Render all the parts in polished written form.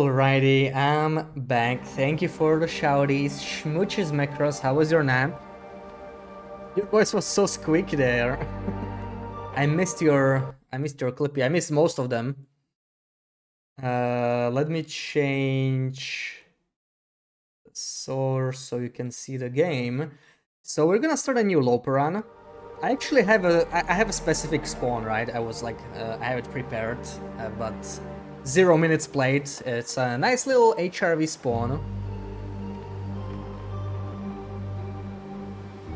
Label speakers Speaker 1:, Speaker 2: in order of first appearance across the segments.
Speaker 1: Alrighty, I'm back. Thank you for the shouties. Schmooches Macros, how was your nap? Your voice was so squeaky there. I missed your clip. I missed most of them. Let me change the source so you can see the game. So we're gonna start a new Loper run. I actually have a specific spawn, right? I was like I have it prepared, but 0 minutes played. It's a nice little HRV spawn.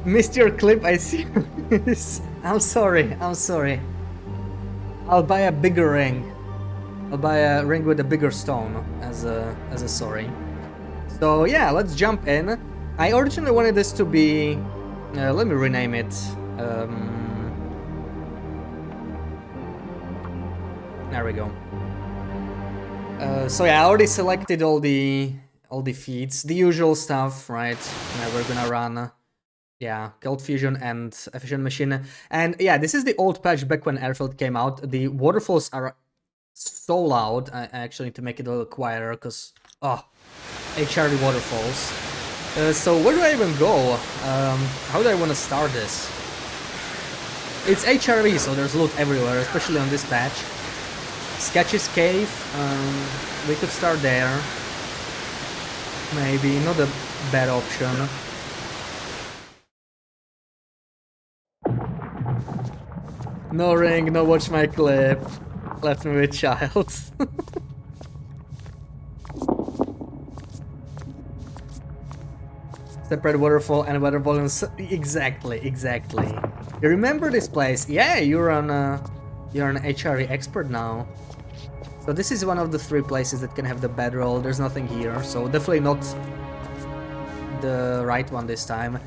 Speaker 1: Missed your clip, I see. I'm sorry. I'll buy a bigger ring. I'll buy a ring with a bigger stone as a sorry. So yeah, let's jump in. I originally wanted this to be. Let me rename it. There we go. So yeah, I already selected all the feeds, the usual stuff, right? We're gonna run, yeah, Cold Fusion and Efficient Machine, and yeah, this is the old patch back when Airfield came out. The waterfalls are so loud. I actually need to make it a little quieter because HRD waterfalls. So where do I even go? How do I want to start this? It's HRV, so there's loot everywhere, especially on this patch. Sketches Cave, we could start there. Maybe, not a bad option. No ring, no watch my clip. Left me with child. Separate waterfall and water volumes. Exactly. You remember this place? Yeah, you're an HRE expert now. So this is one of the 3 places that can have the bedroll. There's nothing here, so definitely not the right one this time.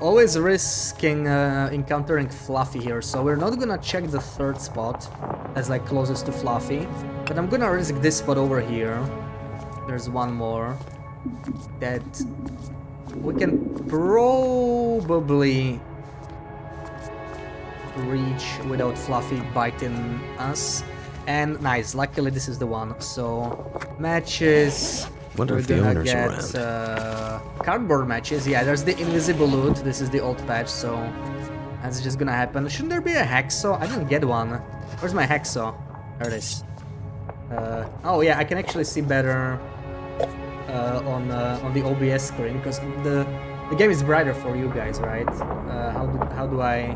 Speaker 1: Always risking encountering Fluffy here, so we're not gonna check the 3rd spot as like closest to Fluffy, but I'm gonna risk this spot over here. There's one more that we can probably reach without Fluffy biting us. And nice, luckily this is the one. So matches.
Speaker 2: Wonder if the owner's around.
Speaker 1: Cardboard matches. Yeah, there's the invisible loot. This is the old patch, so that's just gonna happen. Shouldn't there be a hacksaw? I didn't get one. Where's my hacksaw? There it is. Oh yeah, I can actually see better on the OBS screen because the game is brighter for you guys, right? How do I?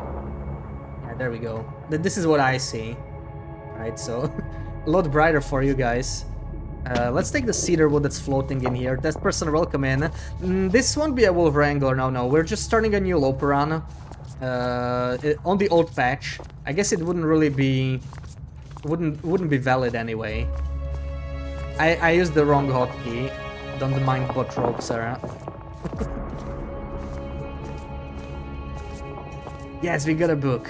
Speaker 1: Yeah, there we go. This is what I see. Right, so a lot brighter for you guys. Let's take the cedar wood that's floating in here. That person, welcome in. This won't be a Wolf Wrangler, no. We're just starting a new Loper run on the old patch. I guess it wouldn't really be wouldn't be valid anyway. I used the wrong hotkey. Don't mind bot rope, Sarah. Yes, we got a book.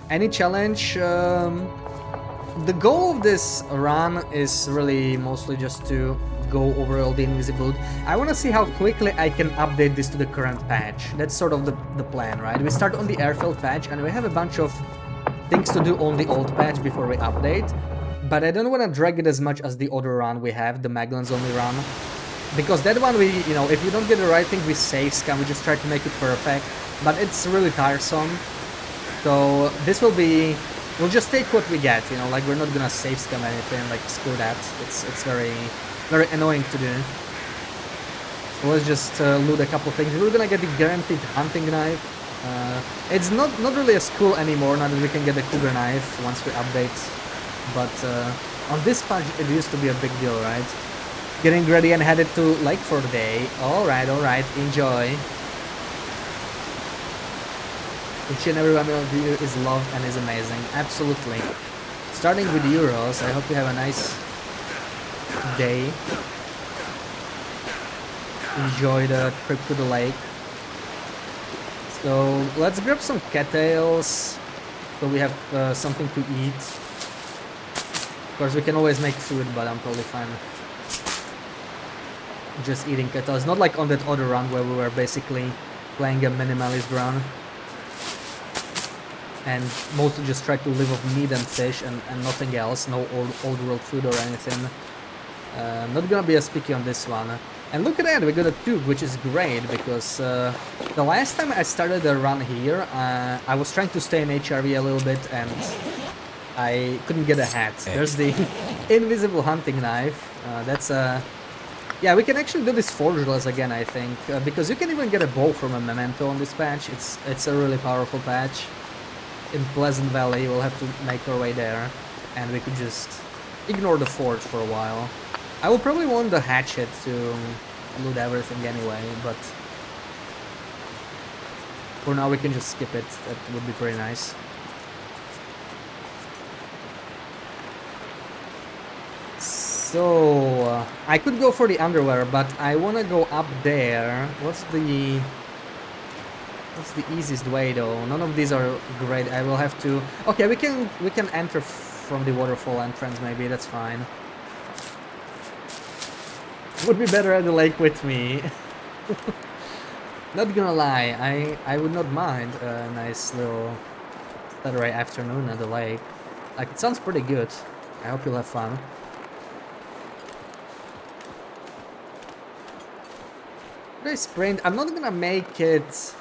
Speaker 1: Any challenge? The goal of this run is really mostly just to go over all the invisible. I want to see how quickly I can update this to the current patch. That's sort of the plan, right? We start on the Airfield patch and we have a bunch of things to do on the old patch before we update. But I don't want to drag it as much as the other run we have, the Maglans only run. Because that one if we don't get the right thing, we save scam, we just try to make it perfect. But it's really tiresome. So this will be, we'll just take what we get, like we're not gonna save scam anything, like screw that. It's very annoying to do. So let's just loot a couple things. We're gonna get the guaranteed hunting knife. It's not really as cool anymore now that we can get the cougar knife once we update. But on this patch it used to be a big deal, right? Getting ready and headed to Lake for the day. Alright, enjoy. Each and every one of you is loved and is amazing. Absolutely. Starting with Euros, I hope you have a nice day. Enjoy the trip to the lake. So let's grab some cattails so we have something to eat. Of course we can always make food, but I'm totally fine just eating cattails. Not like on that other run where we were basically playing a minimalist run. and mostly just try to live off meat and fish and nothing else, no old world food or anything. Not gonna be as picky on this one. And look at that, we got a tube, which is great, because the last time I started a run here, I was trying to stay in HRV a little bit, and I couldn't get a hat. There's the invisible hunting knife. That's a... Yeah, we can actually do this forgeless again, I think, because you can even get a bow from a memento on this patch. It's a really powerful patch. In Pleasant Valley, we'll have to make our way there, and we could just ignore the forge for a while. I will probably want the hatchet to loot everything anyway, but for now we can just skip it. That would be pretty nice. So, I could go for the underwear, but I want to go up there. What's the easiest way though? None of these are great. I will have to... Okay, we can enter from the waterfall entrance maybe, that's fine. Would be better at the lake with me. Not gonna lie, I would not mind a nice little Saturday afternoon at the lake. Like, it sounds pretty good. I hope you'll have fun. I sprint. I'm not gonna make it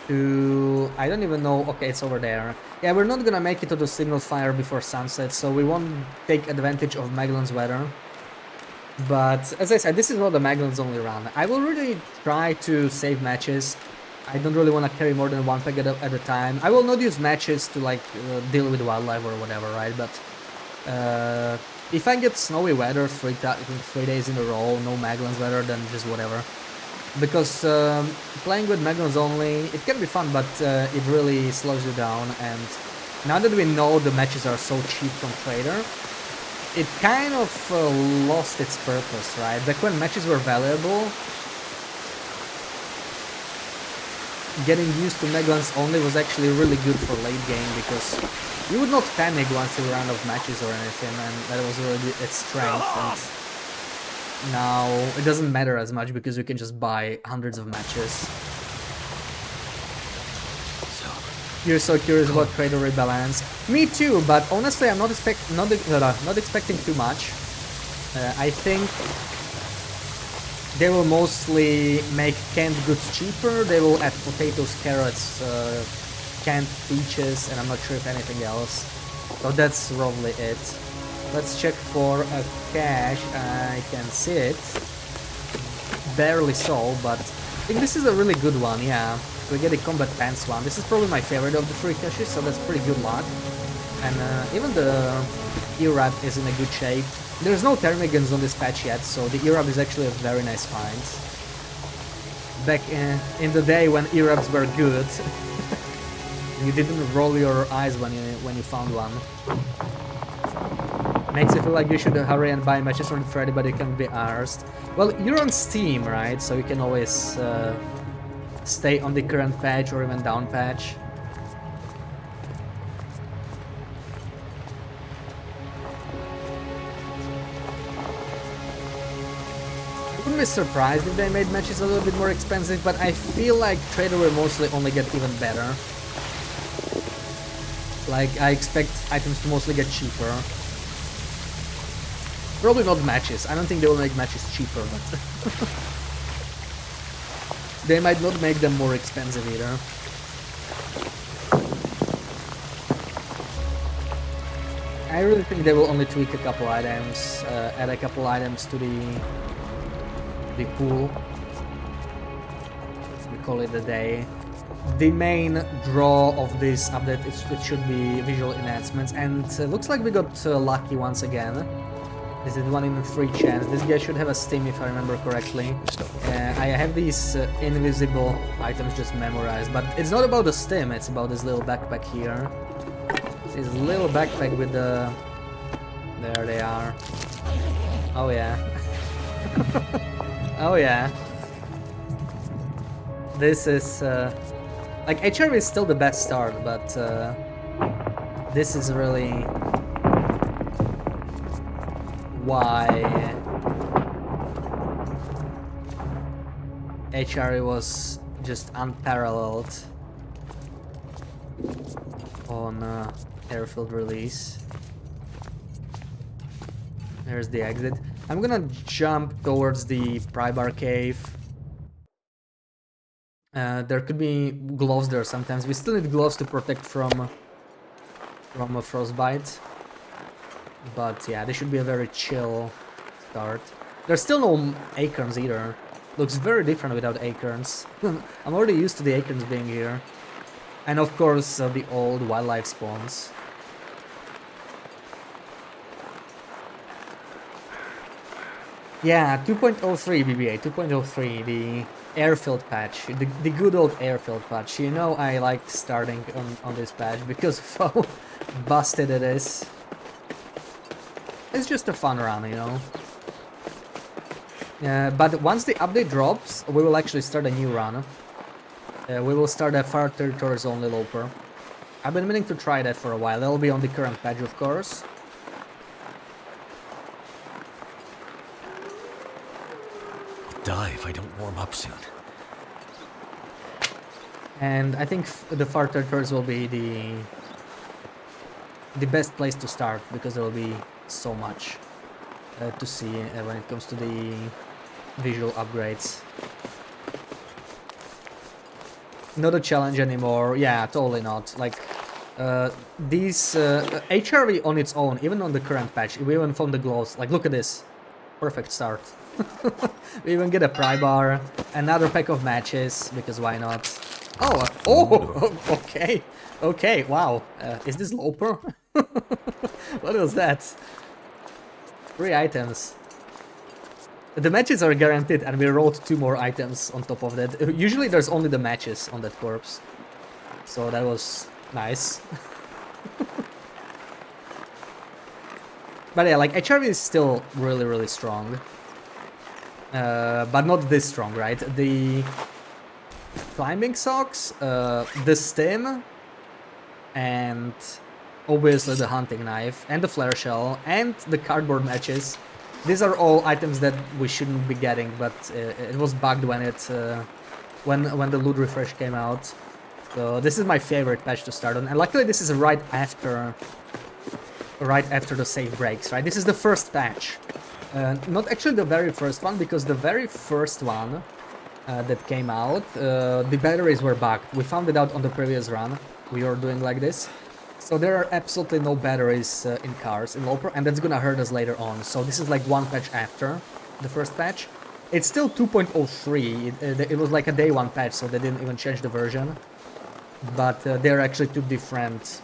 Speaker 1: to... I don't even know. Okay, it's over there. Yeah, we're not gonna make it to the signal fire before sunset, so we won't take advantage of Magellan's weather. But as I said, this is not the Magellan's only run. I will really try to save matches. I don't really want to carry more than one pack at a time. I will not use matches to like deal with wildlife or whatever, right? But if I get snowy weather 3 days in a row, no Magellan's weather, then just whatever. Because playing with Magellan's only, it can be fun, but it really slows you down. And now that we know the matches are so cheap from Trader, it kind of lost its purpose, right? Back when matches were valuable, getting used to Magellan's only was actually really good for late game, because you would not panic once you ran out of matches or anything, and that was really its strength. And now it doesn't matter as much because you can just buy hundreds of matches. You're so curious about Trader rebalance. Me too, but honestly, I'm not expecting too much. I think they will mostly make canned goods cheaper. They will add potatoes, carrots, canned peaches, and I'm not sure if anything else. So that's roughly it. Let's check for a cache. I can see it. Barely so, but I think this is a really good one, yeah. We get a combat pants one. This is probably my favorite of the 3 caches, so that's pretty good luck. And even the Irab is in a good shape. There's no Termagants on this patch yet, so the Irab is actually a very nice find. Back in the day when Irabs were good, you didn't roll your eyes when you found one. Makes you feel like you should hurry and buy matches from the Friday, but it can be arsed. Well, you're on Steam, right? So you can always stay on the current patch or even down patch. I wouldn't be surprised if they made matches a little bit more expensive, but I feel like Trader will mostly only get even better. Like, I expect items to mostly get cheaper. Probably not matches. I don't think they will make matches cheaper, but... They might not make them more expensive either. I really think they will only tweak a couple items, add a couple items to the pool. We call it a day. The main draw of this update, it should be visual enhancements, and looks like we got lucky once again. This is 1 in 3 chance. This guy should have a stim if I remember correctly. I have these invisible items just memorized, but it's not about the stim, it's about this little backpack here. This little backpack with the... There they are. Oh yeah. Oh yeah. This is... like, HRV is still the best start, but this is really... why HRE was just unparalleled. on airfield release. There's the exit. I'm gonna jump towards the pry-bar cave. There could be gloves there sometimes. We still need gloves to protect from a frostbite. But yeah, this should be a very chill start. There's still no acorns either. Looks very different without acorns. I'm already used to the acorns being here. And of course, the old wildlife spawns. Yeah, 2.03 BBA, 2.03, the airfield patch, the good old airfield patch. You know I like starting on this patch because of how busted it is. It's just a fun run, you know. But once the update drops, we will actually start a new run. We will start a Far Territories only Loper. I've been meaning to try that for a while. That'll be on the current patch, of course.
Speaker 2: I'll die if I don't warm up soon.
Speaker 1: And I think the Far Territories will be the best place to start, because there will be so much to see when it comes to the visual upgrades. Not a challenge anymore. Yeah, totally not. Like, these HRV on its own, even on the current patch, we even found the gloves. Like, look at this. Perfect start. We even get a pry bar, another pack of matches, because why not? Oh, okay. Okay, wow. Is this Loper? What was that? 3 items. The matches are guaranteed, and we rolled 2 more items on top of that. Usually there's only the matches on that corpse. So that was nice. But yeah, like, HRV is still really, really strong. But not this strong, right? The climbing socks, the stim, and obviously the hunting knife, and the flare shell, and the cardboard matches. These are all items that we shouldn't be getting, but it was bugged when when the loot refresh came out. So this is my favorite patch to start on, and luckily this is right after the save breaks, right? This is the first patch. Not actually the very first one, because the very first one that came out, the batteries were bugged. We found it out on the previous run. We were doing like this. So there are absolutely no batteries in cars in Loper, and that's gonna hurt us later on. So this is like one patch after the first patch. It's still 2.03. It was like a day 1 patch, so they didn't even change the version. But they're actually 2 different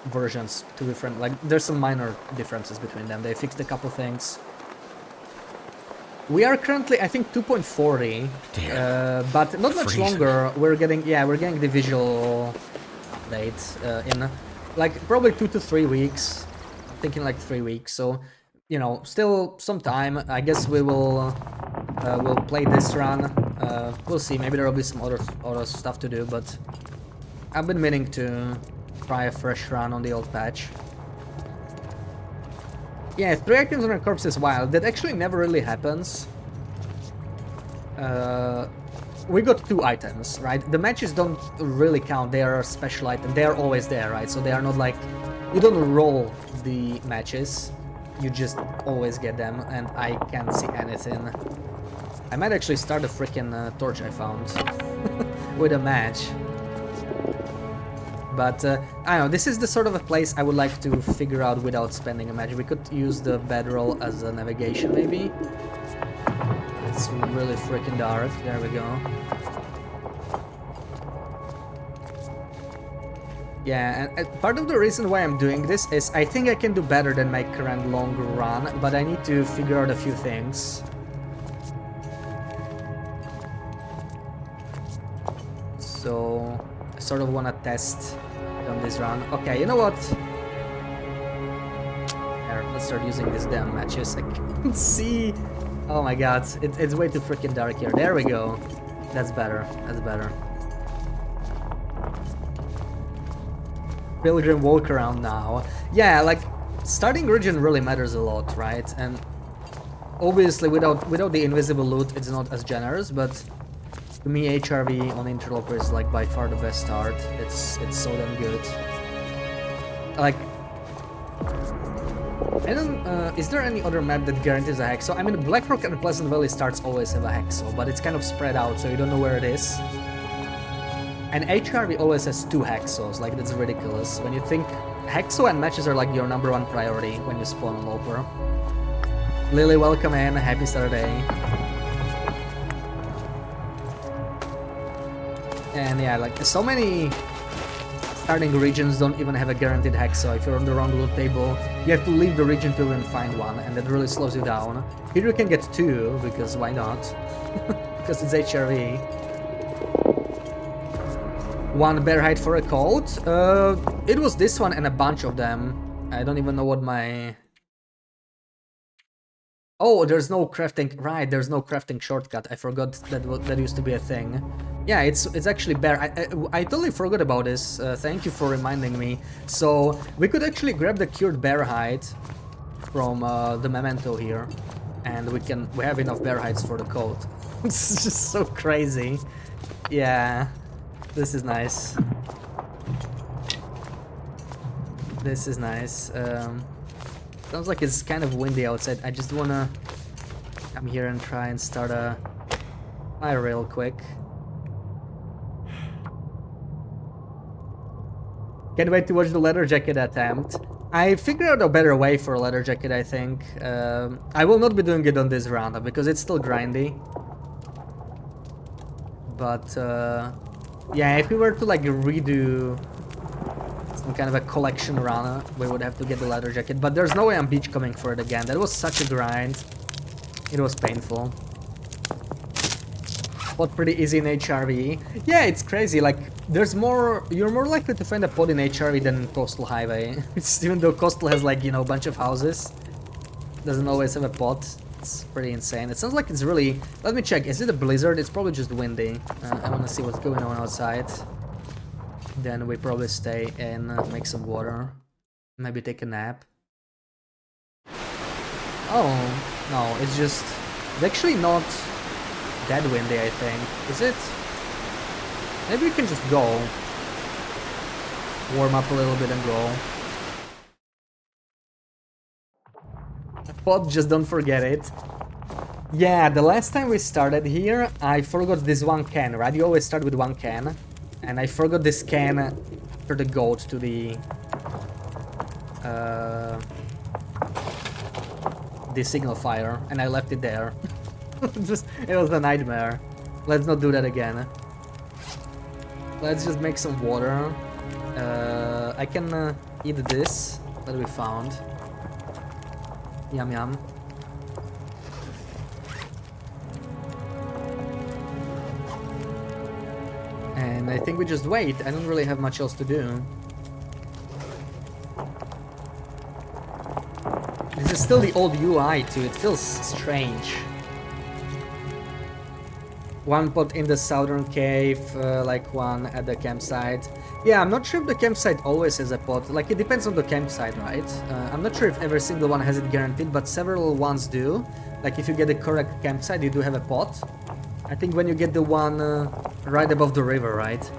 Speaker 1: versions, 2 different, like, there's some minor differences between them. They fixed a couple things. We are currently, I think, 2.40, but not much longer. We're getting the visual update in like probably 2 to 3 weeks. I'm thinking like 3 weeks. So, you know, still some time. I guess we will we'll play this run. We'll see. Maybe there will be some other stuff to do, but I've been meaning to try a fresh run on the old patch. Yeah, 3 items on a corpse is wild. That actually never really happens. We got 2 items, right? The matches don't really count. They are a special item. They are always there, right? So they are not like... You don't roll the matches. You just always get them, and I can't see anything. I might actually start a freaking torch I found with a match. But, I don't know, this is the sort of a place I would like to figure out without spending a match. We could use the bedroll as a navigation, maybe. It's really freaking dark. There we go. Yeah, and part of the reason why I'm doing this is I think I can do better than my current long run, but I need to figure out a few things. So, I sort of want to test on this run. Okay, you know what? Here, let's start using these damn matches. I can't see. Oh my god, it's way too freaking dark here. There we go. That's better. That's better. Pilgrim walk around now. Yeah, like, starting region really matters a lot, right? And obviously without the invisible loot, it's not as generous, but to me HRV on Interloper is like by far the best start. It's so damn good. like, I don't, is there any other map that guarantees a hexo? I mean, Blackrock and Pleasant Valley starts always have a hexo, but it's kind of spread out, so you don't know where it is. And HRV always has 2 hexos, like that's ridiculous. When you think hexo and matches are like your #1 priority when you spawn Loper. Lily, welcome in, happy Saturday. And yeah, like so many starting regions don't even have a guaranteed hexo. If you're on the wrong loot table, you have to leave the region to even find one, and that really slows you down. Here you can get 2, because why not? Because it's HRV. 1 bear hide for a coat. It was this one and a bunch of them. I don't even know what my... Oh, there's no crafting... Right, there's no crafting shortcut. I forgot that used to be a thing. Yeah, it's actually bear... I totally forgot about this. Thank you for reminding me. So, we could actually grab the cured bear hide from the memento here. And we have enough bear hides for the coat. It's just so crazy. Yeah. This is nice. This is nice. Sounds like it's kind of windy outside. I just wanna come here and try and start a fire real quick. Can't wait to watch the leather jacket attempt. I figured out a better way for a leather jacket, I think. I will not be doing it on this round because it's still grindy. But yeah, if we were to like redo some kind of a collection run, we would have to get the leather jacket. But there's no way I'm beach coming for it again. That was such a grind. It was painful. Pod pretty easy in HRV. Yeah, it's crazy. Like, there's more. You're more likely to find a pod in HRV than in Coastal Highway. Even though Coastal has like, you know, a bunch of houses, doesn't always have a pod. It's pretty insane. It sounds like it's really... Let me check. Is it a blizzard? It's probably just windy. I want to see what's going on outside. Then we probably stay and make some water. Maybe take a nap. Oh, no. It's just... It's actually not that windy, I think. Is it? Maybe we can just go. Warm up a little bit and go. Pod, just don't forget it. Yeah, the last time we started here, I forgot this 1 can, right? You always start with 1 can. And I forgot this can for the goat to the signal fire, and I left it there. It was a nightmare. Let's not do that again. Let's just make some water. I can eat this that we found. Yum yum. And I think we just wait. I don't really have much else to do. This is still the old UI too. It feels strange. 1 pot in the southern cave, like 1 at the campsite. Yeah, I'm not sure if the campsite always has a pot. Like, it depends on the campsite, right? I'm not sure if every single one has it guaranteed, but several ones do. Like, if you get the correct campsite, you do have a pot. I think when you get the one right above the river, right?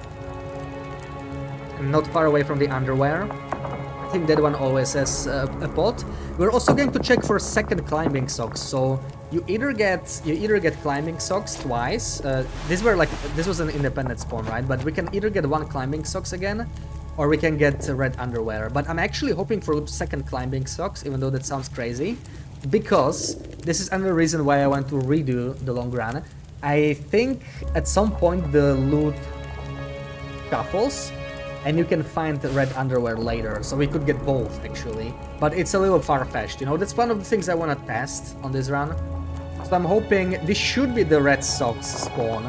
Speaker 1: And not far away from the underwear. I think that one always has a pot. We're also going to check for second climbing socks. So you either get climbing socks twice. This was an independent spawn, right? But we can either get 1 climbing socks again, or we can get red underwear. But I'm actually hoping for second climbing socks, even though that sounds crazy, because this is another reason why I want to redo the long run. I think at some point the loot shuffles, and you can find the red underwear later, so we could get both actually. But it's a little far-fetched, you know. That's one of the things I want to test on this run. So I'm hoping this should be the red socks spawn.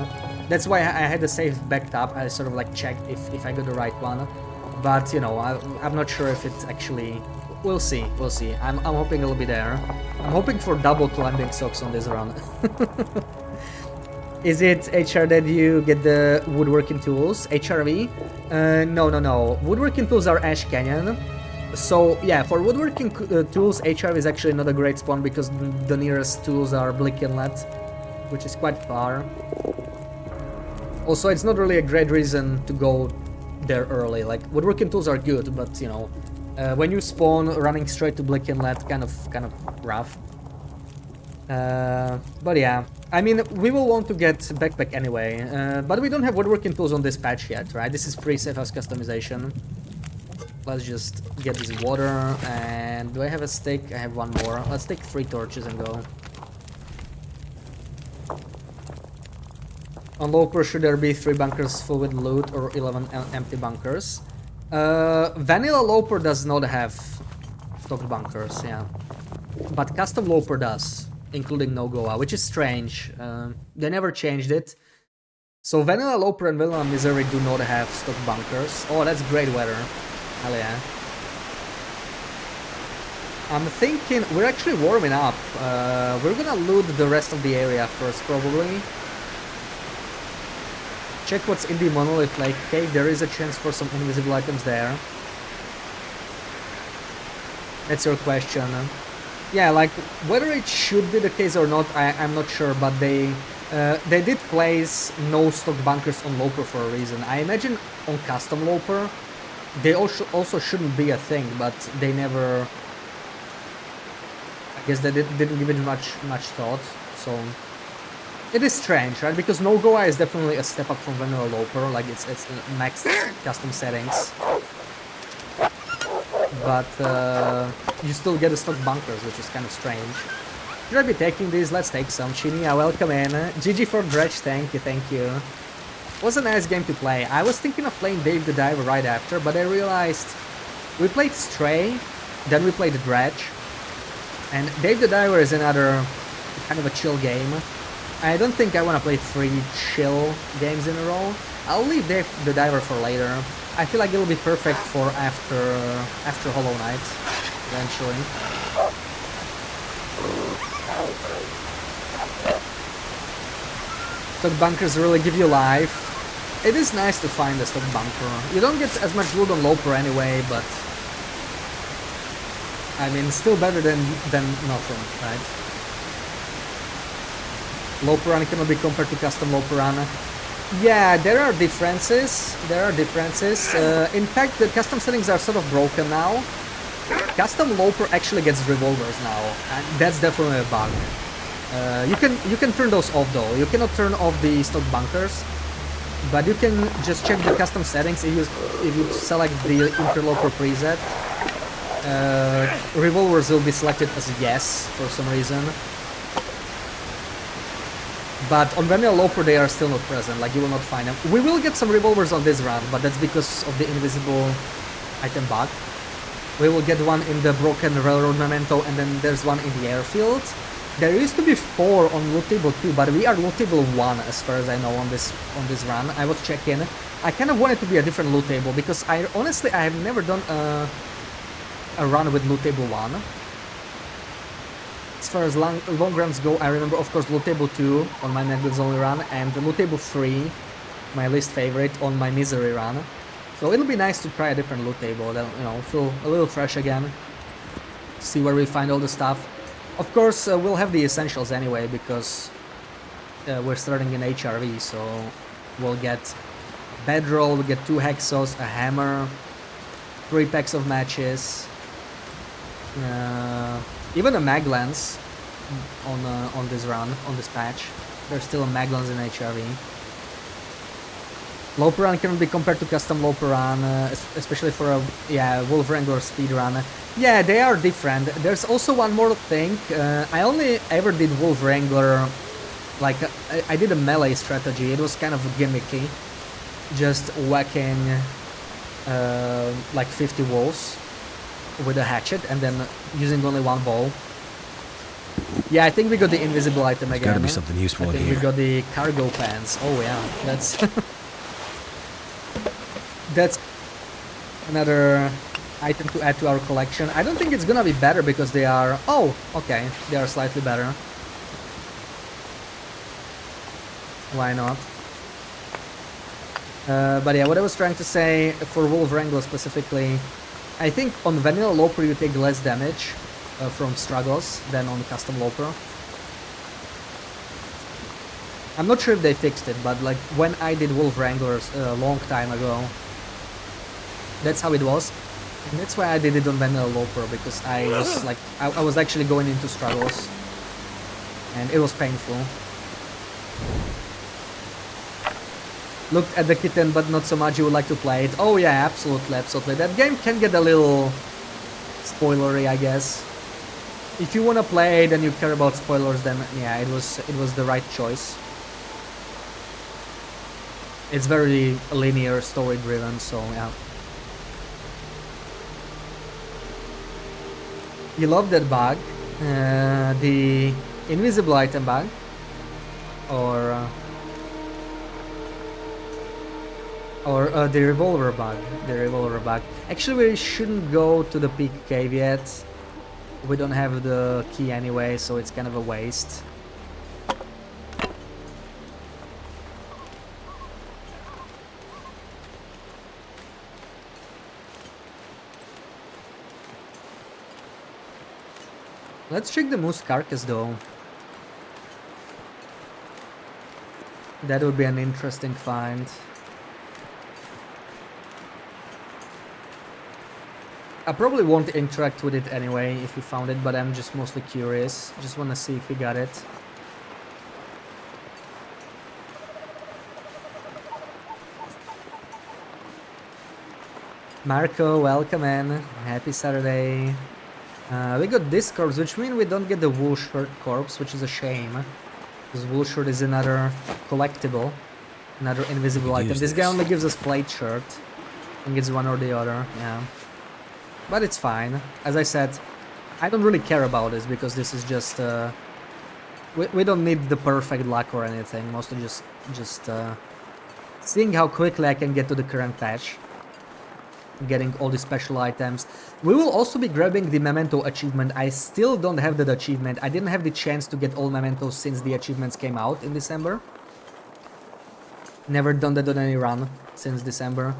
Speaker 1: That's why I had the save backed up. I sort of like checked if I got the right one. But you know, I'm not sure if it's actually... We'll see, we'll see. I'm hoping it'll be there. I'm hoping for double climbing socks on this run. Is it HR that you get the woodworking tools? HRV? No. Woodworking tools are Ash Canyon. So yeah, for woodworking tools, HRV is actually not a great spawn because the nearest tools are Blick Inlet, which is quite far. Also, it's not really a great reason to go there early. Like, woodworking tools are good, but you know, When you spawn, running straight to Blick Inlet, kind of rough. But yeah, I mean, we will want to get backpack anyway, but we don't have woodworking tools on this patch yet, right? This is pre-safe house customization. Let's just get this water, and do I have a stick? I have one more. Let's take 3 torches and go. On Loper, should there be 3 bunkers full with loot or 11 empty bunkers? Vanilla Loper does not have stocked bunkers, yeah. But custom Loper does, including no Goa, which is strange. They never changed it. So Vanilla Loper and Vanilla Misery do not have stocked bunkers. Oh, that's great weather. Hell yeah. I'm thinking we're actually warming up. We're gonna loot the rest of the area first, probably. Check what's in the monolith, like, okay, there is a chance for some invisible items there. That's your question. Yeah, like, whether it should be the case or not, I'm not sure, but they did place no stock bunkers on Loper for a reason. I imagine on custom Loper, they also shouldn't be a thing, but they never... I guess they didn't give it much thought, so... It is strange, right? Because no Goa is definitely a step up from Vanilla Loper, like it's maxed custom settings. But you still get the stock bunkers, which is kind of strange. Should I be taking these? Let's take some. Chinia, welcome in. GG for Dredge, thank you, thank you. Was a nice game to play. I was thinking of playing Dave the Diver right after, but I realized we played Stray, then we played Dredge, and Dave the Diver is another kind of a chill game. I don't think I want to play 3 chill games in a row. I'll leave Dave the Diver for later. I feel like it'll be perfect for after Hollow Knight, eventually. Stock bunkers really give you life. It is nice to find a stock bunker. You don't get as much loot on Loper anyway, but... I mean, still better than nothing, right? Loper run cannot be compared to custom Loper run. Yeah, there are differences. In fact, the custom settings are sort of broken now. Custom Loper actually gets revolvers now, and that's definitely a bug. You can turn those off though. You cannot turn off the stock bunkers, but you can just check the custom settings. If you select the Interloper preset, revolvers will be selected as yes for some reason. But on Vanilla Loper they are still not present, like you will not find them. We will get some revolvers on this run, but that's because of the invisible item bug. We will get one in the Broken Railroad Memento, and then there's one in the airfield. There used to be 4 on loot table 2, but we are loot table 1 as far as I know on this run. I was checking. I kind of want it to be a different loot table, because honestly I have never done a run with loot table 1. As far as long runs go, I remember, of course, loot table 2 on my Netherlands only run, and loot table 3, my least favorite, on my Misery run. So it'll be nice to try a different loot table, then, you know, feel a little fresh again, see where we find all the stuff. Of course, we'll have the essentials anyway, because we're starting in HRV, so we'll get bedroll, we'll get 2 hexos, a hammer, 3 packs of matches, even a mag lens on this run, on this patch. There's still a mag lens in HRV. Loper run can be compared to custom Loper run, especially for a Wolf Wrangler speed run. Yeah, they are different. There's also one more thing. I only ever did Wolf Wrangler, like I did a melee strategy. It was kind of gimmicky, just whacking like 50 wolves with a hatchet and then using only 1 bow. Yeah, I think we got the invisible item again.
Speaker 2: There's gotta be something useful in here.
Speaker 1: I think we got the cargo pants. Oh yeah, that's that's another item to add to our collection. I don't think it's gonna be better because they are... Oh, okay, they are slightly better. Why not? But yeah, what I was trying to say for Wolf Wrangler specifically, I think on Vanilla Loper you take less damage from struggles than on custom Loper. I'm not sure if they fixed it, but like when I did Wolf Wranglers a long time ago, that's how it was. And that's why I did it on Interloper, because I was like, I was actually going into struggles. And it was painful. Looked at the kitten, but not so much you would like to play it. Oh yeah, absolutely, absolutely. That game can get a little spoilery, I guess. If you want to play it and you care about spoilers, then yeah, it was the right choice. It's very linear, story driven, so yeah. You love that bug, the invisible item bug, or the revolver bug. The revolver bug. Actually, we shouldn't go to the peak cave yet. We don't have the key anyway, so it's kind of a waste. Let's check the moose carcass though. That would be an interesting find. I probably won't interact with it anyway if we found it, but I'm just mostly curious. Just want to see if we got it. Marco, welcome in. Happy Saturday. We got this corpse, which means we don't get the wool shirt corpse, which is a shame. Because wool shirt is another collectible, another invisible item. This guy only gives us plate shirt. I think it's one or the other, yeah. But it's fine. As I said, I don't really care about this because this is just... we don't need the perfect luck or anything. Mostly just seeing how quickly I can get to the current patch. Getting all the special items. We will also be grabbing the memento achievement. I still don't have that achievement. I didn't have the chance to get all mementos since the achievements came out in December. Never done that on any run since December.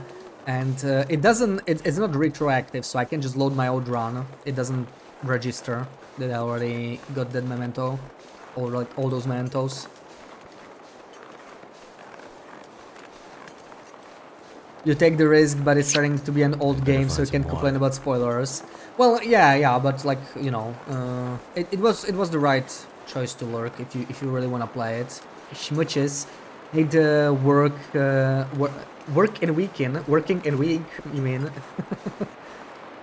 Speaker 1: And it's not retroactive, so I can just load my old run. It doesn't register that I already got that memento, or like all those mementos. You take the risk, but it's starting to be an old game, so you can complain about spoilers. Well, yeah, but like, you know, it was the right choice to lurk if you really want to play it. Schmutches need working in week, you mean?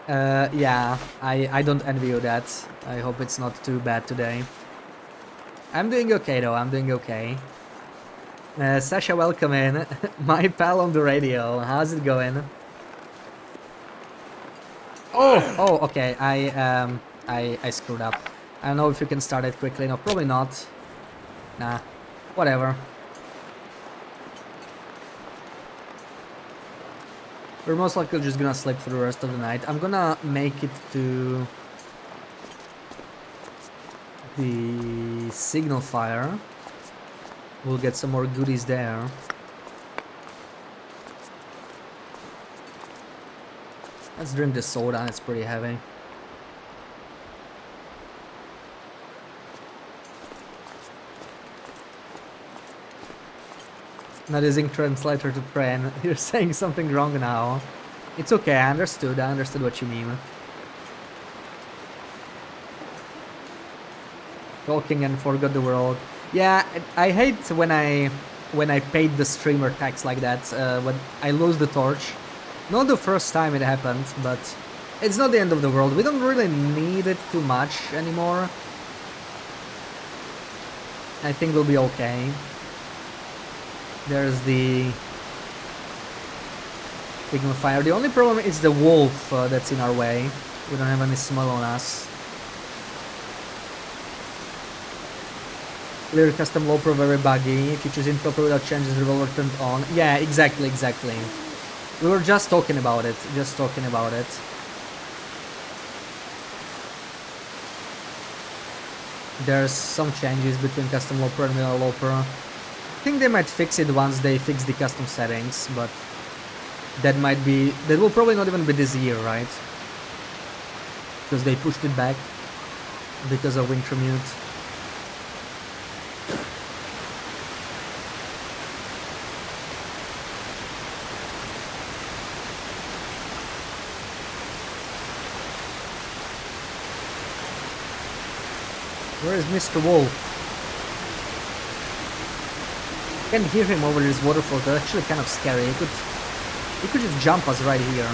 Speaker 1: Yeah, I don't envy you that. I hope it's not too bad today. I'm doing okay though, I'm doing okay. Sasha, welcome in. My pal on the radio. How's it going? Oh, okay. I screwed up. I don't know if you can start it quickly. No, probably not. Nah, whatever. We're most likely just gonna sleep for the rest of the night. I'm gonna make it to the signal fire. We'll get some more goodies there. Let's drink the soda, it's pretty heavy. Not using translator to train. You're saying something wrong now. It's okay, I understood what you mean. Talking and forgot the world. Yeah, I hate when I paid the streamer tax like that, when I lose the torch. Not the first time it happened, but it's not the end of the world. We don't really need it too much anymore. I think we'll be okay. There's the signal fire. The only problem is the wolf that's in our way. We don't have any smell on us. Clear custom low pro very buggy. If you choose Interloper without changes, revolver turned on. Yeah, exactly. We were just talking about it. There's some changes between custom low pro and vanilla low pro. I think they might fix it once they fix the custom settings, but that will probably not even be this year, right? Because they pushed it back because of Wintermute. Where is Mr. Wolf? I can hear him over this waterfall. That's actually kind of scary. He could just jump us right here.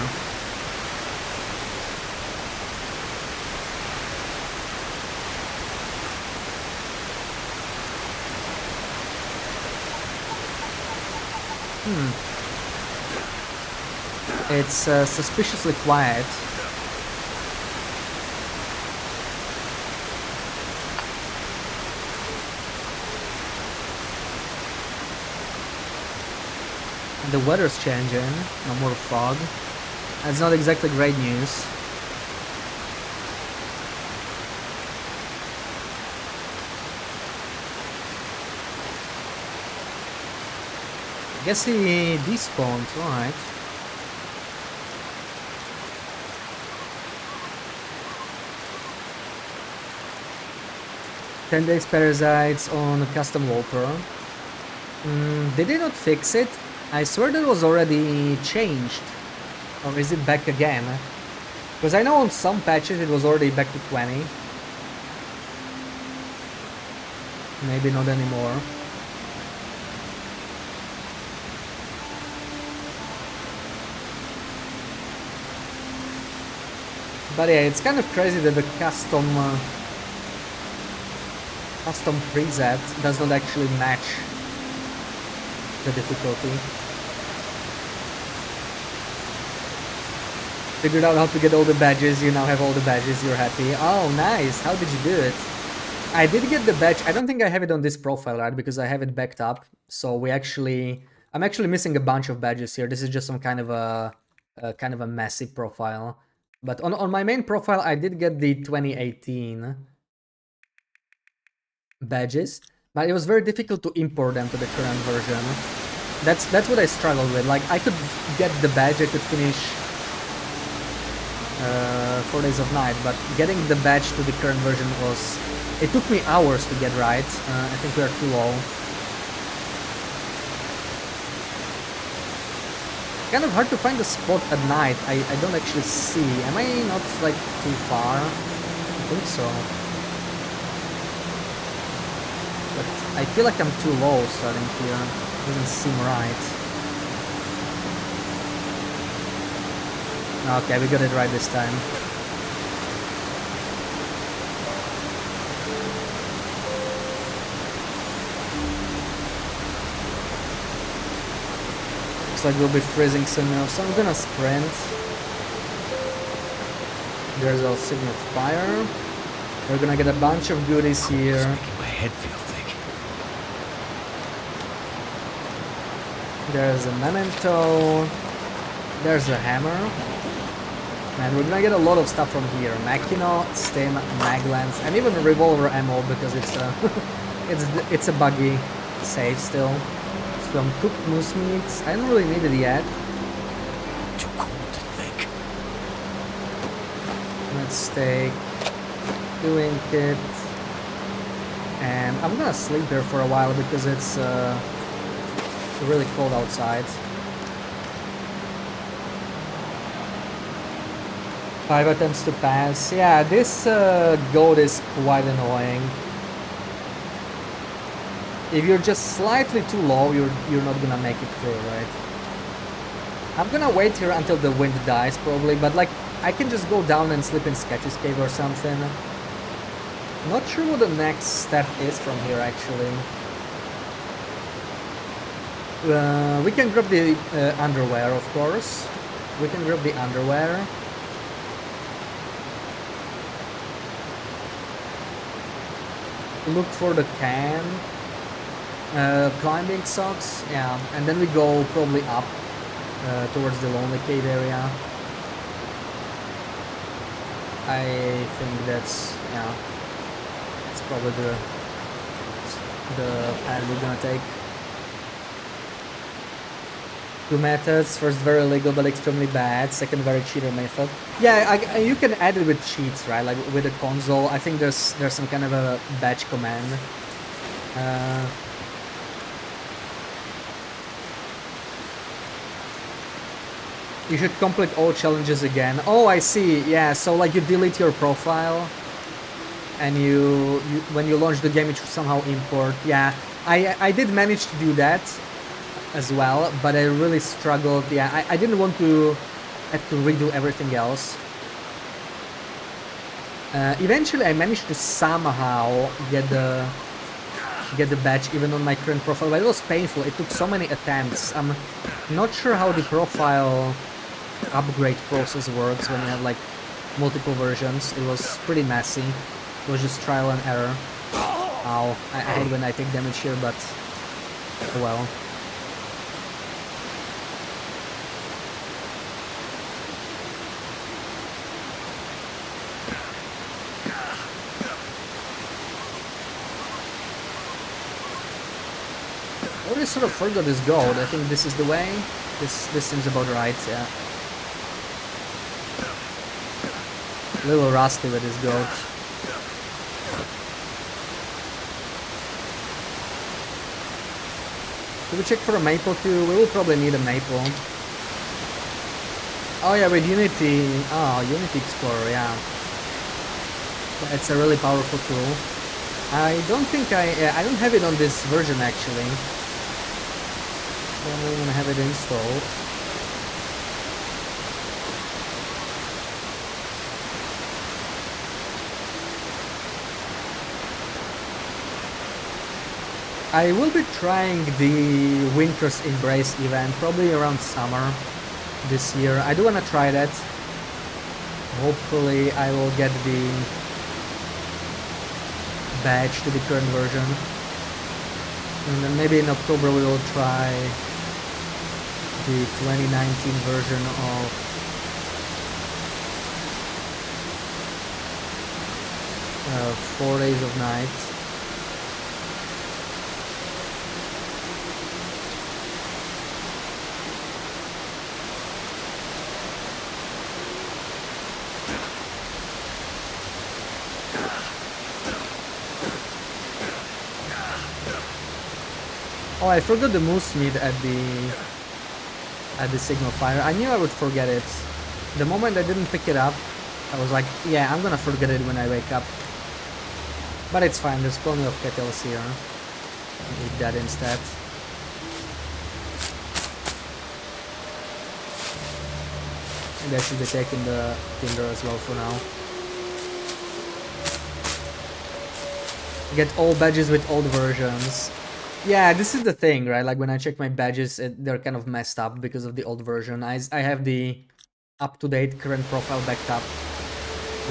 Speaker 1: It's suspiciously quiet. And the weather's changing. No more fog. That's not exactly great news. I guess he despawned, right? "10 days parasites on custom wallpaper." Did they not fix it? I swear that was already changed. Or is it back again? Because I know on some patches it was already back to 20. Maybe not anymore. But yeah, it's kind of crazy that the custom preset does not actually match the difficulty. Figured out how to get all the badges. You now have all the badges. You're happy. Oh, nice. How did you do it? I did get the badge. I don't think I have it on this profile, right? Because I have it backed up. So I'm actually missing a bunch of badges here. This is just some kind of a messy profile. But on my main profile, I did get the 2018 badges, but it was very difficult to import them to the current version. That's what I struggled with. Like, I could get the badge, I could finish 4 Days of Night, but getting the badge to the current version it took me hours to get right. I think we are too low. Kind of hard to find a spot at night. I don't actually see. Am I not like too far? I think so. But I feel like I'm too low starting here. Doesn't seem right. Okay, we got it right this time. Looks like we'll be freezing soon enough, so I'm gonna sprint. There's our signal fire. We're gonna get a bunch of goodies here.
Speaker 2: It's making my head feel thick.
Speaker 1: There's a memento. There's a hammer. And we're gonna get a lot of stuff from here. Makino, stem, maglance, and even revolver ammo because it's a it's a buggy save still. Some cooked moose meats. I don't really need it yet.
Speaker 2: Too cold to think.
Speaker 1: Let's take doing kit. And I'm gonna sleep here for a while because it's really cold outside. 5 attempts to pass. Yeah, this goat is quite annoying. If you're just slightly too low, you're not gonna make it through, right? I'm gonna wait here until the wind dies, probably, but like, I can just go down and sleep in Sketch's cave or something. Not sure what the next step is from here, actually. We can grab the underwear, of course. We can grab the underwear. Look for the can. Climbing socks, yeah, and then we go probably up towards the Lonely Cave area. I think that's probably the path we're gonna take. 2 methods. First, very legal but extremely bad. Second, very cheater method. Yeah, you can add it with cheats, right? Like with the console. I think there's some kind of a batch command. You should complete all challenges again. Oh, I see. Yeah, so like you delete your profile and when you launch the game it should somehow import. Yeah, I did manage to do that as well, but I really struggled. Yeah, I didn't want to have to redo everything else. Eventually I managed to somehow get the badge even on my current profile, but it was painful. It took so many attempts. I'm not sure how the profile upgrade process works when you have like multiple versions. It was pretty messy. It was just trial and error. Ow, I hate when I take damage here, but oh well. I already sort of forgot this gold. I think this is the way. This seems about right, yeah. A little rusty with this gold. Should we check for a maple too? We will probably need a maple. Oh yeah, with Unity. Oh, Unity Explorer, yeah. It's a really powerful tool. I don't think I don't have it on this version actually. Don't even have it installed. I will be trying the Winter's Embrace event probably around summer this year. I do want to try that. Hopefully I will get the badge to the current version. And then maybe in October we will try the 2019 version of uh, 4 Days of Night. Oh, I forgot the moose meat at the signal fire. I knew I would forget it. The moment I didn't pick it up, I was like, yeah, I'm gonna forget it when I wake up. But it's fine, there's plenty of kettles here. I'll eat that instead. Maybe I should be taking the tinder as well for now. Get all badges with old versions. Yeah, this is the thing, right? Like when I check my badges, they're kind of messed up because of the old version. I have the up-to-date current profile backed up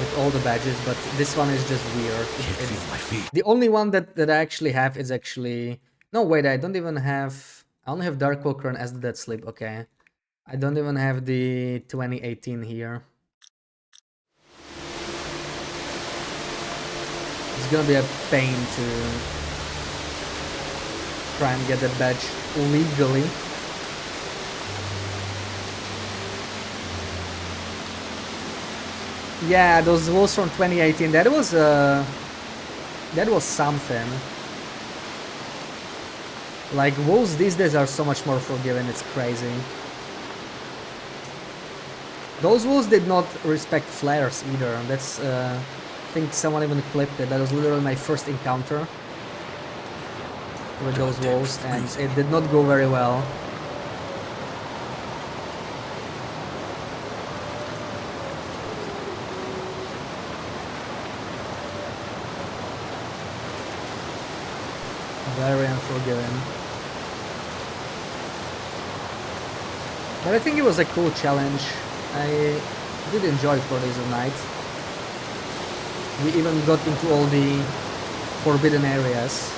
Speaker 1: with all the badges, but this one is just weird.
Speaker 2: Can't feel my feet.
Speaker 1: The only one that I actually have is actually... No, wait, I don't even have... I only have Dark Walker and As the Dead Sleep, okay. I don't even have the 2018 here. It's gonna be a pain to try and get that badge legally. Yeah, those wolves from 2018, that was something. Like, wolves these days are so much more forgiving, it's crazy. Those wolves did not respect flares either. That's, I think someone even clipped it. That was literally my first encounter with those wolves, and it did not go very well. Very unforgiving. But I think it was a cool challenge. I did enjoy 4 Days of Night. We even got into all the forbidden areas.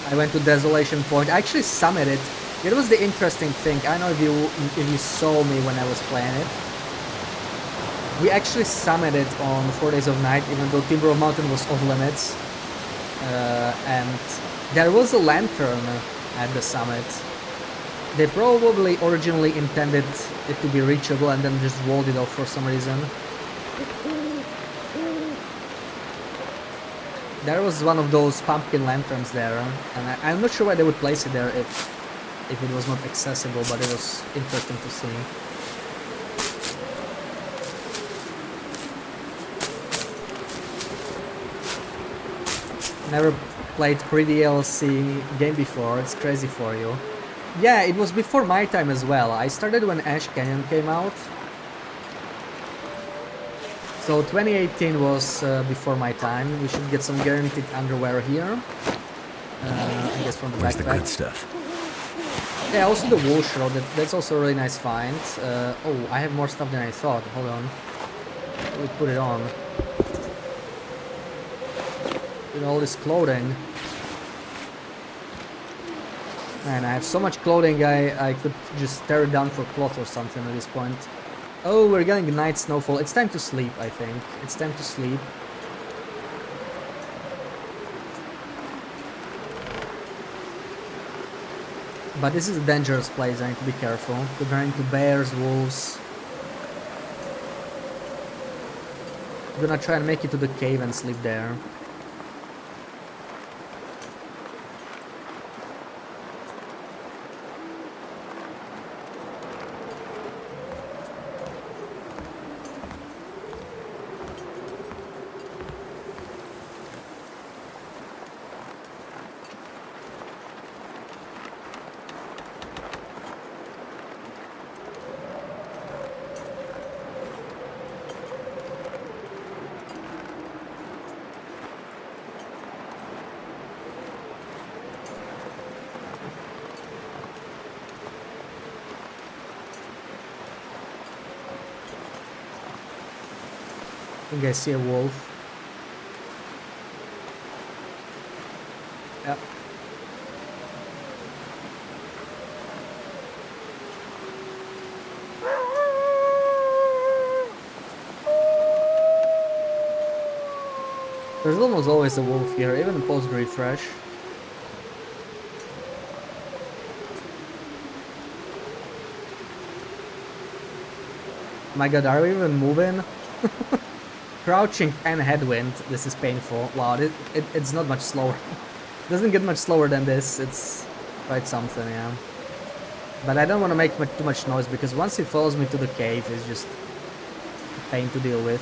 Speaker 1: I went to Desolation Point. I actually summited. It was the interesting thing. I don't know if you saw me when I was playing it. We actually summited on 4 Days of Night, even though Timber of Mountain was off limits. And there was a lantern at the summit. They probably originally intended it to be reachable and then just walled it off for some reason. There was one of those pumpkin lanterns there, and I'm not sure why they would place it there if it was not accessible, but it was interesting to see. Never played pre-DLC game before, it's crazy for you. Yeah, it was before my time as well. I started when Ash Canyon came out. So 2018 was before my time. We should get some guaranteed underwear here. I guess from the
Speaker 2: Where's
Speaker 1: backpack.
Speaker 2: the good stuff?
Speaker 1: Yeah, also the wool shroud, that's also a really nice find. Oh, I have more stuff than I thought. Hold on. We put it on. With all this clothing. Man, I have so much clothing, I could just tear it down for cloth or something at this point. Oh, we're getting night snowfall. It's time to sleep, I think. It's time to sleep. But this is a dangerous place, I need to be careful. Could run into bears, wolves. I'm gonna try and make it to the cave and sleep there. I think I see a wolf. Yep. There's almost always a wolf here, even post-refresh. My god, are we even moving? Crouching and headwind, this is painful. Wow, it's not much slower. Doesn't get much slower than this, it's quite something, yeah. But I don't want to make too much noise, because once he follows me to the cave, it's just a pain to deal with.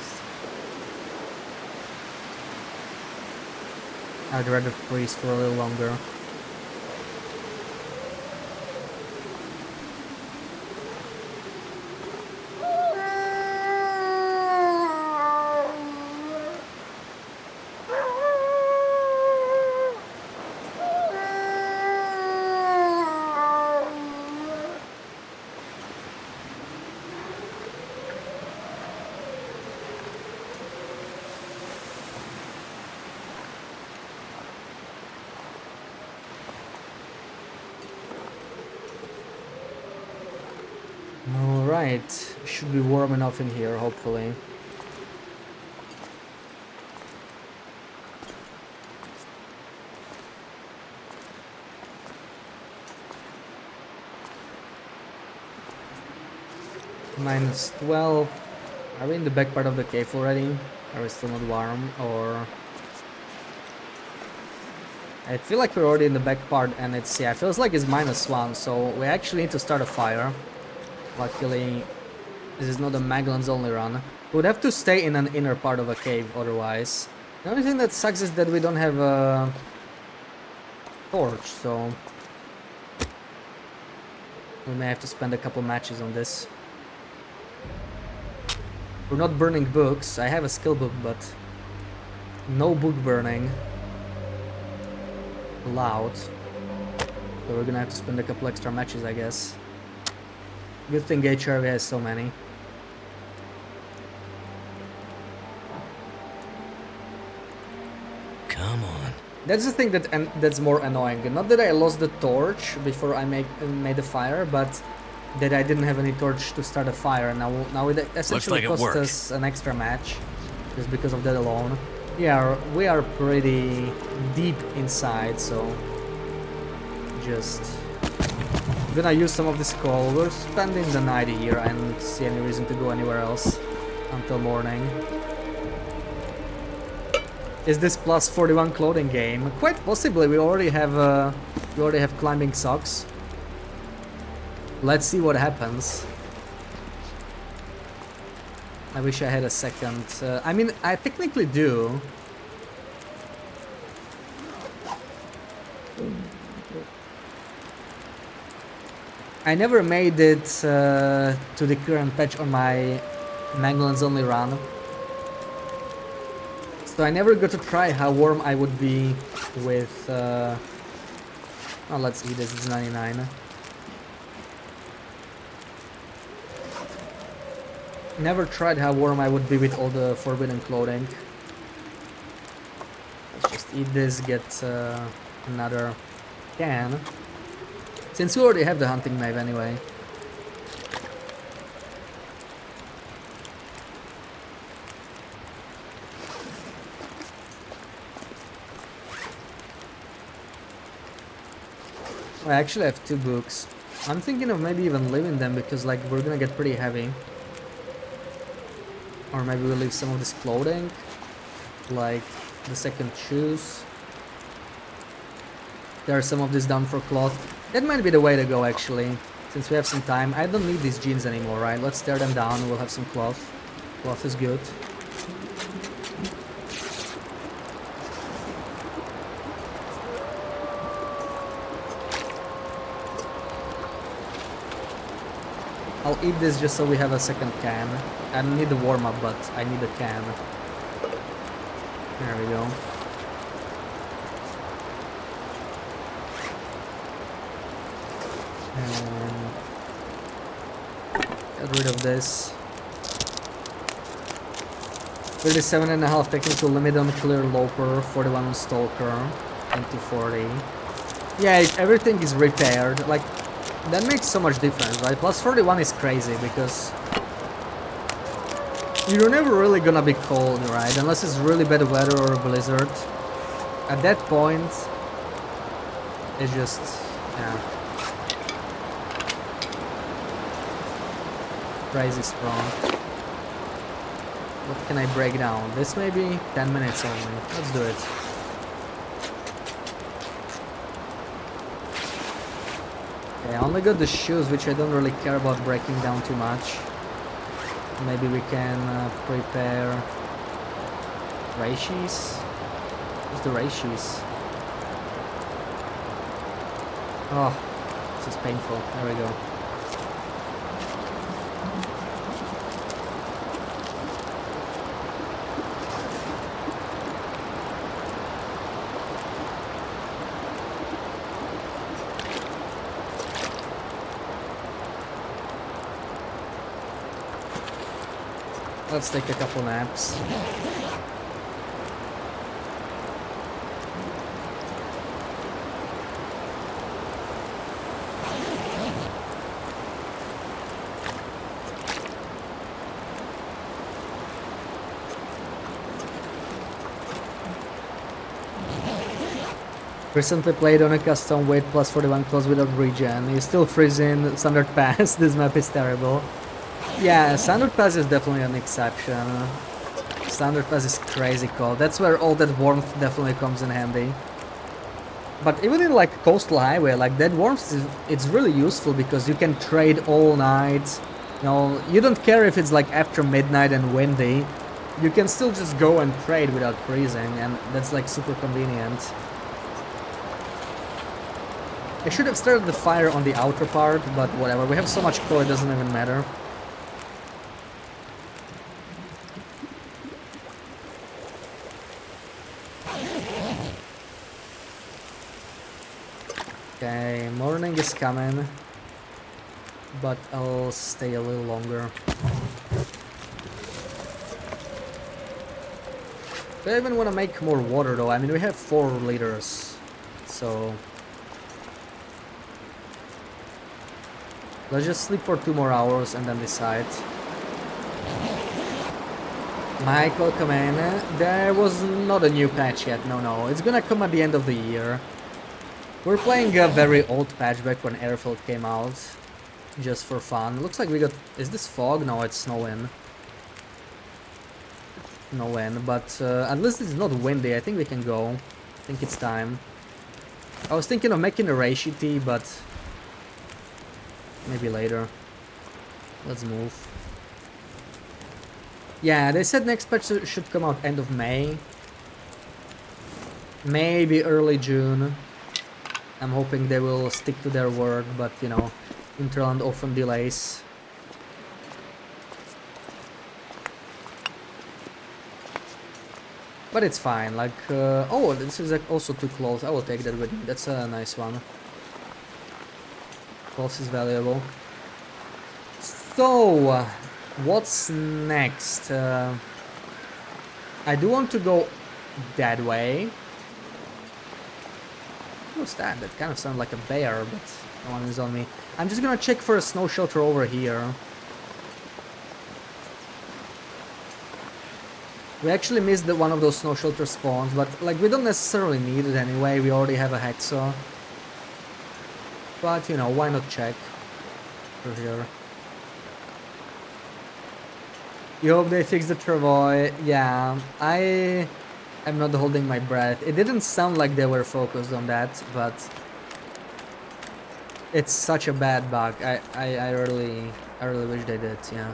Speaker 1: I'd rather freeze for a little longer. Alright, should be warm enough in here, hopefully. -12. Are we in the back part of the cave already? Are we still not warm? Or... I feel like we're already in the back part and it's... yeah, it feels like it's -1, so we actually need to start a fire. Luckily, this is not a Maglans only run. We would have to stay in an inner part of a cave otherwise. The only thing that sucks is that we don't have a torch, so we may have to spend a couple matches on this. We're not burning books. I have a skill book, but no book burning allowed. So we're gonna have to spend a couple extra matches, I guess. Good thing HRV has so many.
Speaker 2: Come on.
Speaker 1: That's the thing that's more annoying. Not that I lost the torch before I made the fire, but that I didn't have any torch to start a fire. Now it essentially cost us an extra match just because of that alone. Yeah, we are pretty deep inside, so just gonna use some of this coal. We're spending the night here. I don't see any reason to go anywhere else until morning. Is this plus 41 clothing game? Quite possibly. We already have climbing socks. Let's see what happens. I wish I had a second. I mean, I technically do. I never made it to the current patch on my Maglan's only run. So I never got to try how warm I would be with... oh, let's see, this is 99. Never tried how warm I would be with all the forbidden clothing. Let's just eat this, get another can. Since we already have the hunting knife anyway. I actually have 2 books. I'm thinking of maybe even leaving them because like we're gonna get pretty heavy. Or maybe we'll leave some of this clothing, like the second shoes. There's some of this down for cloth. That might be the way to go actually, since we have some time. I don't need these jeans anymore, right? Let's tear them down, we'll have some cloth. Cloth is good. I'll eat this just so we have a second can. I don't need the warm-up, but I need a can. There we go. And get rid of this. 37.5 technical limit on clear loper, 41 on stalker, and 240. Yeah, if everything is repaired, like, that makes so much difference, right? Plus 41 is crazy because you're never really gonna be cold, right? Unless it's really bad weather or a blizzard. At that point, it's just, yeah. Crazy strong. What can I break down? This maybe 10 minutes only. Let's do it. Okay, I only got the shoes, which I don't really care about breaking down too much. Maybe we can prepare reishi. What's the reishi? Oh, this is painful. There we go. Let's take a couple naps. Recently played on a custom weight plus 41 close without regen. You're still freezing standard pass. This map is terrible. Yeah, standard pass is definitely an exception. Standard pass is crazy cold. That's where all that warmth definitely comes in handy. But even in like coastal highway, like that warmth it's really useful because you can trade all night. You know, you don't care if it's like after midnight and windy. You can still just go and trade without freezing, and that's like super convenient. I should have started the fire on the outer part, but whatever. We have so much coal, it doesn't even matter. Okay, morning is coming, but I'll stay a little longer. Do I even want to make more water though? I mean, we have 4 liters, so let's just sleep for 2 more hours and then decide. Michael, come in. There was not a new patch yet, no. It's gonna come at the end of the year. We're playing a very old patch back when Airfield came out, just for fun. Looks like we got... Is this fog? No, it's snowing. No wind, but at least it's not windy. I think we can go. I think it's time. I was thinking of making a reishi tea, but maybe later. Let's move. Yeah, they said next patch should come out end of May. Maybe early June. I'm hoping they will stick to their word, but you know, Interland often delays. But it's fine, like, oh, this is like also too close. I will take that with me. That's a nice one. Close is valuable. So, what's next? I do want to go that way. What's that? That kind of sounded like a bear, but no one is on me. I'm just gonna check for a snow shelter over here. We actually missed one of those snow shelter spawns, but like we don't necessarily need it anyway. We already have a hacksaw. But you know, why not check for here? You hope they fix the travois. Yeah, I am not holding my breath. It didn't sound like they were focused on that, but it's such a bad bug. I really wish they did. Yeah.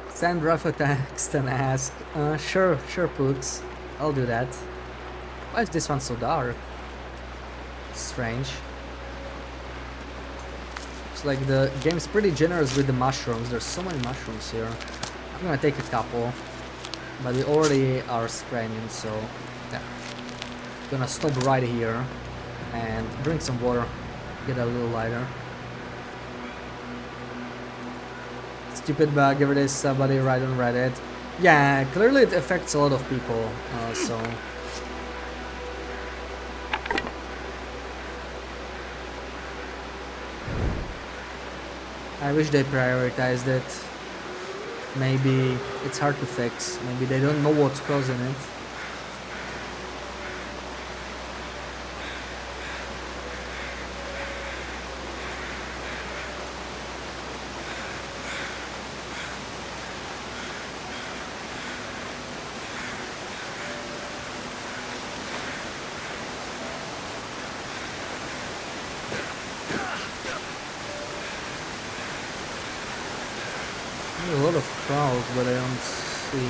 Speaker 1: Send Rafa text and ask. Sure, Pooks. I'll do that. Why is this one so dark? Strange. It's like the game's pretty generous with the mushrooms. There's so many mushrooms here. I'm gonna take a couple, but we already are spraying in, so yeah. Gonna stop right here and drink some water, get a little lighter. Stupid bug, every day somebody write on Reddit. Yeah, clearly it affects a lot of people, so... I wish they prioritized it. Maybe it's hard to fix, maybe they don't know what's causing it. A lot of crowds, but I don't see...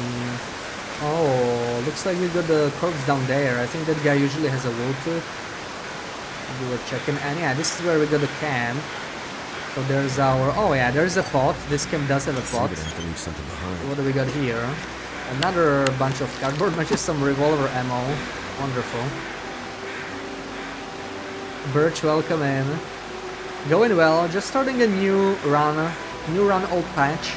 Speaker 1: Oh, looks like we got the corpse down there. I think that guy usually has a wool tooth. We were checking, and yeah, this is where we got the camp. So there's our... Oh yeah, there's a pot. This camp does have a pot. What do we got here? Another bunch of cardboard matches, some revolver ammo. Wonderful. Birch, welcome in. Going well, just starting a new run, old patch.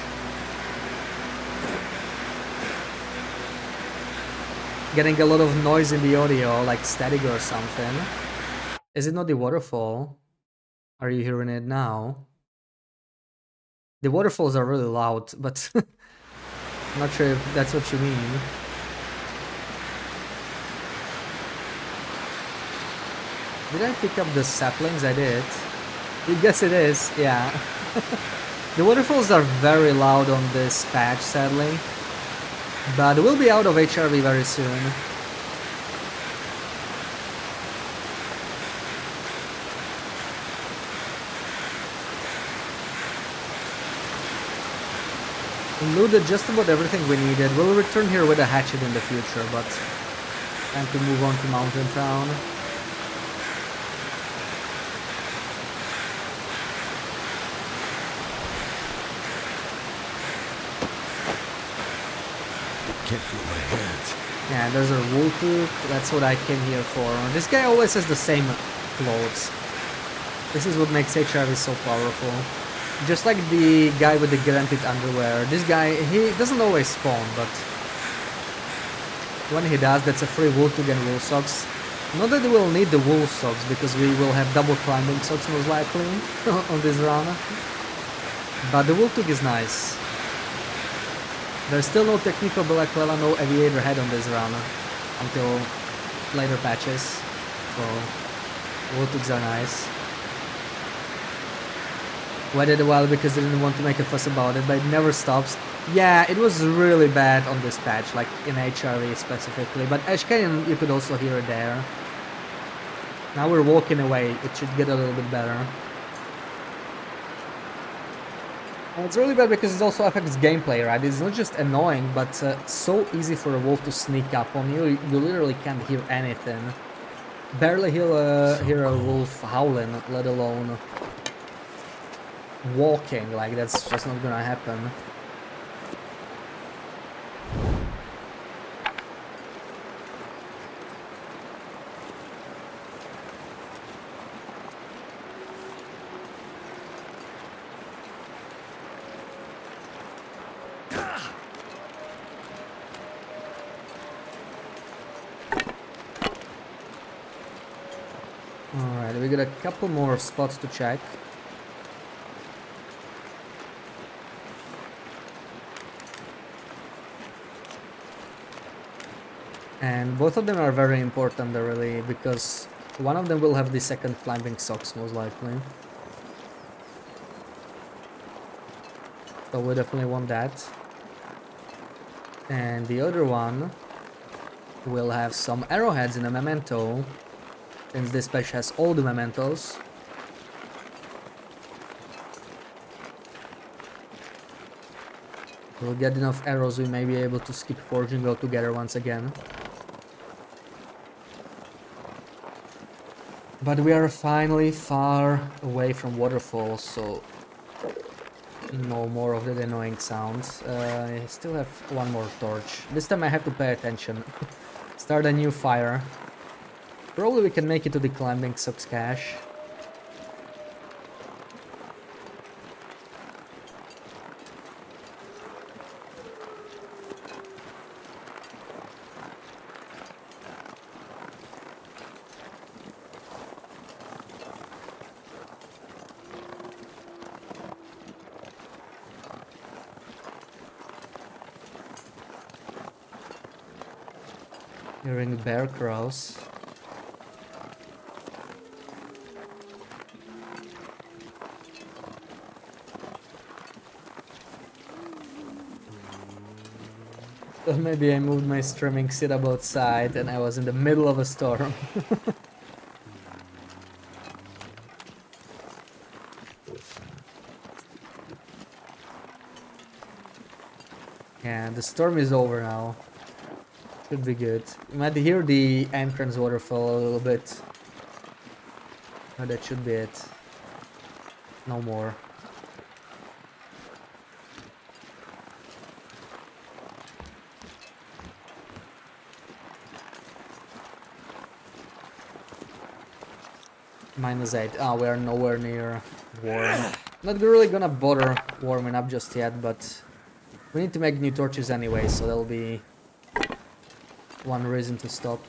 Speaker 1: Getting a lot of noise in the audio, like static or something. Is it not the waterfall? Are you hearing it now? The waterfalls are really loud, but I'm not sure if that's what you mean. Did I pick up the saplings? I did. I guess it is, yeah. The waterfalls are very loud on this patch, sadly. But we'll be out of HRV very soon. We looted just about everything we needed. We'll return here with a hatchet in the future, but time to move on to Mountain Town.
Speaker 2: Can't feel my hands.
Speaker 1: Yeah, there's a wool tooth. That's what I came here for. This guy always has the same clothes. This is what makes HRV so powerful. Just like the guy with the guaranteed underwear. This guy, he doesn't always spawn, but when he does, that's a free wool tooth and wool socks. Not that we'll need the wool socks, because we will have double climbing socks most likely on this run. But the wool tooth is nice. There's still no technical Balaklava, no aviator head on this run until later patches, so wooltooths are nice. Waited a while because I didn't want to make a fuss about it, but it never stops. Yeah, it was really bad on this patch, like in HRV specifically, but Ashcan you could also hear it there. Now we're walking away, it should get a little bit better. And it's really bad because it also affects gameplay, right? It's not just annoying, but so easy for a wolf to sneak up on you. You literally can't hear anything. Barely hear a wolf howling, let alone walking. Like, that's just not gonna happen. Alright, we got a couple more spots to check. And both of them are very important really, because one of them will have the second climbing socks most likely. So we definitely want that. And the other one will have some arrowheads in a memento, since this patch has all the mementos. We'll get enough arrows, we may be able to skip forging altogether once again. But we are finally far away from waterfalls, so no more of that annoying sounds. I still have one more torch. This time I have to pay attention. Start a new fire. Probably we can make it to the climbing socks cache. Hearing bear crows. So maybe I moved my streaming setup outside and I was in the middle of a storm. Yeah, the storm is over now. Should be good. You might hear the entrance waterfall a little bit. But that should be it. No more. -8. Ah, we are nowhere near warm. Not really gonna bother warming up just yet, but we need to make new torches anyway, so that'll be one reason to stop.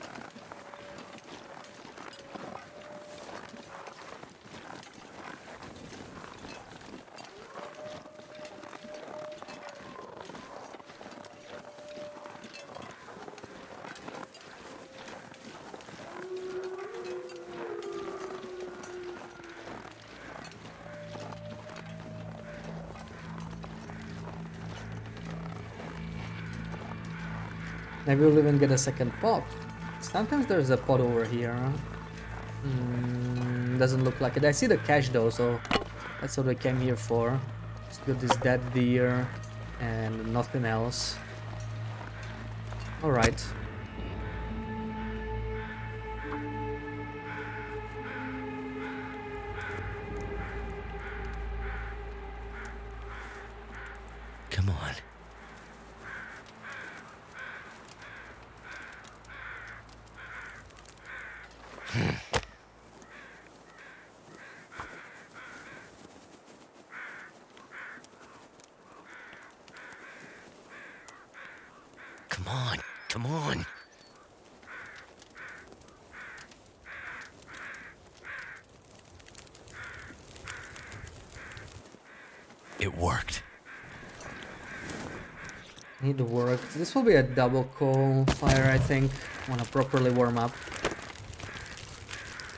Speaker 1: Maybe we'll even get a second pot. Sometimes there's a pot over here. Doesn't look like it. I see the cache though, so that's what we came here for. Let's get this dead deer and nothing else. Alright.
Speaker 2: Come on. Come on, come on. It worked.
Speaker 1: Need to work. This will be a double coal fire, I think. Wanna properly warm up.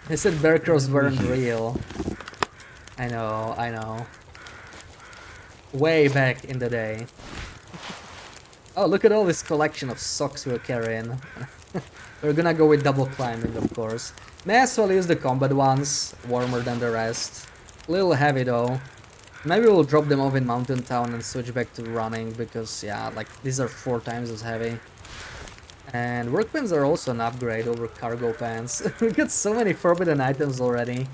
Speaker 1: They said bear crows weren't real. I know, I know. Way back in the day. Oh, look at all this collection of socks we're carrying. We're gonna go with double climbing, of course. May as well use the combat ones, warmer than the rest. Little heavy though. Maybe we'll drop them off in Mountain Town and switch back to running, because yeah, like these are 4 times as heavy. And work pants are also an upgrade over cargo pants. We got so many forbidden items already.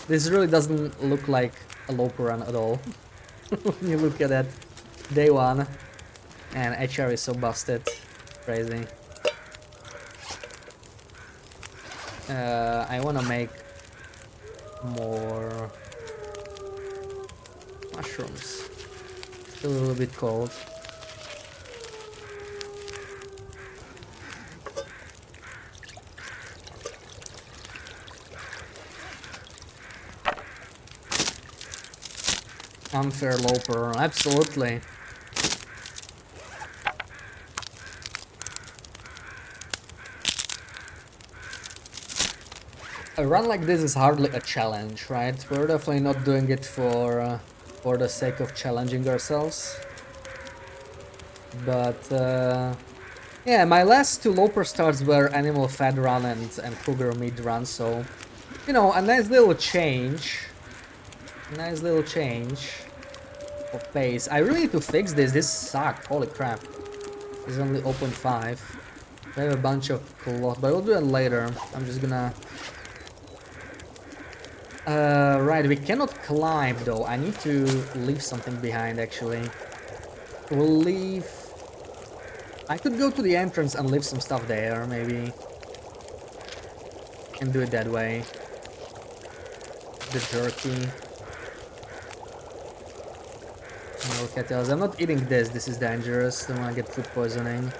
Speaker 1: This really doesn't look like a loper run at all. When you look at it, day one, and HR is so busted. Crazy. I wanna make more mushrooms. Still a little bit cold. Unfair loper, absolutely. A run like this is hardly a challenge, right? We're definitely not doing it for the sake of challenging ourselves. But yeah, my last two loper starts were animal fat run and cougar meat run, so you know, a nice little change. Nice little change of pace. I really need to fix this. This sucked. Holy crap. It's only 0.5. We have a bunch of cloth, but we'll do it later. I'm just gonna... right, we cannot climb though. I need to leave something behind actually. We'll leave... I could go to the entrance and leave some stuff there, maybe. And do it that way. The jerky. No kettles. I'm not eating this. This is dangerous. Don't want to get food poisoning.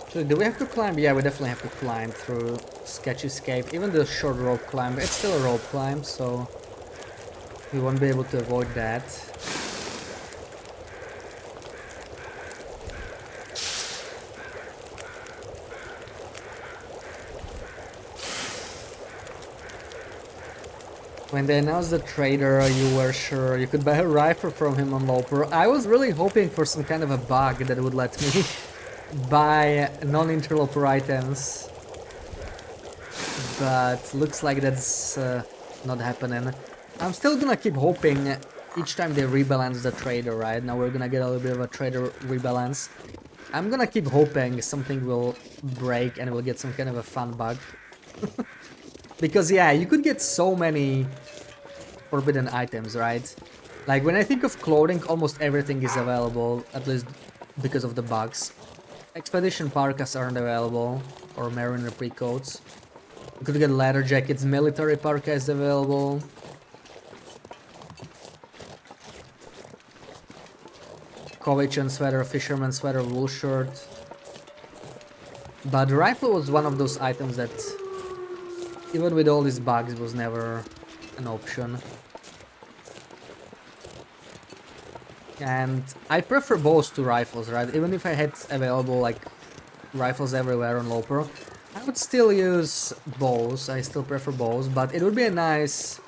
Speaker 1: So do we have to climb? Yeah, we definitely have to climb through sketchy escape. Even the short rope climb, it's still a rope climb, so we won't be able to avoid that. When they announced the trader, you were sure you could buy a rifle from him on Loper. I was really hoping for some kind of a bug that would let me buy non-interloper items. But looks like that's not happening. I'm still gonna keep hoping each time they rebalance the trader, right? Now we're gonna get a little bit of a trader rebalance. I'm gonna keep hoping something will break and we'll get some kind of a fun bug. Because yeah, you could get so many forbidden items, right? Like when I think of clothing, almost everything is available, at least because of the bugs. Expedition parkas aren't available, or mariner pre-coats. You could get leather jackets, military parka is available. Cowichan sweater, fisherman sweater, wool shirt. But the rifle was one of those items that, even with all these bugs, was never an option. And I prefer bows to rifles, right? Even if I had available like rifles everywhere on Loper, I would still use bows. I still prefer bows, but it would be a nice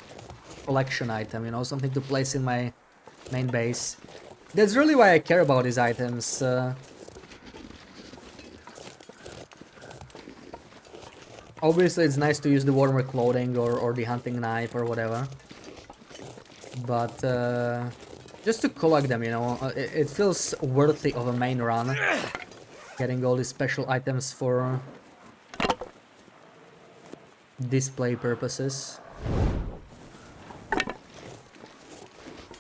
Speaker 1: collection item, you know, something to place in my main base. That's really why I care about these items. Obviously, it's nice to use the warmer clothing or the hunting knife or whatever. But just to collect them, you know, it feels worthy of a main run. Getting all these special items for display purposes.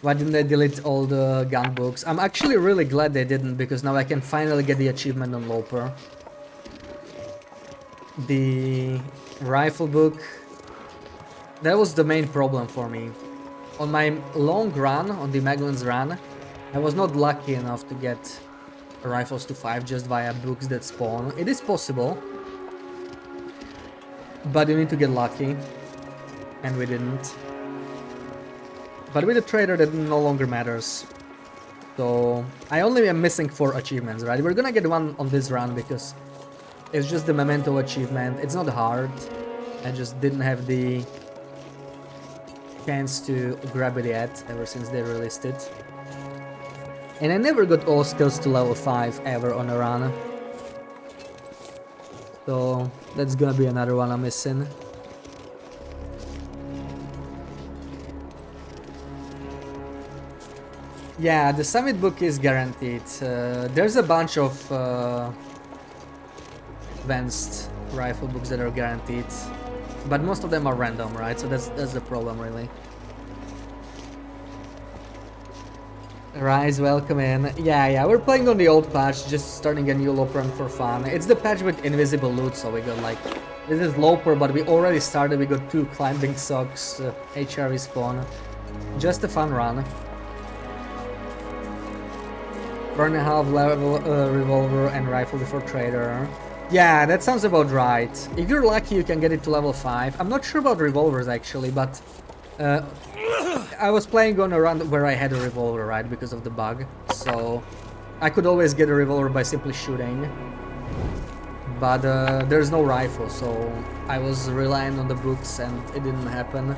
Speaker 1: Why didn't they delete all the gun books? I'm actually really glad they didn't, because now I can finally get the achievement on Loper. The rifle book, that was the main problem for me. On my long run, on the Maglins run, I was not lucky enough to get rifles to 5 just via books that spawn. It is possible, but you need to get lucky, and we didn't. But with the trader, that no longer matters. So I only am missing 4 achievements, right? We're gonna get one on this run because it's just the memento achievement. It's not hard. I just didn't have the chance to grab it yet, ever since they released it. And I never got all skills to level 5 ever on a run. So that's gonna be another one I'm missing. Yeah, the summit book is guaranteed. There's a bunch of advanced rifle books that are guaranteed, but most of them are random, right? So that's the problem, really. Rise, welcome in. Yeah, we're playing on the old patch, just starting a new Loper run for fun. It's the patch with invisible loot, so we got like... This is Loper, but we already started, we got 2 climbing socks, HR respawn. Just a fun run. Burn a half level revolver and rifle before trader. Yeah, that sounds about right. If you're lucky, you can get it to level 5. I'm not sure about revolvers actually, but I was playing on a run where I had a revolver, right, because of the bug. So I could always get a revolver by simply shooting. But there's no rifle, so I was relying on the books and it didn't happen.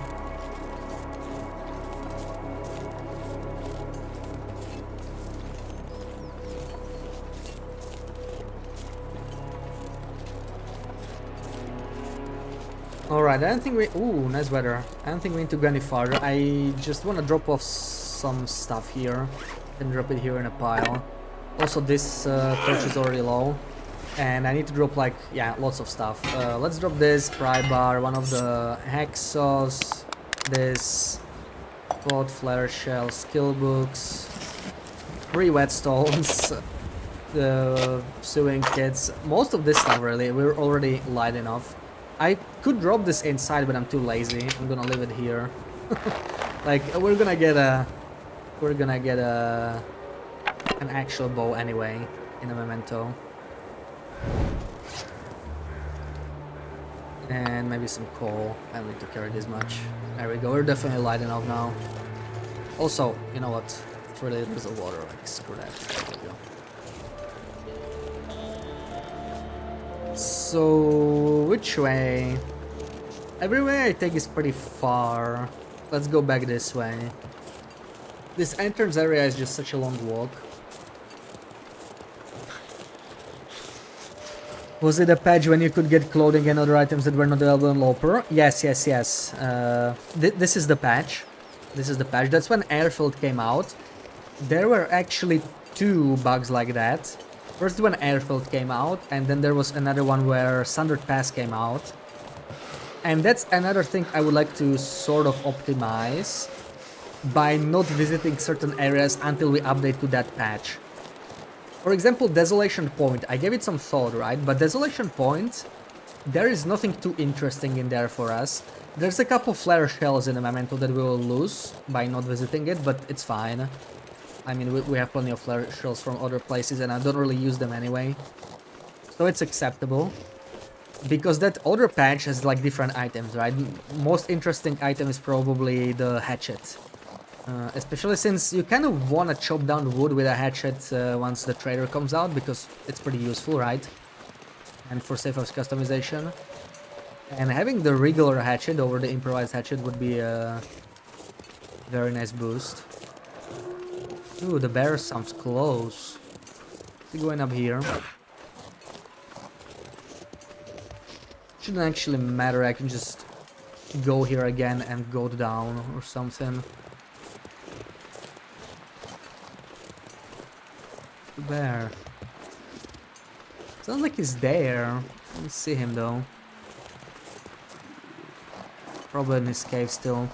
Speaker 1: Alright, I don't think we... Ooh, nice weather. I don't think we need to go any farther. I just want to drop off some stuff here and drop it here in a pile. Also, this torch is already low. And I need to drop, like, yeah, lots of stuff. Let's drop this, pry bar, one of the hacksaws, this, pod, flare shell, skill books, 3 whetstones, the sewing kits, most of this stuff really, we're already light enough. I could drop this inside, but I'm too lazy. I'm gonna leave it here. Like, we're gonna get an actual bow anyway in a memento. And maybe some coal. I don't need to carry this much. There we go, we're definitely light enough now. Also, you know what? It's really there's a water, like screw that. There we go. So, which way? Every way I take is pretty far. Let's go back this way. This entrance area is just such a long walk. Was it a patch when you could get clothing and other items that were not available in Loper? Yes. This is the patch. This is the patch. That's when Airfield came out. There were actually 2 bugs like that. First when Airfield came out, and then there was another one where Sundered Pass came out. And that's another thing I would like to sort of optimize by not visiting certain areas until we update to that patch. For example, Desolation Point, I gave it some thought, right? But Desolation Point, there is nothing too interesting in there for us. There's a couple flare shells in the memento that we will lose by not visiting it, but it's fine. I mean, we have plenty of flare shells from other places and I don't really use them anyway. So it's acceptable. Because that other patch has like different items, right? Most interesting item is probably the hatchet. Especially since you kind of want to chop down wood with a hatchet once the trader comes out, because it's pretty useful, right? And for safe house customization. And having the regular hatchet over the improvised hatchet would be a very nice boost. Ooh, the bear sounds close. Is he going up here? Shouldn't actually matter, I can just go here again and go down or something. The bear. Sounds like he's there. I don't see him though. Probably in his cave still.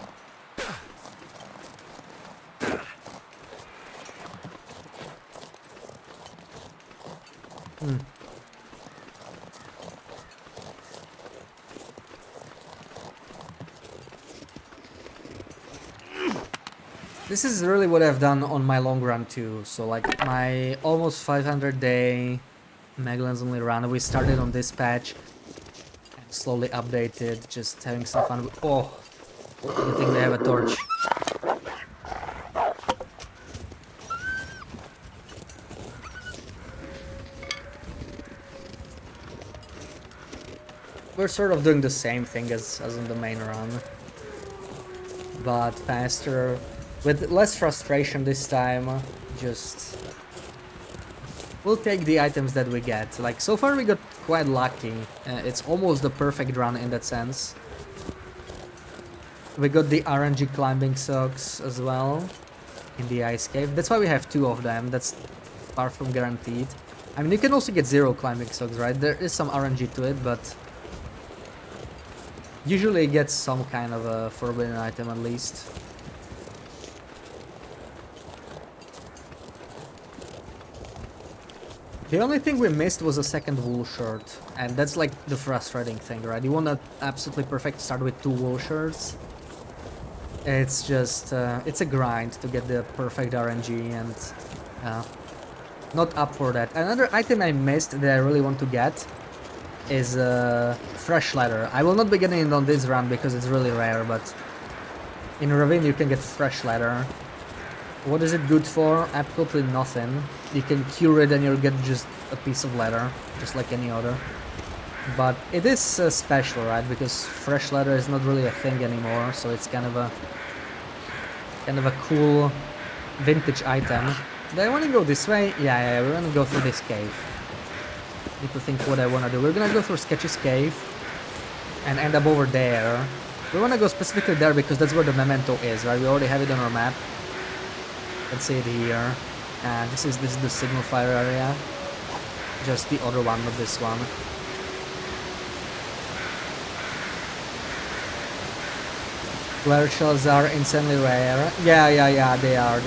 Speaker 1: This is really what I've done on my long run too. So like my almost 500 day Magellan's only run, we started on this patch and slowly updated, just having some fun. Oh, I think they have a torch. We're sort of doing the same thing as in the main run, but faster. With less frustration this time, just... We'll take the items that we get. Like, so far we got quite lucky. It's almost the perfect run in that sense. We got the RNG climbing socks as well. in the ice cave. That's why we have 2 of them. That's far from guaranteed. I mean, you can also get 0 climbing socks, right? There is some RNG to it, but usually it gets some kind of a forbidden item at least. The only thing we missed was a second wool shirt, and that's like the frustrating thing, right? You want an absolutely perfect start with 2 wool shirts. It's just, it's a grind to get the perfect RNG, and not up for that. Another item I missed that I really want to get is fresh leather. I will not be getting it on this run because it's really rare, but in Ravine you can get fresh leather. What is it good for? Absolutely nothing. You can cure it and you'll get just a piece of leather, just like any other. But it is special, right? Because fresh leather is not really a thing anymore, so it's kind of a cool vintage item. Do I want to go this way? Yeah, we're gonna go through this cave. Need to think what I want to do. We're gonna go through Sketch's cave and end up over there. We want to go specifically there because that's where the memento is, right? We already have it on our map. Let's see it here. This is the signal fire area. Just the other one, not this one. Flare shells are insanely rare. Yeah, they are.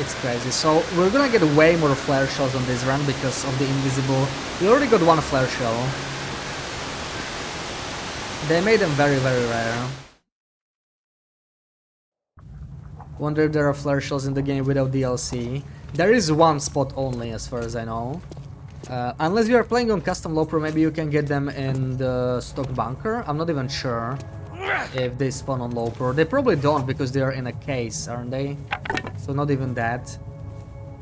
Speaker 1: It's crazy. So we're gonna get way more flare shells on this run because of the invisible. We already got 1 flare shell. They made them very, very rare. Wonder if there are flare shells in the game without DLC. There is 1 spot only, as far as I know. Unless you are playing on custom Loper, maybe you can get them in the stock bunker. I'm not even sure if they spawn on Loper. They probably don't because they are in a case, aren't they? So not even that.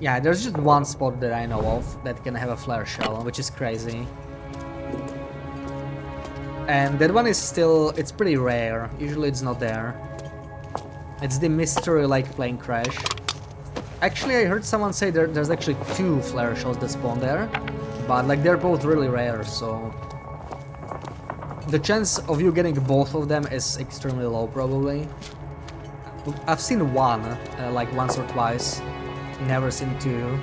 Speaker 1: Yeah, there's just 1 spot that I know of that can have a flare shell, which is crazy. And that one is still, it's pretty rare. Usually it's not there. It's the mystery like plane crash. Actually, I heard someone say there's actually 2 flare shells that spawn there. But like they're both really rare, so the chance of you getting both of them is extremely low, probably. I've seen 1, like once or twice. Never seen 2.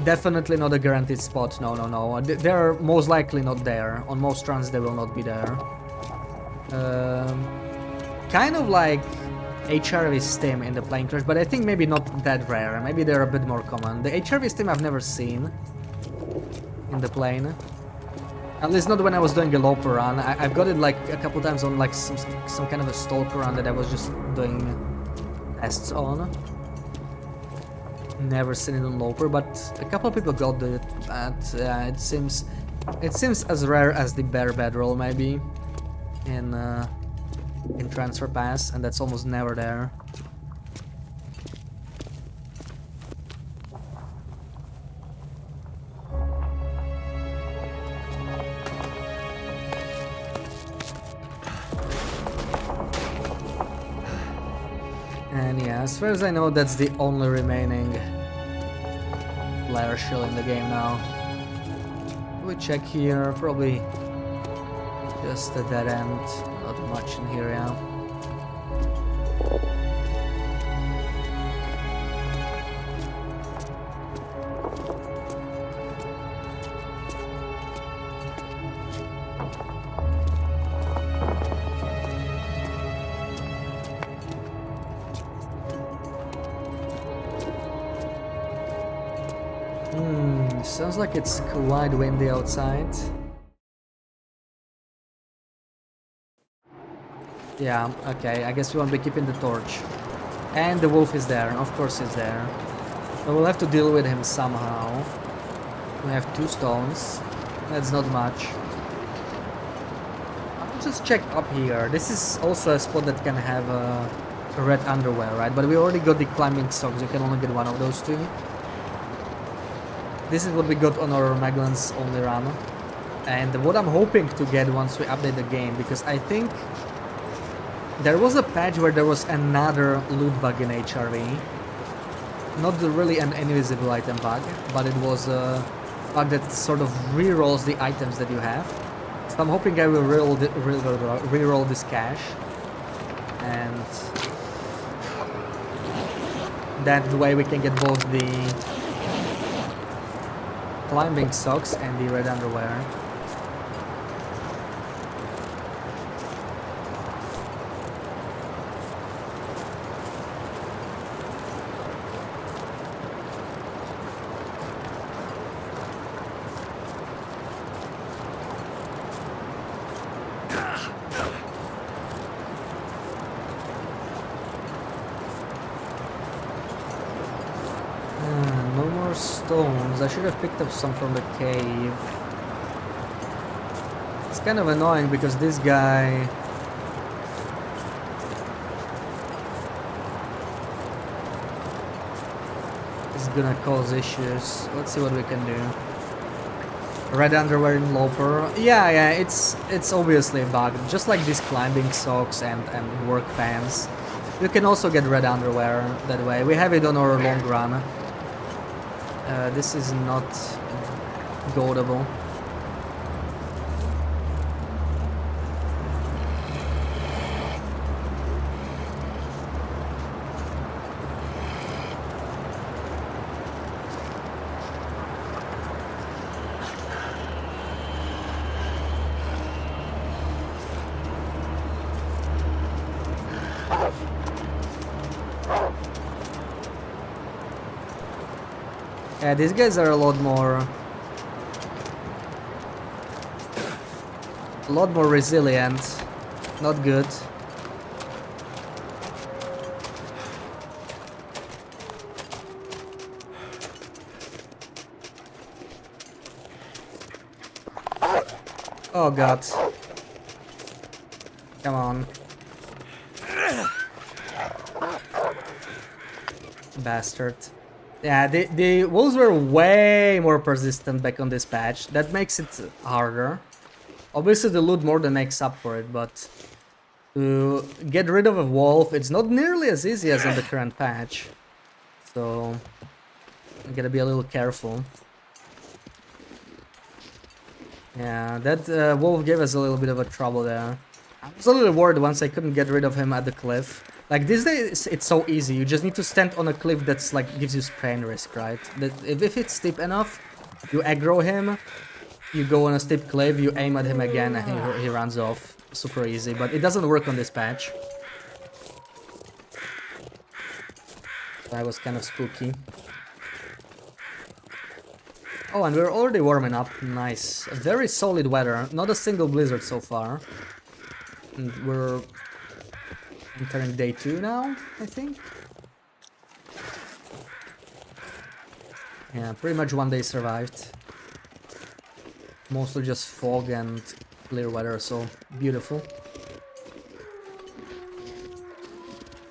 Speaker 1: Definitely not a guaranteed spot, no. They're most likely not there. On most runs they will not be there. Kind of like HRV stim in the plane crash, but I think maybe not that rare. Maybe they're a bit more common. The HRV stim I've never seen in the plane. At least not when I was doing a Loper run. I've got it like a couple times on like some kind of a stalker run that I was just doing tests on. Never seen it on Loper, but a couple of people got it. But it seems as rare as the bare bedroll maybe in Transfer Pass, and that's almost never there. And yeah, as far as I know, that's the only remaining flare shell in the game now. We check here, probably just a dead end, not much in here, yeah. Sounds like it's quite windy outside. Yeah, okay, I guess we won't be keeping the torch. And the wolf is there, of course he's there. So we'll have to deal with him somehow. We have 2 stones. That's not much. I'll just check up here. This is also a spot that can have red underwear, right? But we already got the climbing socks, you can only get 1 of those 2. This is what we got on our Magellan's only run. And what I'm hoping to get once we update the game, because I think there was a patch where there was another loot bug in HRV. Not really an invisible item bug, but it was a bug that sort of re-rolls the items that you have. So I'm hoping I will re-roll this cache. And That way we can get both the climbing socks and the red underwear. No more stones. I should have picked up some from the cave. It's kind of annoying because this guy... is gonna cause issues. Let's see what we can do. Red underwear in Loper. Yeah, it's obviously a bug. Just like these climbing socks and work pants. You can also get red underwear that way. We have it on our long run. This is not goatable. Yeah, these guys are a lot more resilient. Not good. Oh god. Come on. Bastard. Yeah, the wolves were way more persistent back on this patch. That makes it harder. Obviously the loot more than makes up for it, but to get rid of a wolf, it's not nearly as easy as in the current patch. So, you gotta be a little careful. Yeah, that wolf gave us a little bit of a trouble there. I was a little worried once I couldn't get rid of him at the cliff. Like these days, it's so easy. You just need to stand on a cliff that's like gives you sprain risk, right? That if it's steep enough, you aggro him, you go on a steep cliff, you aim at him again, and he runs off. Super easy, but it doesn't work on this patch. That was kind of spooky. Oh, and we're already warming up. Nice. Very solid weather. Not a single blizzard so far. And we're entering day 2 now, I think. Yeah, pretty much one day survived. Mostly just fog and clear weather, so beautiful.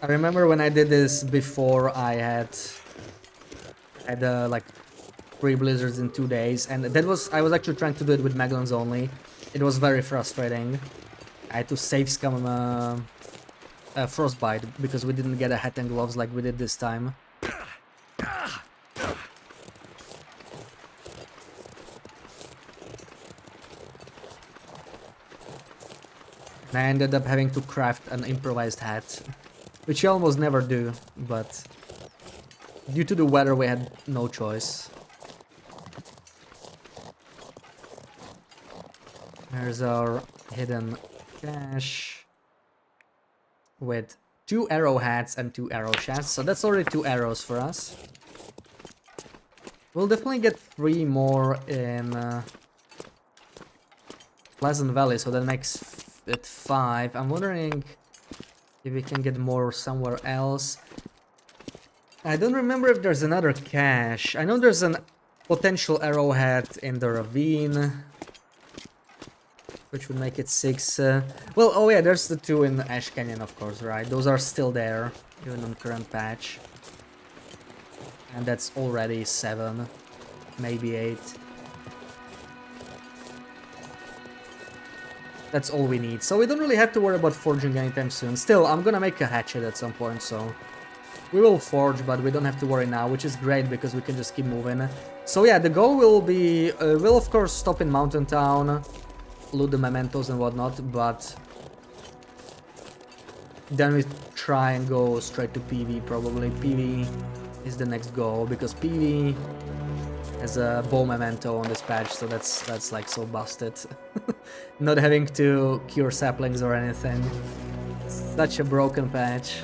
Speaker 1: I remember when I did this before, I had like 3 blizzards in 2 days, and I was actually trying to do it with Maglons only. It was very frustrating. I had to save scum frostbite because we didn't get a hat and gloves like we did this time. And I ended up having to craft an improvised hat, which you almost never do, but due to the weather we had no choice. There's our hidden cache with 2 arrow hats and 2 arrow shafts, so that's already 2 arrows for us. We'll definitely get 3 more in Pleasant Valley, so that makes it 5. I'm wondering if we can get more somewhere else. I don't remember if there's another cache. I know there's an potential arrowhead in the ravine, which would make it 6. Well, oh yeah, there's the 2 in Ash Canyon, of course, right? Those are still there, even on current patch. And that's already 7, maybe 8. That's all we need. So we don't really have to worry about forging anytime soon. Still, I'm gonna make a hatchet at some point, so we will forge, but we don't have to worry now, which is great because we can just keep moving. So yeah, the goal will be, we'll of course stop in Mountain Town, loot the mementos and whatnot, but Then we try and go straight to PV probably. PV is the next goal because PV has a bow memento on this patch, so that's like so busted. Not having to cure saplings or anything. Such a broken patch.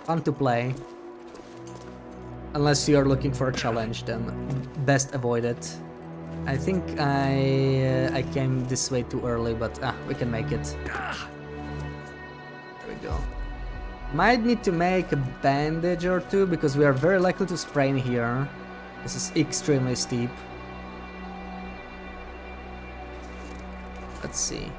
Speaker 1: Fun to play. Unless you are looking for a challenge, then best avoid it. I think I came this way too early, but we can make it. There we go. Might need to make a bandage or two, because we are very likely to sprain here. This is extremely steep. Let's see.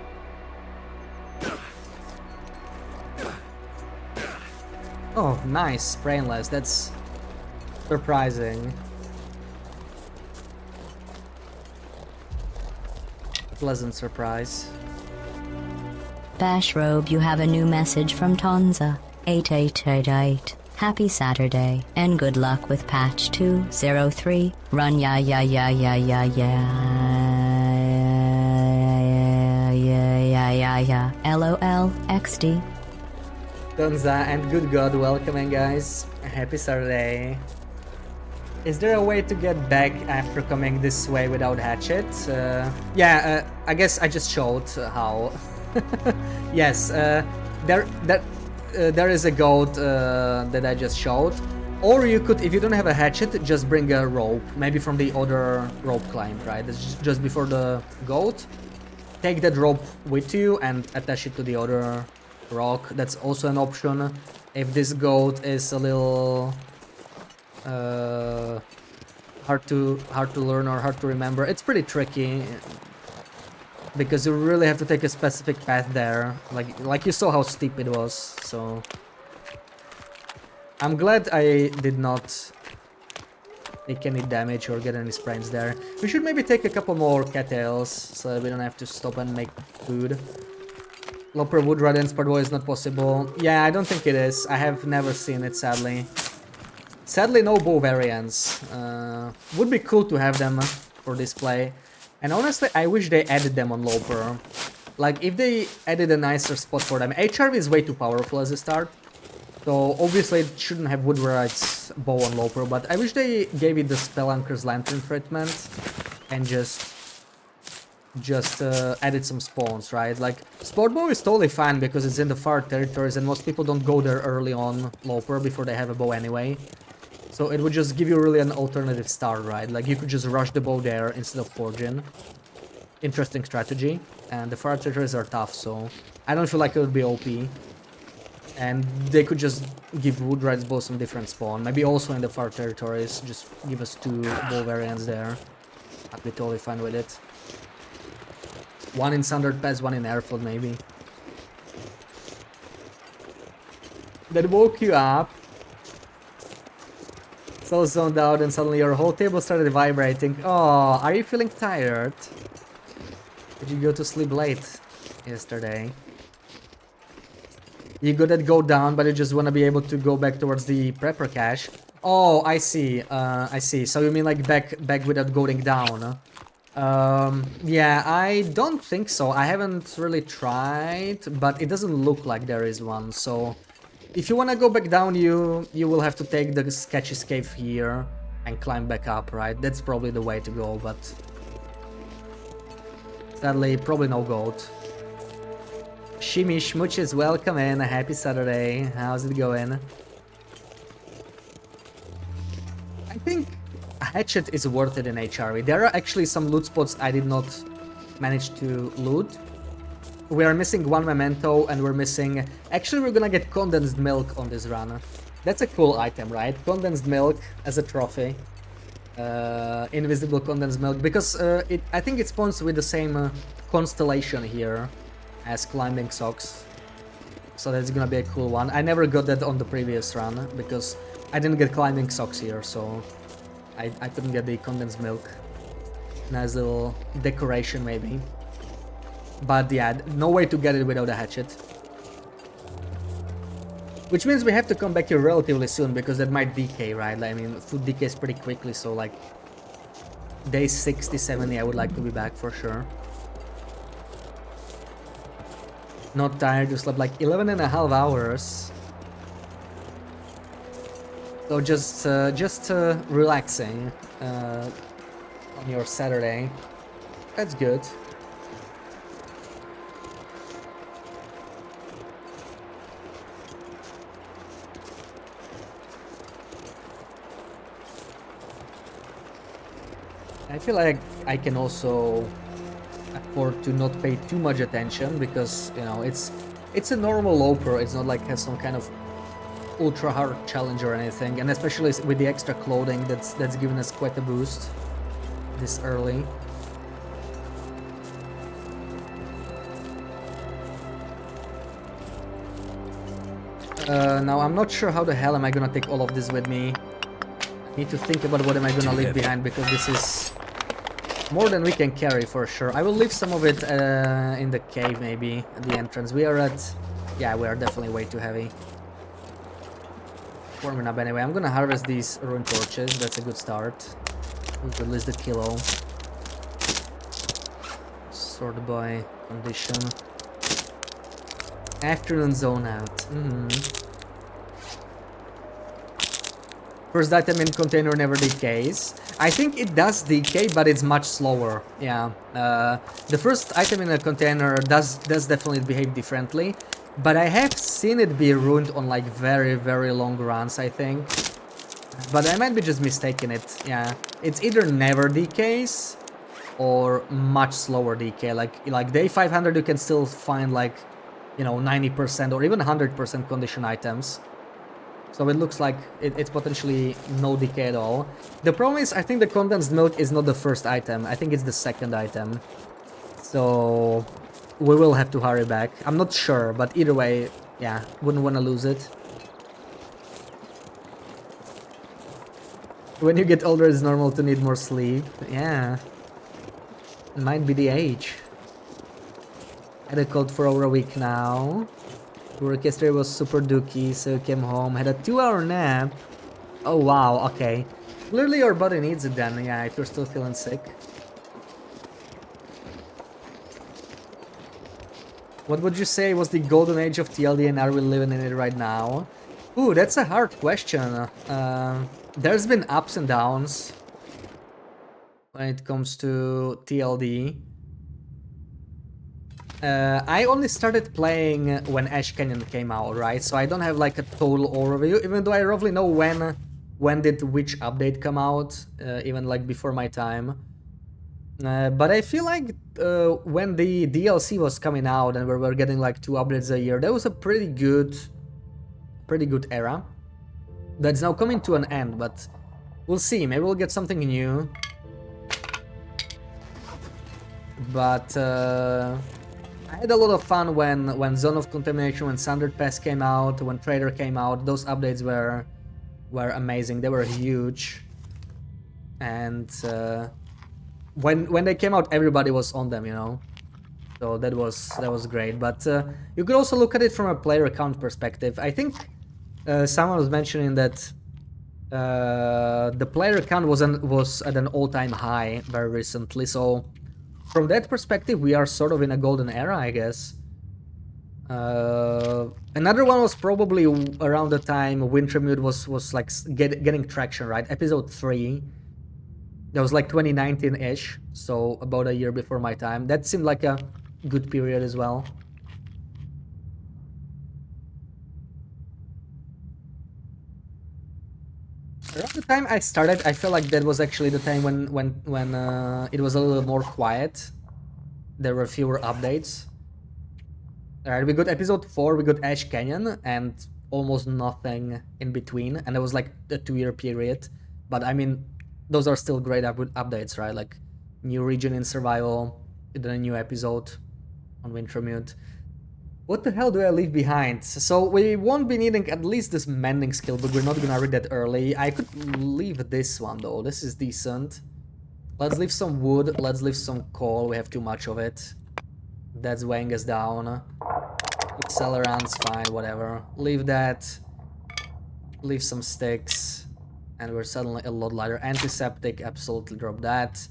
Speaker 1: Oh, nice, sprainless, that's surprising. Pleasant surprise.
Speaker 3: Bashrobe, you have a new message from Tonza. 8888. Happy Saturday, and good luck with patch 203. Run ya ya ya ya ya ya ya ya ya. LOL XD.
Speaker 1: Donza and good god, welcoming guys. Happy Saturday. Is there a way to get back after coming this way without hatchet? I guess I just showed how. Yes, there is a goat that I just showed. Or you could, if you don't have a hatchet, just bring a rope, maybe from the other rope climb, right? It's just before the goat. Take that rope with you and attach it to the other rock. That's also an option. If this goat is a little hard to learn or hard to remember, it's pretty tricky because you really have to take a specific path there. Like you saw how steep it was. So I'm glad I did not take any damage or get any sprains there. We should maybe take a couple more cattails so that we don't have to stop and make food. Loper wood rod and Spartboy is not possible. Yeah, I don't think it is. I have never seen it, sadly. Sadly, no bow variants. Would be cool to have them for display. And honestly, I wish they added them on Loper. Like, if they added a nicer spot for them. HRV is way too powerful as a start. So, obviously, it shouldn't have Woodwright's bow on Loper. But I wish they gave it the Spelunker's Lantern treatment. And just added some spawns, right? Like, Sportbow is totally fine because it's in the far territories and most people don't go there early on Loper before they have a bow anyway. So it would just give you really an alternative start, right? Like, you could just rush the bow there instead of forging. Interesting strategy. And the far territories are tough, so I don't feel like it would be OP. And they could just give Woodwright's bow some different spawn. Maybe also in the far territories, just give us 2 bow variants there. I'd be totally fine with it. 1 in Sundered Pass, 1 in Airfield, maybe. That woke you up. So zoned out and suddenly your whole table started vibrating. Oh, are you feeling tired? Did you go to sleep late yesterday? You got that go down, but you just want to be able to go back towards the prepper cache. Oh, I see. I see. So you mean like back without going down? Yeah, I don't think so. I haven't really tried, but it doesn't look like there is one. So if you want to go back down, you will have to take the sketchy cave here and climb back up, right? That's probably the way to go, but sadly, probably no goat. Shimmy Schmooches, welcome in. Happy Saturday. How's it going? I think hatchet is worth it in HRV. There are actually some loot spots I did not manage to loot. We are missing 1 memento and we're missing... Actually, we're gonna get condensed milk on this run. That's a cool item, right? Condensed milk as a trophy. Invisible condensed milk. Because I think it spawns with the same constellation here as climbing socks. So that's gonna be a cool one. I never got that on the previous run because I didn't get climbing socks here, so I couldn't get the condensed milk. Nice little decoration maybe. But yeah, no way to get it without a hatchet. Which means we have to come back here relatively soon because that might decay, right? I mean, food decays pretty quickly, so like... day 60, 70, I would like to be back for sure. Not tired, you slept like 11 and a half hours. So just relaxing on your Saturday. That's good. I feel like I can also afford to not pay too much attention because, you know, it's a normal low pro. It's not like it has some kind of ultra hard challenge or anything, and especially with the extra clothing that's given us quite a boost this early. Now I'm not sure how the hell am I gonna take all of this with me. I need to think about what am I gonna leave behind, because this is more than we can carry for sure. I will leave some of it in the cave, maybe at the entrance. We are at, yeah, we are definitely way too heavy. Warming up anyway. I'm gonna harvest these rune torches. That's a good start. We could list the kilo. Sort by condition. Afternoon zone out. First item in container never decays. I think it does decay, but it's much slower. Yeah. The first item in a container does definitely behave differently. But I have seen it be ruined on like very, very long runs, I think. But I might be just mistaken it, yeah. It's either never decays or much slower decay. Like day 500 you can still find like, you know, 90% or even 100% condition items. So it looks like it's potentially no decay at all. The problem is, I think the condensed milk is not the first item. I think it's the second item. So we will have to hurry back. I'm not sure, but either way, yeah, wouldn't want to lose it. When you get older, it's normal to need more sleep. Yeah. It might be the age. Had a cold for over a week now. Work yesterday was super dookie, so came home. Had a 2-hour nap. Oh wow, okay. Clearly your body needs it then, yeah, if you're still feeling sick. What would you say was the golden age of TLD, and are we living in it right now? Ooh, that's a hard question. There's been ups and downs when it comes to TLD. I only started playing when Ash Canyon came out, right? So I don't have like a total overview, even though I roughly know when did which update come out, even like before my time. But I feel like when the DLC was coming out and we were getting like 2 updates a year, that was a pretty good era. That's now coming to an end, but we'll see. Maybe we'll get something new. But I had a lot of fun when Zone of Contamination, when Sundered Pass came out, when Trader came out. Those updates were amazing. They were huge, and when they came out, everybody was on them, you know. So that was great. But you could also look at it from a player count perspective. I think someone was mentioning that the player count was at an all-time high very recently. So from that perspective, we are sort of in a golden era, I guess. Another one was probably around the time Wintermute was like getting traction, right? Episode 3. That was like 2019-ish, so about a year before my time. That seemed like a good period as well. Around the time I started, I feel like that was actually the time when it was a little more quiet. There were fewer updates. Alright, we got episode 4, we got Ash Canyon, and almost nothing in between, and it was like a 2-year period. But I mean, those are still great updates, right? Like, new region in survival, then a new episode on Wintermute. What the hell do I leave behind? So we won't be needing at least this mending skill, but we're not gonna read that early. I could leave this one though, this is decent. Let's leave some wood, let's leave some coal, we have too much of it. That's weighing us down. Accelerant's fine, whatever. Leave that. Leave some sticks. And we're suddenly a lot lighter. Antiseptic, absolutely drop that.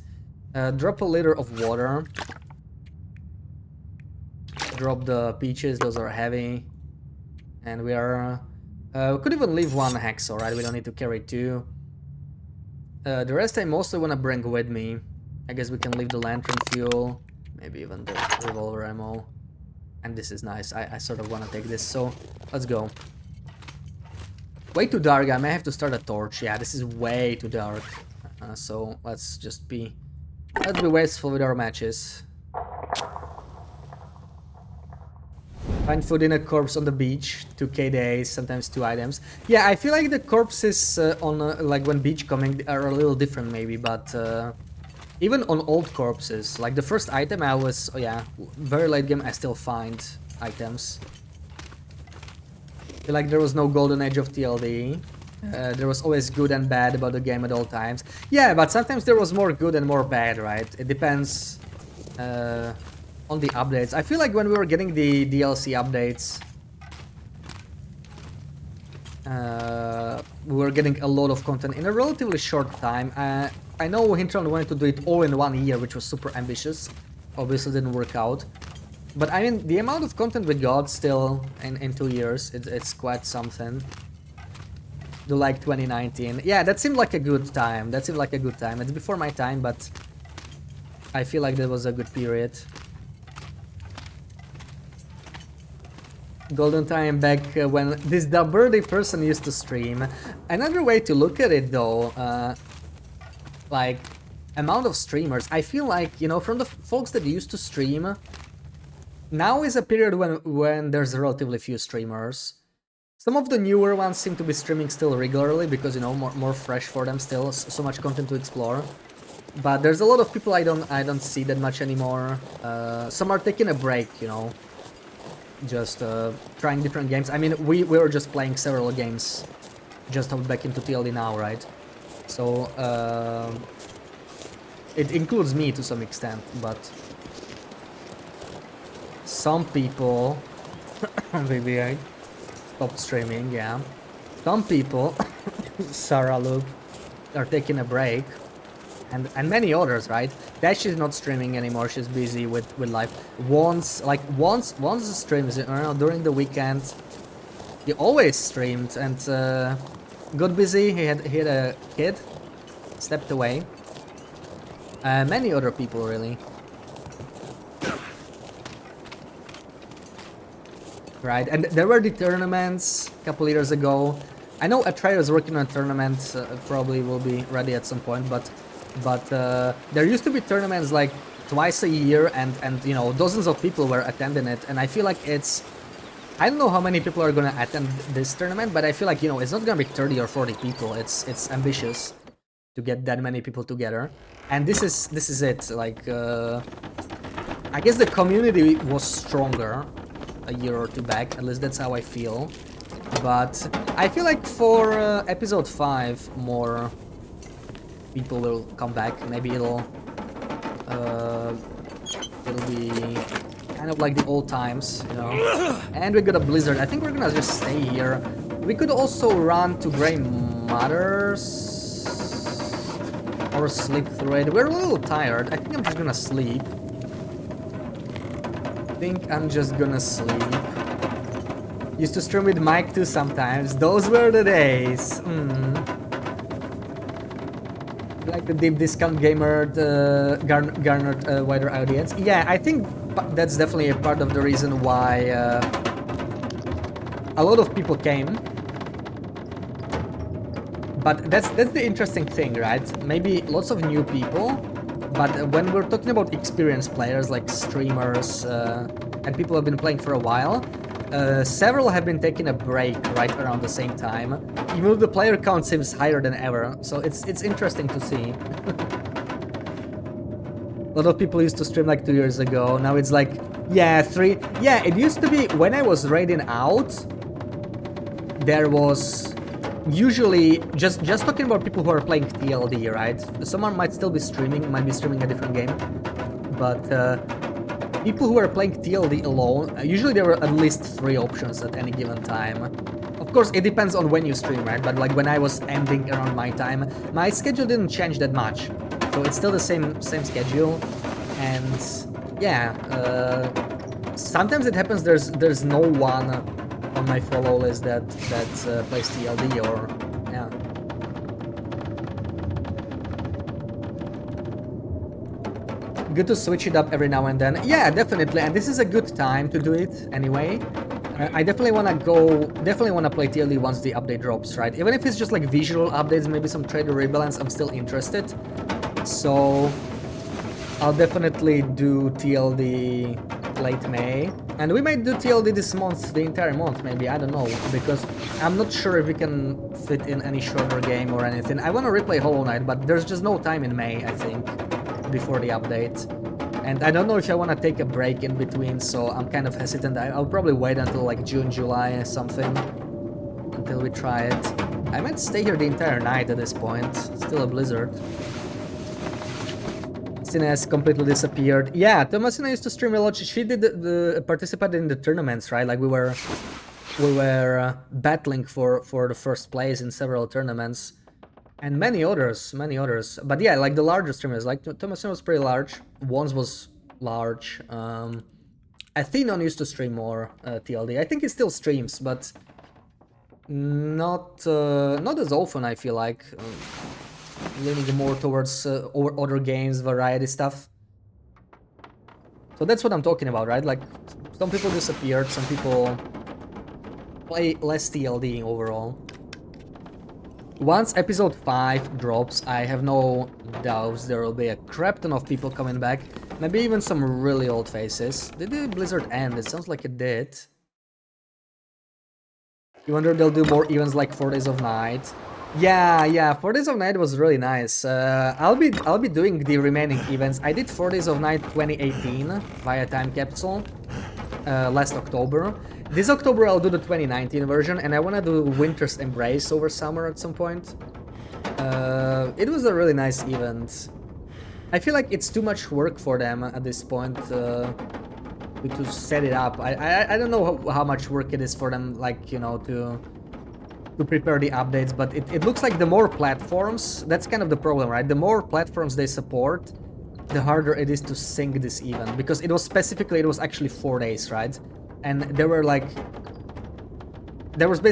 Speaker 1: Drop a liter of water. Drop the peaches, those are heavy. And we are... we could even leave one hacksaw, right? We don't need to carry two. The rest I mostly want to bring with me. I guess we can leave the lantern fuel. Maybe even the revolver ammo. And this is nice. I sort of want to take this, so let's go. Way too dark. I may have to start a torch. Yeah, this is way too dark. So let's just be... Let's be wasteful with our matches. Find food in a corpse on the beach, 2k days, sometimes 2 items. Yeah, I feel like the corpses on like when beach coming are a little different maybe, but even on old corpses, like the first item I was, oh yeah, very late game I still find items. I feel like there was no golden age of TLD. There was always good and bad about the game at all times. Yeah, but sometimes there was more good and more bad, right? It depends on the updates. I feel like when we were getting the DLC updates, we were getting a lot of content in a relatively short time. I know Hintron wanted to do it all in 1 year, which was super ambitious. Obviously didn't work out. But I mean, the amount of content we got still in 2 years, it's quite something. The like 2019. Yeah, that seemed like a good time. That seemed like a good time. It's before my time, but I feel like that was a good period. Golden time back when this birthday person used to stream. Another way to look at it though, like amount of streamers, I feel like, you know, from the folks that used to stream, now is a period when there's relatively few streamers. Some of the newer ones seem to be streaming still regularly because, you know, more fresh for them still, so much content to explore. But there's a lot of people I don't see that much anymore. Some are taking a break, you know. Just trying different games. I mean, we were just playing several games, just hopped back into TLD now, right? So it includes me to some extent, but some people maybe I stopped streaming. Yeah, some people, Sarah, look, are taking a break. And many others, right? That she's not streaming anymore. She's busy with life. Once streams, you know, during the weekend. He always streamed and got busy. He had a kid, stepped away. Many other people, really. Right, and there were the tournaments a couple years ago. I know Atreya is working on a tournament. Probably will be ready at some point, but there used to be tournaments like twice a year, and you know, dozens of people were attending it, and I feel like it's... I don't know how many people are gonna attend this tournament, but I feel like, you know, it's not gonna be 30 or 40 people. It's ambitious to get that many people together, and this is it. Like, I guess the community was stronger a year or two back. At least that's how I feel. But I feel like for episode 5, more people will come back. Maybe it'll be kind of like the old times, you know. And we got a blizzard. I think we're gonna just stay here. We could also run to Grey Mother's or sleep through it. We're a little tired. I think I'm just gonna sleep. Used to stream with Mike too sometimes. Those were the days. Like the deep discount gamer garnered a wider audience. Yeah, I think that's definitely a part of the reason why a lot of people came. But that's the interesting thing, right? Maybe lots of new people, but when we're talking about experienced players like streamers and people who have been playing for a while, several have been taking a break right around the same time, even though the player count seems higher than ever, so it's interesting to see. A lot of people used to stream like 2 years ago, now it's like, yeah, 3... Yeah, it used to be, when I was raiding out, there was usually, just talking about people who are playing TLD, right? Someone might still be streaming, might be streaming a different game, but people who are playing TLD alone, usually there were at least 3 options at any given time. Of course, it depends on when you stream, right? But like when I was ending around my time, my schedule didn't change that much. So it's still the same schedule, and yeah, sometimes it happens there's no one on my follow list that plays TLD, or yeah. Good to switch it up every now and then. Yeah, definitely, and this is a good time to do it anyway. I definitely wanna play TLD once the update drops, right? Even if it's just like visual updates, maybe some trader rebalance, I'm still interested. So I'll definitely do TLD late May. And we might do TLD this month, the entire month, maybe, I don't know. Because I'm not sure if we can fit in any shorter game or anything. I wanna replay Hollow Knight, but there's just no time in May, I think, before the update. And I don't know if I want to take a break in between, so I'm kind of hesitant. I'll probably wait until like June, July or something, until we try it. I might stay here the entire night at this point. Still a blizzard. Sines completely disappeared. Yeah, Thomasina used to stream a lot. She did participated in the tournaments, right? Like we were battling for the first place in several tournaments. And many others. But yeah, like the larger streamers, like Thomason was pretty large. Wons was large. Athenon used to stream more TLD. I think he still streams, but not as often, I feel like. Leaning more towards other games, variety stuff. So that's what I'm talking about, right? Like, some people disappeared, some people play less TLD overall. Once episode 5 drops, I have no doubts there will be a crap ton of people coming back. Maybe even some really old faces. Did the blizzard end? It sounds like it did. You wonder if they'll do more events like 4 Days of Night. Yeah, 4 Days of Night was really nice. I'll be doing the remaining events. I did 4 Days of Night 2018 via time capsule last October. This October I'll do the 2019 version, and I wanna do Winter's Embrace over summer at some point. It was a really nice event. I feel like it's too much work for them at this point to set it up. I don't know how much work it is for them, like, you know, to prepare the updates, but it looks like the more platforms, that's kind of the problem, right? The more platforms they support, the harder it is to sync this event, because it was actually 4 days, right? And there were like, there were 2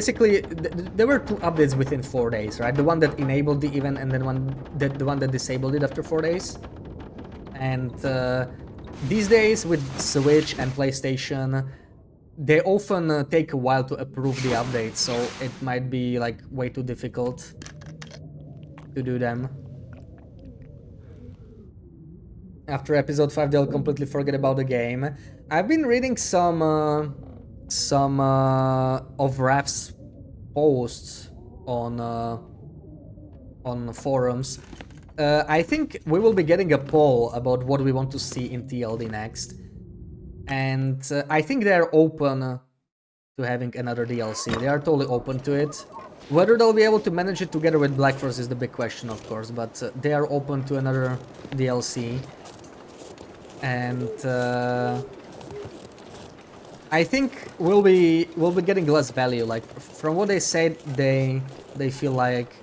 Speaker 1: updates within 4 days, right? The one that enabled the event, and then the one that disabled it after 4 days. And these days with Switch and PlayStation, they often take a while to approve the updates, so it might be like way too difficult to do them. After episode 5, they'll completely forget about the game. I've been reading some of Raf's posts on forums. I think we will be getting a poll about what we want to see in TLD next, and I think they're open to having another DLC. They are totally open to it. Whether they'll be able to manage it together with Black Force is the big question, of course, but they are open to another DLC. And I think we'll be getting less value. Like, from what they said, they feel like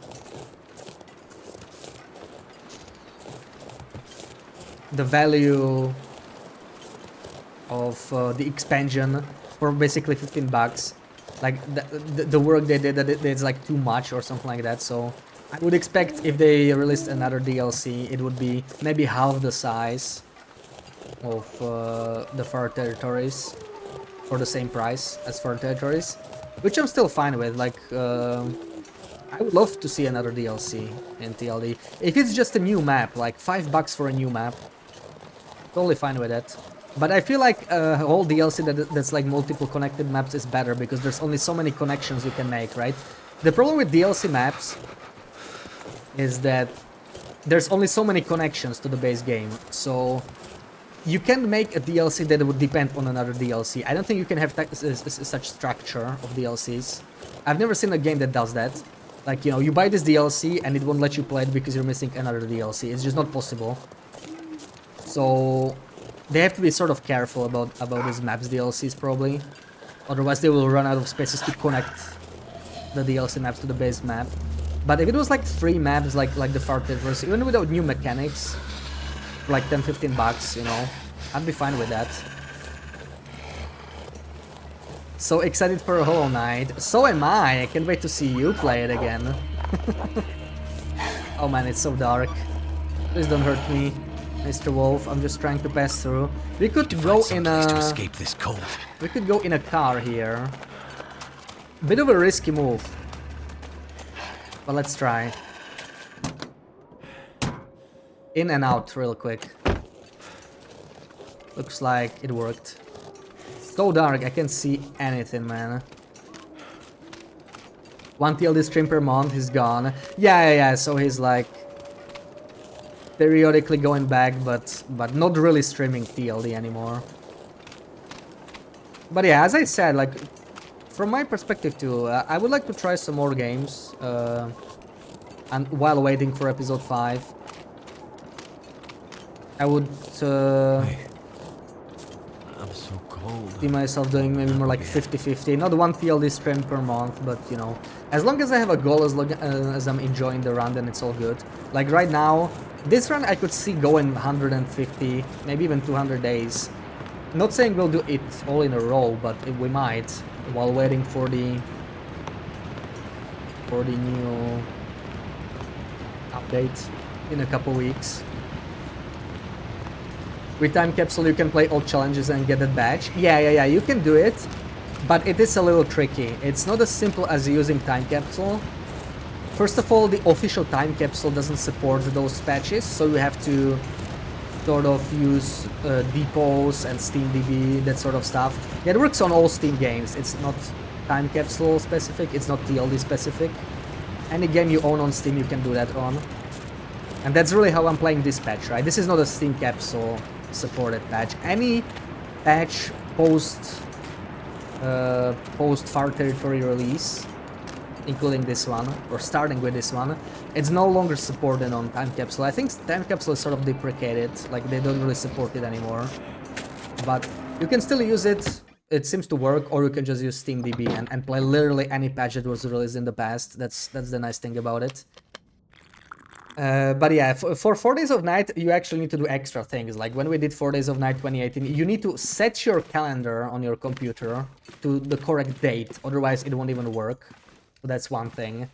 Speaker 1: the value of the expansion for basically $15, like the work they did, that it's like too much or something like that. So I would expect if they released another DLC, it would be maybe half the size of the Far Territories for the same price as Far Territories, which I'm still fine with. Like, I would love to see another DLC in TLD. If it's just a new map, like $5 for a new map, totally fine with it. But I feel like a whole DLC that's like multiple connected maps is better, because there's only so many connections you can make, right? The problem with DLC maps is that there's only so many connections to the base game, so you can make a DLC that would depend on another DLC. I don't think you can have such structure of DLCs. I've never seen a game that does that. Like, you know, you buy this DLC and it won't let you play it because you're missing another DLC. It's just not possible. So they have to be sort of careful about these maps DLCs, probably. Otherwise they will run out of spaces to connect the DLC maps to the base map. But if it was like 3 maps like the Farted verse, even without new mechanics, like 10-15 bucks, you know, I'd be fine with that. So excited for Hollow Knight. So am I. I can't wait to see you play it again. Oh man, it's so dark. Please don't hurt me, Mr. Wolf. I'm just trying to pass through. We could go in a...
Speaker 2: to escape this cold.
Speaker 1: We could go in a car here. Bit of a risky move. But let's try. In and out real quick. Looks like it worked. So dark, I can't see anything, man. 1 TLD stream per month, he's gone. Yeah, so he's like periodically going back, but not really streaming TLD anymore. But yeah, as I said, like from my perspective too, I would like to try some more games, and while waiting for episode 5, I would
Speaker 2: I'm so cold.
Speaker 1: see myself doing maybe more like 50-50, not 1 TLD stream per month, but you know, as long as I have a goal, as I'm enjoying the run, then it's all good. Like right now, this run I could see going 150, maybe even 200 days. Not saying we'll do it all in a row, but we might, while waiting for the new update in a couple weeks. With Time Capsule you can play all challenges and get that badge. Yeah, you can do it, but it is a little tricky. It's not as simple as using Time Capsule. First of all, the official Time Capsule doesn't support those patches, so you have to sort of use depots and SteamDB, that sort of stuff. Yeah, it works on all Steam games. It's not Time Capsule specific, it's not TLD specific. Any game you own on Steam you can do that on. And that's really how I'm playing this patch, right? This is not a Steam Capsule supported patch. Any patch post Far Territory release, including this one, or starting with this one, it's no longer supported on Time Capsule. I think Time Capsule is sort of deprecated, like they don't really support it anymore. But you can still use it, it seems to work, or you can just use SteamDB and play literally any patch that was released in the past. That's the nice thing about it. But yeah, for 4 Days of Night, you actually need to do extra things. Like when we did 4 Days of Night 2018, you need to set your calendar on your computer to the correct date, otherwise it won't even work. So that's one thing.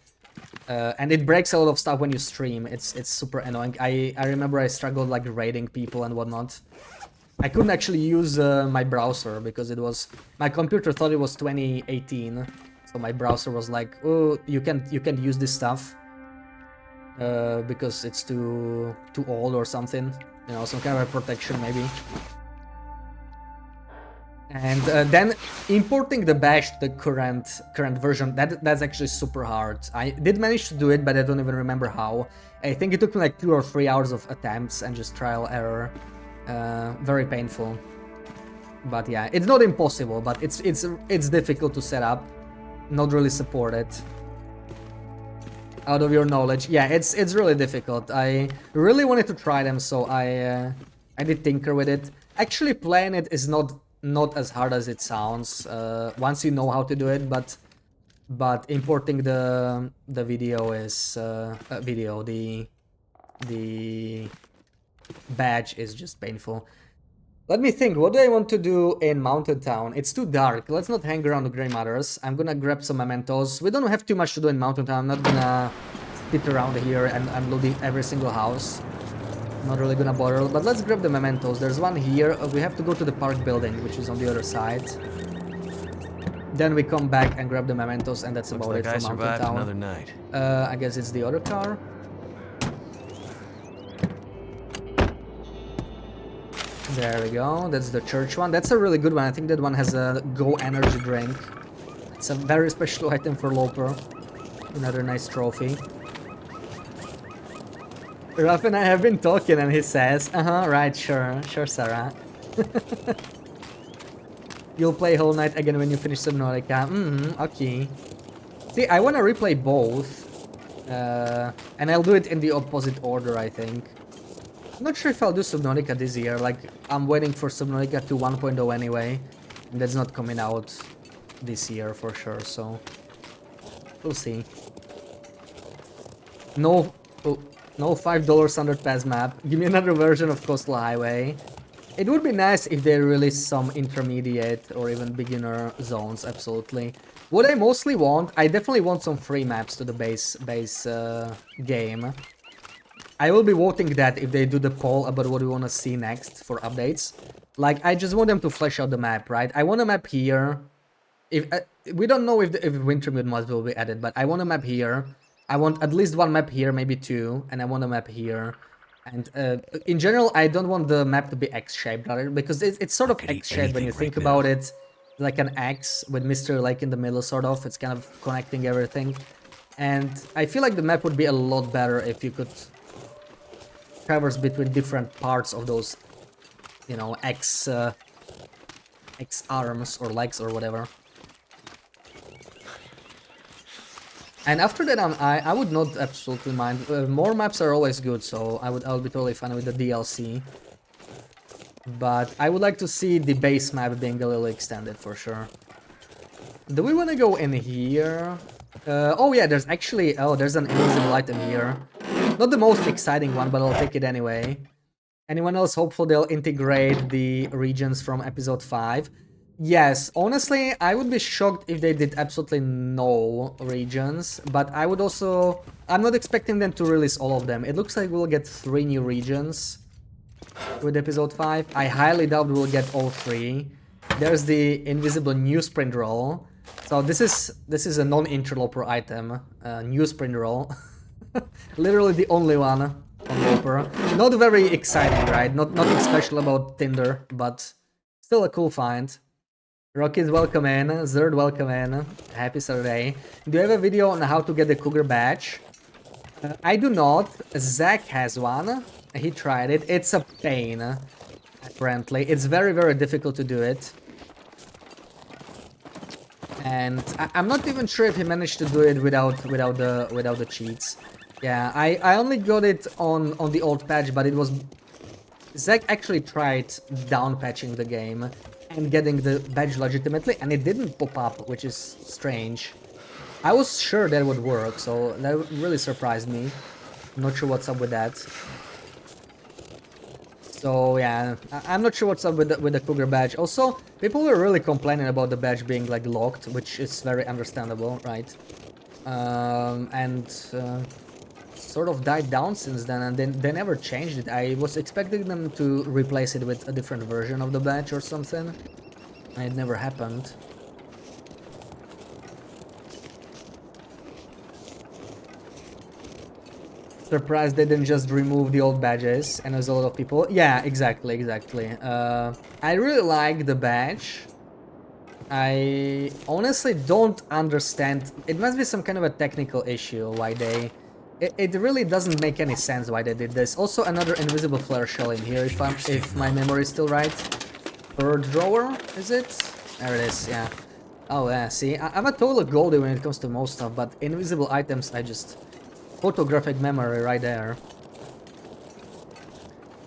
Speaker 1: And it breaks a lot of stuff when you stream. It's super annoying. I remember I struggled like raiding people and whatnot. I couldn't actually use my browser because it was... My computer thought it was 2018. So my browser was like, oh, you can't use this stuff. Because it's too old or something, you know, some kind of a protection maybe. And then importing the bash to the current version, that's actually super hard. I did manage to do it, but I don't even remember how. I think it took me like 2 or 3 hours of attempts and just trial error. Very painful. But yeah, it's not impossible, but it's difficult to set up, not really supported. Out of your knowledge, yeah, it's really difficult. I really wanted to try them, so I did tinker with it. Actually, playing it is not as hard as it sounds once you know how to do it, but importing the video is the badge is just painful. Let me think, what do I want to do in Mountain Town? It's too dark, let's not hang around the Grey Mothers. I'm gonna grab some mementos. We don't have too much to do in Mountain Town, I'm not gonna sit around here and looting every single house. I'm not really gonna bother, but let's grab the mementos. There's one here, we have to go to the park building, which is on the other side. Then we come back and grab the mementos, and that's about it for Mountain Town.
Speaker 2: Another night.
Speaker 1: I guess it's the other car. There we go, that's the church one. That's a really good one. I think that one has a Go energy drink. It's a very special item for Loper. Another nice trophy. Ralph and I have been talking and he says, right, sure, Sarah. You'll play Hollow Knight again when you finish Subnautica. Okay. See, I want to replay both. And I'll do it in the opposite order, I think. I'm not sure if I'll do Subnautica this year, like, I'm waiting for Subnautica 2 1.0 anyway, and that's not coming out this year for sure, so we'll see. No, oh, no $5 underpass map. Give me another version of Coastal Highway. It would be nice if they release some intermediate or even beginner zones, absolutely. What I mostly want, I definitely want some free maps to the base game. I will be voting that if they do the poll about what we want to see next for updates. Like, I just want them to flesh out the map, right? I want a map here. If we don't know if Wintermute mods will be added, but I want a map here. I want at least one map here, maybe two, and I want a map here. And in general, I don't want the map to be X-shaped, rather, because it's sort of X-shaped when you think about it. Like an X with Mr. Lake in the middle, sort of. It's kind of connecting everything. And I feel like the map would be a lot better if you could traverse between different parts of those, you know, X arms or legs or whatever. And after that, I would not absolutely mind. More maps are always good, so I would be totally fine with the DLC. But I would like to see the base map being a little extended for sure. Do we want to go in here? Oh yeah, there's actually there's an invisible item here. Not the most exciting one, but I'll take it anyway. Anyone else hopeful they'll integrate the regions from episode 5? Yes, honestly, I would be shocked if they did absolutely no regions, but I would also... I'm not expecting them to release all of them. It looks like we'll get 3 new regions with episode 5. I highly doubt we'll get all 3. There's the invisible newsprint roll. So this is a non-interloper item, newsprint roll. Literally the only one on Loper. Not very exciting, right? Nothing special about Tinder, but still a cool find. Rocky's welcome in, Zerd welcome in, happy Saturday. Do you have a video on how to get the Cougar badge? I do not. Zach has one. He tried it. It's a pain, apparently. It's very, very difficult to do it. And I'm not even sure if he managed to do it without the cheats. Yeah, I only got it on the old patch, but it was... Zach actually tried down patching the game and getting the badge legitimately, and it didn't pop up, which is strange. I was sure that would work, so that really surprised me. Not sure what's up with that. So yeah, I'm not sure what's up with the Cougar badge. Also, people were really complaining about the badge being like locked, which is very understandable, right? Sort of died down since then, and they never changed it. I was expecting them to replace it with a different version of the badge or something. It never happened. Surprised they didn't just remove the old badges, and there's a lot of people. Yeah, exactly. I really like the badge. I honestly don't understand. It must be some kind of a technical issue why they... It really doesn't make any sense why they did this. Also, another invisible flare shell in here, if my memory is still right. Bird drawer, is it? There it is, yeah. Oh yeah, see, I'm a total goldie when it comes to most stuff, but invisible items, I just... Photographic memory right there.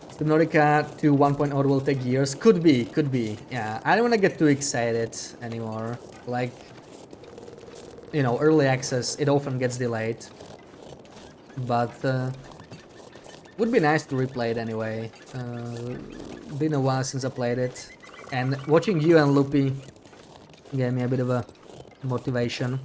Speaker 1: Subnautica 2 1.0 will take years. Could be. Yeah, I don't want to get too excited anymore. Like, you know, early access, it often gets delayed. But would be nice to replay it anyway. Been a while since I played it. And watching you and Loopy gave me a bit of a motivation.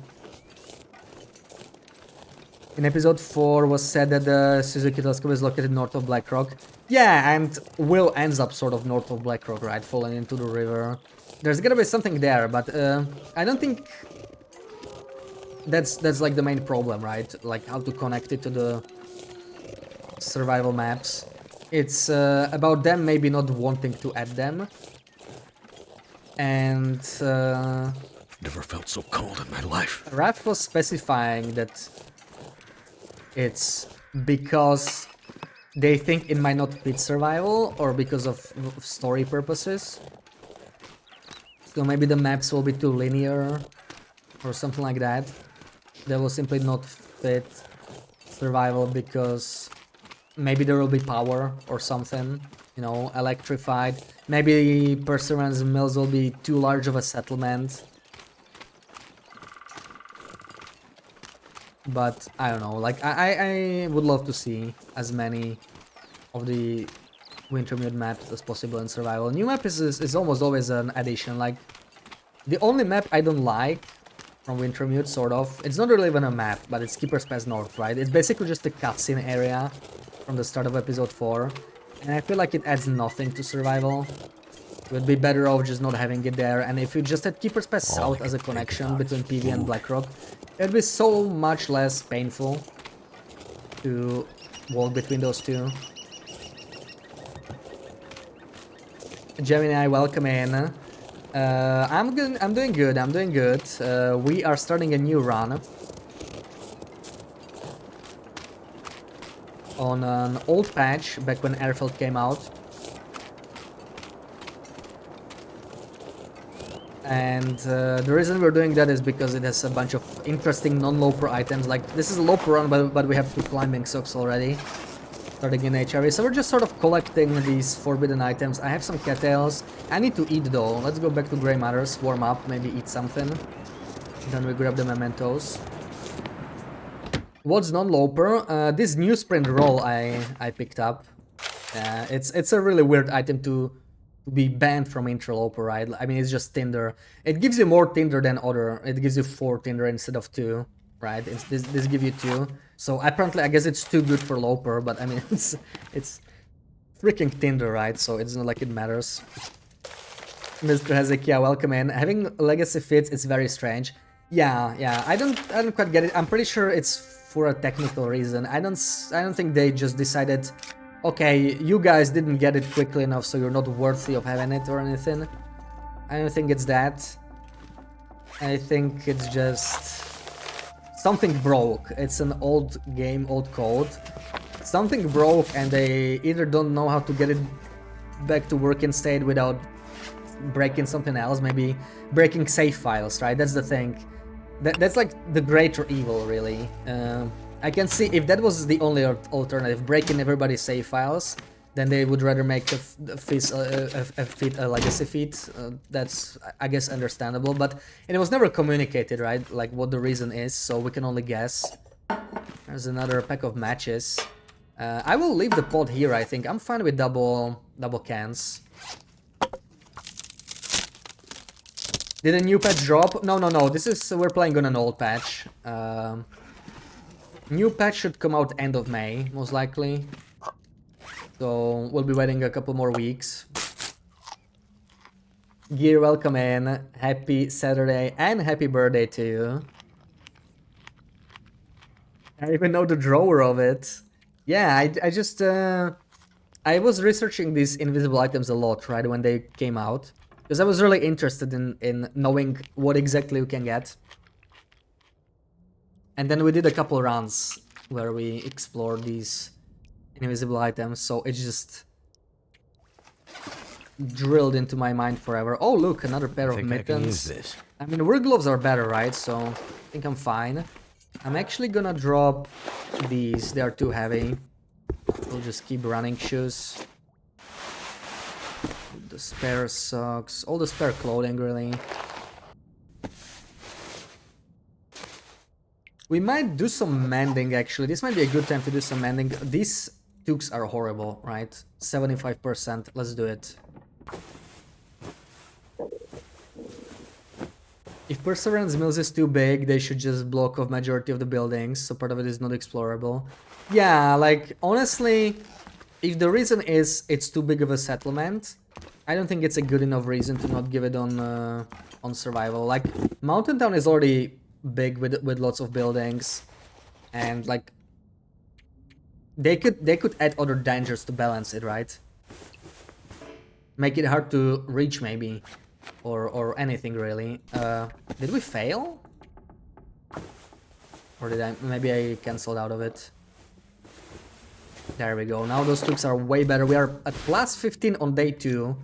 Speaker 1: In episode 4 was said that the Suzuki telescope is located north of Blackrock. Yeah, and Will ends up sort of north of Blackrock, right? Falling into the river. There's gonna be something there, but I don't think that's like the main problem, right? Like how to connect it to the survival maps. It's about them maybe not wanting to add them. And
Speaker 2: Never felt so cold in my life.
Speaker 1: Raph was specifying that it's because they think it might not fit survival or because of story purposes. So maybe the maps will be too linear or something like that. They will simply not fit survival because maybe there will be power or something, you know, electrified. Maybe Perseverance Mills will be too large of a settlement. But I don't know, like I would love to see as many of the Wintermute maps as possible in survival. New map is almost always an addition. Like the only map I don't like from Wintermute, sort of, it's not really even a map, but it's Keeper's Pass North, right? It's basically just a cutscene area from the start of episode 4, and I feel like it adds nothing to survival. It would be better off just not having it there, and if you just had Keeper's Pass
Speaker 2: All I
Speaker 1: South as a
Speaker 2: can think
Speaker 1: connection
Speaker 2: about
Speaker 1: between
Speaker 2: is
Speaker 1: PV and
Speaker 2: food.
Speaker 1: Blackrock, it would be so much less painful to walk between those two. Gemini, welcome in. I'm good. I'm doing good. I'm doing good. We are starting a new run on an old patch back when Airfield came out, and the reason we're doing that is because it has a bunch of interesting non-loper items. Like this is a loper run, but we have 2 climbing socks already. Starting in HRE, so we're just sort of collecting these forbidden items. I have some cattails. I need to eat though. Let's go back to Grey Matters, warm up, maybe eat something. Then we grab the mementos. What's non-loper? This newsprint roll I picked up. It's a really weird item to be banned from Interloper, right? I mean, it's just Tinder. It gives you more Tinder than other. It gives you 4 Tinder instead of 2, right? This give you 2. So apparently, I guess it's too good for Loper, but I mean, it's freaking Tinder, right? So it's not like it matters. Mr. Hezekiah, welcome in. Having legacy fits is very strange. Yeah, I don't quite get it. I'm pretty sure it's for a technical reason. I don't think they just decided, okay, you guys didn't get it quickly enough, so you're not worthy of having it or anything. I don't think it's that. I think it's just something broke. It's an old game, old code. Something broke and they either don't know how to get it back to working state without breaking something else, maybe breaking save files, right? That's the thing. That's like the greater evil, really. I can see if that was the only alternative, breaking everybody's save files, then they would rather make a legacy feat. That's, I guess, understandable, but it was never communicated, right? Like what the reason is, so we can only guess. There's another pack of matches. I will leave the pod here, I think. I'm fine with double cans. Did a new patch drop? No. This is, we're playing on an old patch. New patch should come out end of May, most likely. So we'll be waiting a couple more weeks. Gear, welcome in. Happy Saturday and happy birthday to you. I even know the drawer of it. Yeah, I just I was researching these invisible items a lot, right, when they came out. Because I was really interested in knowing what exactly we can get. And then we did a couple runs where we explored these invisible items, so it just drilled into my mind forever. Oh look, another pair of
Speaker 2: I can use
Speaker 1: mittens.
Speaker 2: this.
Speaker 1: I mean, work gloves are better, right? So I think I'm fine. I'm actually gonna drop these. They are too heavy. We'll just keep running shoes. The spare socks, all the spare clothing, really. We might do some mending, actually. This might be a good time to do some mending. These tukes are horrible, right? 75%. Let's do it. If Perseverance Mills is too big, they should just block off majority of the buildings, so part of it is not explorable. Yeah, like, honestly, if the reason is it's too big of a settlement, I don't think it's a good enough reason to not give it on survival. Like, Mountain Town is already big with lots of buildings, and like they could add other dangers to balance it, right? Make it hard to reach, maybe, or anything really. Did we fail? Or did I? Maybe I cancelled out of it. There we go. Now those tukes are way better. We are at plus 15 on day 2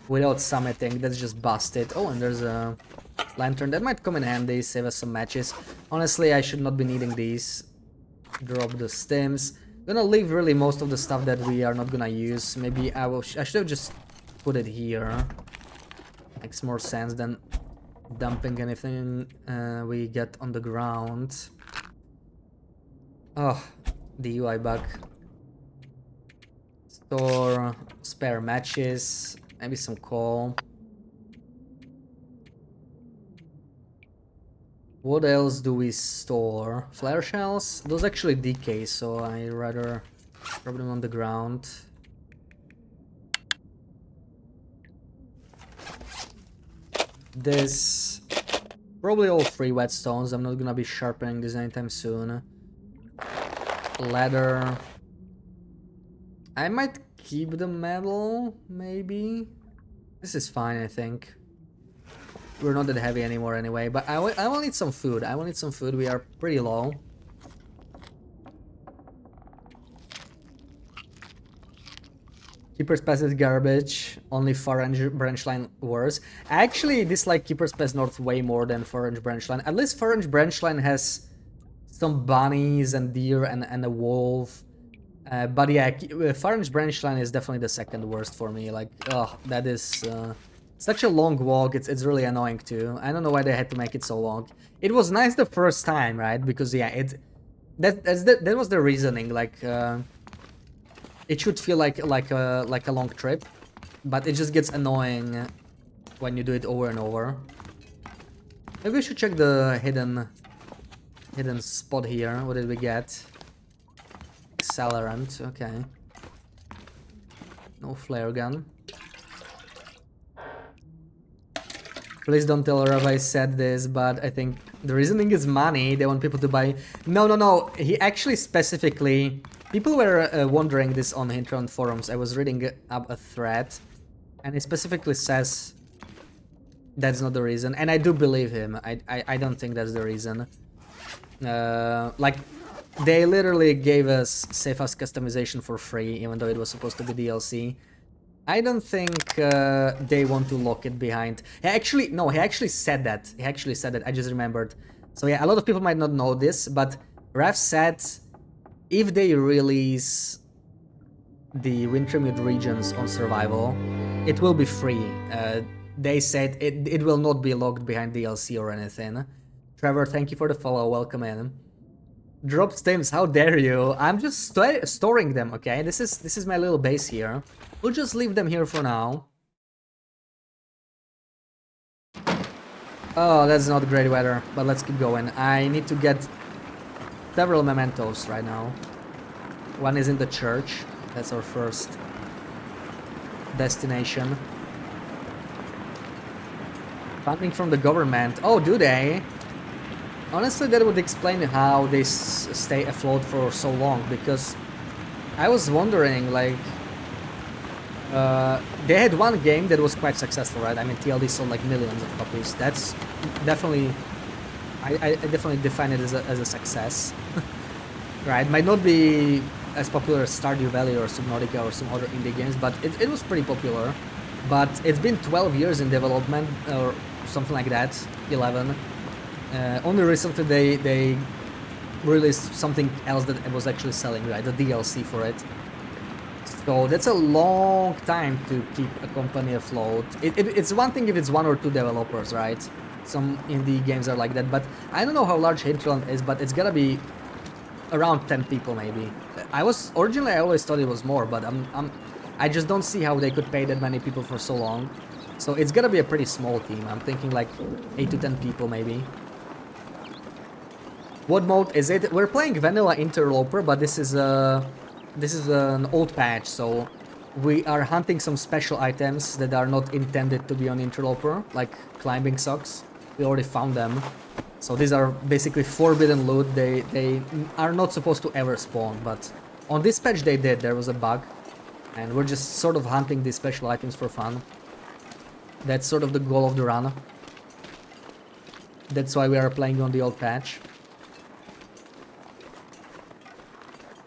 Speaker 1: without summiting. That's just busted. Oh, and there's a lantern. That might come in handy, save us some matches. Honestly, I should not be needing these. Drop the stems. Gonna leave really most of the stuff that we are not gonna use. Maybe I should have just put it here. Makes more sense than dumping anything we get on the ground. Oh, the UI bug. Store spare matches, maybe some coal. What else do we store? Flare shells? Those actually decay, so I rather drop them on the ground. This... Probably all 3 whetstones. I'm not gonna be sharpening this anytime soon. Leather. I might keep the metal, maybe. This is fine, I think. We're not that heavy anymore anyway, but I will need some food. I will need some food. We are pretty low. Keeper's Pass is garbage. Only Far-Range branch line worse. I actually dislike Keeper's Pass North way more than Far-Range branch line. At least Far-Range branch line has some bunnies and deer and a wolf. But yeah, Far-Range branch line is definitely the second worst for me. Like, oh, that is such a long walk. It's really annoying too. I don't know why they had to make it so long. It was nice the first time, right? Because yeah, that was the reasoning. Like, it should feel like a long trip, but it just gets annoying when you do it over and over. Maybe we should check the hidden spot here. What did we get? Accelerant, okay. No flare gun. Please don't tell Rav I said this, but I think the reasoning is money. They want people to buy... No. He actually specifically... People were wondering this on Hinterland forums. I was reading up a thread, and he specifically says that's not the reason. And I do believe him. I don't think that's the reason. Like... They literally gave us Safe House customization for free, even though it was supposed to be DLC. I don't think they want to lock it behind... He actually said that. I just remembered. So yeah, a lot of people might not know this, but Raf said if they release the Wintermute regions on survival, it will be free. They said it will not be locked behind DLC or anything. Trevor, thank you for the follow. Welcome in. Drop stems, how dare you? I'm just storing them, okay? This is my little base here. We'll just leave them here for now. Oh, that's not great weather, but let's keep going. I need to get several mementos right now. One is in the church. That's our first destination. Funding from the government. Oh, do they? Honestly, that would explain how they stay afloat for so long, because I was wondering, like, they had one game that was quite successful, right? I mean, TLD sold like millions of copies. That's definitely, I definitely define it as a success, right? Might not be as popular as Stardew Valley or Subnautica or some other indie games, but it was pretty popular. But it's been 12 years in development, or something like that, 11. Only recently they released something else that was actually selling, right? The DLC for it. So that's a long time to keep a company afloat. It's one thing if it's 1 or 2 developers, right? Some indie games are like that, but I don't know how large Hinterland is, but it's gotta be around 10 people maybe. Originally I always thought it was more, but I just don't see how they could pay that many people for so long. So it's gotta be a pretty small team. I'm thinking like 8 to 10 people maybe. What mode is it? We're playing vanilla Interloper, but this is an old patch, so we are hunting some special items that are not intended to be on Interloper, like climbing socks. We already found them. So these are basically forbidden loot. They are not supposed to ever spawn, but on this patch they did. There was a bug, and we're just sort of hunting these special items for fun. That's sort of the goal of the run. That's why we are playing on the old patch.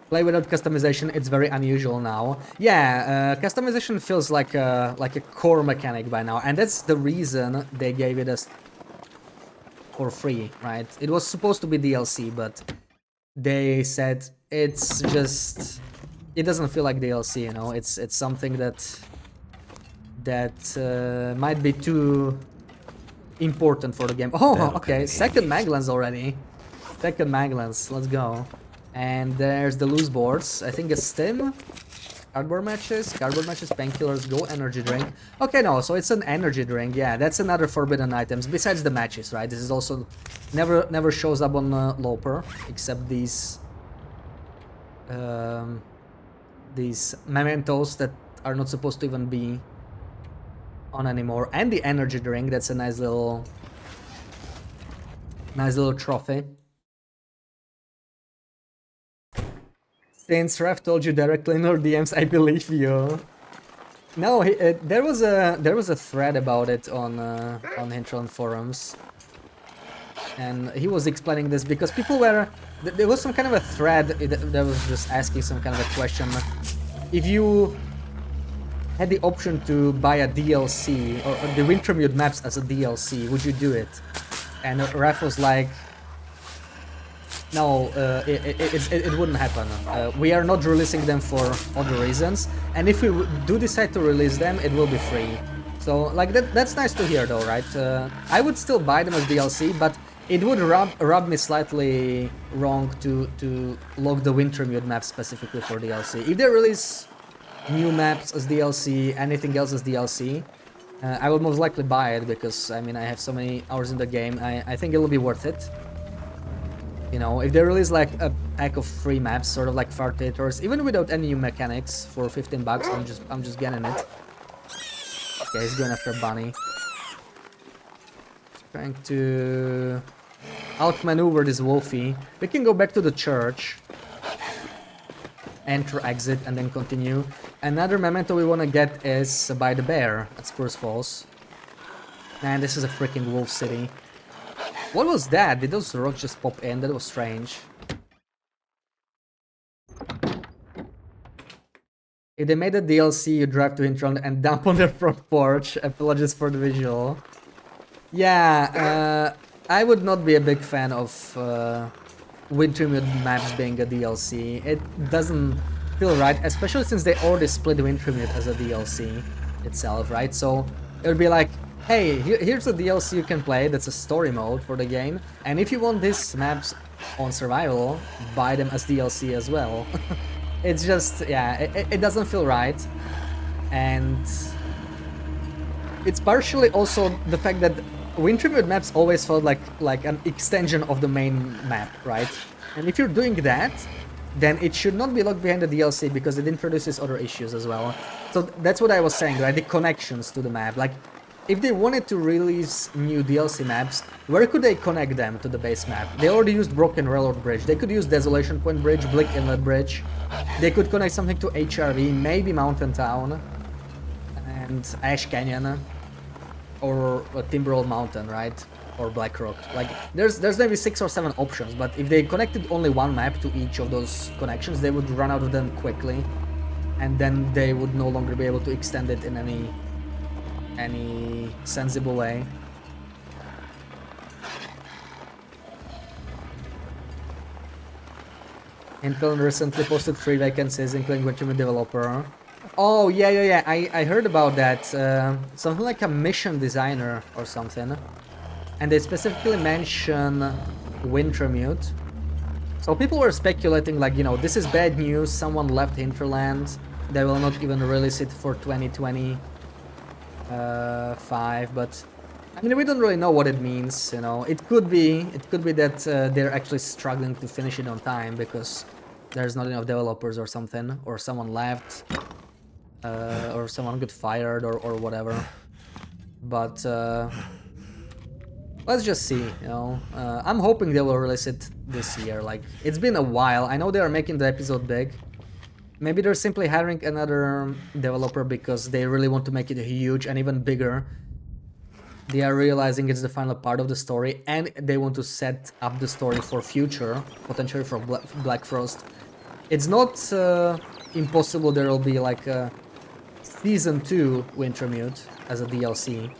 Speaker 1: Play without customization, it's very unusual now. Yeah, customization feels like a core mechanic by now, and that's the reason they gave it us for free, right? It was supposed to be DLC, but they said it's just... It doesn't feel like DLC, you know? It's something that might be too important for the game. Oh, okay, second mag lens already. Second mag lens, let's go. And there's the loose boards. I think a stim, cardboard matches, painkillers, go, energy drink. Okay, no, so it's an energy drink. Yeah, that's another forbidden items besides the matches, right? This is also never shows up on Loper except these mementos that are not supposed to even be on anymore, and the energy drink. That's a nice little trophy. Since Ref told you directly in our DMs, I believe you. No, there was a thread about it on Hinterland forums, and he was explaining this because people were there was some kind of a thread that was just asking some kind of a question. If you had the option to buy a DLC or the Wintermute maps as a DLC, would you do it? And Ref was like, no, it wouldn't happen. We are not releasing them for other reasons, and if we do decide to release them, it will be free. So, like, that's nice to hear, though, right? I would still buy them as DLC, but it would rub me slightly wrong to log the Wintermute map specifically for DLC. If they release new maps as DLC, anything else as DLC, I will most likely buy it because, I mean, I have so many hours in the game. I think it will be worth it. You know, if they release like a pack of free maps, sort of like Fartators, even without any new mechanics, for 15 bucks, I'm just getting it. Okay, he's going after Bunny. Trying to outmaneuver this Wolfie. We can go back to the church, enter, exit, and then continue. Another memento we want to get is by the bear at Spruce Falls. Man, this is a freaking wolf city. What was that? Did those rocks just pop in? That was strange. If they made a DLC, you drive to Hinterland and dump on their front porch. Apologies for the visual. Yeah, I would not be a big fan of Wintermute maps being a DLC. It doesn't feel right, especially since they already split Wintermute as a DLC itself, right? So it would be like, hey, here's a DLC you can play, that's a story mode for the game, and if you want these maps on survival, buy them as DLC as well. It's just, yeah, it doesn't feel right, and it's partially also the fact that Wintermute maps always felt like an extension of the main map, right? And if you're doing that, then it should not be locked behind the DLC because it introduces other issues as well. So that's what I was saying, right? The connections to the map, like, if they wanted to release new DLC maps, where could they connect them to the base map? They already used Broken Railroad Bridge. They could use Desolation Point Bridge, Blick Inlet Bridge. They could connect something to HRV, maybe Mountain Town, and Ash Canyon, or Timberwolf Mountain, right? Or Black Rock. Like, there's maybe 6 or 7 options, but if they connected only one map to each of those connections, they would run out of them quickly, and then they would no longer be able to extend it in any sensible way. Intel recently posted 3 vacancies, including Wintermute developer. Oh, yeah. I heard about that. Something like a mission designer or something. And they specifically mention Wintermute. So people were speculating, like, you know, this is bad news. Someone left Hinterland. They will not even release it for 2025, but I mean, we don't really know what it means, you know. It could be that they're actually struggling to finish it on time because there's not enough developers or something, or someone left, or someone got fired or whatever. But let's just see, you know. I'm hoping they will release it this year. Like, it's been a while. I know they are making the episode big. Maybe they're simply hiring another developer because they really want to make it huge and even bigger. They are realizing it's the final part of the story, and they want to set up the story for future, potentially for Black Frost. It's not impossible there will be like a Season 2 Wintermute as a DLC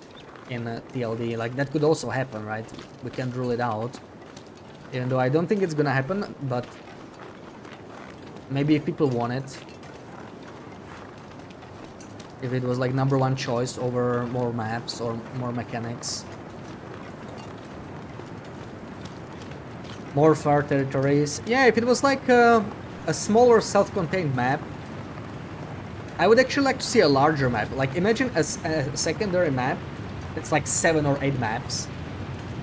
Speaker 1: in TLD. Like, that could also happen, right? We can't rule it out. Even though I don't think it's gonna happen, but maybe if people want it. If it was like #1 choice over more maps or more mechanics. More far territories. Yeah, if it was like a smaller self-contained map, I would actually like to see a larger map. Like imagine a secondary map. It's like 7 or 8 maps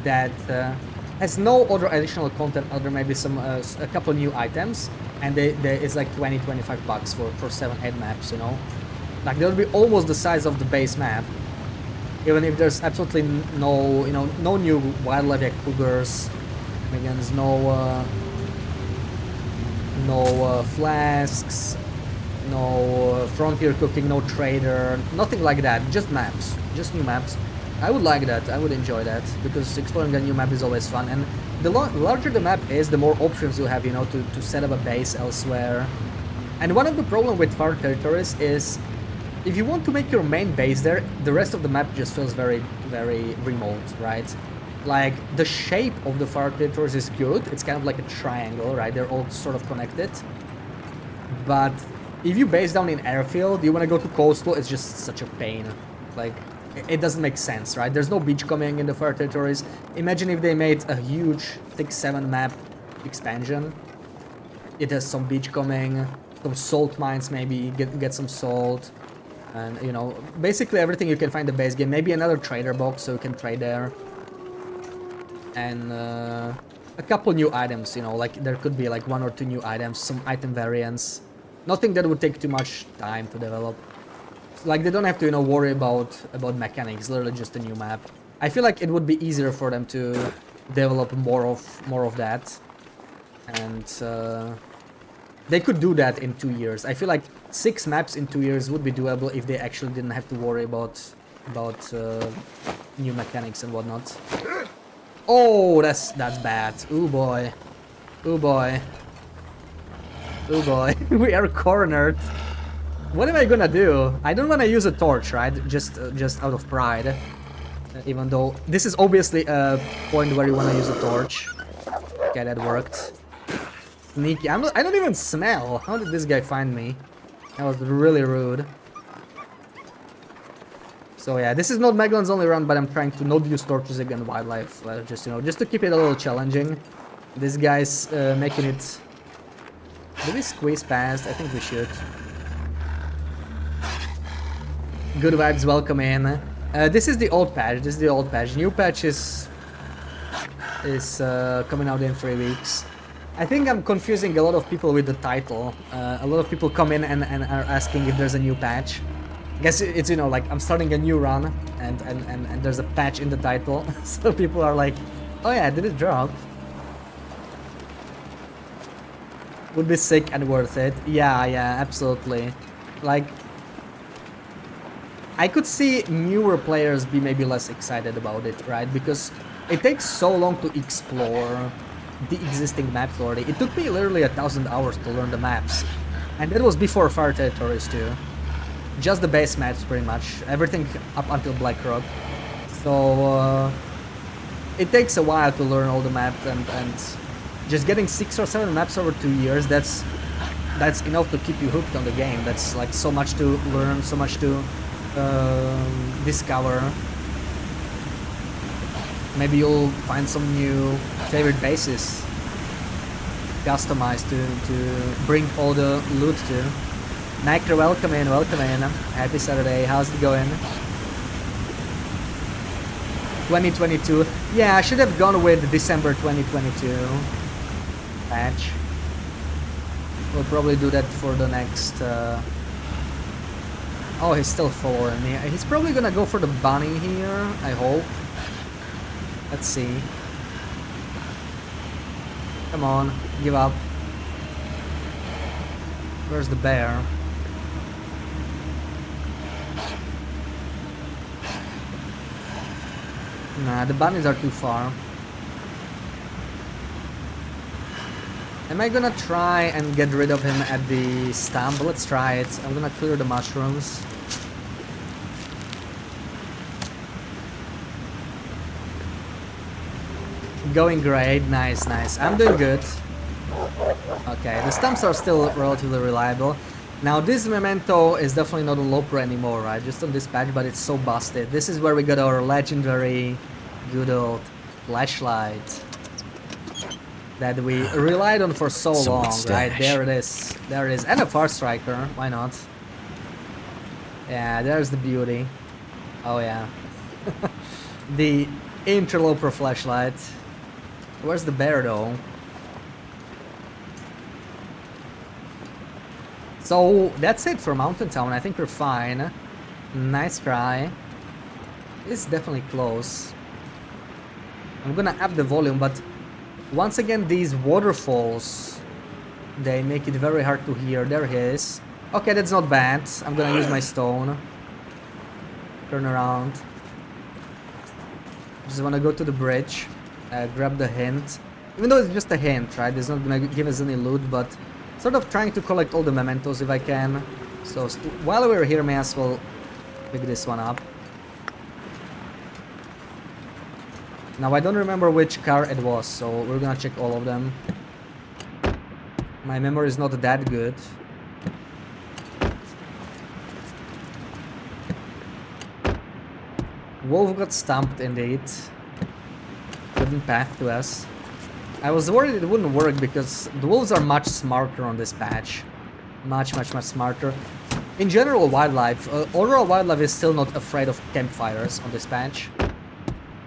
Speaker 1: that has no other additional content other maybe some a couple new items, and it's like 20-25 bucks for 7-8 maps, you know. Like that would be almost the size of the base map, even if there's absolutely no, you know, no new wildlife like cougars, against no flasks, no frontier cooking, no trader, nothing like that, just maps, just new maps. I would like that, I would enjoy that, because exploring a new map is always fun, and the larger the map is, the more options you have, you know, to set up a base elsewhere. And one of the problems with far territories is, if you want to make your main base there, the rest of the map just feels very, very remote, right? Like, the shape of the far territories is good, it's kind of like a triangle, right? They're all sort of connected. But if you base down in airfield, you want to go to coastal, it's just such a pain. Like, it doesn't make sense, right? There's no beach coming in the far territories. Imagine if they made a huge, thick 7 map expansion. It has some beach coming, some salt mines maybe, get some salt. And, you know, basically everything you can find in the base game. Maybe another trader box so you can trade there. And a couple new items, you know, like there could be like 1 or 2 new items, some item variants. Nothing that would take too much time to develop. Like they don't have to, you know, worry about mechanics, literally just a new map. I feel like it would be easier for them to develop more of that. And they could do that in 2 years. I feel like 6 maps in 2 years would be doable if they actually didn't have to worry about new mechanics and whatnot. Oh, that's bad. Ooh boy. Ooh boy. Ooh boy. We are cornered. What am I gonna do? I don't wanna use a torch, right? Just out of pride. Even though this is obviously a point where you wanna use a torch. Okay, that worked. Sneaky. I don't even smell. How did this guy find me? That was really rude. So yeah, this is not Magellan's only run, but I'm trying to not use torches against wildlife. Just, you know, just to keep it a little challenging. This guy's making it... Did we squeeze past? I think we should. Good vibes, welcome in. This is the old patch. This is the old patch. New patch is coming out in 3 weeks. I think I'm confusing a lot of people with the title. A lot of people come in and are asking if there's a new patch. I guess it's, you know, like I'm starting a new run and there's a patch in the title. So people are like, oh yeah, did it drop? Would be sick and worth it. Yeah, absolutely. Like, I could see newer players be maybe less excited about it, right? Because it takes so long to explore the existing maps already. It took me literally 1,000 hours to learn the maps. And that was before Far Territories too. Just the base maps pretty much. Everything up until Blackrock. So it takes a while to learn all the maps, and just getting 6 or 7 maps over 2 years, that's enough to keep you hooked on the game. That's like so much to learn, so much to discover. Maybe you'll find some new favorite bases customized to bring all the loot to. Nectar, welcome in, welcome in. Happy Saturday, how's it going? 2022. Yeah, I should have gone with December 2022 patch. We'll probably do that for the next... Oh, he's still following me. He's probably gonna go for the bunny here, I hope. Let's see. Come on, give up. Where's the bear? Nah, the bunnies are too far. Am I gonna try and get rid of him at the stump? Let's try it. I'm gonna clear the mushrooms. Going great, nice, nice. I'm doing good. Okay, the stumps are still relatively reliable. Now this memento is definitely not a Loper anymore, right? Just on this patch, but it's so busted. This is where we got our legendary good old flashlight. that we relied on for so
Speaker 2: Some
Speaker 1: long,
Speaker 2: good
Speaker 1: right?
Speaker 2: stash.
Speaker 1: There it is. There it is. And a far striker. Why not? Yeah, there's the beauty. Oh yeah. The Interloper flashlight. Where's the bear though? So that's it for Mountain Town. I think we're fine. Nice try. It's definitely close. I'm gonna up the volume, but once again these waterfalls, they make it very hard to hear. There he is. Okay, that's not bad. I'm gonna use my stone. Turn around. Just wanna go to the bridge. Grab the hint. Even though it's just a hint, right? It's not gonna give us any loot, but sort of trying to collect all the mementos if I can. So while we're here, may as well pick this one up. Now I don't remember which car it was, so we're gonna check all of them. My memory is not that good. Wolf got stumped indeed. Couldn't path to us. I was worried it wouldn't work because the wolves are much smarter on this patch. Much smarter. In general, wildlife, overall wildlife is still not afraid of campfires on this patch.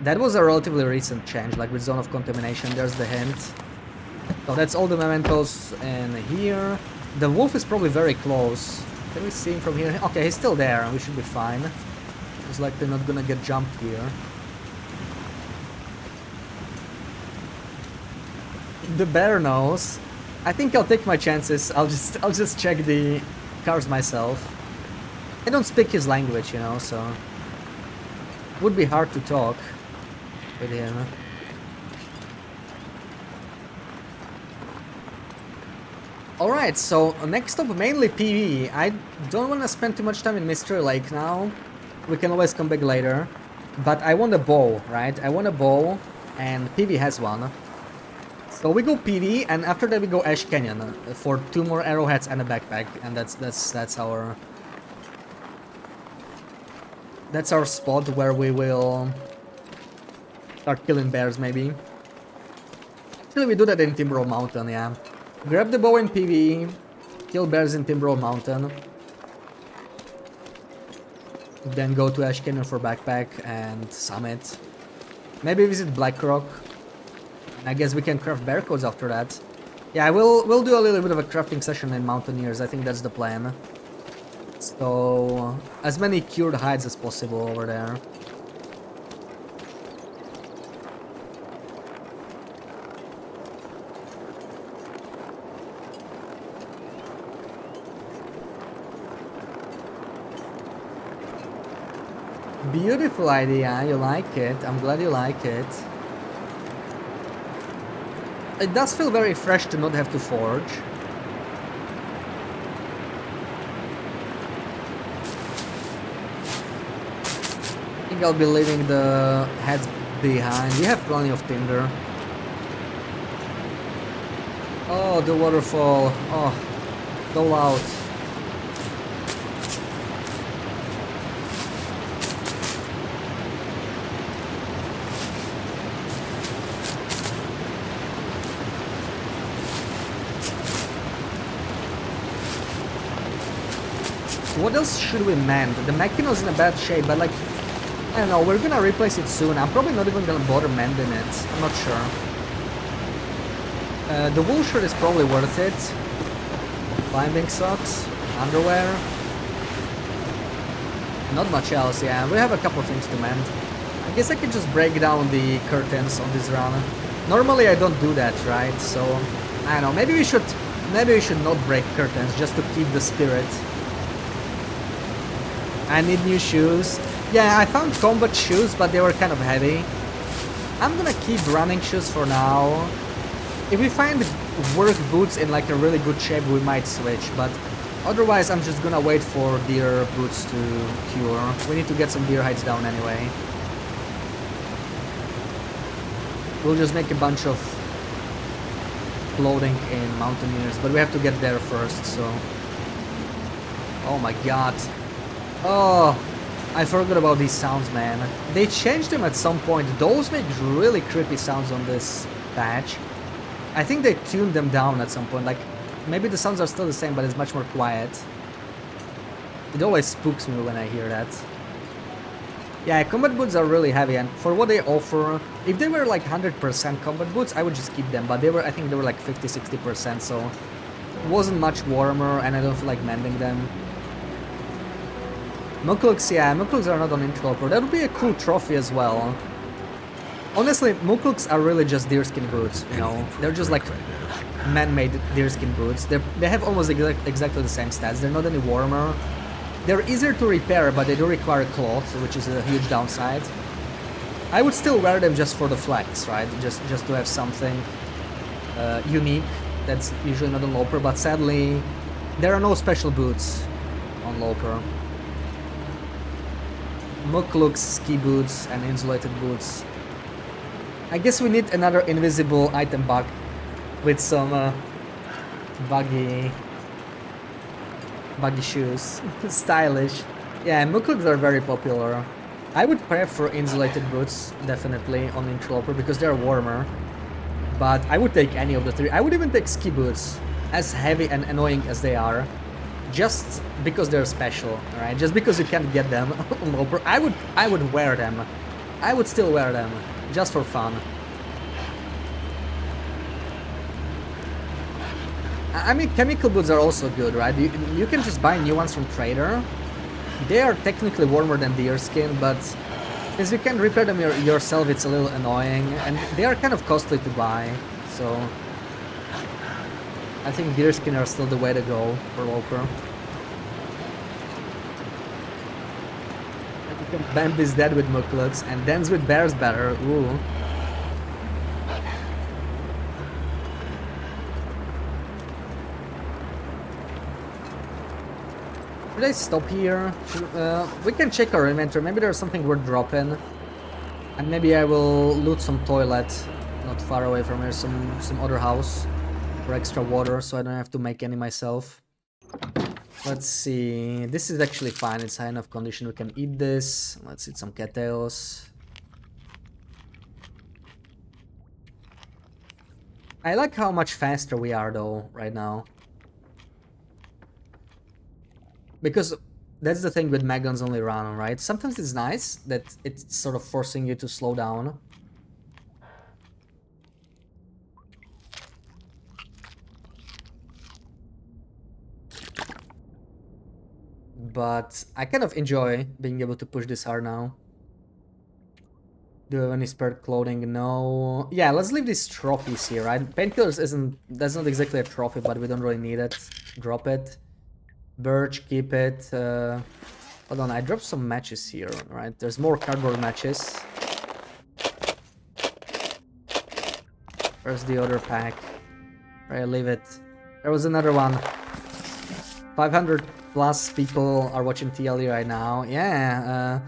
Speaker 1: That was a relatively recent change, like with Zone of Contamination. There's the hint. So that's all the mementos in here. The wolf is probably very close. Can we see him from here? Okay, he's still there, and we should be fine. It's like they're not gonna get jumped here. The bear knows. I think I'll take my chances. I'll just check the cars myself. I don't speak his language, you know, so would be hard to talk with him. Alright, so next up mainly PV. I don't want to spend too much time in Mystery Lake now. We can always come back later. But I want a bow, right? I want a bow, and PV has one. So we go PV, and after that we go Ash Canyon for 2 more arrowheads and a backpack, and that's our spot where we will start killing bears, maybe. Actually, we do that in Timber Mountain, yeah. Grab the bow in PV, kill bears in Timber Mountain, then go to Ash Canyon for backpack and summit. Maybe visit Blackrock. I guess we can craft bear codes after that. Yeah, we'll do a little bit of a crafting session in Mountaineers. I think that's the plan. So as many cured hides as possible over there. Beautiful idea, you like it. I'm glad you like it. It does feel very fresh to not have to forge. I think I'll be leaving the heads behind. We have plenty of tinder. Oh, the waterfall. Oh, so loud. What else should we mend? The Machino's in a bad shape, but like, I don't know, we're gonna replace it soon. I'm probably not even gonna bother mending it. I'm not sure. The wool shirt is probably worth it. Climbing socks, underwear. Not much else, yeah. We have a couple things to mend. I guess I could just break down the curtains on this run. Normally I don't do that, right? So, I don't know, maybe we should not break curtains just to keep the spirit. I need new shoes. Yeah, I found combat shoes, but they were kind of heavy. I'm gonna keep running shoes for now. If we find work boots in like a really good shape, we might switch, but otherwise I'm just gonna wait for deer boots to cure. We need to get some deer hides down anyway. We'll just make a bunch of clothing in Mountaineers, but we have to get there first, so... Oh my god. Oh, I forgot about these sounds, man. They changed them at some point. Those make really creepy sounds on this patch. I think they tuned them down at some point. Like, maybe the sounds are still the same, but it's much more quiet. It always spooks me when I hear that. Yeah, combat boots are really heavy, and for what they offer, if they were like 100% combat boots, I would just keep them, but I think they were like 50-60%, so it wasn't much warmer, and I don't feel like mending them. Mukluks, yeah, Mukluks are not on Interloper. That would be a cool trophy as well. Honestly, Mukluks are really just deerskin boots, you know? They're just like man-made deerskin boots. They have almost exactly the same stats. They're not any warmer. They're easier to repair, but they do require cloth, which is a huge downside. I would still wear them just for the flex, right? Just to have something unique that's usually not on Loper, but sadly, there are no special boots on Loper. Mukluks, ski boots, and insulated boots. I guess we need another invisible item bug with some buggy shoes. Stylish. Yeah, Mukluks are very popular. I would prefer insulated boots, definitely, on Interloper, because they're warmer. But I would take any of the three. I would even take ski boots, as heavy and annoying as they are. Just because they're special, right? Just because you can't get them on Loper. I would wear them. I would still wear them, just for fun. I mean, chemical boots are also good, right? You can just buy new ones from Trader. They are technically warmer than deerskin, but since you can repair them yourself, it's a little annoying, and they are kind of costly to buy, so I think deerskin are still the way to go for Loper. Bambi's dead with Mukluks, and dance with bears better, ooh. Should I stop here? We can check our inventory. Maybe there's something worth dropping. And maybe I will loot some toilet not far away from here. Some other house for extra water so I don't have to make any myself. Let's see. This is actually fine. It's high enough condition. We can eat this. Let's eat some cattails. I like how much faster we are though right now. Because that's the thing with Magnon's only run, right? Sometimes it's nice that it's sort of forcing you to slow down. But I kind of enjoy being able to push this hard now. Do you have any spare clothing? No. Yeah, let's leave these trophies here, right? Painkillers that's not exactly a trophy, but we don't really need it. Drop it. Birch, keep it. Hold on, I dropped some matches here, right? There's more cardboard matches. Where's the other pack? Right, leave it. There was another one. 500 plus people are watching TLE right now. Yeah,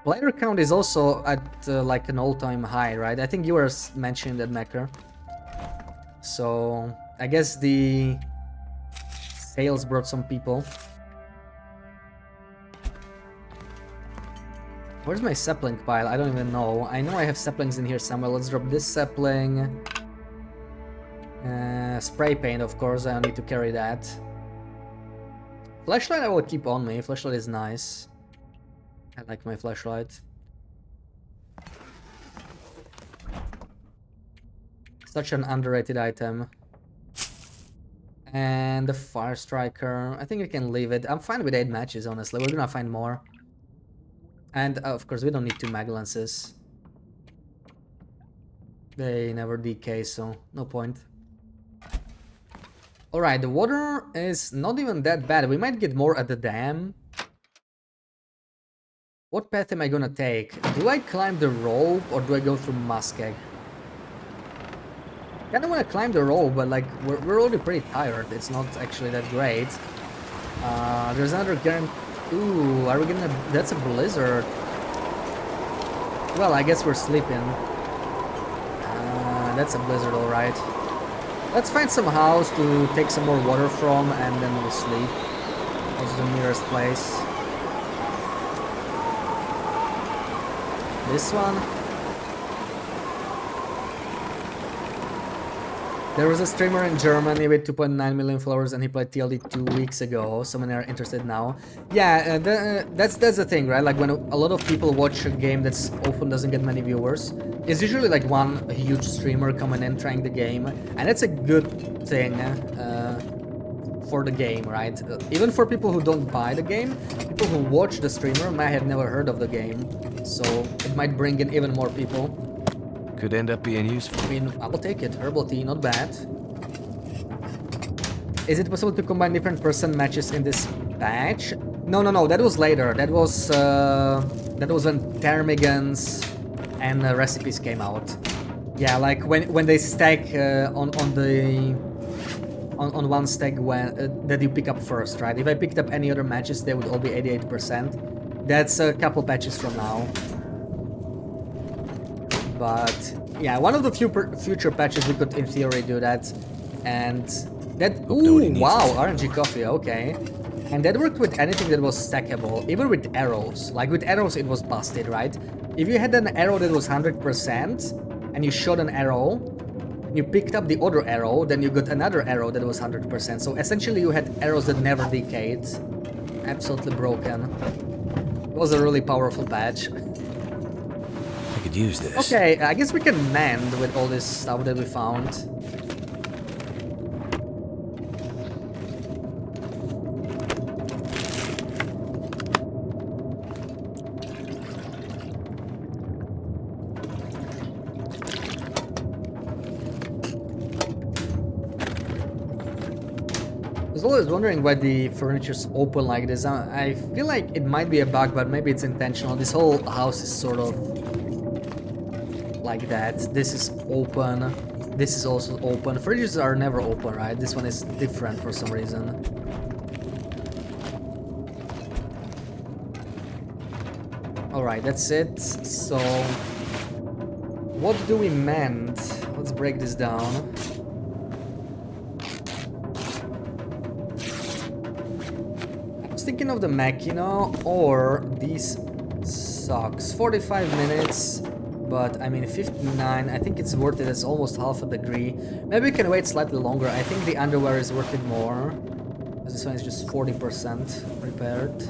Speaker 1: player count is also at like an all-time high, right? I think you were mentioning that, Mecker. So I guess the sales brought some people. Where's my sapling pile? I don't even know. I know I have saplings in here somewhere. Let's drop this sapling. Spray paint, of course. I don't need to carry that. Flashlight I will keep on me. Flashlight is nice. I like my flashlight. Such an underrated item. And the fire striker. I think we can leave it. I'm fine with 8 matches, honestly. We're gonna find more. And of course, we don't need 2 maglances. They never decay, so no point. Alright, the water is not even that bad. We might get more at the dam. What path am I gonna take? Do I climb the rope or do I go through Muskeg? I kinda wanna climb the rope, but like, we're already pretty tired. It's not actually that great. There's another guarantee. Ooh, are we gonna... That's a blizzard. Well, I guess we're sleeping. That's a blizzard, alright. Let's find some house to take some more water from, and then we'll sleep. What's the nearest place? This one? There was a streamer in Germany with 2.9 million followers and he played TLD 2 weeks ago. So many are interested now. Yeah, that's the thing, right? Like when a lot of people watch a game that's often doesn't get many viewers, it's usually like one huge streamer coming in trying the game, and that's a good thing for the game, right? Even for people who don't buy the game, people who watch the streamer might have never heard of the game, so it might bring in even more people.
Speaker 2: Could end up being useful.
Speaker 1: I mean, I will take it. Herbal tea, not bad. Is it possible to combine different person matches in this patch? No. That was later. That was when Termigans and recipes came out. Yeah, like when they stack on one stack that you pick up first, right? If I picked up any other matches, they would all be 88%. That's a couple patches from now. But yeah, one of the future patches we could in theory do that, and that. Ooh, wow, RNG coffee, okay. And that worked with anything that was stackable, even with arrows. Like with arrows, it was busted, right? If you had an arrow that was 100% and you shot an arrow, and you picked up the other arrow, then you got another arrow that was 100%. So essentially, you had arrows that never decayed. Absolutely broken. It was a really powerful patch.
Speaker 2: I could use this.
Speaker 1: Okay, I guess we can mend with all this stuff that we found. I was always wondering why the furniture's open like this. I feel like it might be a bug, but maybe it's intentional. This whole house is sort of like that. This is open. This is also open. Fridges are never open, right? This one is different for some reason. Alright, that's it. So, what do we mend? Let's break this down. I was thinking of the Machina or these socks. 45 minutes. But I mean 59, I think it's worth it. It's almost half a degree. Maybe we can wait slightly longer. I think the underwear is worth it more. This one is just 40% repaired.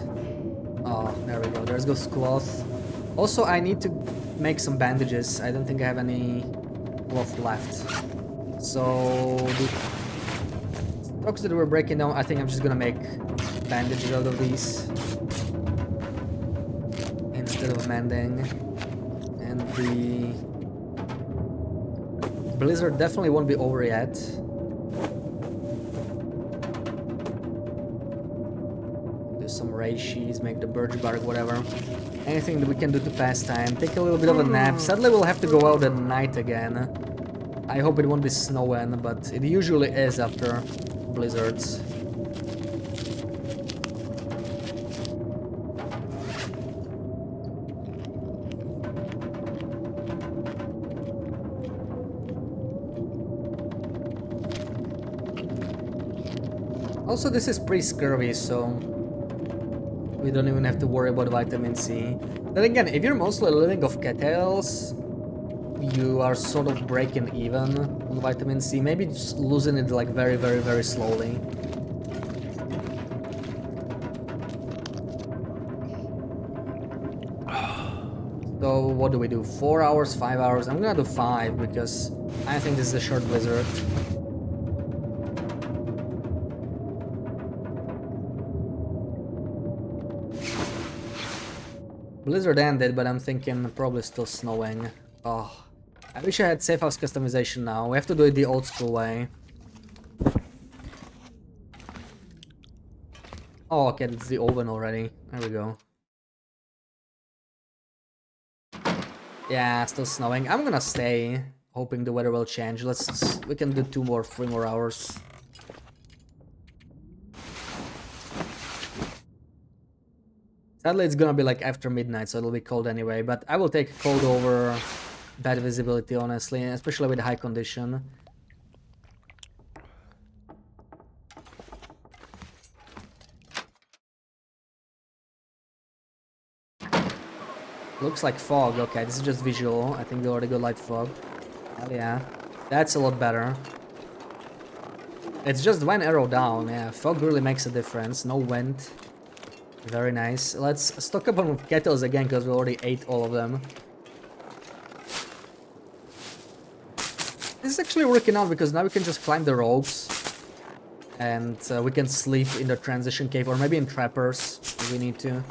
Speaker 1: Oh, there we go. There's goes cloth. Also, I need to make some bandages. I don't think I have any cloth left. So the stocks that we're breaking down, I think I'm just gonna make bandages out of these instead of mending. And the blizzard definitely won't be over yet. Do some reishis, make the birch bark, whatever. Anything that we can do to pass time. Take a little bit of a nap. Sadly, we'll have to go out at night again. I hope it won't be snowing, but it usually is after blizzards. Also, this is pre-scurvy, so we don't even have to worry about vitamin C. Then again, if you're mostly living off cattails, you are sort of breaking even on vitamin C. Maybe just losing it like very, very, very slowly. So what do we do? 4 hours, 5 hours? I'm gonna do 5 because I think this is a short blizzard. Blizzard ended, but I'm thinking probably still snowing. Oh, I wish I had safe house customization now. We have to do it the old school way. Oh, okay, it's the oven already. There we go. Yeah, still snowing. I'm gonna stay, hoping the weather will change. We can do 3 more hours. Sadly, it's gonna be like after midnight, so it'll be cold anyway, but I will take cold over bad visibility, honestly, especially with high condition. Looks like fog. Okay, this is just visual. I think we already got light fog. Hell yeah. That's a lot better. It's just one arrow down, yeah. Fog really makes a difference. No wind. Very nice. Let's stock up on kettles again, because we already ate all of them. This is actually working out, because now we can just climb the ropes. And we can sleep in the transition cave, or maybe in trappers, if we need to.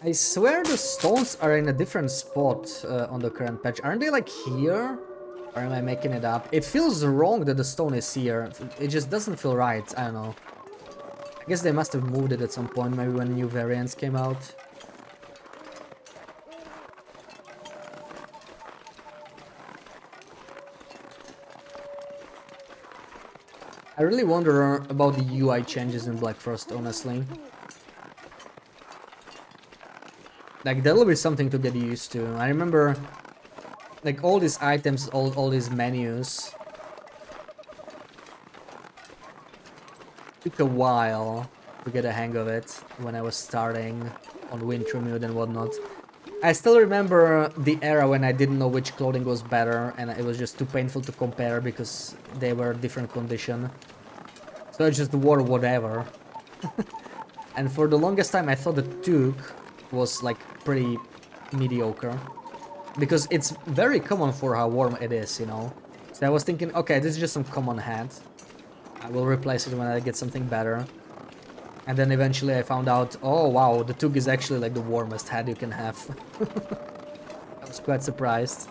Speaker 1: I swear the stones are in a different spot on the current patch. Aren't they like here? Or am I making it up? It feels wrong that the stone is here. It just doesn't feel right. I don't know. I guess they must have moved it at some point, maybe when new variants came out. I really wonder about the UI changes in Black Frost, honestly. Like, that'll be something to get used to. I remember, like, all these items, all these menus took a while to get a hang of it when I was starting on Wintermute and whatnot. I still remember the era when I didn't know which clothing was better, and it was just too painful to compare because they were different condition. So I just wore whatever. And for the longest time I thought the toque was like pretty mediocre. Because it's very common for how warm it is, you know. So I was thinking, okay, this is just some common hat. I will replace it when I get something better. And then eventually I found out, oh wow, the toque is actually like the warmest hat you can have. I was quite surprised.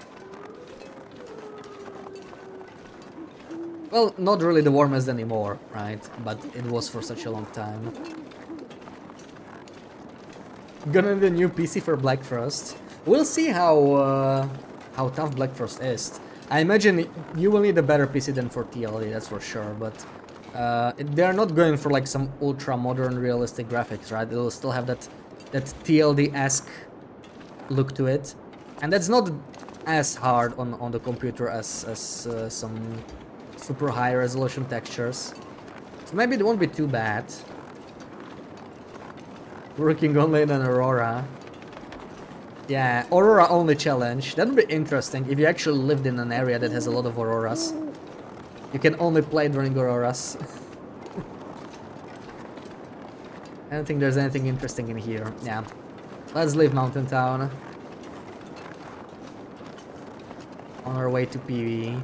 Speaker 1: Well, not really the warmest anymore, right? But it was for such a long time. Gonna need a new PC for Black Frost. We'll see how tough Black Frost is. I imagine you will need a better PC than for TLD, that's for sure, but they're not going for like some ultra modern realistic graphics, right? It'll still have that TLD-esque look to it, and that's not as hard on the computer as some super high resolution textures. So maybe it won't be too bad. Working only in an Aurora. Yeah, Aurora only challenge. That would be interesting if you actually lived in an area that has a lot of Auroras. You can only play during Auroras. I don't think there's anything interesting in here. Yeah. Let's leave Mountain Town. On our way to PvE.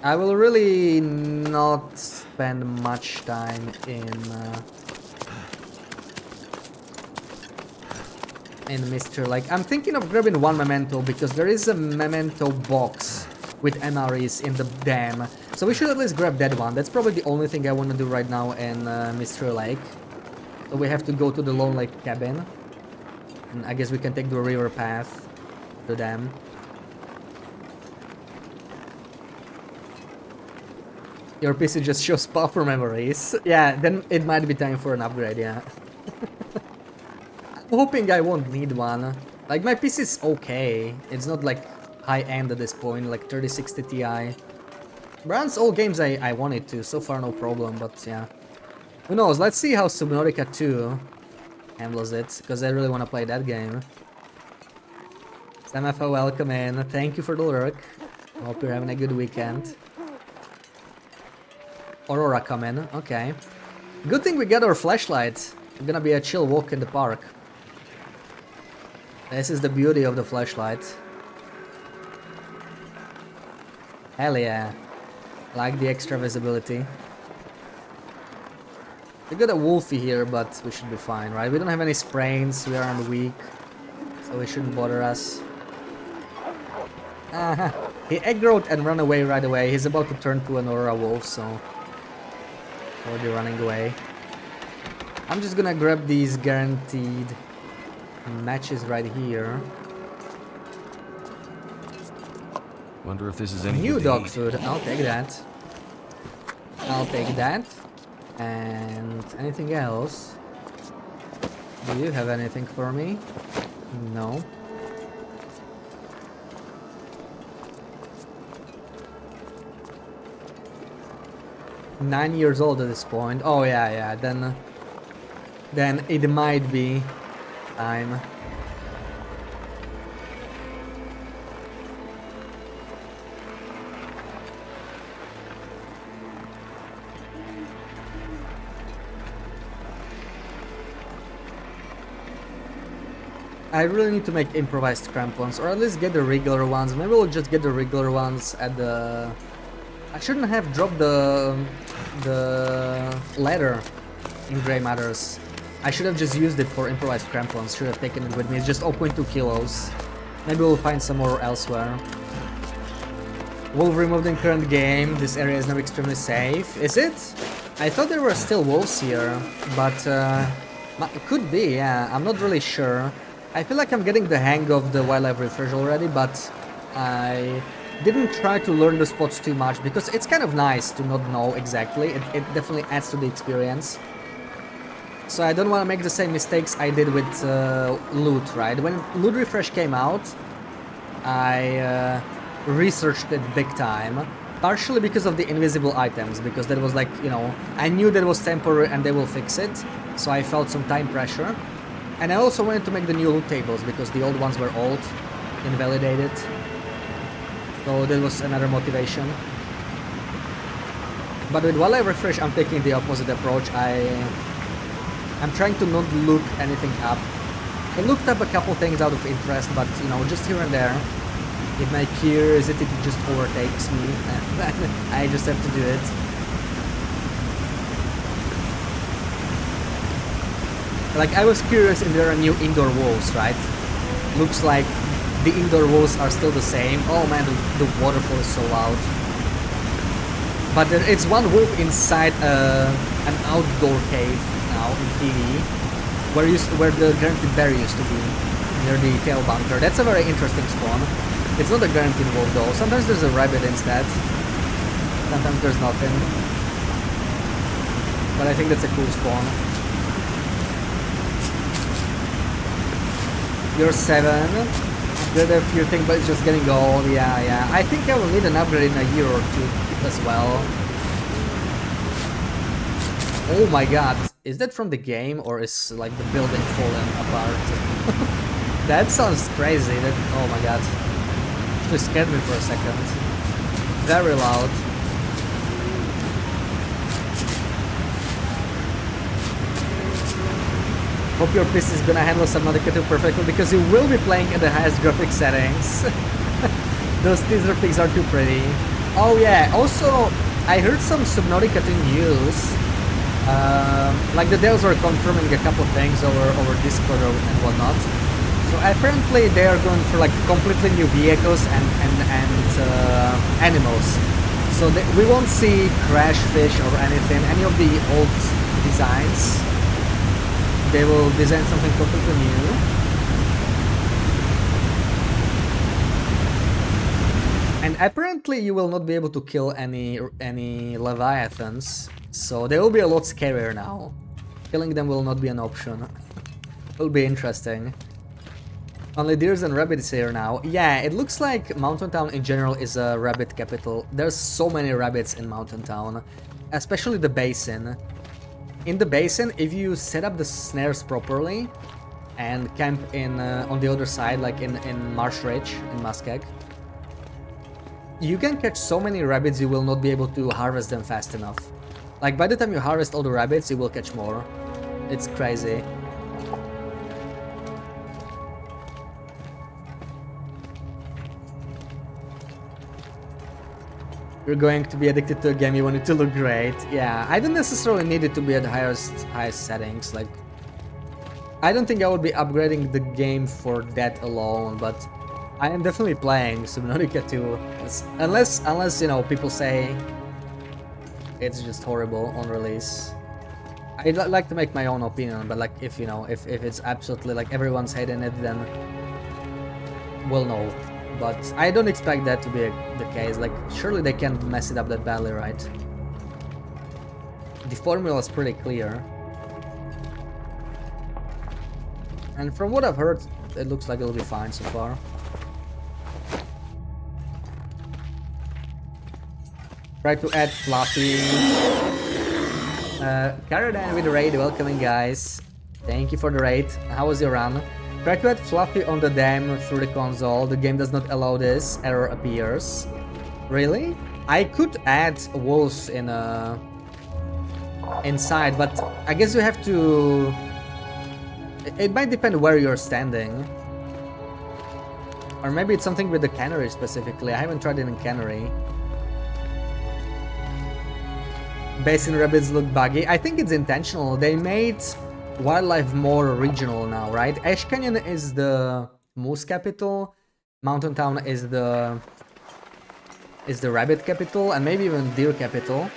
Speaker 1: I will really not spend much time in Mr. Like, I'm thinking of grabbing one memento because there is a memento box with MREs in the dam. So we should at least grab that one. That's probably the only thing I want to do right now in Mr. Lake. So we have to go to the Lone Lake cabin. And I guess we can take the river path to them. Your PC just shows buffer memories. Yeah, then it might be time for an upgrade, yeah. I'm hoping I won't need one. Like, my PC is okay. It's not like high-end at this point, like 3060 Ti. Runs all games I wanted to, so far no problem, but yeah. Who knows, let's see how Subnautica 2 handles it, because I really want to play that game. Samafa, welcome in. Thank you for the lurk. Hope you're having a good weekend. Aurora come in, okay. Good thing we got our flashlight. It's gonna be a chill walk in the park. This is the beauty of the flashlight. Hell yeah. Like the extra visibility. We got a wolfie here, but we should be fine, right? We don't have any sprains, we aren't weak. So it shouldn't bother us. Aha! He aggroed and ran away right away. He's about to turn to an Aurora wolf, so... already running away. I'm just gonna grab these guaranteed matches right here.
Speaker 2: Wonder if this is any
Speaker 1: New
Speaker 2: good to
Speaker 1: dog
Speaker 2: eat.
Speaker 1: food. I'll take that. I'll take that. And anything else? Do you have anything for me? No. 9 years old at this point. Oh yeah, yeah. Then it might be time. I really need to make improvised crampons, or at least get the regular ones. Maybe we'll just get the regular ones at the... I shouldn't have dropped the leather in Grey Matters. I should have just used it for improvised crampons. Should have taken it with me. It's just 0.2 kilos. Maybe we'll find some more elsewhere. Wolf removed in current game. This area is now extremely safe. Is it? I thought there were still wolves here, but it could be. Yeah, I'm not really sure. I feel like I'm getting the hang of the wildlife refresh already, but I didn't try to learn the spots too much because it's kind of nice to not know exactly. It definitely adds to the experience. So I don't want to make the same mistakes I did with loot, right? When loot refresh came out, I researched it big time. Partially because of the invisible items, because that was like, you know, I knew that was temporary and they will fix it. So I felt some time pressure. And I also wanted to make the new loot tables because the old ones were old, invalidated. So that was another motivation. But with wildlife refresh, I'm taking the opposite approach. I'm trying to not look anything up. I looked up a couple things out of interest, but you know, just here and there. If my curiosity just overtakes me, I just have to do it. Like, I was curious if there are new indoor walls, right? Looks like the indoor walls are still the same. Oh man, the waterfall is so loud. But it's one wolf inside an outdoor cave now in TV, where the guaranteed bear used to be, near the tail bunker. That's a very interesting spawn. It's not a guaranteed wolf though. Sometimes there's a rabbit instead. Sometimes there's nothing. But I think that's a cool spawn. You're 7. Did a few things, but it's just getting old. Yeah, yeah. I think I will need an upgrade in a year or two as well. Oh my god. Is that from the game or is like the building falling apart? That sounds crazy. Oh my god. It scared me for a second. Very loud. Hope your PC is gonna handle Subnautica 2 perfectly because you will be playing at the highest graphic settings. Those teaser pics are too pretty. Oh yeah, also I heard some Subnautica 2 news. Like the devs were confirming a couple things over Discord and whatnot. So apparently they are going for like completely new vehicles and animals. So we won't see crash fish or anything, any of the old designs. They will design something completely new. And apparently you will not be able to kill any leviathans, so they will be a lot scarier now. Killing them will not be an option. Will be interesting. Only deers and rabbits here now. Yeah, it looks like Mountain Town in general is a rabbit capital. There's so many rabbits in Mountain Town, especially the basin. In the basin, if you set up the snares properly and camp in on the other side, like in Marsh Ridge, in Muskeg, you can catch so many rabbits you will not be able to harvest them fast enough. Like by the time you harvest all the rabbits, you will catch more. It's crazy. You're going to be addicted to a game, you want it to look great. Yeah, I don't necessarily need it to be at the highest settings. Like, I don't think I would be upgrading the game for that alone, but I am definitely playing Subnautica 2. Unless you know, people say it's just horrible on release. I'd like to make my own opinion, but like if you know, if it's absolutely like everyone's hating it, then well, no. But I don't expect that to be the case. Like, surely they can't mess it up that badly, right? The formula is pretty clear. And from what I've heard, it looks like it'll be fine so far. Try to add Fluffy. Caradan with the raid, welcoming guys. Thank you for the raid. How was your run? Try to add Fluffy on the dam through the console. The game does not allow this. Error appears. Really? I could add wolves in inside, but I guess you have to... It might depend where you're standing. Or maybe it's something with the cannery specifically. I haven't tried it in cannery. Basin rabbits look buggy. I think it's intentional. They made wildlife more regional now, right? Ash Canyon is the moose capital. Mountain Town is the rabbit capital, and maybe even deer capital.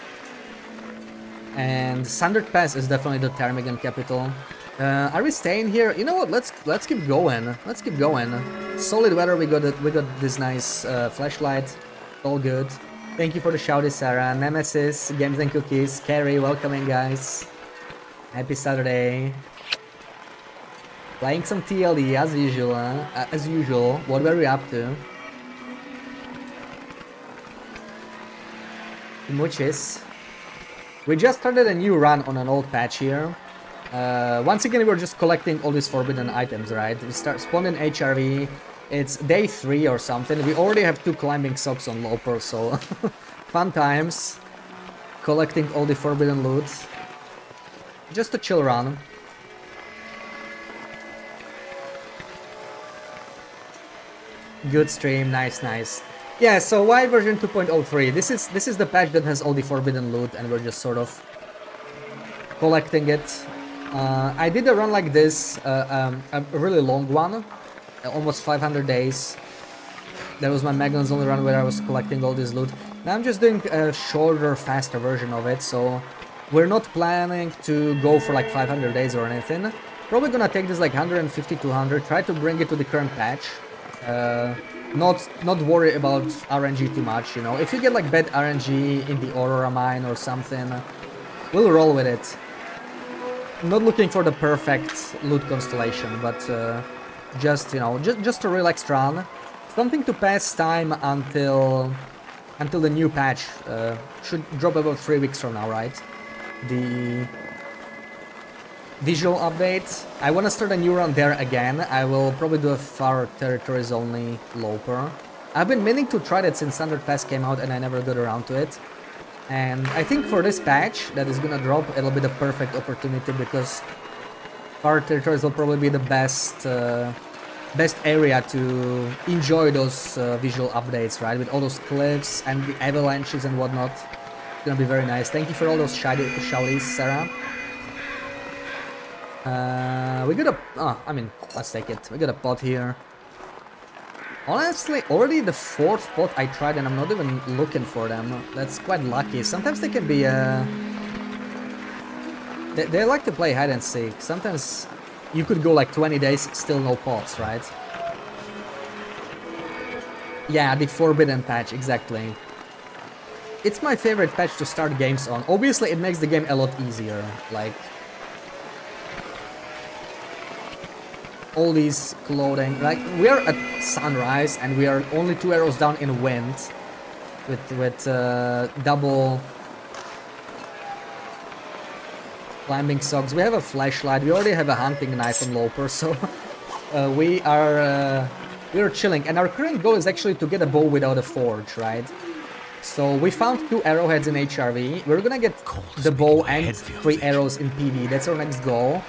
Speaker 1: And Sundered Pass is definitely the ptarmigan capital. Are we staying here? You know what? Let's keep going. Let's keep going. Solid weather. We got this nice flashlight. All good. Thank you for the shouty, Sarah. Nemesis, Games and Cookies, Carrie, welcoming guys. Happy Saturday. Playing some TLD as usual. As usual. What were we up to? Muchis. We just started a new run on an old patch here. Once again, we're just collecting all these forbidden items, right? We spawned in HRV. It's day 3 or something. We already have 2 climbing socks on Loper, so fun times. Collecting all the forbidden loot. Just a chill run. Good stream, nice, nice. Yeah, so why version 2.03? This is the patch that has all the forbidden loot, and we're just sort of collecting it. I did a run like this, a really long one, almost 500 days. That was my Magnum's only run where I was collecting all this loot. Now I'm just doing a shorter, faster version of it, so we're not planning to go for like 500 days or anything. Probably gonna take this like 150 to 100, try to bring it to the current patch. Not worry about RNG too much, you know. If you get like bad RNG in the Aurora mine or something, we'll roll with it. Not looking for the perfect loot constellation, but just, you know, just a relaxed run. Something to pass time until the new patch should drop about 3 weeks from now, right? The visual update. I want to start a new run there again. I will probably do a far territories only Loper. I've been meaning to try that since Standard Pass came out and I never got around to it. And I think for this patch that is gonna drop, it'll be the perfect opportunity because far territories will probably be the best area to enjoy those visual updates, right? With all those cliffs and the avalanches and whatnot. It's gonna be very nice. Thank you for all those shouties, Sarah. We got a... Oh, I mean, let's take it. We got a pot here. Honestly, already the 4th pot I tried and I'm not even looking for them. That's quite lucky. Sometimes they can be... They like to play hide and seek. Sometimes you could go like 20 days, still no pots, right? Yeah, the forbidden patch, exactly. It's my favorite patch to start games on. Obviously, it makes the game a lot easier. Like... all these clothing, like we are at sunrise and we are only 2 arrows down in wind with double climbing socks. We have a flashlight, we already have a hunting knife on Loper, so we are chilling. And our current goal is actually to get a bow without a forge, right? So we found 2 arrowheads in HRV. We're gonna get the bow and 3 arrows in PV. That's our next goal.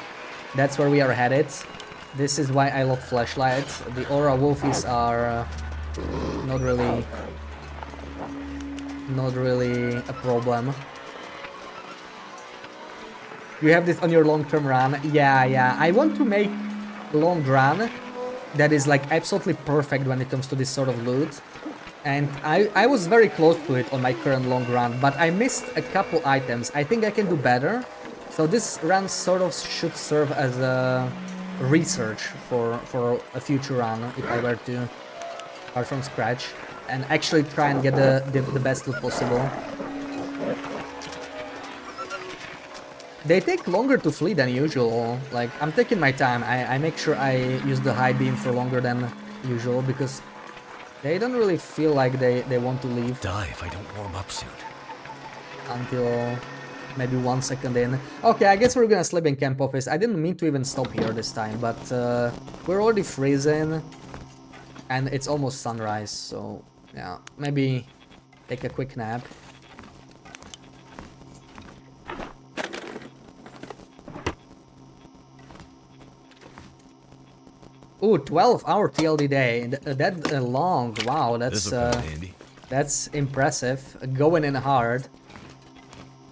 Speaker 1: That's where we are headed. This is why I love flashlight. The Aura Wolfies are not really a problem. You have this on your long-term run? Yeah. I want to make a long run that is like absolutely perfect when it comes to this sort of loot. And I was very close to it on my current long run, but I missed a couple items. I think I can do better. So this run sort of should serve as a research for a future run if I were to start from scratch and actually try and get the best loot possible. They take longer to flee than usual. Like, I'm taking my time. I make sure I use the high beam for longer than usual because they don't really feel like they want to leave.
Speaker 2: Die if I don't warm up soon.
Speaker 1: until maybe 1 second in. Okay, I guess we're gonna sleep in camp office. I didn't mean to even stop here this time, but we're already freezing and it's almost sunrise, so yeah, maybe take a quick nap. Ooh, 12-hour TLD day. That long. Wow, that's impressive. Going in hard.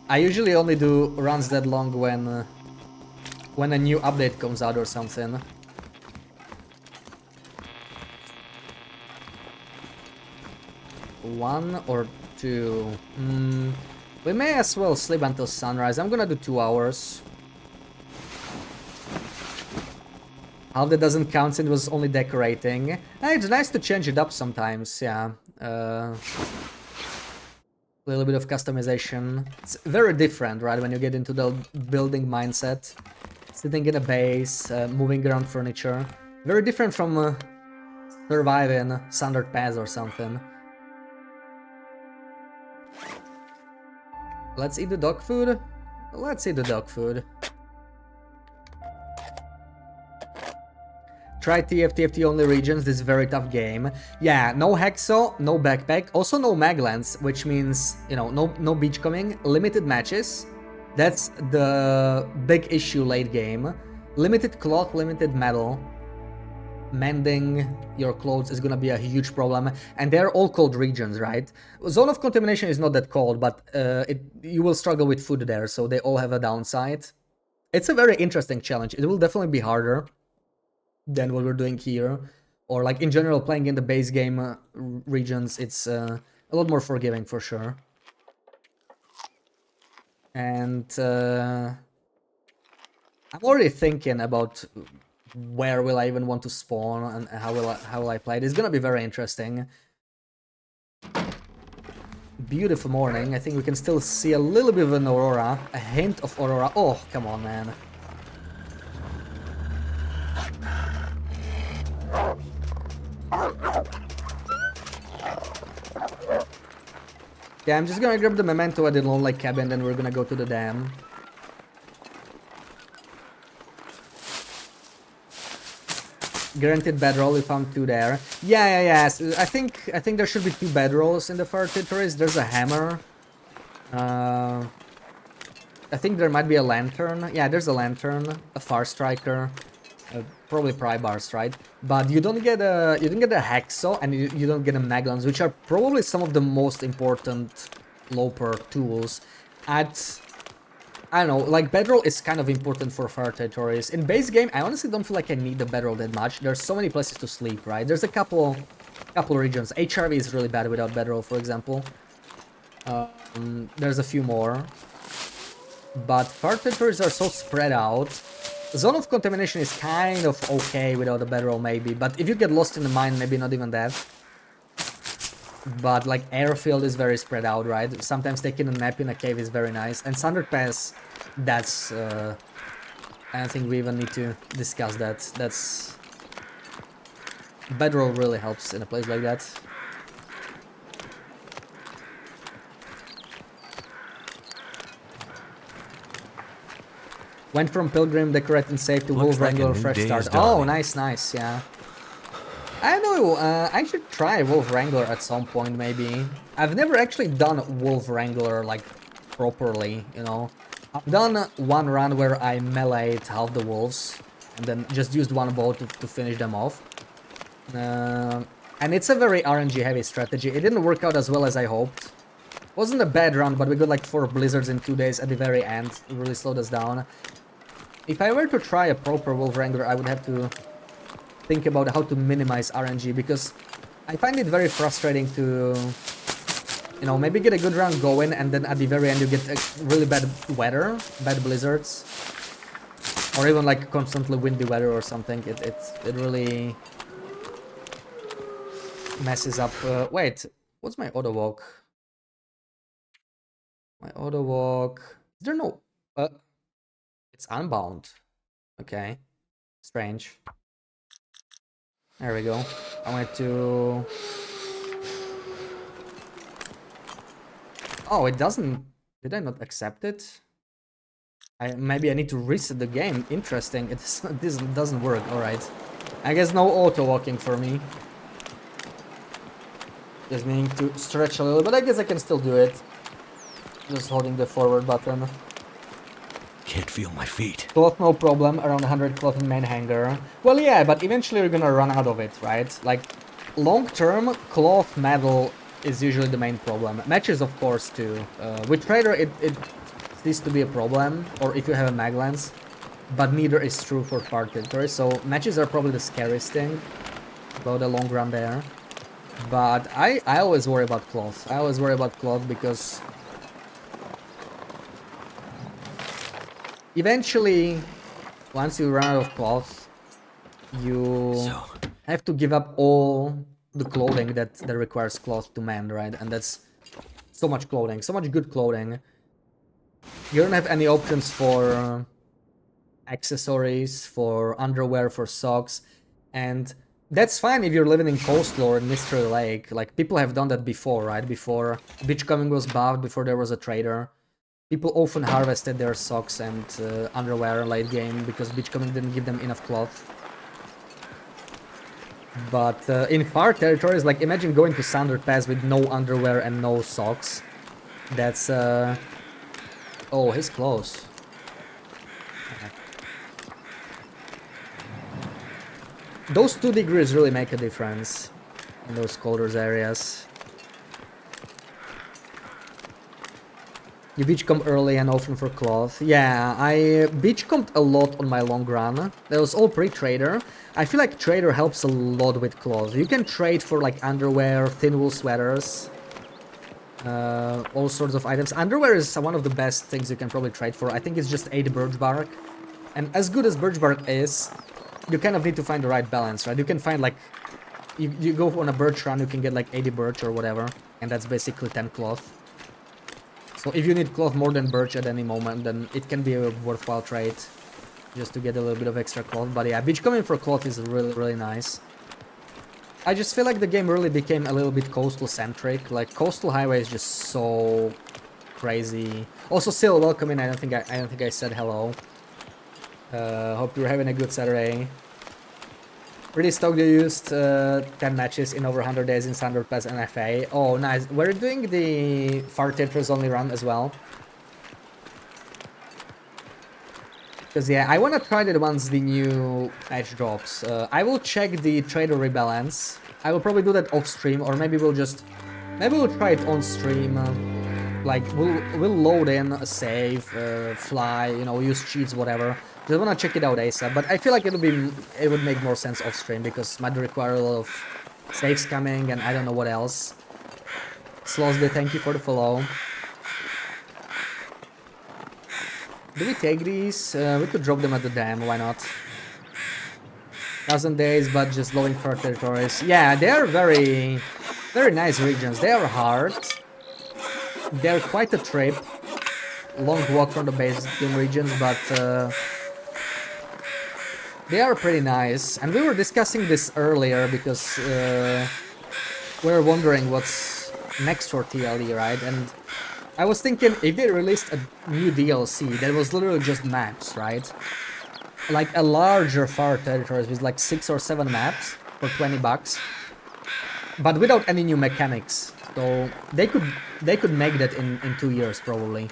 Speaker 1: I usually only do runs that long when a new update comes out or something. One or two. We may as well sleep until sunrise. I'm gonna do 2 hours. Half that doesn't count since it was only decorating. It's nice to change it up sometimes, yeah. A little bit of customization. It's very different, right, when you get into the building mindset. Sitting in a base, moving around furniture. Very different from surviving standard paths or something. Let's eat the dog food? Let's eat the dog food. Try TFTFT only regions, this very tough game. Yeah, no Hexo, no backpack, also no Maglans, which means, you know, no beachcombing, limited matches. That's the big issue late game. Limited cloth, limited metal. Mending your clothes is gonna be a huge problem, and they're all cold regions, right? Zone of Contamination is not that cold, but you will struggle with food there, so they all have a downside. It's a very interesting challenge. It will definitely be harder than what we're doing here, or like in general playing in the base game regions. It's a lot more forgiving for sure. And I'm already thinking about where will I even want to spawn and how will I play it. It's gonna be very interesting. Beautiful morning. I think we can still see a little bit of an aurora, a hint of aurora. Oh, come on, man. Yeah, I'm just gonna grab the memento at the lonely cabin, then we're gonna go to the dam. Guaranteed bedroll, we found 2 there. Yeah. I think there should be 2 bedrolls in the far territories. There's a hammer. I think there might be a lantern. Yeah, there's a lantern, a far striker, probably pry bars, right? But you don't get a hacksaw and you don't get a maglans, which are probably some of the most important loper tools. I don't know, like bedroll is kind of important for far territories. In base game, I honestly don't feel like I need the bedroll that much. There's so many places to sleep, right? There's a couple regions. HRV is really bad without bedroll, for example. There's a few more. But far territories are so spread out. Zone of Contamination is kind of okay without a bedroll, maybe. But if you get lost in the mine, maybe not even that. But like airfield is very spread out, right? Sometimes taking a nap in a cave is very nice. And Standard Pass, that's I don't think we even need to discuss that. That's bedroll really helps in a place like that. Went from Pilgrim, Decorate and Save to Wolf Wrangler, fresh start. Oh, nice, yeah. I don't know, I should try Wolf Wrangler at some point, maybe. I've never actually done Wolf Wrangler, like, properly, you know. I've done one run where I meleeed half the wolves, and then just used one bow to finish them off. And it's a very RNG-heavy strategy. It didn't work out as well as I hoped. Wasn't a bad run, but we got like 4 blizzards in 2 days at the very end. It really slowed us down. If I were to try a proper Wolf Wrangler, I would have to think about how to minimize RNG, because I find it very frustrating to, you know, maybe get a good run going and then at the very end you get really bad weather, bad blizzards, or even like constantly windy weather or something. It really messes up. Wait, what's my auto walk? My auto walk. Is there no? It's unbound. Okay, strange. There we go. I wanted to... Oh, it doesn't Did I not accept it? Maybe I need to reset the game. Interesting. This doesn't work. All right. I guess no auto walking for me. Just meaning to stretch a little, but I guess I can still do it. Just holding the forward button.
Speaker 2: Can't feel my feet.
Speaker 1: Cloth, no problem. Around 100 cloth in main hanger. Well, yeah, but eventually we're gonna run out of it, right? Like, long-term, cloth metal is usually the main problem. Matches, of course, too. With Trader, it ceases to be a problem, or if you have a mag lens. But neither is true for far territory, so matches are probably the scariest thing about the long run there. But I always worry about cloth. I always worry about cloth because eventually, once you run out of cloth, you have to give up all the clothing that requires cloth to mend, right? And that's so much clothing, so much good clothing. You don't have any options for accessories, for underwear, for socks, and that's fine if you're living in coastal or in Mystery Lake. Like, people have done that before, right? Before beachcombing was buffed, before there was a trader. People often harvested their socks and underwear late game because beachcombing didn't give them enough cloth. But in far territories, like, imagine going to Sander Pass with no underwear and no socks. That's oh, he's close. Those 2 degrees really make a difference in those colder areas. You beachcomb early and often for cloth. Yeah, I beachcombed a lot on my long run. That was all pre-trader. I feel like trader helps a lot with cloth. You can trade for like underwear, thin wool sweaters, all sorts of items. Underwear is one of the best things you can probably trade for. I think it's just 8 birch bark. And as good as birch bark is, you kind of need to find the right balance, right? You can find like, you go on a birch run, you can get like 80 birch or whatever, and that's basically 10 cloth. So if you need cloth more than birch at any moment, then it can be a worthwhile trade, just to get a little bit of extra cloth. But yeah, beachcombing for cloth is really, really nice. I just feel like the game really became a little bit coastal-centric. Like, Coastal Highway is just so crazy. Also, Sil, welcome in. I don't think I said hello. Hope you're having a good Saturday. Pretty stoked you used 10 matches in over 100 days in Standard Pass and FA. Oh, nice. We're doing the Far Tetris only run as well. Because, yeah, I want to try that once the new patch drops. I will check the trader rebalance. I will probably do that off stream, or maybe we'll just... Maybe we'll try it on stream. Like, we'll load in a save, fly, you know, use cheats, whatever. Just wanna check it out ASAP, but I feel like it would make more sense off stream because might require a lot of saves coming and I don't know what else. Slosby, thank you for the follow. Do we take these? We could drop them at the dam, why not? 1000 days, but just loving far territories. Yeah, they are very, very nice regions. They are hard. They're quite a trip. Long walk from the base game regions, but they are pretty nice. And we were discussing this earlier because we were wondering what's next for TLE, right? And I was thinking if they released a new DLC that was literally just maps, right? Like a larger far territories with like 6 or 7 maps for 20 bucks, but without any new mechanics. So they could make that in 2 years probably.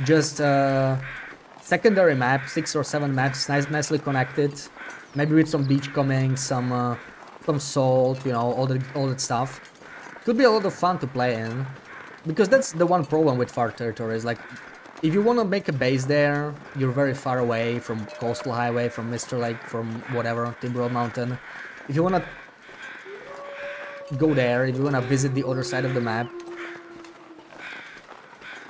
Speaker 1: Just secondary map, 6 or 7 maps, nicely connected, maybe with some beachcombing, some salt, you know, all that stuff. Could be a lot of fun to play in, because that's the one problem with far territories. Like, if you want to make a base there, you're very far away from Coastal Highway, from Mr. Lake, from whatever, Timberwolf Mountain. If you want to go there, if you want to visit the other side of the map.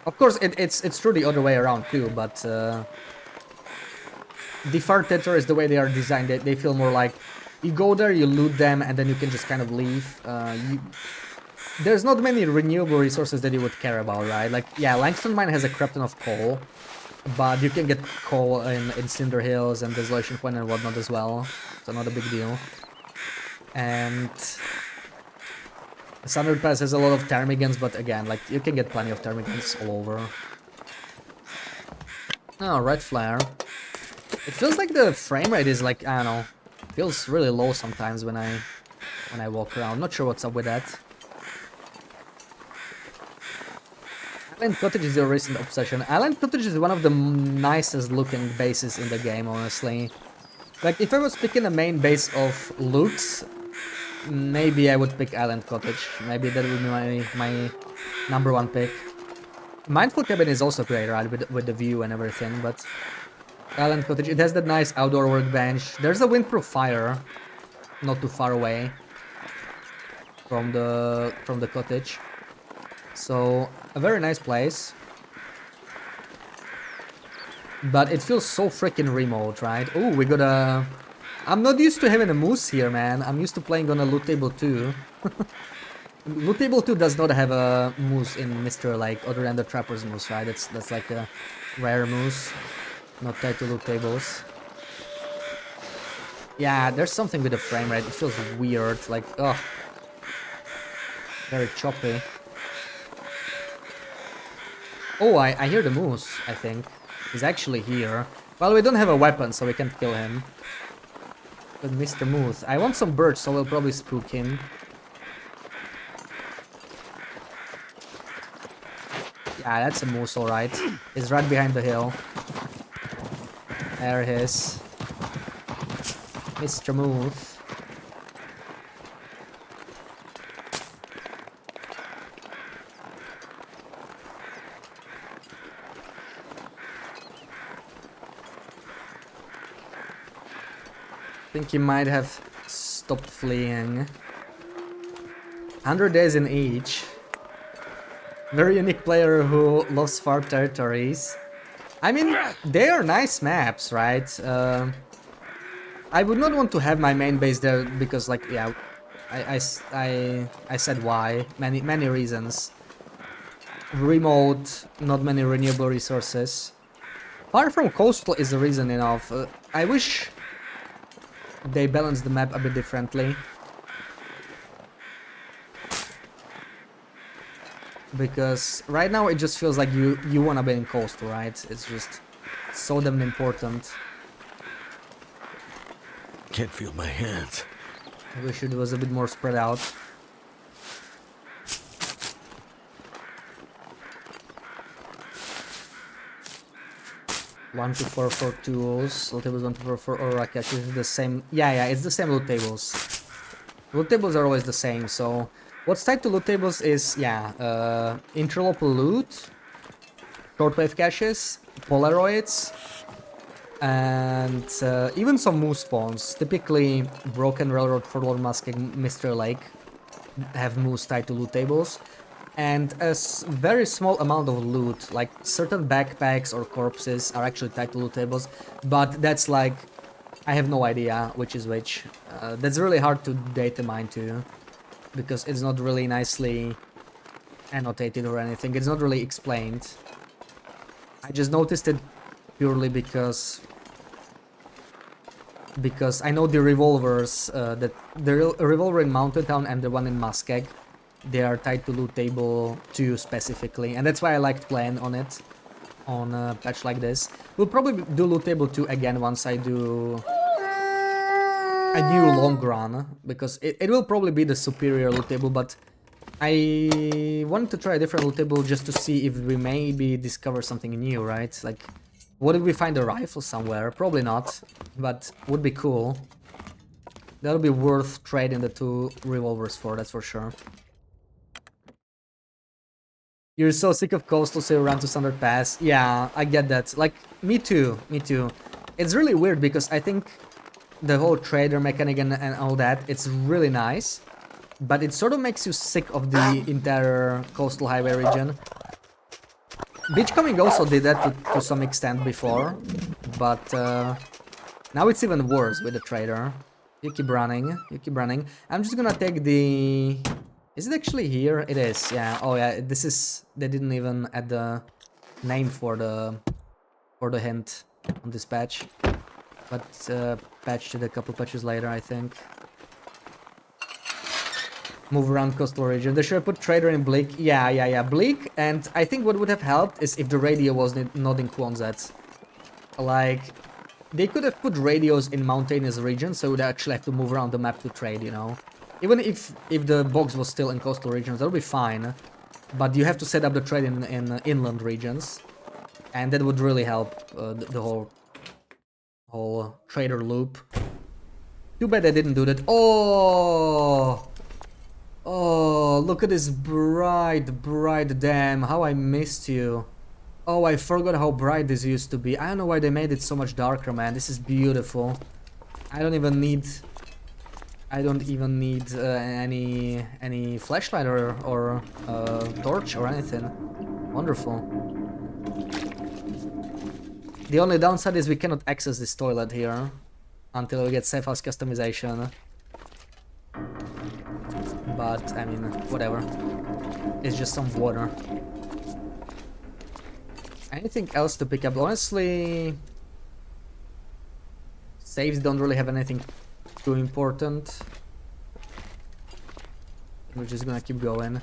Speaker 1: Of course, it's true the other way around too, but the far territories, the way they are designed, they feel more like you go there, you loot them, and then you can just kind of leave. There's not many renewable resources that you would care about, right? Like, yeah, Langston Mine has a crap ton of coal, but you can get coal in Cinder Hills and Desolation Point and whatnot as well, so not a big deal. And Thunder Pass has a lot of ptarmigans, but again, like, you can get plenty of ptarmigans all over. Oh, red flare. It feels like the frame rate is like, I don't know, feels really low sometimes when I walk around. Not sure what's up with that. Island Cottage is your recent obsession. Island Cottage is one of the nicest looking bases in the game, honestly. Like, if I was picking a main base of looks, maybe I would pick Island Cottage. Maybe that would be my number one pick. Mindful Cabin is also great, right, with the view and everything, but Island Cottage, it has that nice outdoor workbench. There's a windproof fire, not too far away from the cottage. So, a very nice place. But it feels so freaking remote, right? Oh, we got a... I'm not used to having a moose here, man. I'm used to playing on a loot table 2. Loot table 2 does not have a moose in Mr. Lake, other than the Trapper's moose, right? That's like a rare moose, not tied to loot tables. Yeah, there's something with the frame rate. It feels weird, like, ugh. Very choppy. Oh, I hear the moose, I think. He's actually here. Well, we don't have a weapon, so we can't kill him. But Mr. Moose, I want some birds, so we'll probably spook him. Yeah, that's a moose, alright. He's right behind the hill. There he is. Mr. Moose. I think he might have stopped fleeing. 100 days in each. Very unique player who loves far territories. I mean, they are nice maps, right? I would not want to have my main base there because, like, yeah, I said why. Many reasons. Remote, not many renewable resources. Far from coastal is a reason enough. I wish they balance the map a bit differently. Because right now it just feels like you wanna be in coastal, right? It's just so damn important.
Speaker 2: Can't feel my hands.
Speaker 1: I wish it was a bit more spread out. One to four for tools. Loot tables 1 to 4 for aura caches is the same. Yeah, it's the same loot tables. Loot tables are always the same. So what's tied to loot tables is interloper loot, shortwave caches, Polaroids, and even some moose spawns. Typically, Broken Railroad, Forlorn Masking, Mr. Lake have moose tied to loot tables. And a very small amount of loot, like certain backpacks or corpses, are actually tied to loot tables. But that's like, I have no idea which is which. That's really hard to data mine too, because it's not really nicely annotated or anything. It's not really explained. I just noticed it purely because I know the revolvers, that the revolver in Mountain Town and the one in Muskeg, they are tied to loot table 2 specifically, and that's why I liked playing on it on a patch like this. We'll probably do loot table 2 again once I do a new long run, because it will probably be the superior loot table, but I wanted to try a different loot table just to see if we maybe discover something new, right? Like, what if we find a rifle somewhere? Probably not, but would be cool. That'll be worth trading the 2 revolvers for, that's for sure. You're so sick of coastal, so you run to Standard Pass. Yeah, I get that. Like, me too, me too. It's really weird because I think the whole trader mechanic and all that, it's really nice. But it sort of makes you sick of the entire coastal highway region. Beachcombing also did that to some extent before, but now it's even worse with the trader. You keep running, you keep running. I'm just gonna take the... Is it actually here? It is, yeah. Oh yeah, this is... They didn't even add the name for the hint on this patch. But patched it a couple patches later, I think. Move around coastal region. They should have put trader in Bleak. Yeah, Bleak. And I think what would have helped is if the radio was not in Quonset. Like, they could have put radios in mountainous regions, so you would actually have to move around the map to trade, you know? Even if the box was still in coastal regions, that would be fine. But you have to set up the trade in inland regions. And that would really help the whole trader loop. Too bad I didn't do that. Oh! Oh, look at this bright, bright dam. How I missed you. Oh, I forgot how bright this used to be. I don't know why they made it so much darker, man. This is beautiful. I don't even need any flashlight or torch or anything. Wonderful. The only downside is we cannot access this toilet here until we get safe house customization. But I mean, whatever. It's just some water. Anything else to pick up? Honestly, saves don't really have anything too important. We're just gonna keep going.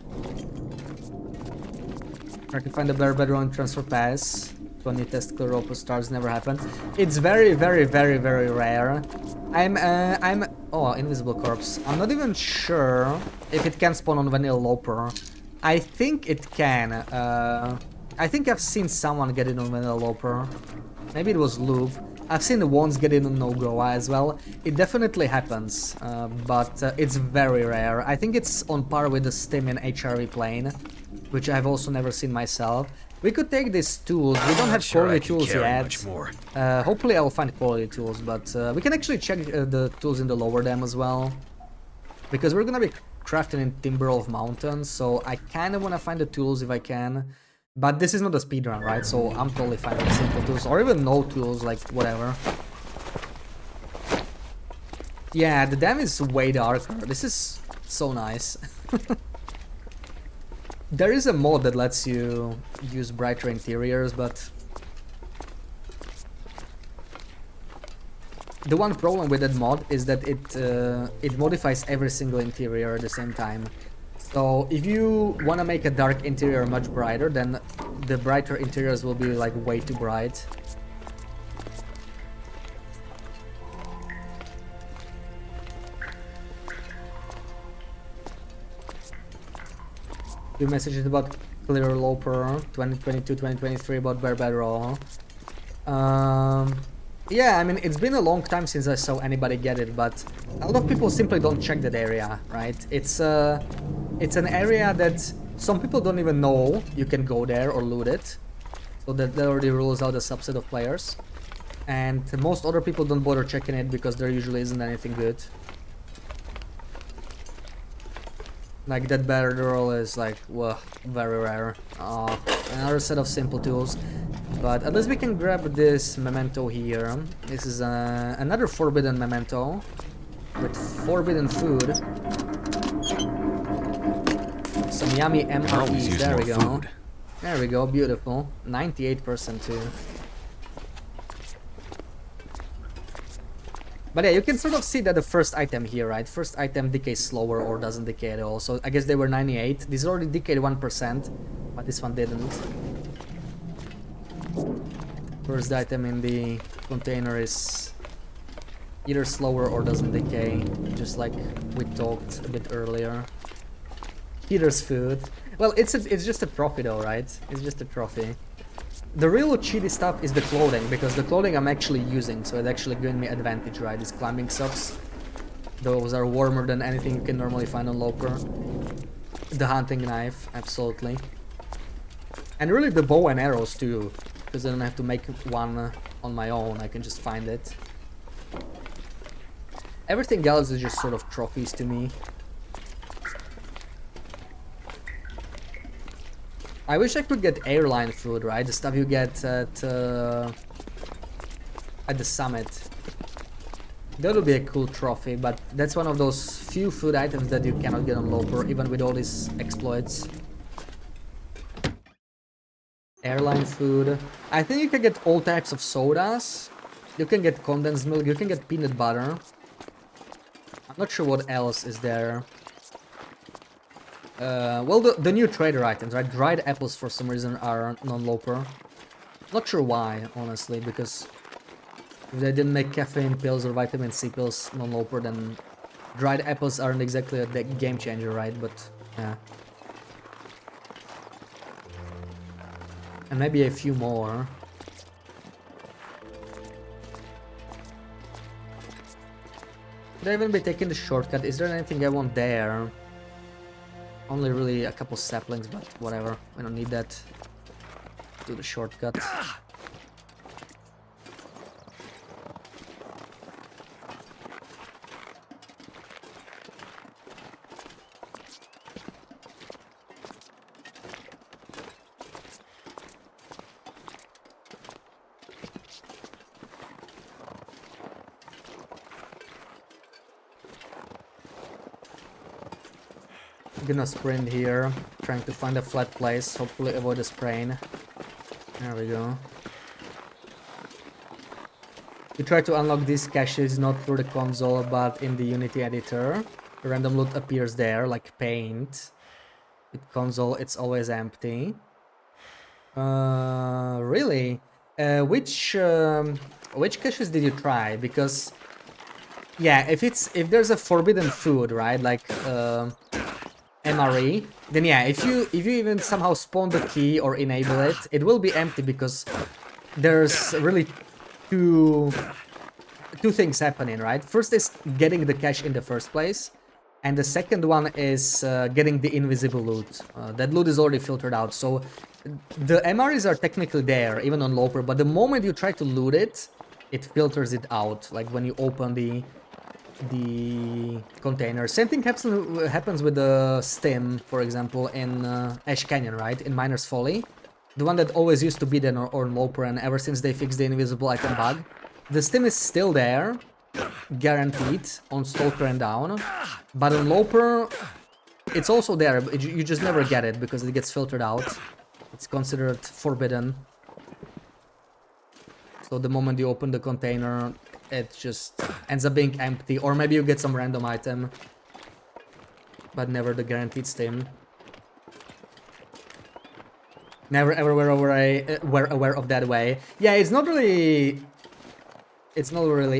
Speaker 1: Try to find the bare bedrock and transfer pass. 20 testicle rope stars never happen. It's very, very, very, very rare. Oh, invisible corpse. I'm not even sure if it can spawn on vanilla Loper. I think it can. I think I've seen someone get it on vanilla Loper. Maybe it was Loop. I've seen the ones get it on no-go as well. It definitely happens, but it's very rare. I think it's on par with the Stim in HRV plane, which I've also never seen myself. We could take these tools. We don't have quality tools yet. Hopefully I'll find quality tools, but we can actually check the tools in the lower dam as well. Because we're gonna be crafting in Timberwolf Mountain, so I kinda wanna find the tools if I can. But this is not a speedrun, right? So I'm totally fine with simple tools, or even no tools, like whatever. Yeah, the dam is way darker. This is so nice. There is a mod that lets you use brighter interiors, but the one problem with that mod is that it modifies every single interior at the same time. So if you want to make a dark interior much brighter, then the brighter interiors will be like way too bright. Few messages about Clear Loper 2022-2023 about Bare Bedrock. Yeah, I mean, it's been a long time since I saw anybody get it, but a lot of people simply don't check that area, right? It's an area that some people don't even know you can go there or loot it, so that already rules out a subset of players. And most other people don't bother checking it because there usually isn't anything good. Like that barrel is like, well, very rare. Another set of simple tools. But at least we can grab this memento here. This is another forbidden memento with forbidden food. Some yummy MREs. There we go.
Speaker 2: Food.
Speaker 1: There we go. Beautiful. 98% too. But yeah, you can sort of see that the first item here, right? First item decays slower or doesn't decay at all. So I guess they were 98. These already decayed 1%, but this one didn't. First item in the container is either slower or doesn't decay, just like we talked a bit earlier. Heater's food. Well, it's just a trophy though, right? It's just a trophy. The real cheaty stuff is the clothing, because the clothing I'm actually using, so it's actually giving me advantage, right? These climbing socks. Those are warmer than anything you can normally find on Loper. The hunting knife, absolutely. And really the bow and arrows too, because I don't have to make one on my own, I can just find it. Everything else is just sort of trophies to me. I wish I could get airline food, right? The stuff you get at the summit. That would be a cool trophy, but that's one of those few food items that you cannot get on Loper, even with all these exploits. Airline food. I think you can get all types of sodas. You can get condensed milk, you can get peanut butter. I'm not sure what else is there. Well, the new trader items, right? Dried apples for some reason are non-Loper. Not sure why, honestly, because If they didn't make caffeine pills or vitamin C pills non-loper, then dried apples aren't exactly a game changer, right? But yeah. And maybe a few more. Could I even be taking the shortcut? Is there anything I want there? Only really a couple saplings, but whatever. I don't need that. Do the shortcut. I'm gonna sprint here, trying to find a flat place, hopefully avoid a sprain. There we go. You try to unlock these caches not through the console but in the Unity editor. Random loot appears there, like paint. With console, it's always empty. Really? Which caches did you try? Because yeah, if there's a forbidden food, right? Like MRE, then yeah, if you even somehow spawn the key or enable it, it will be empty because there's really two things happening, right? First is getting the cache in the first place, and the second one is getting the invisible loot. That loot is already filtered out, so the MREs are technically there, even on Loper, but the moment you try to loot it, it filters it out, like when you open the container. Same thing happens with the stim, for example, in Ash Canyon, right? In Miner's Folly. The one that always used to be there on Loper, and ever since they fixed the invisible item bug. The stim is still there, guaranteed, on Stalker and down. But on Loper, it's also there, but you just never get it because it gets filtered out. It's considered forbidden. So the moment you open the container, it just ends up being empty, or maybe you get some random item, but never the guaranteed stim. Never ever were aware of that way. Yeah, it's not really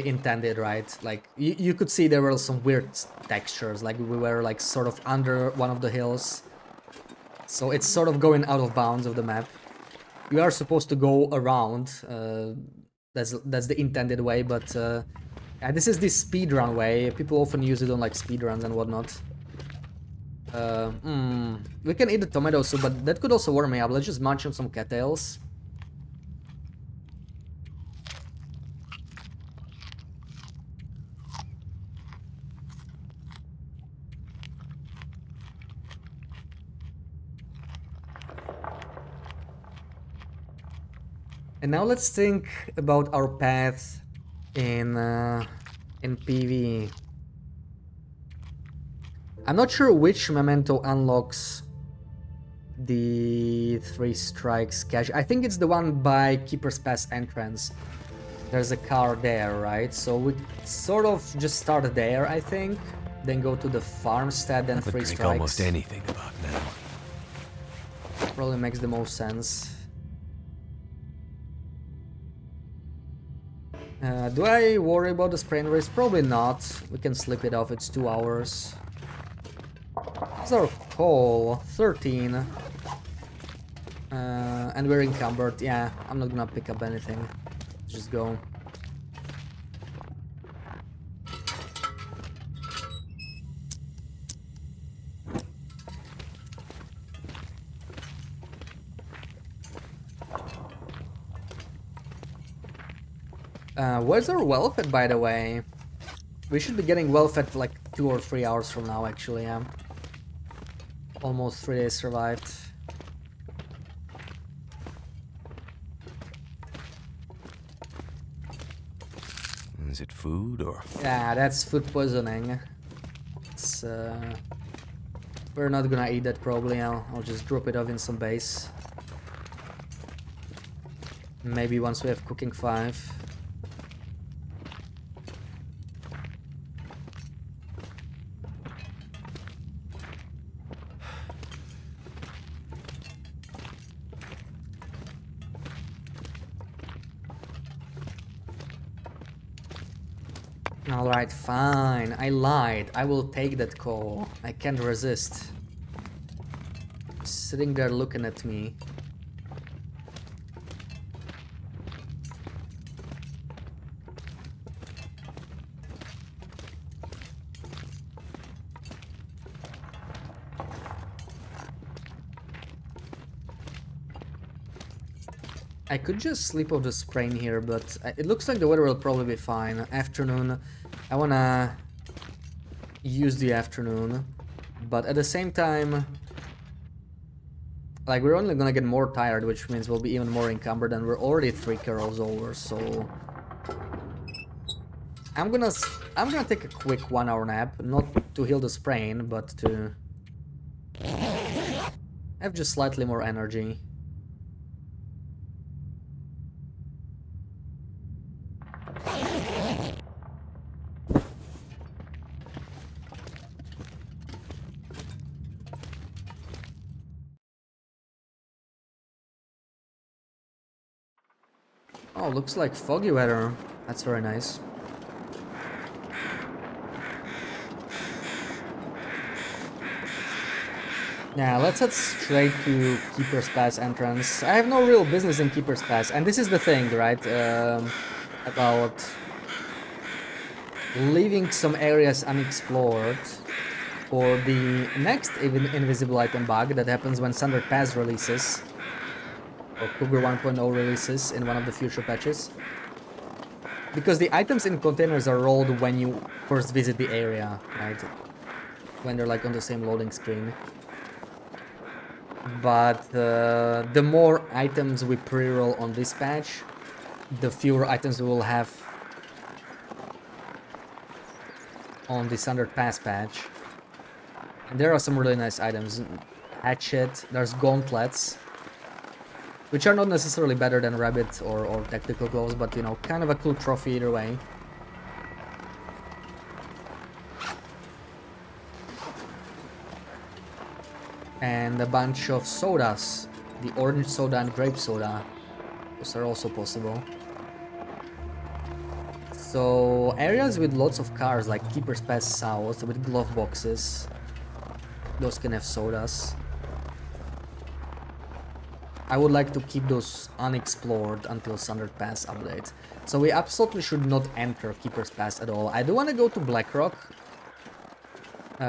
Speaker 1: intended, right? Like you could see there were some weird textures, like we were like sort of under one of the hills, so it's sort of going out of bounds of the map. You are supposed to go around. That's the intended way, but yeah, this is the speedrun way. People often use it on like speedruns and whatnot. We can eat the tomato soup, but that could also warm me up. Let's just munch on some cattails. And now let's think about our path in PvE. I'm not sure which memento unlocks the 3 strikes cache. I think it's the one by Keeper's Pass entrance. There's a car there, right? So we sort of just start there, I think. Then go to the farmstead, then 3 strikes.
Speaker 2: Almost anything about now.
Speaker 1: Probably makes the most sense. Do I worry about the sprain risk? Probably not. We can slip it off, it's 2 hours. What's our call? 13. And we're encumbered. Yeah, I'm not gonna pick up anything. Just go. Where's our well-fed, by the way? We should be getting well-fed like 2 or 3 hours from now, actually, yeah. Almost 3 days survived.
Speaker 2: Is it food or?
Speaker 1: Yeah, that's food poisoning. It's, we're not gonna eat that probably. I'll just drop it off in some base. Maybe once we have cooking 5. Alright, fine. I lied. I will take that call. I can't resist. Sitting there looking at me. I could just sleep off the sprain here, but it looks like the weather will probably be fine. Afternoon. I wanna use the afternoon, but at the same time, like, we're only gonna get more tired, which means we'll be even more encumbered, and we're already 3 carols over, so I'm gonna take a quick 1-hour nap, not to heal the sprain, but to have just slightly more energy. Oh, looks like foggy weather. That's very nice. Yeah, let's head straight to Keeper's Pass entrance. I have no real business in Keeper's Pass, and this is the thing, right? About leaving some areas unexplored for the next invisible item bug that happens when Sundered Pass releases, or Cougar 1.0 releases in one of the future patches. Because the items in containers are rolled when you first visit the area, right? When they're like on the same loading screen. But the more items we pre-roll on this patch, the fewer items we will have on the Sundered Pass patch. And there are some really nice items. Hatchet, there's gauntlets, which are not necessarily better than rabbit or tactical gloves, but you know, kind of a cool trophy either way. And a bunch of sodas. The orange soda and grape soda. Those are also possible. So, areas with lots of cars, like Keeper's Pass South, with glove boxes. Those can have sodas. I would like to keep those unexplored until Sundered Pass update. So we absolutely should not enter Keeper's Pass at all. I do want to go to Blackrock.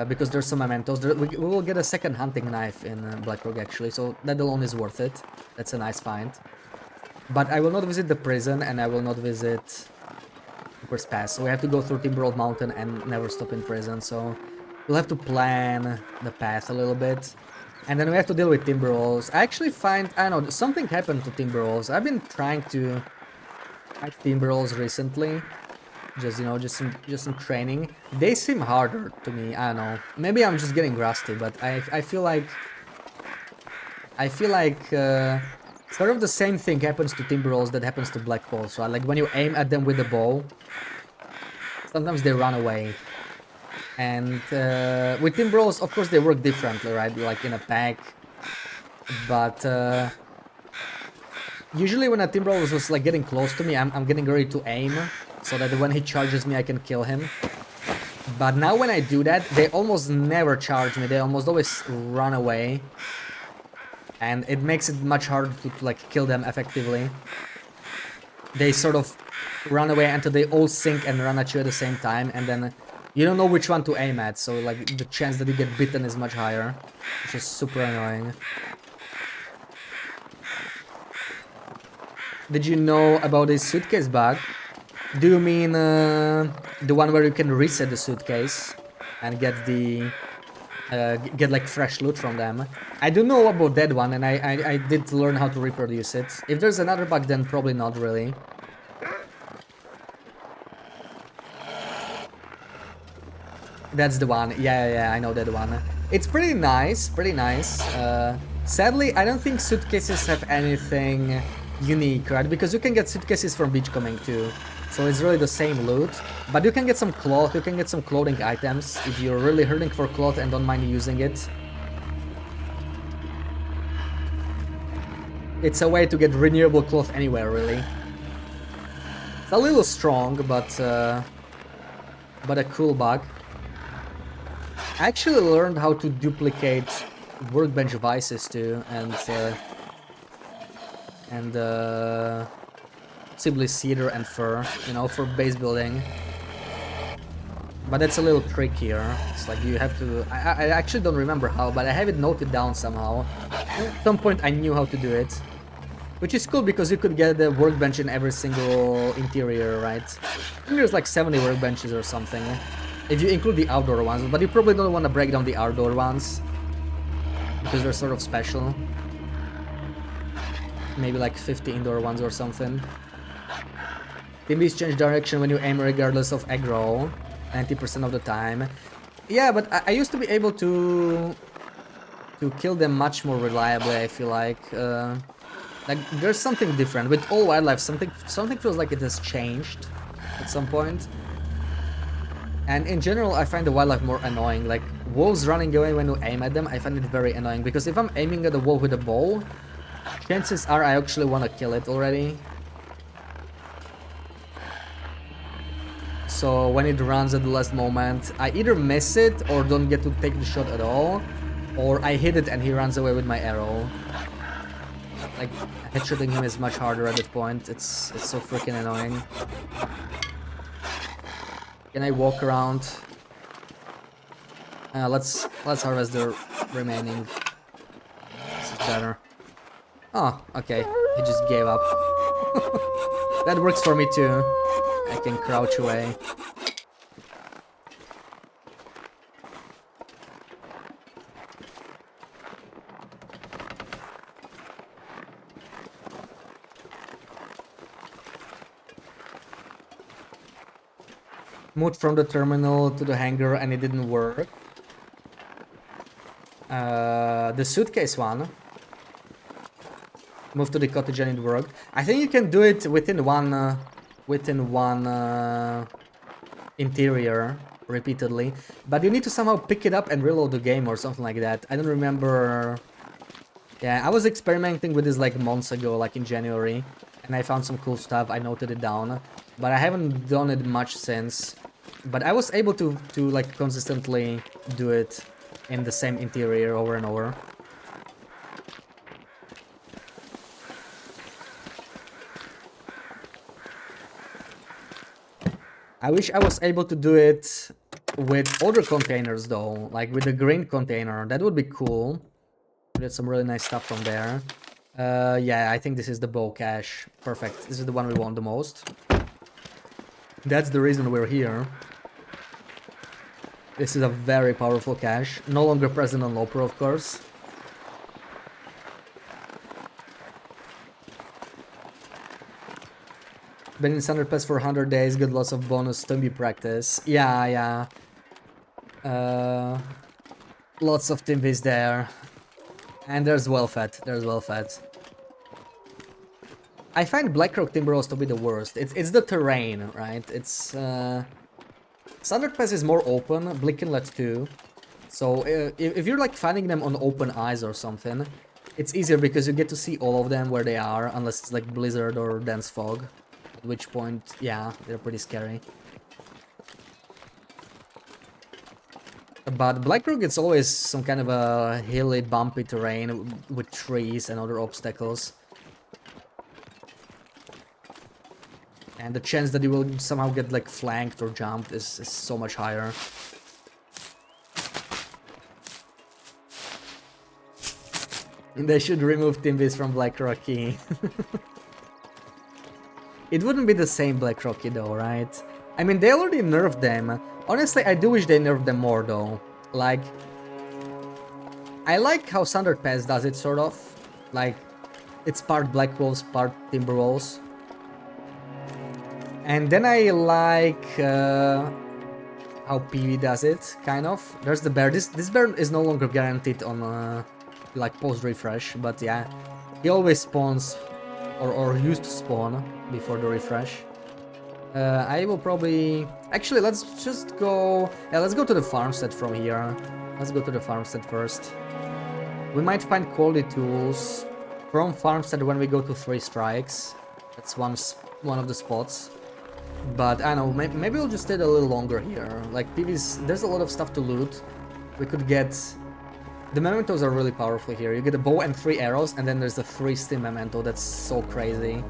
Speaker 1: Because there's some mementos. We will get a second hunting knife in Blackrock actually, so that alone is worth it. That's a nice find. But I will not visit the prison, and I will not visit Keeper's Pass. So we have to go through Timberwolf Mountain and never stop in prison, so we'll have to plan the path a little bit. And then we have to deal with Timberwolves. I actually find, I don't know, something happened to Timberwolves. I've been trying to fight Timberwolves recently. Just, you know, just some training. They seem harder to me. I don't know. Maybe I'm just getting rusty, but I feel like sort of the same thing happens to Timberwolves that happens to Black Holes, right? Like when you aim at them with the bow, sometimes they run away. And with Timberwolves, of course, they work differently, right? Like in a pack. But usually when a Timberwolf was like getting close to me, I'm getting ready to aim, so that when he charges me, I can kill him. But now when I do that, they almost never charge me. They almost always run away. And it makes it much harder to like kill them effectively. They sort of run away until they all sink and run at you at the same time, and then you don't know which one to aim at, so like the chance that you get bitten is much higher, which is super annoying. Did you know about this suitcase bug? Do you mean the one where you can reset the suitcase and get the get like fresh loot from them? I do know about that one, and I did learn how to reproduce it. If there's another bug, then probably not really. That's the one. Yeah, I know that one. It's pretty nice, pretty nice. Sadly, I don't think suitcases have anything unique, right? Because you can get suitcases from Beachcombing too. So it's really the same loot. But you can get some cloth, you can get some clothing items if you're really hurting for cloth and don't mind using it. It's a way to get renewable cloth anywhere, really. It's a little strong, but but a cool bug. I actually learned how to duplicate workbench vices too, and Sibley cedar and fir, you know, for base building. But that's a little trickier. It's like you have to... I actually don't remember how, but I have it noted down somehow. At some point I knew how to do it. Which is cool because you could get the workbench in every single interior, right? I think there's like 70 workbenches or something. If you include the outdoor ones, but you probably don't want to break down the outdoor ones. Because they're sort of special. Maybe like 50 indoor ones or something. Timbies change direction when you aim regardless of aggro. 90% of the time. Yeah, but I used to be able to kill them much more reliably, I feel like. Like there's something different. With all wildlife, something feels like it has changed at some point. And in general, I find the wildlife more annoying. Like wolves running away when you aim at them, I find it very annoying. Because if I'm aiming at a wolf with a bow, chances are I actually want to kill it already. So when it runs at the last moment, I either miss it or don't get to take the shot at all, or I hit it and he runs away with my arrow. Like headshotting him is much harder at that point. It's so freaking annoying. Can I walk around? Let's harvest the remaining. This is better. Oh, okay. He just gave up. That works for me too. I can crouch away. Moved from the terminal to the hangar and it didn't work. The suitcase one. Moved to the cottage and it worked. I think you can do it within one interior repeatedly, but you need to somehow pick it up and reload the game or something like that. I don't remember. Yeah, I was experimenting with this like months ago, like in January, and I found some cool stuff. I noted it down, but I haven't done it much since. But I was able to like consistently do it in the same interior over and over. I wish I was able to do it with other containers though, like with the green container. That would be cool. Get some really nice stuff from there. Yeah, I think this is the bow cache. Perfect. This is the one we want the most. That's the reason we're here. This is a very powerful cache. No longer present on Loper, of course. Been in Standard Pass for 100 days, got lots of bonus Timby practice. Yeah. Lots of Timbys there. And there's Wellfed. I find Blackrock Timberrose to be the worst. It's the terrain, right? It's Standard Pass is more open, Blink Inlet too. So if you're like finding them on open eyes or something, it's easier because you get to see all of them where they are, unless it's like blizzard or dense fog. At which point, yeah, they're pretty scary. But Blackrock, it's always some kind of a hilly, bumpy terrain with trees and other obstacles. And the chance that you will somehow get like flanked or jumped is so much higher. And they should remove Timbys from Black Rocky. It wouldn't be the same Black Rocky though, right? I mean, they already nerfed them. Honestly, I do wish they nerfed them more though. Like, I like how Standard Pass does it, sort of. Like, it's part Black Wolves, part Timberwolves. And then I like how PV does it, kind of. There's the bear. This bear is no longer guaranteed on like post-refresh, but yeah. He always spawns, or used to spawn before the refresh. I will probably... Actually, let's just go... Yeah, let's go to the farmstead from here. Let's go to the farmstead first. We might find quality tools from farmstead when we go to 3 strikes. That's one of the spots. But I don't know, maybe we'll just stay a little longer here. Like PV's, there's a lot of stuff to loot. We could get... The mementos are really powerful here. You get a bow and 3 arrows, and then there's the 3 stim memento. That's so crazy.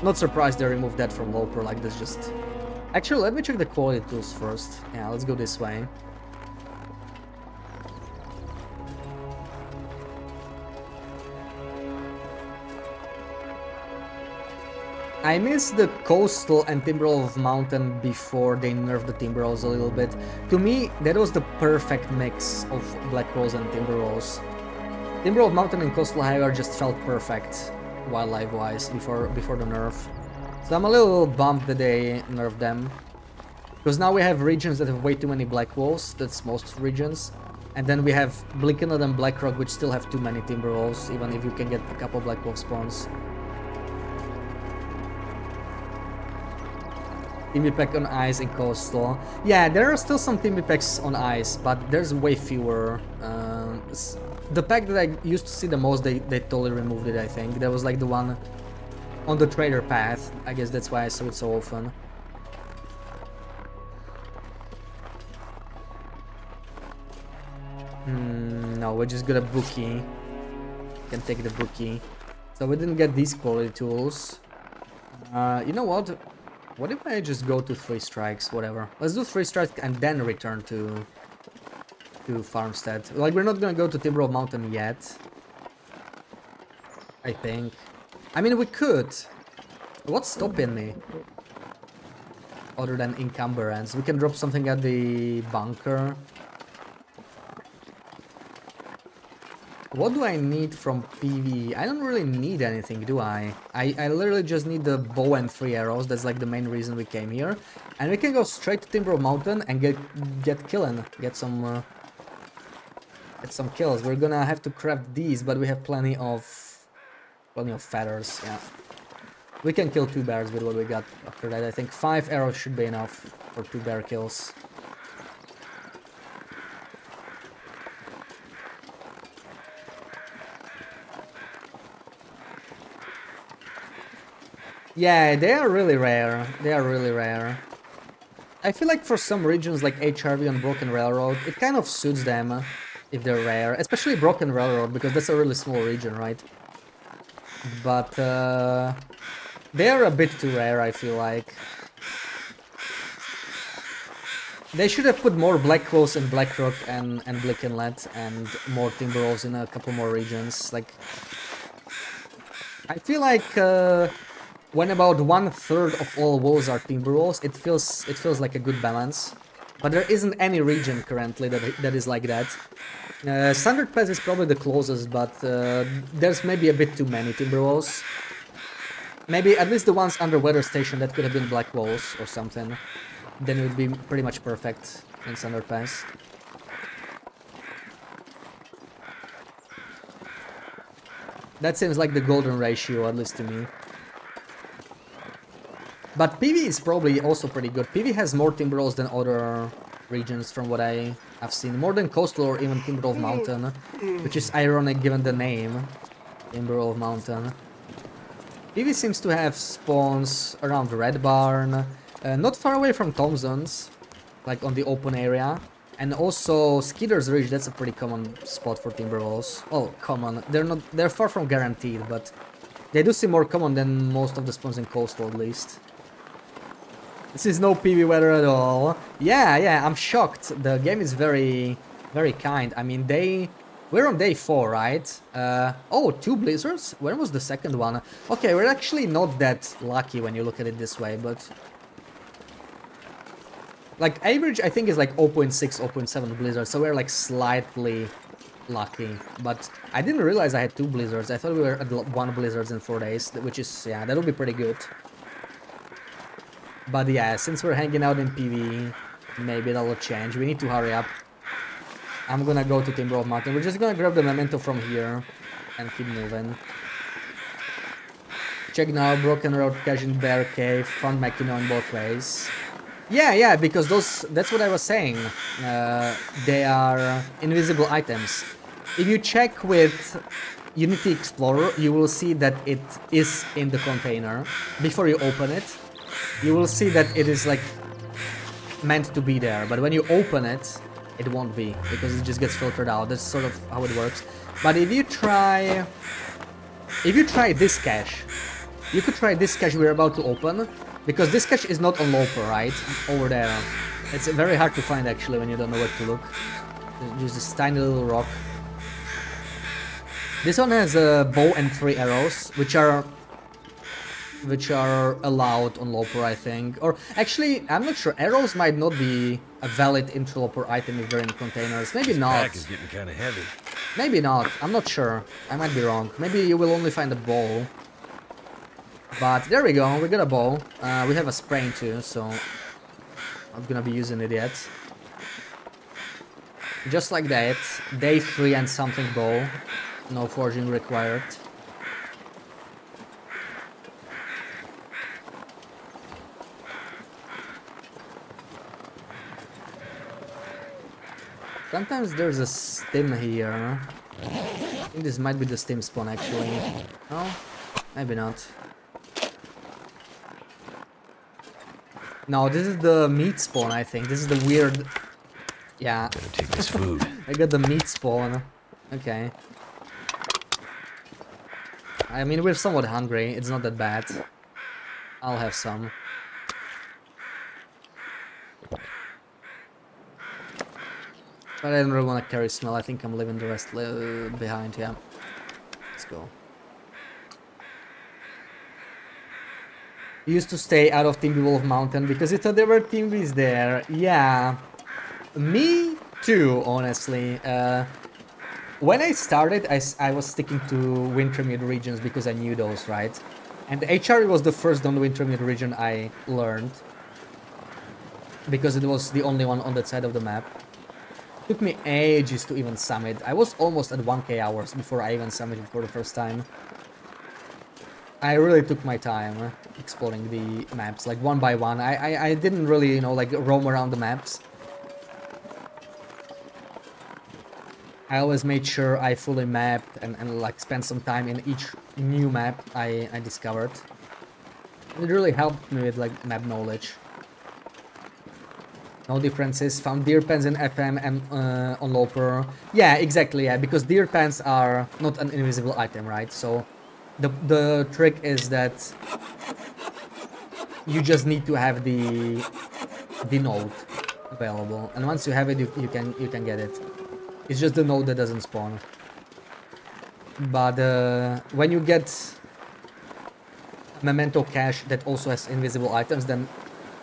Speaker 1: Not surprised they removed that from Loper, like that's just... Actually, let me check the quality tools first. Yeah, let's go this way. I miss the Coastal and Timberwolf Mountain before they nerfed the Timber Rose a little bit. To me, that was the perfect mix of Black Rose and Timber Rose. Timberwolf Mountain and Coastal Highway just felt perfect, wildlife-wise, before the nerf. So I'm a little bummed that they nerfed them. Because now we have regions that have way too many Black Wolves, that's most regions. And then we have Blinkened and Blackrock, which still have too many Timber Wolves, even if you can get a couple Black Wolf spawns. Timmy Pack on ice in Coastal. Yeah, there are still some Timmy Packs on ice, but there's way fewer. The pack that I used to see the most, they totally removed it, I think. That was like the one on the trader path. I guess that's why I saw it so often. No, we just got a bookie. Can take the bookie. So we didn't get these quality tools. You know what? What if I just go to 3 strikes, whatever. Let's do 3 strikes and then return to Farmstead. Like, we're not gonna go to Timberwolf Mountain yet. I think. I mean, we could. What's stopping me? Other than encumbrance. We can drop something at the bunker. What do I need from PV? I don't really need anything, do I? I literally just need the bow and 3 arrows. That's like the main reason we came here. And we can go straight to Timber Mountain and get killing. Get some kills. We're gonna have to craft these, but we have plenty of feathers, yeah. We can kill 2 bears with what we got after that. I think 5 arrows should be enough for 2 bear kills. Yeah, they are really rare. They are really rare. I feel like for some regions like HRV and Broken Railroad, it kind of suits them if they're rare. Especially Broken Railroad, because that's a really small region, right? But they are a bit too rare, I feel like. They should have put more Black Wolves in Blackrock and Blickenlet and more Timber Wolves in a couple more regions. Like, I feel like when about 1/3 of all wolves are Timber Wolves, it feels like a good balance. But there isn't any region currently that is like that. Standard Pass is probably the closest, but there's maybe a bit too many Timber Wolves. Maybe at least the ones under Weather Station that could have been Black Wolves or something. Then it would be pretty much perfect in Standard Pass. That seems like the golden ratio, at least to me. But PV is probably also pretty good. PV has more Timber Wolves than other regions from what I have seen. More than Coastal or even Timberwolf Mountain. Which is ironic given the name. Timberwolf Mountain. PV seems to have spawns around Red Barn. Not far away from Thompson's. Like on the open area. And also Skidder's Ridge, that's a pretty common spot for Timberwolves. Oh, common. They're far from guaranteed, but they do seem more common than most of the spawns in Coastal at least. This is no PV weather at all. Yeah, I'm shocked. The game is very, very kind. I mean, we're on day 4, right? Oh, 2 blizzards? When was the second one? Okay, we're actually not that lucky when you look at it this way, but... Like, average, I think, is like 0.6, 0.7 blizzards, so we're like slightly lucky. But I didn't realize I had 2 blizzards. I thought we were at 1 blizzards in 4 days, which is, yeah, that'll be pretty good. But yeah, since we're hanging out in PV, maybe that'll change. We need to hurry up. I'm gonna go to Timberwolf Mountain. We're just gonna grab the memento from here and keep moving. Check now, Broken Road, Cajun Bear Cave, found Makino in both ways. Yeah, because that's what I was saying. They are invisible items. If you check with Unity Explorer, you will see that it is in the container before you open it. you will see that it is like meant to be there, but when you open it, it won't be, because it just gets filtered out. That's sort of how it works. But if you try this cache, you could try this cache we're about to open, because this cache is not on Loper, right? Over there. It's very hard to find actually when you don't know where to look. There's just this tiny little rock. This one has a bow and 3 arrows, which are allowed on Loper, I think. Or actually, I'm not sure. Arrows might not be a valid Interloper item if they're in containers. Maybe not.
Speaker 2: Pack is getting kind of heavy.
Speaker 1: Maybe not. I'm not sure. I might be wrong. Maybe you will only find a bow. But there we go. We got a bow. We have a sprain too, so I'm not gonna be using it yet. Just like that. Day 3 and something bow. No forging required. Sometimes there's a stim here. I think this might be the stim spawn actually. No? Maybe not. No, this is the meat spawn, I think. This is the weird... Yeah.
Speaker 2: Better take this food.
Speaker 1: I got the meat spawn. Okay. I mean, we're somewhat hungry. It's not that bad. I'll have some. But I don't really want to carry smell. I think I'm leaving the rest behind, yeah. Let's go. Used to stay out of Team Wolf Mountain because you thought there were Team Bees there. Yeah. Me too, honestly. When I started, I was sticking to Wintermute regions because I knew those, right? And HRE was the first non-Wintermute region I learned. Because it was the only one on that side of the map. Took me ages to even summit. I was almost at 1k hours before I even summited for the first time. I really took my time exploring the maps, like one by one. I didn't really, you know, like roam around the maps. I always made sure I fully mapped and like spent some time in each new map I discovered. It really helped me with like map knowledge. No differences. Found deer pens in FM and on Loper. Yeah, exactly. Yeah, because deer pens are not an invisible item, right? So the trick is that you just need to have the node available, and once you have it, you can get it. It's just the node that doesn't spawn. But when you get a memento cache that also has invisible items, then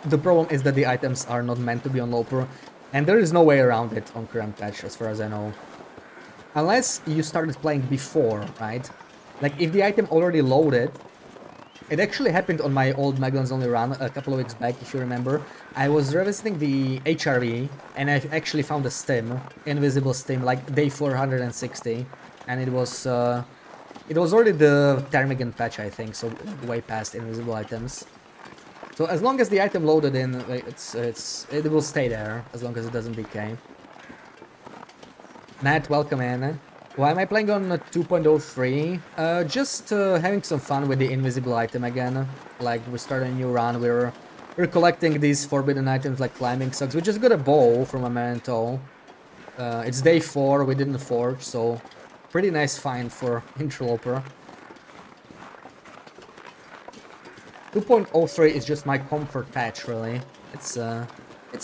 Speaker 1: the problem is that the items are not meant to be on Loper, and there is no way around it on current patch, as far as I know. Unless you started playing before, right? Like, if the item already loaded, it actually happened on my old Magellan's Only run a couple of weeks back, if you remember. I was revisiting the HRE, and I actually found a stim, invisible stim, like day 460, and it was already the Termigan patch, I think, so way past invisible items. So as long as the item loaded in, it will stay there, as long as it doesn't decay. Matt, welcome in. Why am I playing on 2.03? Just having some fun with the invisible item again. Like, we started a new run, we're collecting these forbidden items like climbing socks. We just got a bow from a memento. It's day 4, we didn't forge, so pretty nice find for Interloper. 2.03 is just my comfort patch, really. It's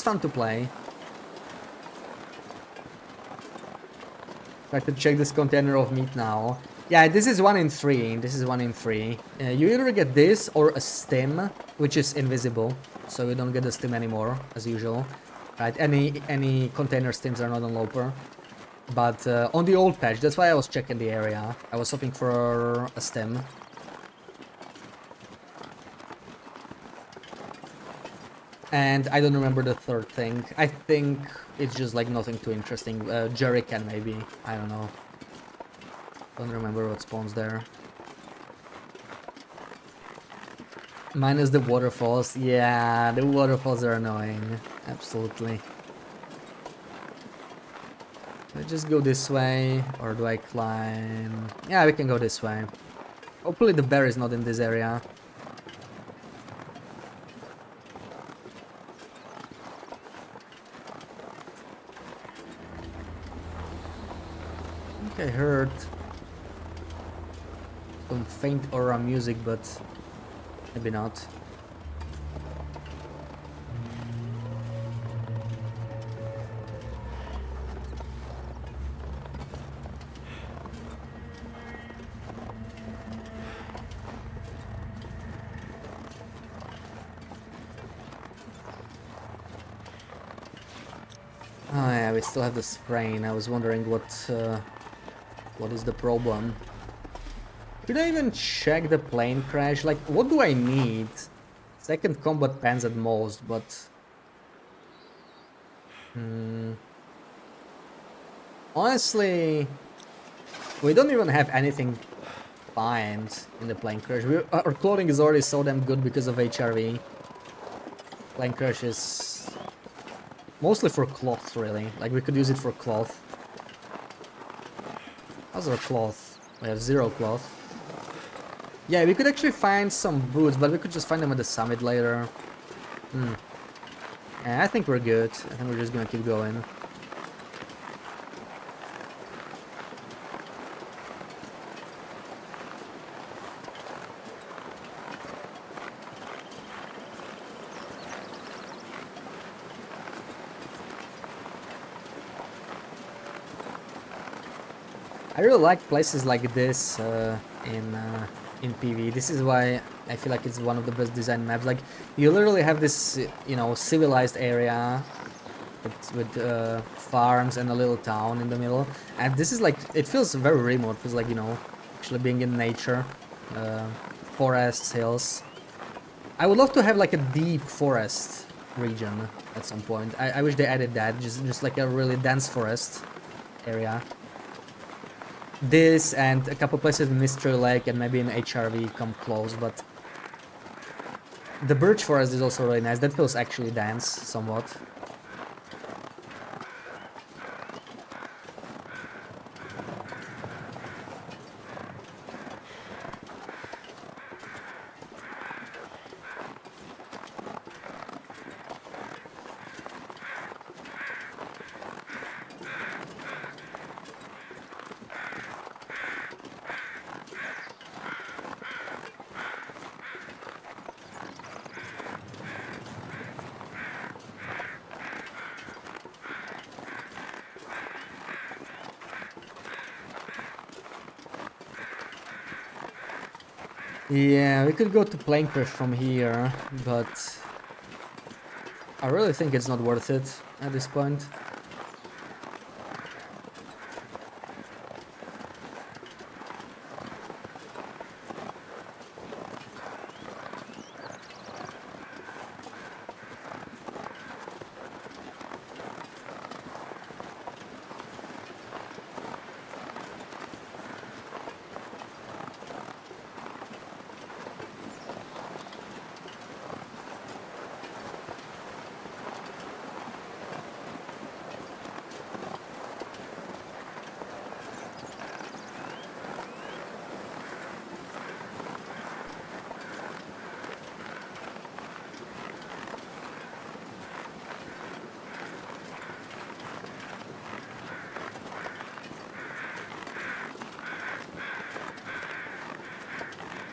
Speaker 1: fun to play. Try to check this container of meat now. Yeah, this is 1 in 3. This is 1 in 3. You either get this or a stim, which is invisible, so you don't get the stim anymore, as usual. Right? Any container stims are not on Loper. But on the old patch, that's why I was checking the area. I was hoping for a stim. And I don't remember the third thing. I think it's just like nothing too interesting. Jerrycan maybe. I don't know. Don't remember what spawns there. Minus the waterfalls. Yeah, the waterfalls are annoying. Absolutely. Do I just go this way? Or do I climb? Yeah, we can go this way. Hopefully the bear is not in this area. I heard some faint aura music, but maybe not. Oh yeah, we still have the sprain. I was wondering what is the problem. Could I even check the plane crash? Like, what do I need? Second combat pants at most, but... Honestly, we don't even have anything find in the plane crash. Our clothing is already so damn good because of HRV. Plane crash is mostly for cloth, really. Like, we could use it for cloth. How's our cloth? We have 0 cloth. Yeah, we could actually find some boots, but we could just find them at the summit later. Yeah, I think we're good. I think we're just gonna keep going. I really like places like this in PV. This is why I feel like it's one of the best designed maps. Like, you literally have this, you know, civilized area with farms and a little town in the middle, and this is like, it feels very remote. It feels like, you know, actually being in nature, forests, hills. I would love to have like a deep forest region at some point. I wish they added that, just like a really dense forest area. This and a couple places in Mystery Lake and maybe in HRV come close, but the birch forest is also really nice. That feels actually dense somewhat. Yeah, we could go to Plane Crash from here, but I really think it's not worth it at this point.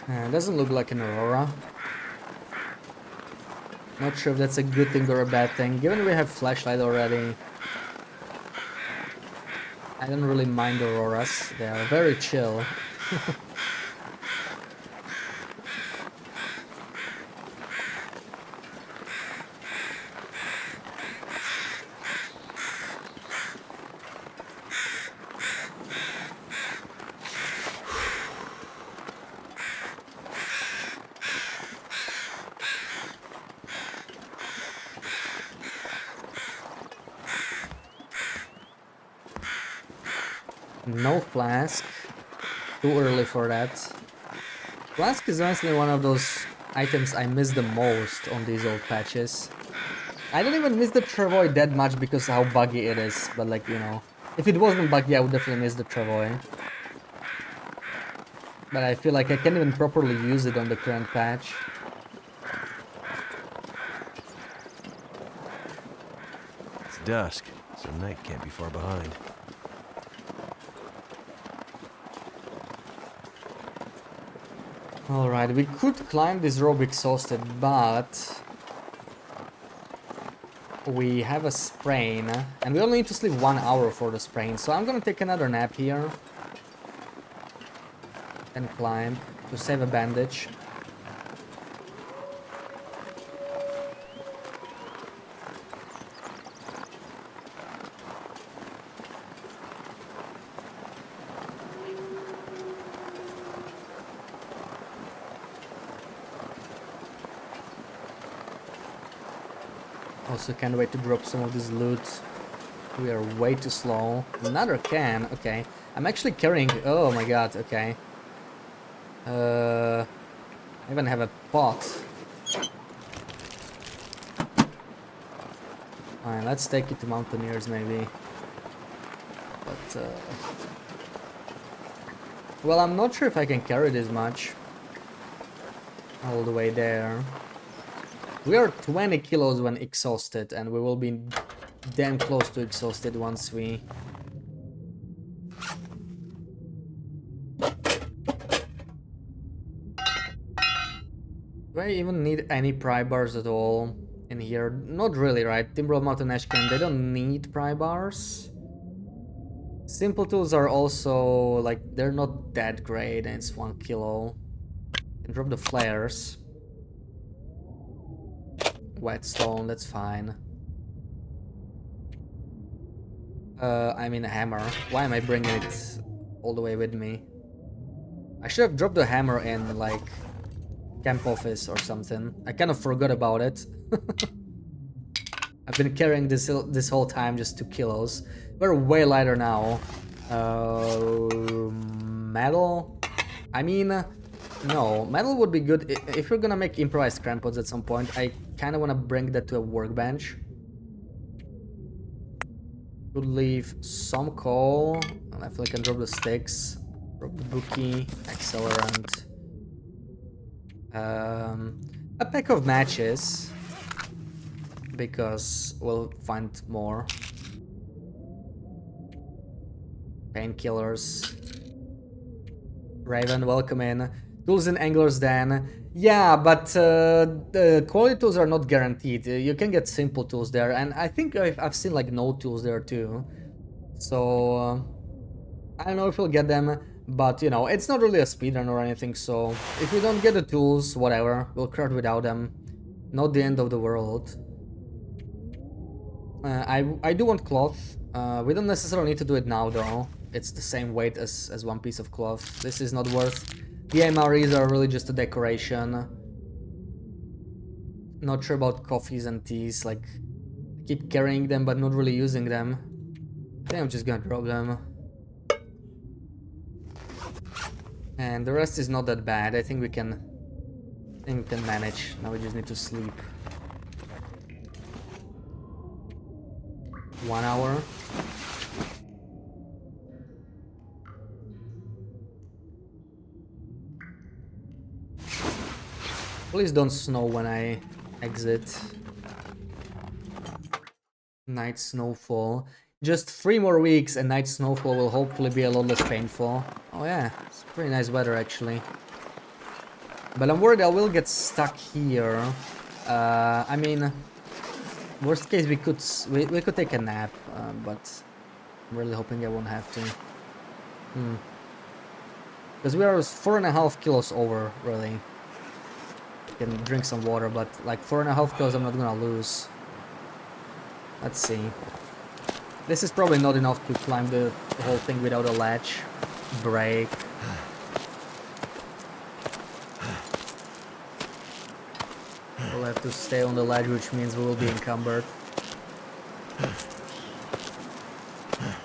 Speaker 1: It doesn't look like an aurora. Not sure if that's a good thing or a bad thing. Given we have flashlight already, I don't really mind auroras. They are very chill. No flask. Too early for that. Flask is honestly one of those items I miss the most on these old patches. I don't even miss the travois that much because of how buggy it is, but like, you know, if it wasn't buggy I would definitely miss the travois. But I feel like I can't even properly use it on the current patch.
Speaker 2: It's dusk, so night can't be far behind.
Speaker 1: Alright, we could climb this rope exhausted, but we have a sprain, and we only need to sleep 1 hour for the sprain, so I'm gonna take another nap here and climb to save a bandage. Also can't wait to drop some of this loot. We are way too slow. Another can, okay. I'm actually carrying, oh my god, okay. I even have a pot. Fine, let's take it to Mountaineers maybe. But, well, I'm not sure if I can carry this much. All the way there. We are 20 kilos when exhausted, and we will be damn close to exhausted once we... Do I even need any pry bars at all in here? Not really, right? Timber of Mountain Ashcan, they don't need pry bars. Simple tools are also, like, they're not that great, and it's 1 kilo. Can drop the flares. Whetstone, that's fine. I mean a hammer. Why am I bringing it all the way with me? I should have dropped the hammer in, like, camp office or something. I kind of forgot about it. I've been carrying this whole time, just 2 kilos. We're way lighter now. Metal? I mean, no, metal would be good. If we're gonna make improvised crampons at some point, I kind of want to bring that to a workbench. Could leave some coal. I definitely can drop the sticks. Drop the bookie, accelerant. A pack of matches. Because we'll find more. Painkillers. Raven, welcome in. Tools and anglers then. Yeah, but the quality tools are not guaranteed. You can get simple tools there, and I think I've seen like no tools there too. So I don't know if we'll get them, but you know, it's not really a speedrun or anything, so if we don't get the tools, whatever, we'll craft without them. Not the end of the world. I do want cloth. We don't necessarily need to do it now though. It's the same weight as 1 piece of cloth. This is not worth. The MREs are really just a decoration. Not sure about coffees and teas, like I keep carrying them but not really using them. I think I'm just gonna drop them. And the rest is not that bad. I think we can manage. Now we just need to sleep. 1 hour. Please don't snow when I exit. Night snowfall. Just 3 more weeks and night snowfall will hopefully be a lot less painful. Oh yeah, it's pretty nice weather actually. But I'm worried I will get stuck here. I mean, worst case we could take a nap, but I'm really hoping I won't have to. Because we are 4.5 kilos over, really. Can drink some water, but like 4.5 kilos I'm not gonna lose. Let's see. This is probably not enough to climb the whole thing without a latch. Break. We'll have to stay on the ledge, which means we will be encumbered.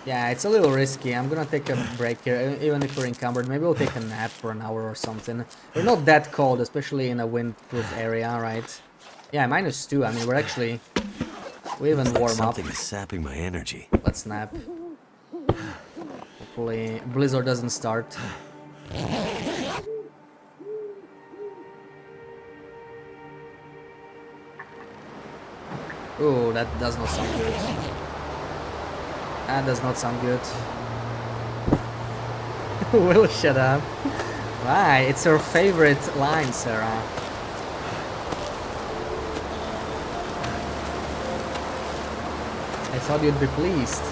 Speaker 1: Yeah, it's a little risky. I'm gonna take a break here, even if we're encumbered. Maybe we'll take a nap for an hour or something. We're not that cold, especially in a windproof area, right? Yeah, -2. I mean, we even warm up.
Speaker 2: Something is sapping my energy.
Speaker 1: Let's nap. Hopefully, blizzard doesn't start. Ooh, that does not sound good. That does not sound good. Will shut up. Right, it's her favorite line, Sarah. I thought you'd be pleased.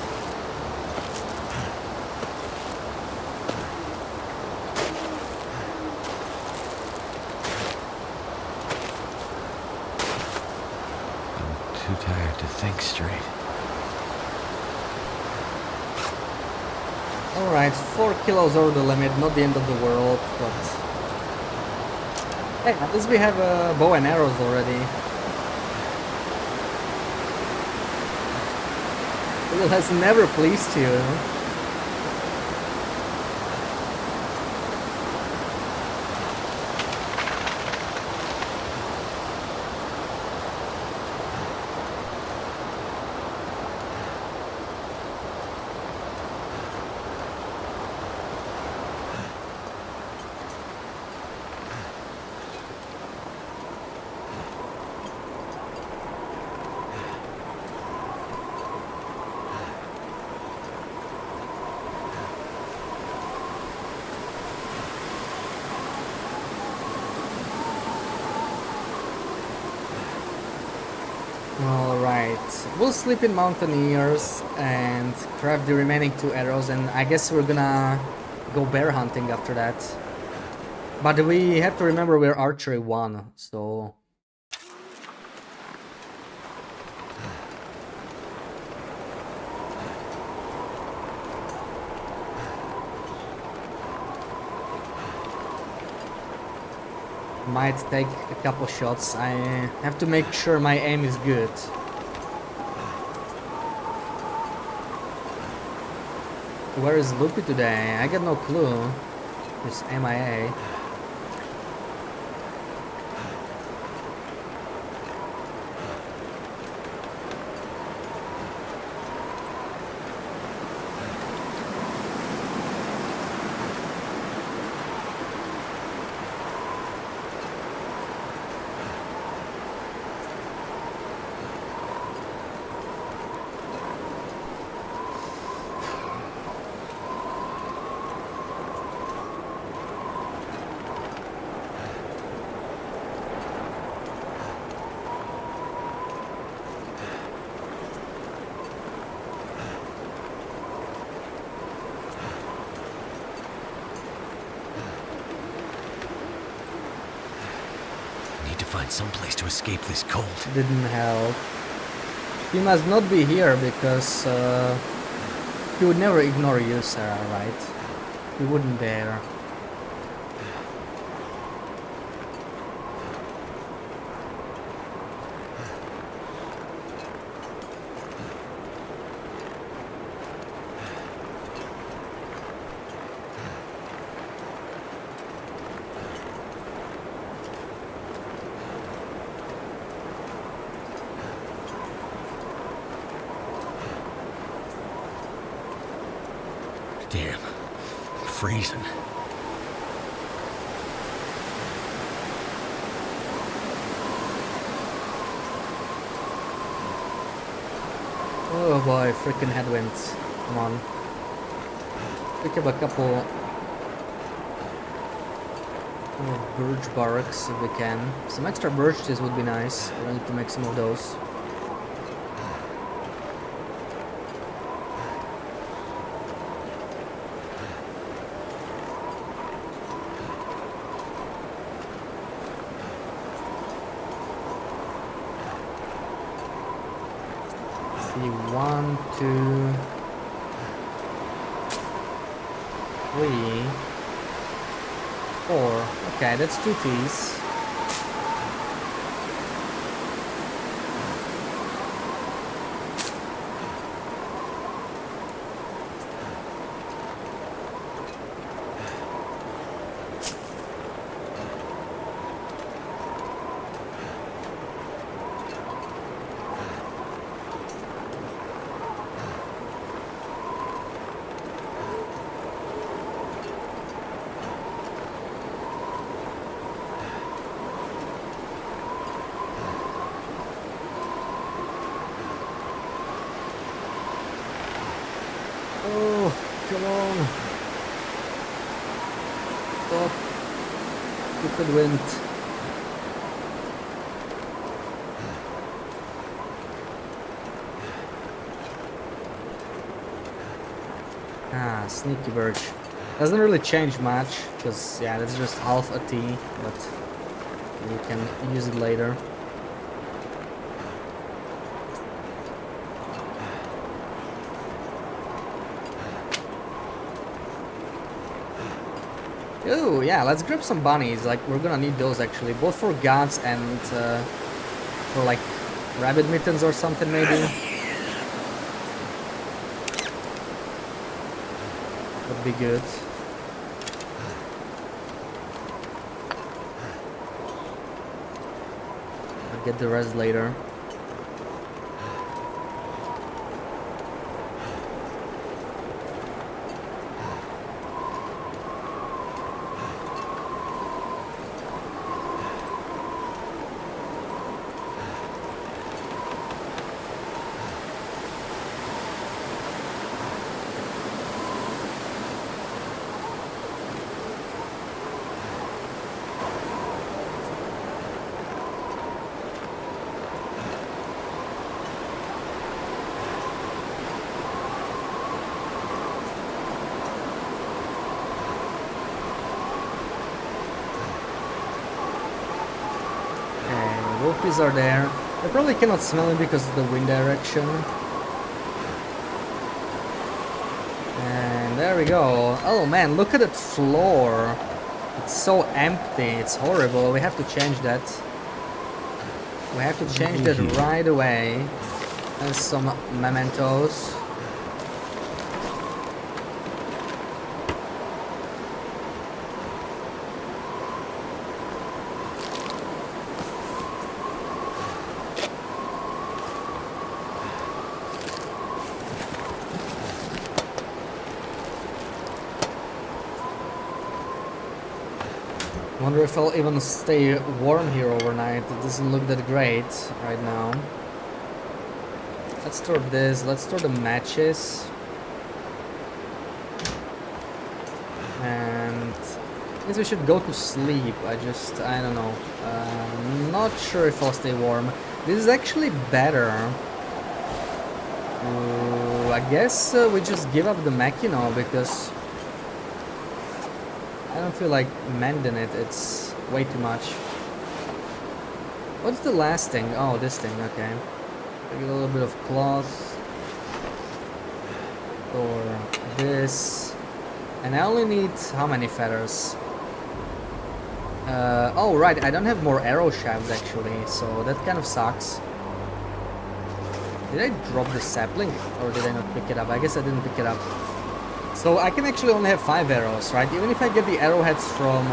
Speaker 2: I'm too tired to think straight.
Speaker 1: Alright, 4 kilos over the limit, not the end of the world, but... Hey, at least we have bow and arrows already. It has never pleased you. Alright, we'll sleep in Mountaineers and craft the remaining 2 arrows, and I guess we're gonna go bear hunting after that. But we have to remember we're archery 1, so... Might take a couple shots. I have to make sure my aim is good. Where is Loopy today? I got no clue. He's MIA.
Speaker 2: Find some place to escape this cold.
Speaker 1: Didn't help. He must not be here because he would never ignore you, Sarah, right? He wouldn't dare.
Speaker 2: Damn, I'm freezing.
Speaker 1: Oh boy, freaking headwinds. Come on. Pick up a couple of birch barks if we can. Some extra birches would be nice. I need to make some of those. See, 1, 2, 3, 4. Okay, that's 2 teas. Oh, come on. Stop. Stupid wind. Ah, sneaky birch. Doesn't really change much, because yeah, that's just half a T, but you can use it later. Oh yeah, let's grab some bunnies, like we're gonna need those actually, both for guts and for like rabbit mittens or something maybe. Would be good. I'll get the rest later. Wolfies are there. I probably cannot smell them because of the wind direction. And there we go. Oh man, look at that floor. It's so empty. It's horrible. We have to change that. We have to change that right away. And some mementos. Wonder if I'll even stay warm here overnight. It doesn't look that great right now. Let's store this. Let's store the matches. And I guess we should go to sleep. I don't know. Not sure if I'll stay warm. This is actually better. I guess we just give up the Machino because I don't feel like mending it, it's way too much. What's the last thing? Oh, this thing, okay. Take a little bit of cloth. Or this. And I only need how many feathers? Oh right, I don't have more arrow shafts actually, so that kind of sucks. Did I drop the sapling or did I not pick it up? I guess I didn't pick it up. So I can actually only have 5 arrows, right? Even if I get the arrowheads from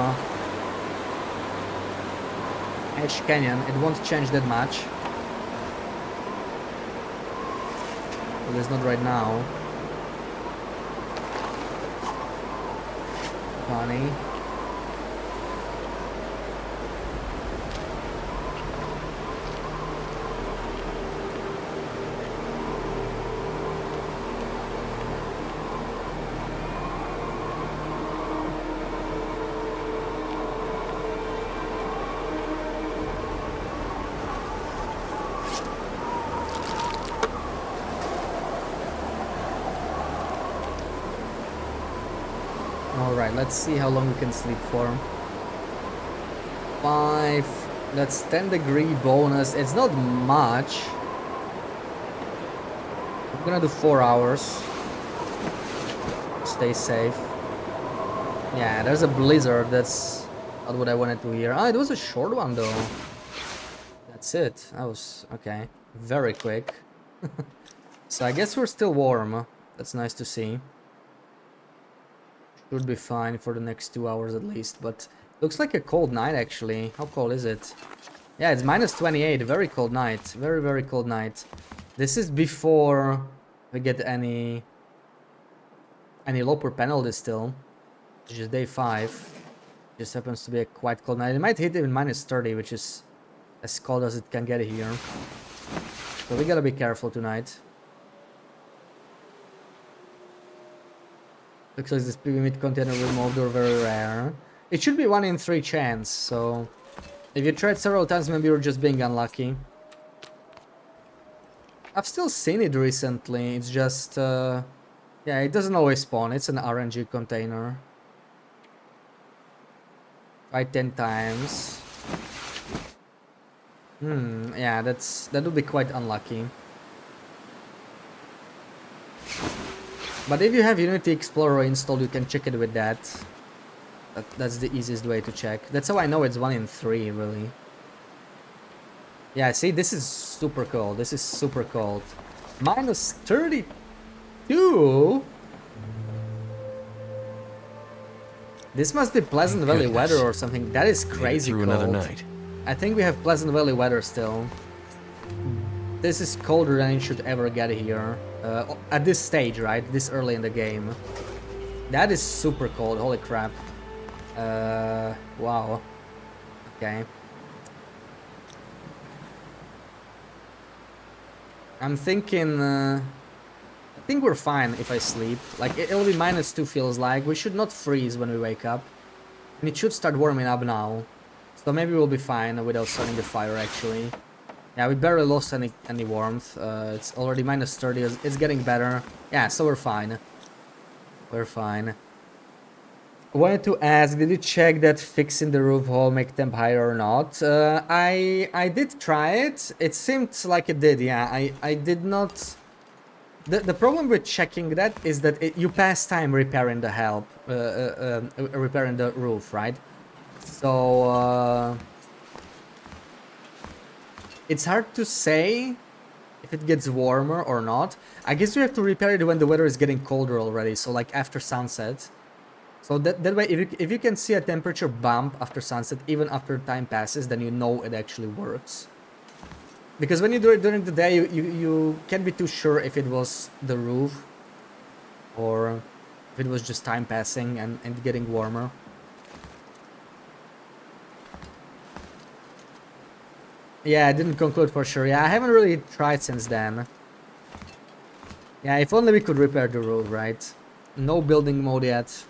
Speaker 1: Edge Canyon, it won't change that much. At least not right now. Funny. Alright, let's see how long we can sleep for. 5. That's 10-degree bonus. It's not much. I'm gonna do 4 hours. Stay safe. Yeah, there's a blizzard. That's not what I wanted to hear. Ah, it was a short one though. That's it. That was okay. Very quick. So I guess we're still warm. That's nice to see. Should be fine for the next 2 hours at least, but looks like a cold night actually. How cold is it? Yeah, it's minus 28. Very cold night. Very, very cold night. This is before we get any loper penalty still. Which is day 5. Just happens to be a quite cold night. It might hit even minus 30, which is as cold as it can get here. So we gotta be careful tonight. Looks like this PV mid container removed or very rare. It should be 1 in 3 chance, so if you tried several times, maybe you're just being unlucky. I've still seen it recently, it's just, yeah, it doesn't always spawn, it's an RNG container. Try 10 times. Yeah, that would be quite unlucky. But if you have Unity Explorer installed, you can check it with that. That's the easiest way to check. That's how I know it's 1 in 3, really. Yeah, see, this is super cold. This is super cold. Minus 32? This must be Pleasant Valley weather or something. That is crazy cold.
Speaker 2: Another night.
Speaker 1: I think we have Pleasant Valley weather still. This is colder than it should ever get here. At this stage, right? This early in the game. That is super cold, holy crap. Wow. Okay. I'm thinking, I think we're fine if I sleep. Like, it'll be -2 feels like. We should not freeze when we wake up. And it should start warming up now. So maybe we'll be fine without starting the fire, actually. Yeah, we barely lost any warmth. It's already -30. It's getting better. Yeah, so we're fine. We're fine. I wanted to ask, did you check that fixing the roof hole make temp higher or not? I did try it. It seemed like it did, yeah. I did not... The problem with checking that is that you pass time repairing the repairing the roof, right? So it's hard to say if it gets warmer or not. I guess you have to repair it when the weather is getting colder already, so like after sunset. So that way, if you can see a temperature bump after sunset, even after time passes, then you know it actually works. Because when you do it during the day, you can't be too sure if it was the roof or if it was just time passing and getting warmer. Yeah, I didn't conclude for sure. Yeah, I haven't really tried since then. Yeah, if only we could repair the roof, right? No building mode yet.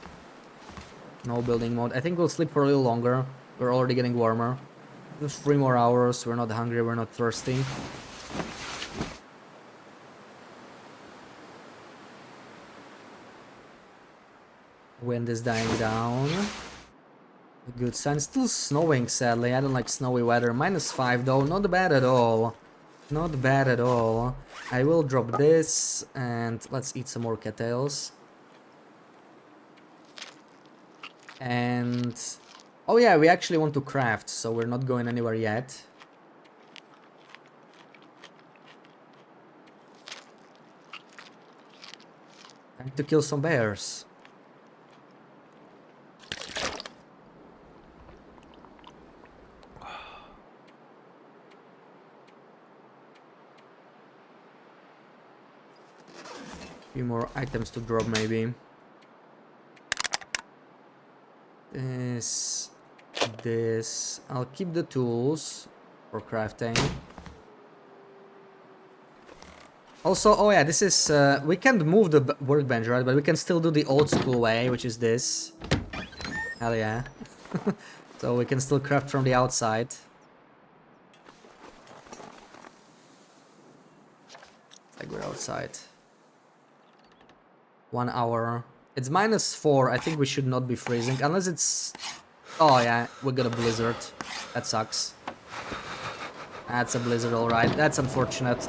Speaker 1: No building mode. I think we'll sleep for a little longer. We're already getting warmer. Just 3 more hours. We're not hungry. We're not thirsty. Wind is dying down. A good sign. Still snowing, sadly. I don't like snowy weather. -5 though. Not bad at all. Not bad at all. I will drop this and let's eat some more cattails. And oh yeah, we actually want to craft, so we're not going anywhere yet. Time to kill some bears. Few more items to drop, maybe. This. I'll keep the tools for crafting. Also, oh yeah, this is, we can't move the workbench, right? But we can still do the old school way, which is this. Hell yeah. So we can still craft from the outside. Like we're outside. 1 hour. It's -4. I think we should not be freezing. Unless it's... Oh yeah, we got a blizzard. That sucks. That's a blizzard, alright. That's unfortunate.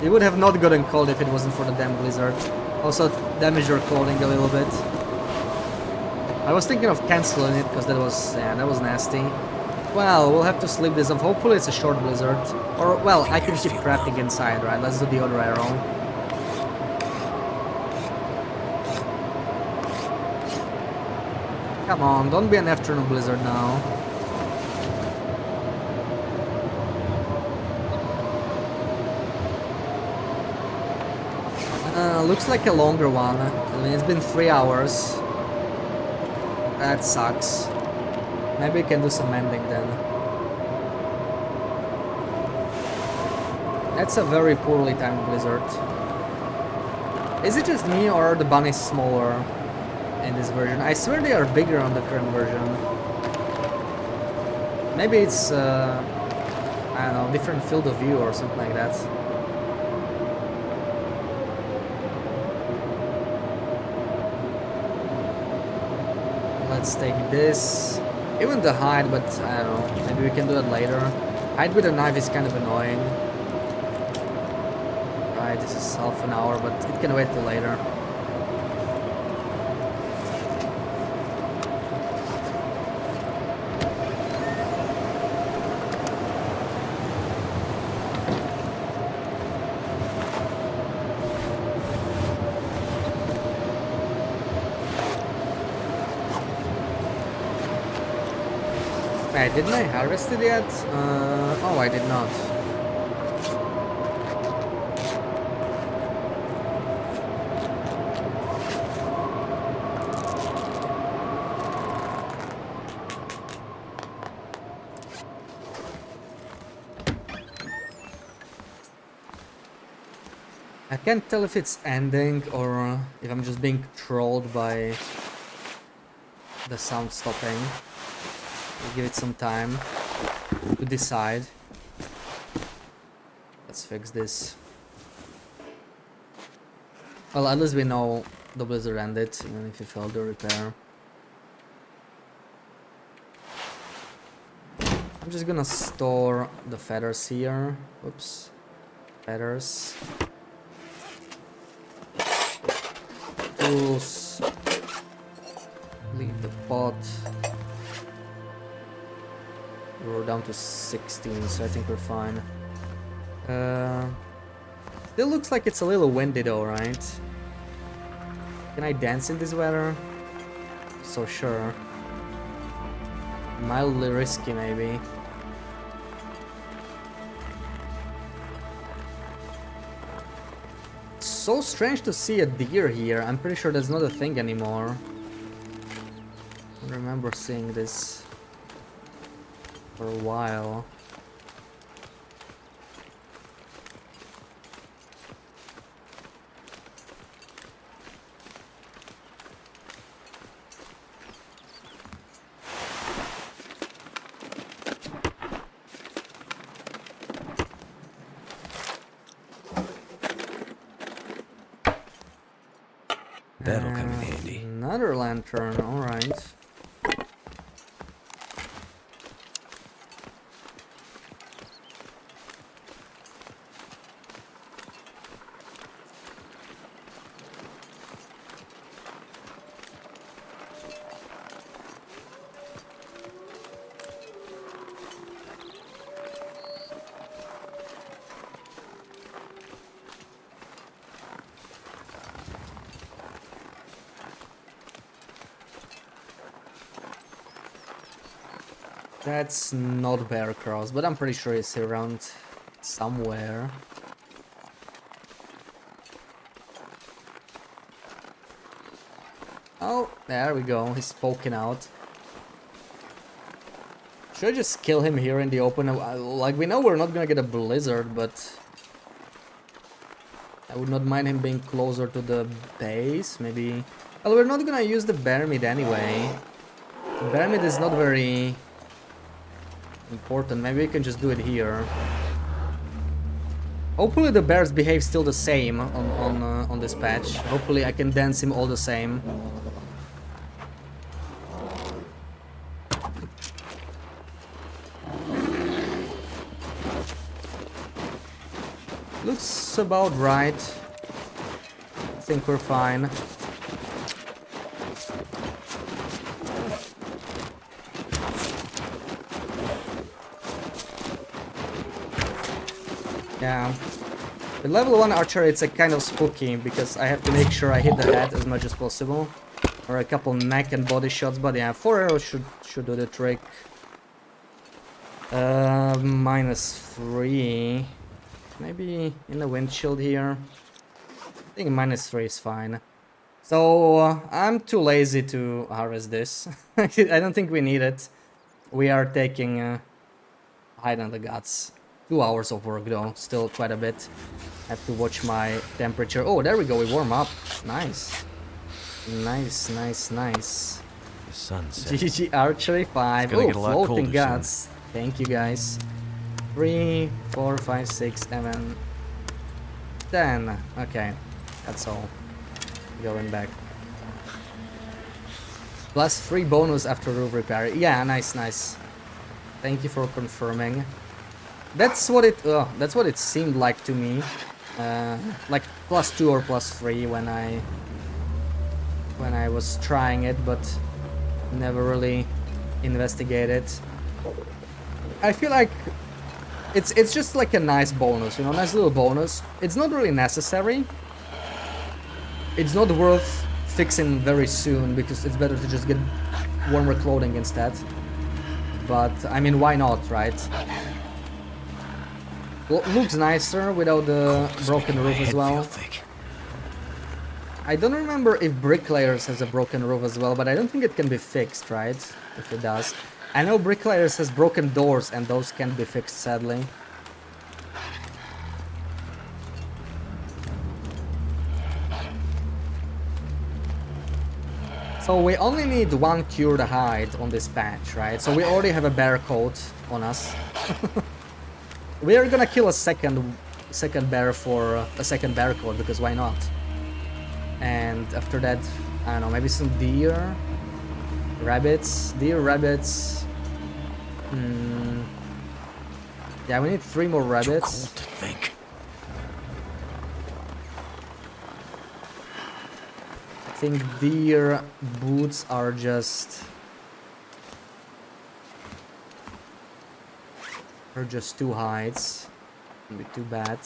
Speaker 1: It would have not gotten cold if it wasn't for the damn blizzard. Also, damaged your clothing a little bit. I was thinking of canceling it, because that was... Yeah, that was nasty. Well, we'll have to sleep this off. Hopefully it's a short blizzard. Or, well, I can keep crafting inside, right? Let's do the other arrow. Come on, don't be an afternoon blizzard now. Looks like a longer one. I mean, it's been 3 hours. That sucks. Maybe we can do some mending then. That's a very poorly timed blizzard. Is it just me or are the bunnies smaller? in this version. I swear they are bigger on the current version. Maybe it's, I don't know, different field of view or something like that. Let's take this. Even the hide, but I don't know, maybe we can do that later. Hide with a knife is kind of annoying. Right, this is half an hour, but it can wait till later. Wait, didn't I harvest it yet? Oh, I did not. I can't tell if it's ending or if I'm just being trolled by the sound stopping. We'll give it some time to decide. Let's fix this. Well, at least we know the blizzard ended, even if it failed to repair. I'm just gonna store the feathers here. Oops. Feathers. Tools. Leave the pot. We're down to 16, so I think we're fine. Still looks like it's a little windy though, right? Can I dance in this weather? So sure. Mildly risky, maybe. So strange to see a deer here. I'm pretty sure that's not a thing anymore. I don't remember seeing this for a while.
Speaker 2: That'll come in handy.
Speaker 1: Another lantern, alright. That's not Bear Cross, but I'm pretty sure it's around somewhere. Oh, there we go. He's poking out. Should I just kill him here in the open? Like, we know we're not gonna get a blizzard, but I would not mind him being closer to the base, maybe. Well, we're not gonna use the bear meat anyway. The bear meat is not very important. Maybe we can just do it here. Hopefully the bears behave still the same on this patch. Hopefully I can dance him all the same. Looks about right. I think we're fine. Yeah. With level 1 archer it's a kind of spooky because I have to make sure I hit the head as much as possible. Or a couple neck and body shots, but yeah, 4 arrows should do the trick. -3. Maybe in the windshield here. I think -3 is fine. So I'm too lazy to harvest this. I don't think we need it. We are taking hide on the guts. 2 hours of work though, still quite a bit. Have to watch my temperature. Oh, there we go, we warm up. Nice. Nice, nice, nice.
Speaker 2: The sun sets.
Speaker 1: GG Archery 5.
Speaker 2: gonna
Speaker 1: Oh,
Speaker 2: get a lot
Speaker 1: floating
Speaker 2: colder
Speaker 1: guts. Thank you guys. 3, 4, 5, 6, 7, 10. Okay, that's all. Going back. Plus 3 bonus after roof repair. Yeah, nice, nice. Thank you for confirming. That's what it seemed like to me. Like plus 2 or plus 3 when I was trying it, but never really investigated. I feel like it's just like a nice bonus, you know, nice little bonus. It's not really necessary. It's not worth fixing very soon because it's better to just get warmer clothing instead. But I mean, why not, right? Looks nicer without the broken roof as well. I don't remember if Bricklayers has a broken roof as well, but I don't think it can be fixed, right? If it does. I know Bricklayers has broken doors and those can't be fixed, sadly. So we only need 1 cured hide on this patch, right? So we already have a bear coat on us. We are gonna kill a second bear for a second bear coat, because why not? And after that, I don't know, maybe some deer, rabbits, rabbits. Yeah, we need 3 more rabbits.
Speaker 2: Too cold to think.
Speaker 1: I think deer boots are just 2 hides. Wouldn't be too bad.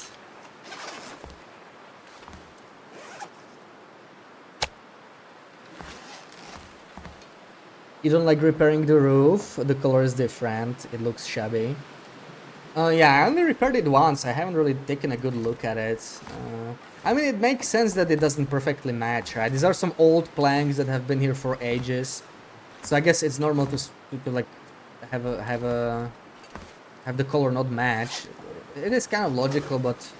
Speaker 1: You don't like repairing the roof? The color is different. It looks shabby. Yeah, I only repaired it once. I haven't really taken a good look at it. I mean, it makes sense that it doesn't perfectly match, right? These are some old planks that have been here for ages. So I guess it's normal to like have the color not match. It is kind of logical, but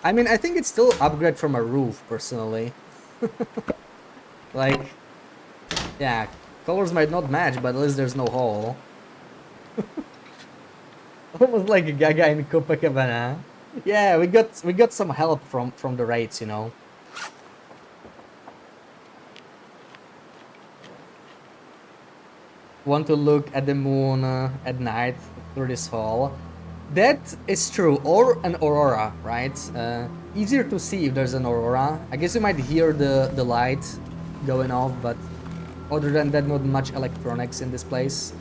Speaker 1: I mean, I think it's still upgrade from a roof, personally. Like, yeah, colors might not match, but at least there's no hole. Almost like a Gaga in Copacabana. Yeah, we got some help from the raids, you know. Want to look at the moon at night through this hall? That is true, or an aurora, right? Easier to see if there's an aurora. I guess you might hear the light going off, but other than that, not much electronics in this place.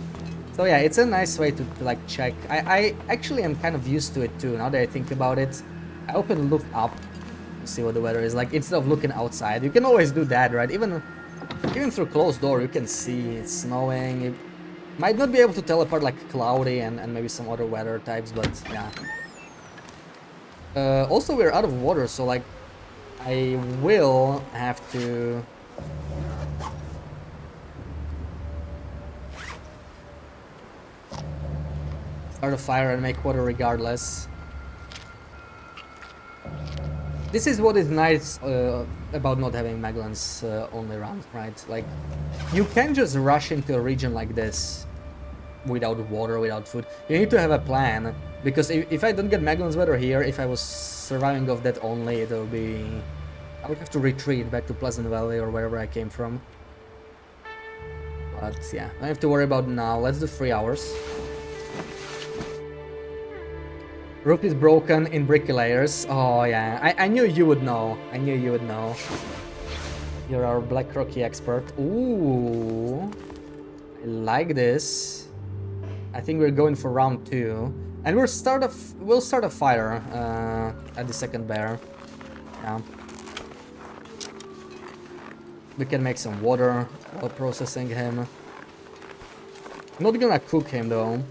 Speaker 1: So yeah, it's a nice way to like check. I actually am kind of used to it too, now that I think about it. I often look up to see what the weather is like instead of looking outside. You can always do that, right? Even through closed door, you can see it's snowing. You might not be able to tell apart like cloudy and maybe some other weather types, but yeah. Also, we're out of water, so like I will have to start a fire and make water regardless. This is what is nice about not having Maglans only round, right? Like, you can just rush into a region like this without water, without food. You need to have a plan, because if I don't get Maglans weather here, if I was surviving off that only, it will be... I would have to retreat back to Pleasant Valley or wherever I came from. But yeah, I don't have to worry about now. Let's do 3 hours. Roof is broken in bricklayers. Oh yeah, I knew you would know. I knew you would know. You're our Black Rocky expert. Ooh, I like this. I think we're going for round 2, and we'll start a fire at the second bear. Yeah, we can make some water while processing him. Not gonna cook him though.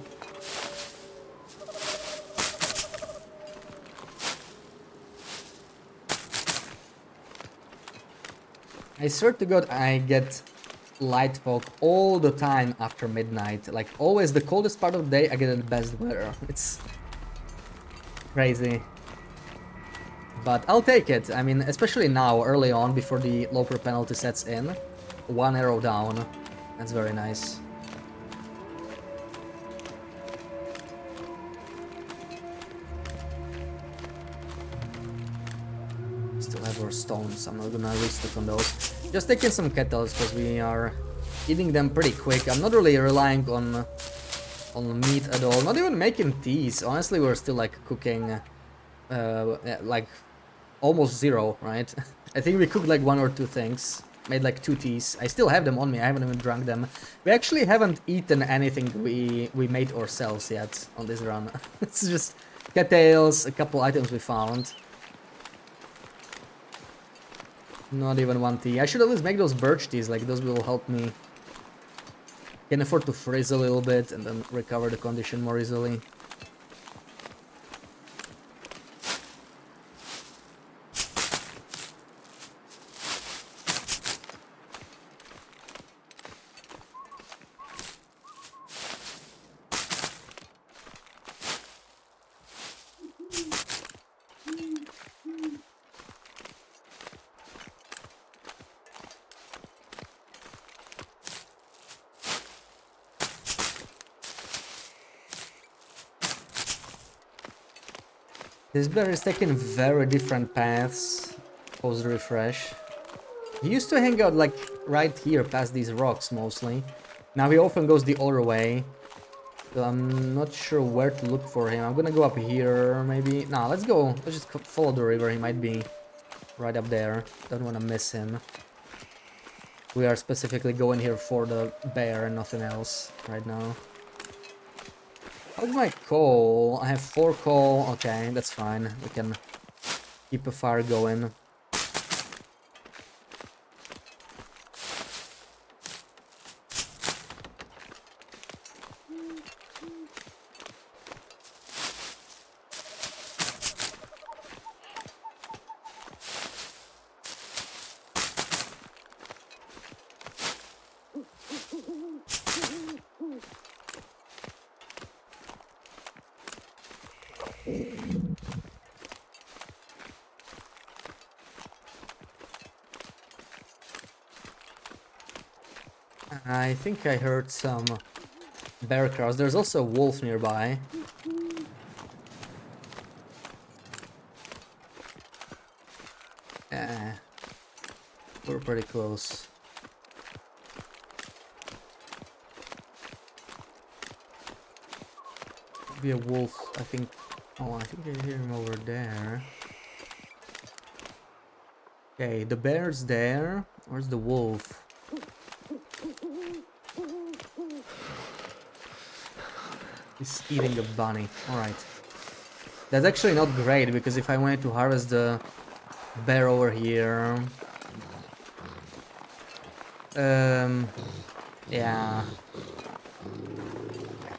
Speaker 1: I swear to God, I get light fog all the time after midnight. Like, always the coldest part of the day, I get the best weather. It's crazy. But I'll take it. I mean, especially now, early on, before the Loper penalty sets in. 1 arrow down. That's very nice. Still have our stones. I'm not gonna restock on those. Just taking some kettles because we are eating them pretty quick. I'm not really relying on meat at all. Not even making teas. Honestly, we're still like cooking like almost 0, right? I think we cooked like 1 or 2 things. Made like 2 teas. I still have them on me. I haven't even drunk them. We actually haven't eaten anything we made ourselves yet on this run. It's just cattails, a couple items we found. Not even 1 tea. I should always make those birch teas, like those will help me. Can afford to freeze a little bit and then recover the condition more easily. This bear is taking very different paths post refresh. He used to hang out like right here past these rocks mostly. Now he often goes the other way. So I'm not sure where to look for him. I'm gonna go up here maybe. Nah, let's go. Let's just follow the river. He might be right up there. Don't want to miss him. We are specifically going here for the bear and nothing else right now. How's my coal? I have 4 coal. Okay, that's fine. We can keep a fire going. I think I heard some bear crows. There's also a wolf nearby. We're pretty close. Be a wolf, I think. Oh, I think I hear him over there. Okay, the bear's there. Where's the wolf? He's eating a bunny. Alright. That's actually not great, because if I wanted to harvest the bear over here... yeah.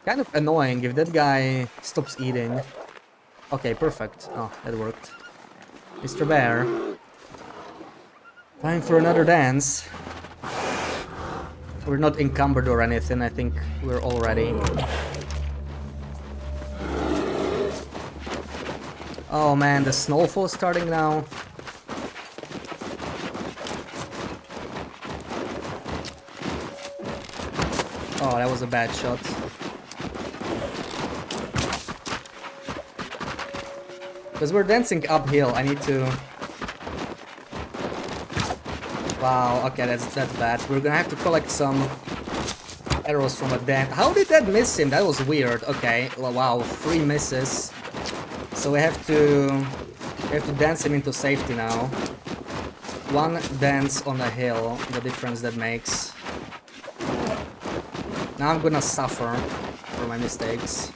Speaker 1: Kind of annoying if that guy stops eating. Okay, perfect. Oh, that worked. Mr. Bear. Time for another dance. We're not encumbered or anything, I think we're all ready. Oh man, the snowfall is starting now. Oh, that was a bad shot. Because we're dancing uphill, I need to... Wow, okay, that's bad. We're gonna have to collect some arrows from a dance. How did that miss him? That was weird. Okay, wow, 3 misses. So we have to dance him into safety now. 1 dance on a hill, the difference that makes. Now I'm gonna suffer for my mistakes.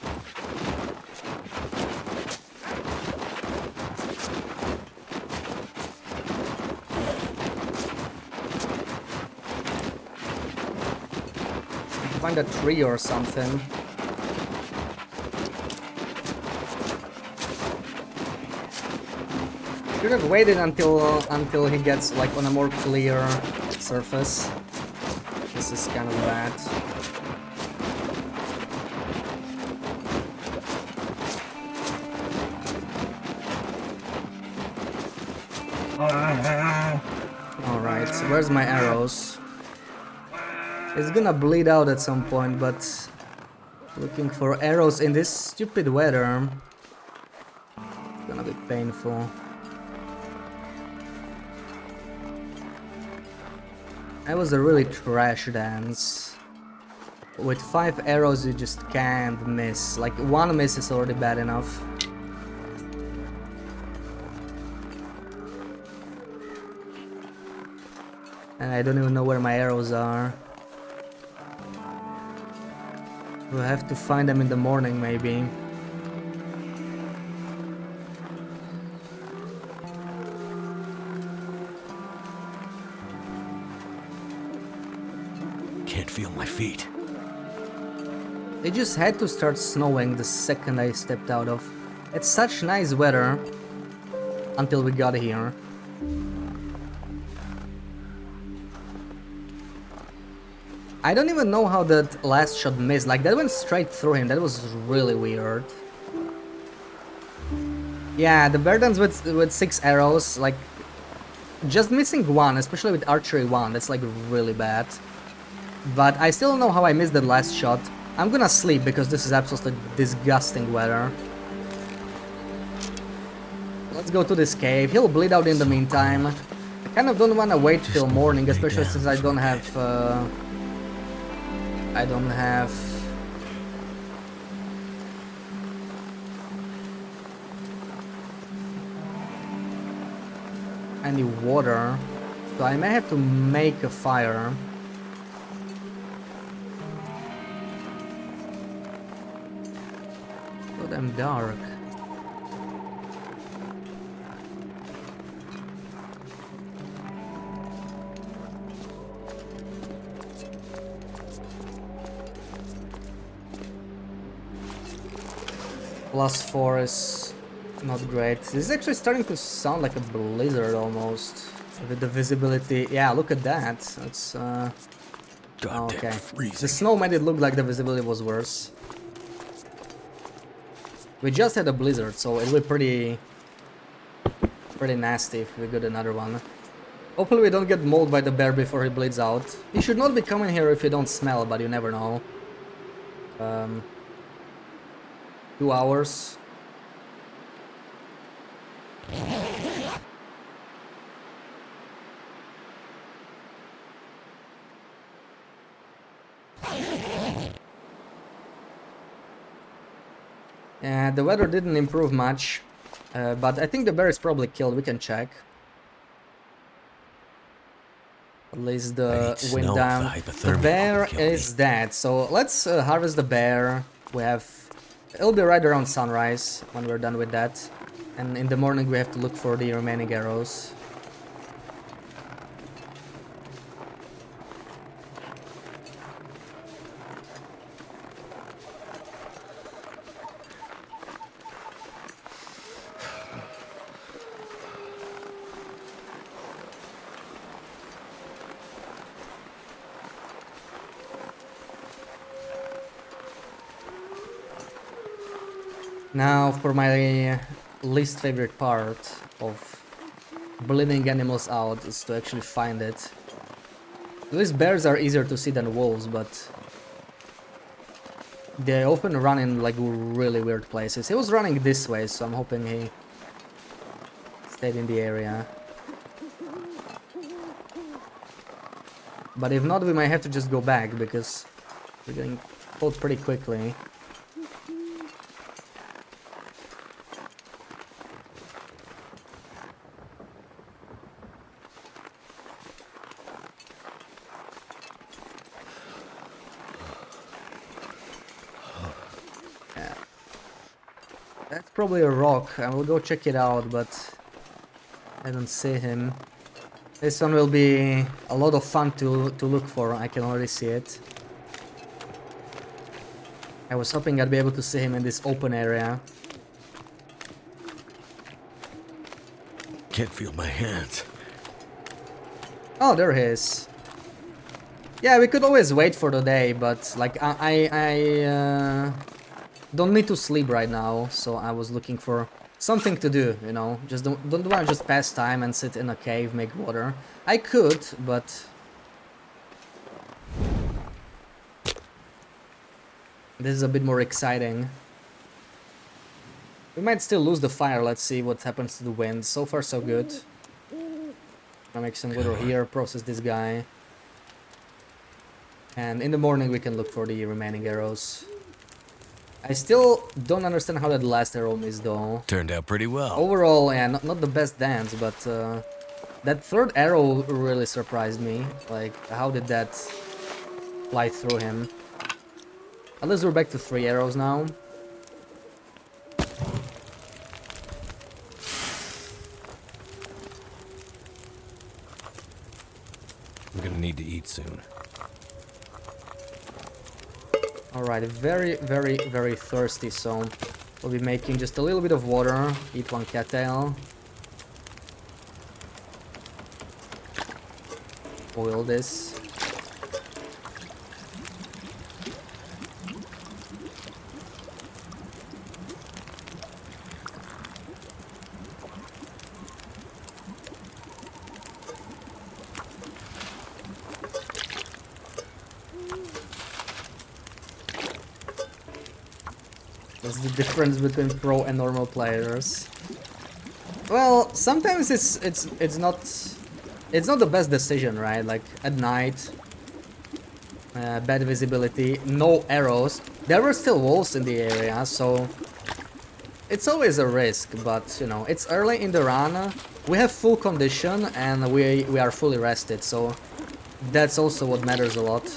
Speaker 1: Find a tree or something. Should have waited until he gets like on a more clear surface. This is kind of bad. Alright, so where's my arrows? It's gonna bleed out at some point, but looking for arrows in this stupid weather, it's gonna be painful. That was a really trash dance. With 5 arrows you just can't miss. Like, one miss is already bad enough. And I don't even know where my arrows are. We'll have to find them in the morning, maybe.
Speaker 2: Can't feel my feet.
Speaker 1: It just had to start snowing the second I stepped out of. It's such nice weather until we got here. I don't even know how that last shot missed. Like, that went straight through him. That was really weird. Yeah, the bear dance with 6 arrows, like, just missing one, especially with archery 1, that's like really bad. But I still don't know how I missed that last shot. I'm gonna sleep because this is absolutely disgusting weather. Let's go to this cave. He'll bleed out in the meantime. I kind of don't want to wait till morning, especially since I don't have any water, so I may have to make a fire. So damn dark. +4 is not great. This is actually starting to sound like a blizzard almost. With the visibility. Yeah, look at that. It's okay.
Speaker 2: Freezing.
Speaker 1: The snow made it look like the visibility was worse. We just had a blizzard, so it'll be pretty nasty if we get another one. Hopefully we don't get mauled by the bear before he bleeds out. He should not be coming here if you don't smell, but you never know. 2 hours. Yeah, the weather didn't improve much, but I think the bear is probably killed. We can check. At least the wind down. The bear is dead, so let's harvest the bear. It'll be right around sunrise when we're done with that. And in the morning we have to look for the remaining arrows. Now for my least favorite part of bleeding animals out is to actually find it. These bears are easier to see than wolves, but they often run in like really weird places. He was running this way, so I'm hoping he stayed in the area. But if not, we might have to just go back because we're getting caught pretty quickly. That's probably a rock. I will go check it out, but I don't see him. This one will be a lot of fun to look for. I can already see it. I was hoping I'd be able to see him in this open area.
Speaker 2: Can't feel my hands.
Speaker 1: Oh, there he is. Yeah, we could always wait for the day, but like I don't need to sleep right now, so I was looking for something to do, you know. Just don't want to just pass time and sit in a cave, make water. I could, but this is a bit more exciting. We might still lose the fire. Let's see what happens to the wind. So far, so good. I'll make some water here, process this guy. And in the morning, we can look for the remaining arrows. I still don't understand how that last arrow missed, though.
Speaker 2: Turned out pretty well.
Speaker 1: Overall, yeah, not the best dance, but that third arrow really surprised me. Like, how did that fly through him? At least we're back to 3 arrows now.
Speaker 2: I'm gonna need to eat soon.
Speaker 1: Alright, very, very, very thirsty, so we'll be making just a little bit of water, eat 1 cattail. Boil this. That's the difference between pro and normal players. Well, sometimes it's not the best decision, right? Like at night, bad visibility, no arrows. There were still wolves in the area, so it's always a risk. But you know, it's early in the run. We have full condition and we are fully rested, so that's also what matters a lot.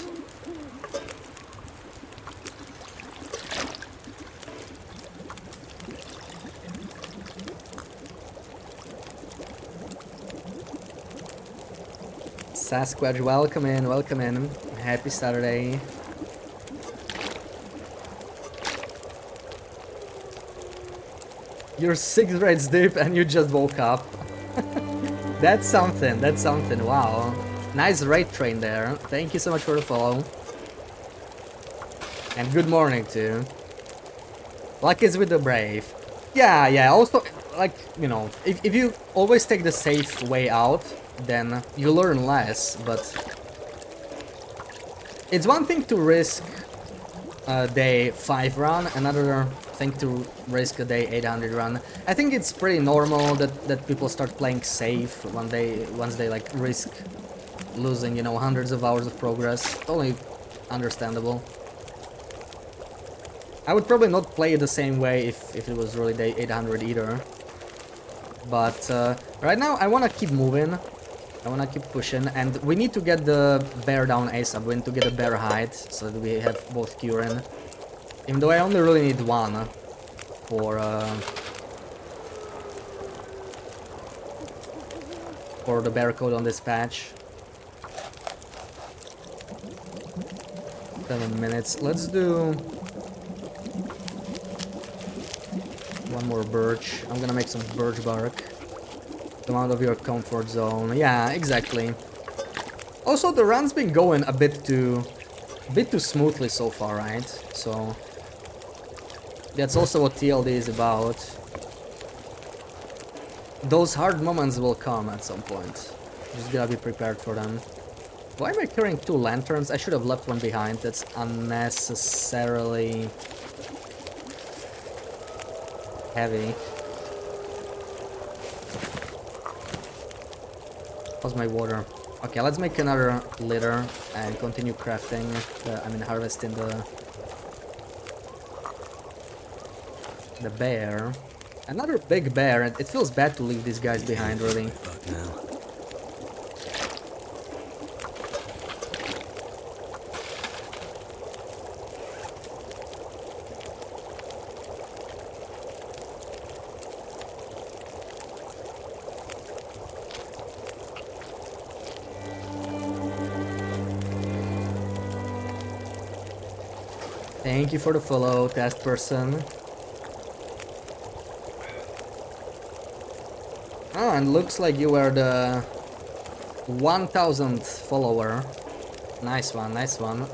Speaker 1: Sasquatch, welcome in, welcome in. Happy Saturday. You're 6 grades deep and you just woke up. That's something, wow. Nice raid train there. Thank you so much for the follow. And good morning too. Luck is with the brave. Yeah, also, like, you know, if you always take the safe way out, then you learn less, but it's one thing to risk a day 5 run, another thing to risk a day 800 run. I think it's pretty normal that people start playing safe once they like risk losing, you know, hundreds of hours of progress. Totally understandable. I would probably not play it the same way if it was really day 800 either. But right now I want to keep moving. I wanna keep pushing, and we need to get the bear down ASAP. We need to get a bear hide, so that we have both curing. Even though I only really need 1 for the bear code on this patch. 7 minutes. Let's do 1 more birch. I'm gonna make some birch bark. Come out of your comfort zone. Yeah, exactly. Also, the run's been going a bit too smoothly so far, right? So that's also what TLD is about. Those hard moments will come at some point. Just gotta be prepared for them. Why am I carrying 2 lanterns? I should have left 1 behind. That's unnecessarily heavy. How's my water? Okay, let's make another litter and continue crafting. Harvesting the bear. Another big bear, and it feels bad to leave these guys behind, really. Thank you for the follow, test person. Oh, and looks like you were the 1000th follower. Nice one, nice one.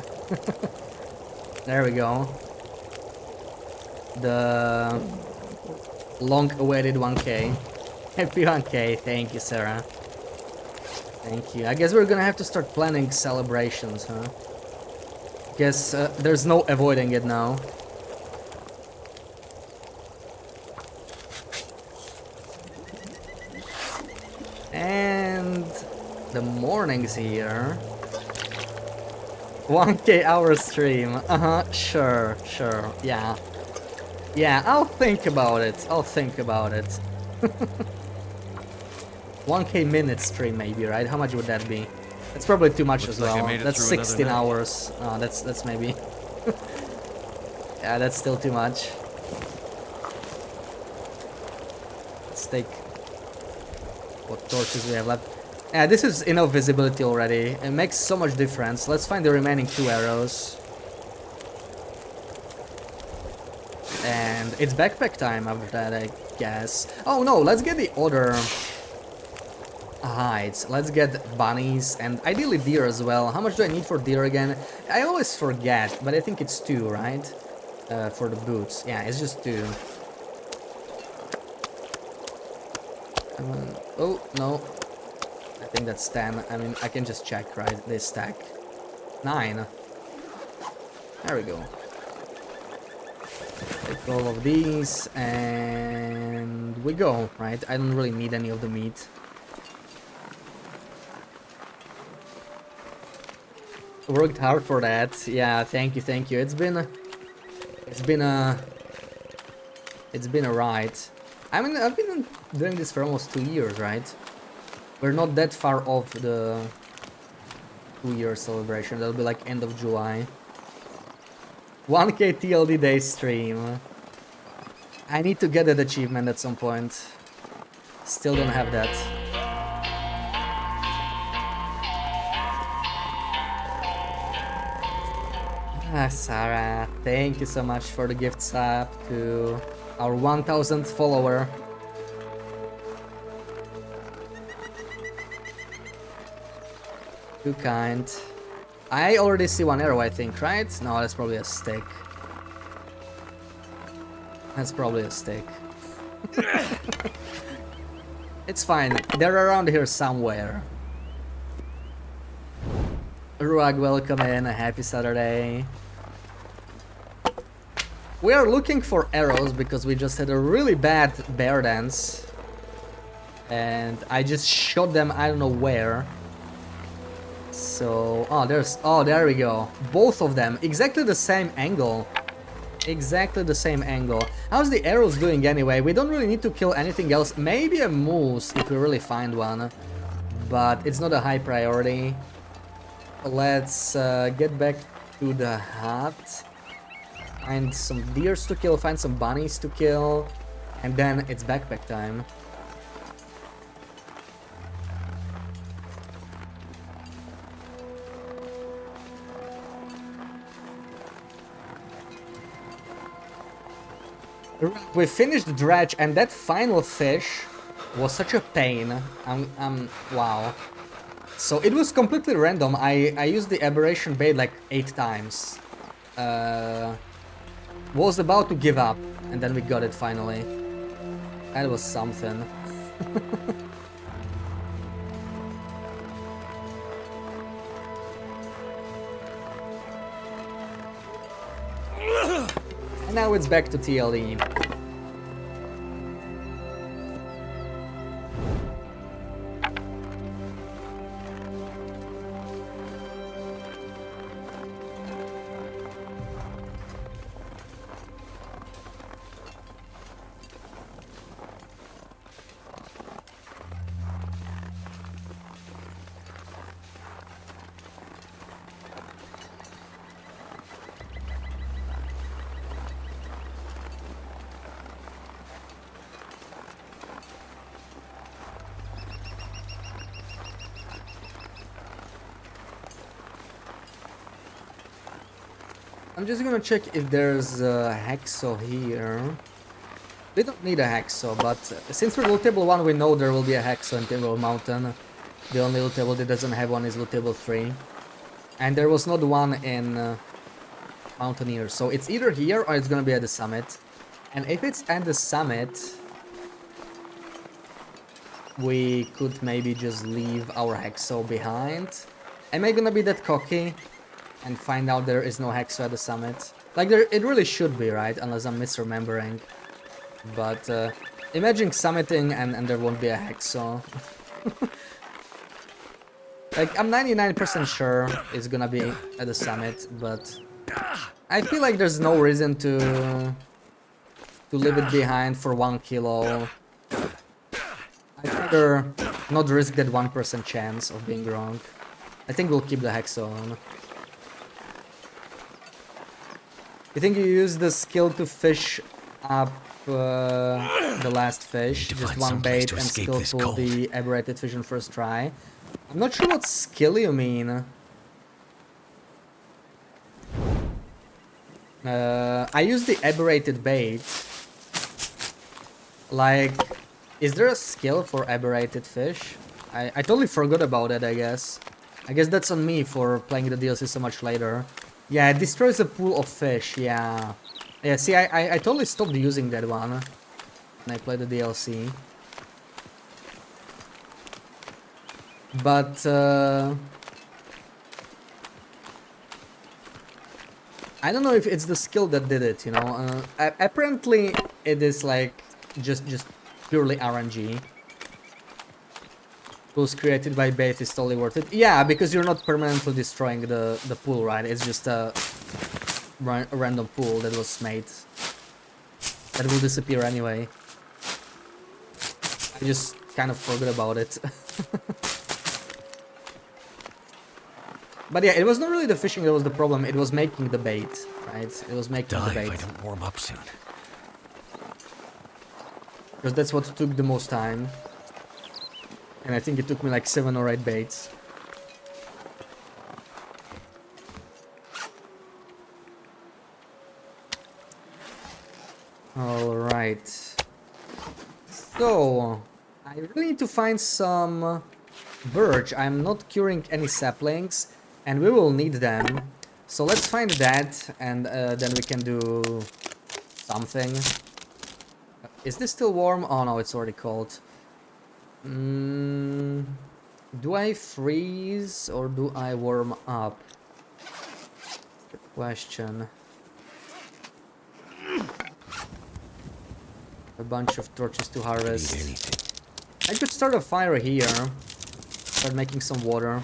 Speaker 1: There we go. The long-awaited 1K. Happy 1K, thank you, Sarah. Thank you. I guess we're gonna have to start planning celebrations, huh? Guess there's no avoiding it now. And the morning's here. 1K hour stream. Sure, yeah. Yeah, I'll think about it. 1K minute stream maybe, right? How much would that be? That's probably too much as well. That's 16 hours. That's maybe. Yeah, that's still too much. Let's take what torches we have left. Yeah, this is enough visibility already. It makes so much difference. Let's find the remaining 2 arrows. And it's backpack time after that, I guess. Oh no, let's get the other hides. Let's get bunnies and ideally deer as well. How much do I need for deer again? I always forget, but I think it's 2, right? For the boots. Yeah, it's just 2. Oh, no. I think that's 10. I mean, I can just check, right? They stack. 9. There we go. Take all of these and we go, right? I don't really need any of the meat. Worked hard for that. Yeah, thank you, thank you. It's been a ride. I mean, I've been doing this for almost 2 years, right? We're not that far off the 2-year celebration. That'll be like end of July. 1K TLD day stream. I need to get that achievement at some point. Still don't have that. Ah, Sarah, thank you so much for the gift sub to our 1000th follower. Too kind. I already see 1 arrow, I think, right? No, that's probably a stick. That's probably a stick. It's fine. They're around here somewhere. Ruag, welcome in. Happy Saturday. We are looking for arrows because we just had a really bad bear dance. And I just shot them, I don't know where. So, oh, there we go. Both of them, exactly the same angle. Exactly the same angle. How's the arrows doing anyway? We don't really need to kill anything else. Maybe a moose if we really find one. But it's not a high priority. Let's get back to the hut. Find some deers to kill, find some bunnies to kill. And then it's backpack time. We finished the dredge and that final fish was such a pain. Wow. So it was completely random. I used the aberration bait like 8 times. Was about to give up and then we got it finally. That was something. And now it's back to TLE. I'm just gonna check if there's a hacksaw here. We don't need a hacksaw, but since we're loot table 1, we know there will be a hacksaw in Timber Mountain. The only loot table that doesn't have one is loot table 3. And there was not one in Mountaineer, so it's either here or it's gonna be at the summit. And if it's at the summit, we could maybe just leave our Hexo behind. Am I gonna be that cocky and find out there is no Hexo at the summit? Like, it really should be, right? Unless I'm misremembering. But imagine summiting and there won't be a Hexo. Like, I'm 99% sure it's gonna be at the summit, but I feel like there's no reason to leave it behind for 1 kilo. I'd rather not risk that 1% chance of being wrong. I think we'll keep the Hexo on. You think you use the skill to fish up the last fish, just one bait, and skill pull the aberrated fish on first try? I'm not sure what skill you mean. I use the aberrated bait. Like, is there a skill for aberrated fish? I totally forgot about it, I guess. I guess that's on me for playing the DLC so much later. Yeah, it destroys a pool of fish, yeah. Yeah, see, I totally stopped using that one when I played the DLC. But, I don't know if it's the skill that did it, you know. Apparently, it is like just purely RNG. Pools created by bait is totally worth it. Yeah, because you're not permanently destroying the pool, right? It's just a random pool that was made. That will disappear anyway. I just kind of forgot about it. But yeah, it was not really the fishing that was the problem, it was making the bait, right? It was making the bait.
Speaker 2: If I don't warm up soon.
Speaker 1: Because that's what took the most time. And I think it took me like 7 or 8 baits. Alright. So, I really need to find some birch. I'm not curing any saplings, and we will need them. So let's find that, and then we can do something. Is this still warm? Oh no, it's already cold. Do I freeze or do I warm up? Good question. A bunch of torches to harvest. I could start a fire here. Start making some water.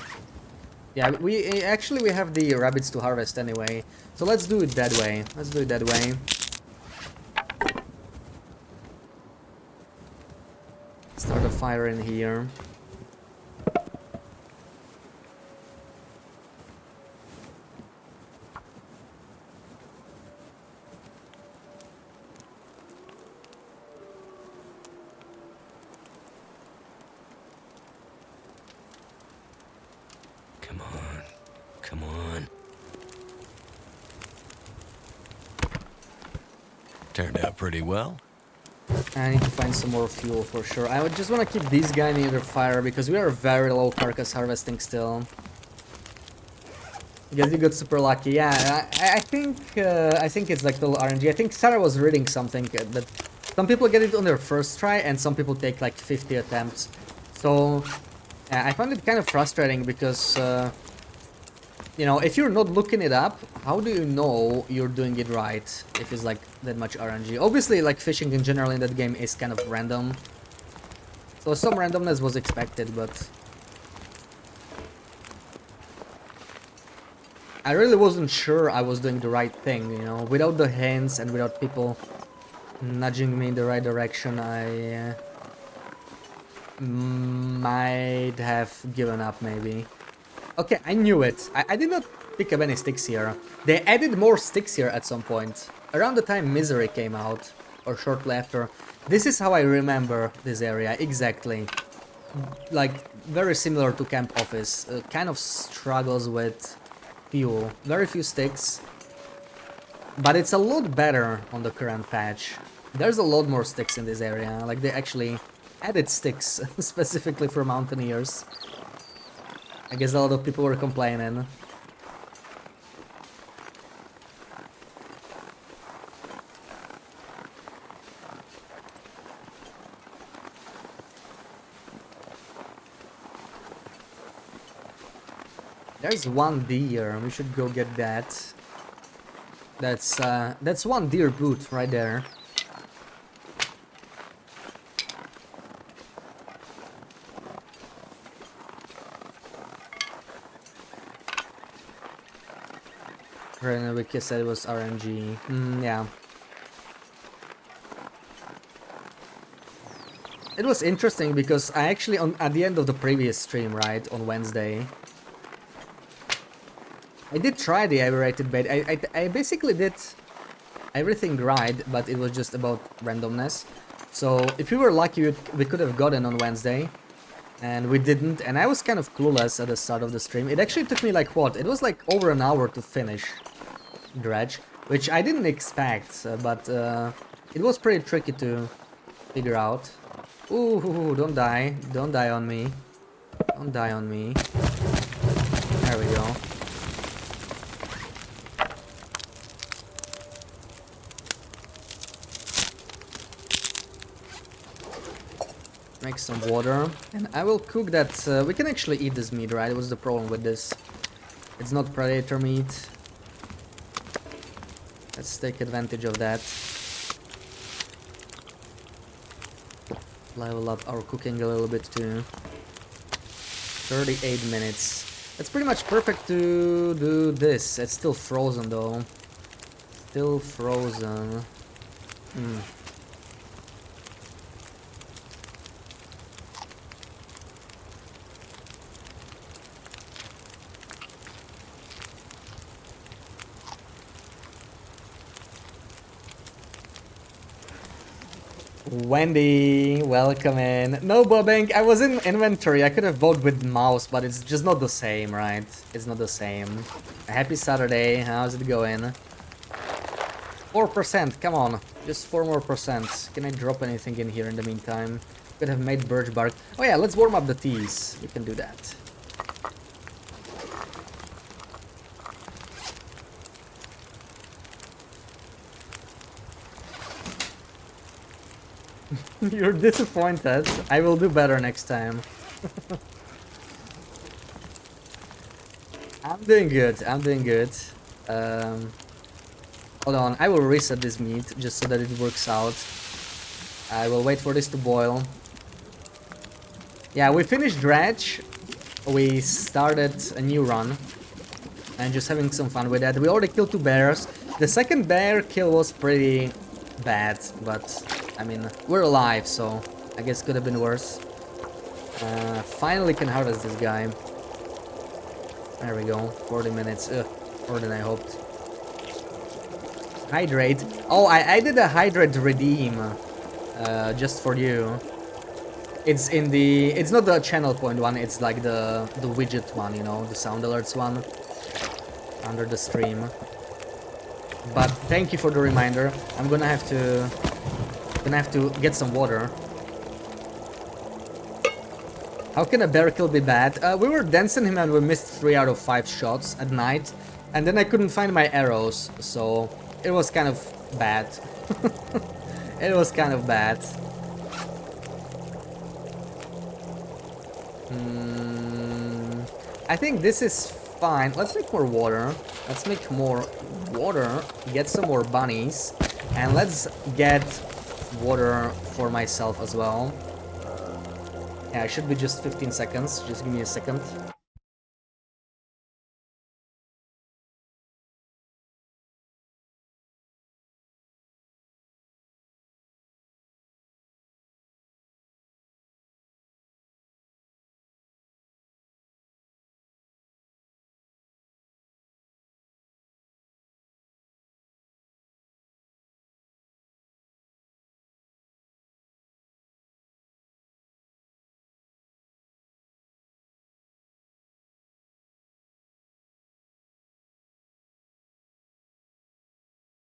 Speaker 1: Yeah, we have the rabbits to harvest anyway. So let's do it that way. Let's do it that way. Start a fire in here.
Speaker 2: Come on. Come on. Turned out pretty well.
Speaker 1: I need to find some more fuel for sure. I would just want to keep these guys near the fire because we are very low carcass harvesting still. I guess you got super lucky. Yeah, I think it's like little RNG. I think Sarah was reading something that some people get it on their first try and some people take like 50 attempts. So I found it kind of frustrating because you know, if you're not looking it up, how do you know you're doing it right if it's like that much RNG? Obviously, like fishing in general in that game is kind of random. So some randomness was expected, but I really wasn't sure I was doing the right thing, you know. Without the hints and without people nudging me in the right direction, I might have given up maybe. Okay, I knew it. I did not pick up any sticks here. They added more sticks here at some point. Around the time Misery came out, or shortly after. This is how I remember this area, exactly. Like, very similar to Camp Office. Kind of struggles with fuel. Very few sticks. But it's a lot better on the current patch. There's a lot more sticks in this area. Like, they actually added sticks specifically for mountaineers. I guess a lot of people were complaining. There's one deer. We should go get that. That's one deer boot right there. Wiki said it was RNG. Yeah. It was interesting because I actually at the end of the previous stream, right, on Wednesday, I did try the aberrated bait. I basically did everything right, but it was just about randomness. So if we were lucky, we could have gotten on Wednesday, and we didn't. And I was kind of clueless at the start of the stream. It actually took me like what? It was like over an hour to finish Dredge, which I didn't expect, but it was pretty tricky to figure out. Ooh, don't die. Don't die on me. Don't die on me. There we go. Make some water. And I will cook that. We can actually eat this meat, right? What's the problem with this? It's not predator meat. Let's take advantage of that. Level up our cooking a little bit too. 38 minutes. That's pretty much perfect to do this. It's still frozen though. Still frozen. Wendy, welcome in. No, Bobank, I was in inventory. I could have bought with mouse, but it's just not the same, right? It's not the same. Happy Saturday. How's it going? 4%, come on. Just 4 more percent. Can I drop anything in here in the meantime? Could have made birch bark. Oh yeah, let's warm up the teas. We can do that. You're disappointed. I will do better next time. I'm doing good. I'm doing good. Hold on. I will reset this meat just so that it works out. I will wait for this to boil. Yeah, we finished Dredge. We started a new run. And just having some fun with that. We already killed 2 bears. The second bear kill was pretty bad, but I mean, we're alive, so I guess it could have been worse. Finally can harvest this guy. There we go, 40 minutes. More than I hoped. Hydrate. Oh, I did a hydrate redeem just for you. It's in the... It's not the channel point one, it's like the widget one, you know, the sound alerts one. Under the stream. But thank you for the reminder. I'm gonna have to get some water. How can a bear kill be bad? We were dancing him and we missed 3 out of 5 shots at night. And then I couldn't find my arrows, so it was kind of bad. It was kind of bad. I think this is fine. Let's make more water. Let's make more water, get some more bunnies, and let's get water for myself as well. Yeah, it should be just 15 seconds. Just give me a second.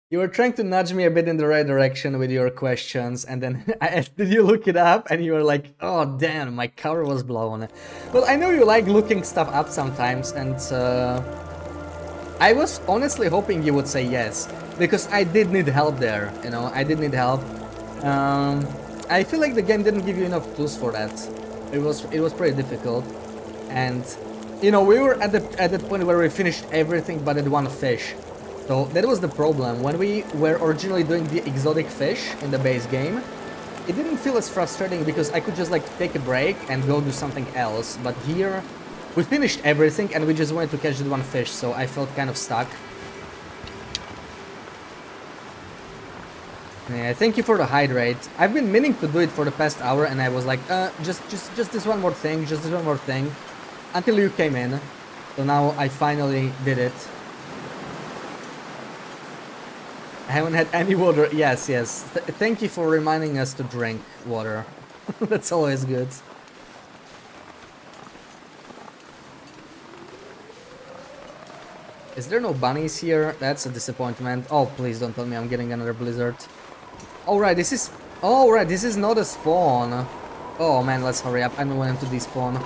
Speaker 1: You were trying to nudge me a bit in the right direction with your questions, and then did you look it up and you were like, oh damn, my cover was blown. Well, I know you like looking stuff up sometimes, and I was honestly hoping you would say yes, because I did need help there, you know, I did need help. I feel like the game didn't give you enough clues for that. It was pretty difficult, and You know, we were at that point where we finished everything but that one fish. So that was the problem. When we were originally doing the exotic fish in the base game, it didn't feel as frustrating because I could just like take a break and go do something else. But here, we finished everything and we just wanted to catch that one fish, so I felt kind of stuck. Yeah, thank you for the hydrate. I've been meaning to do it for the past hour and I was like, just this one more thing, just this one more thing. Until you came in. So now I finally did it. I haven't had any water. Yes, yes. Thank you for reminding us to drink water. That's always good. Is there no bunnies here? That's a disappointment. Oh, please don't tell me I'm getting another blizzard. Alright, this is... Alright, this is not a spawn. Oh man, let's hurry up. I don't want him to despawn.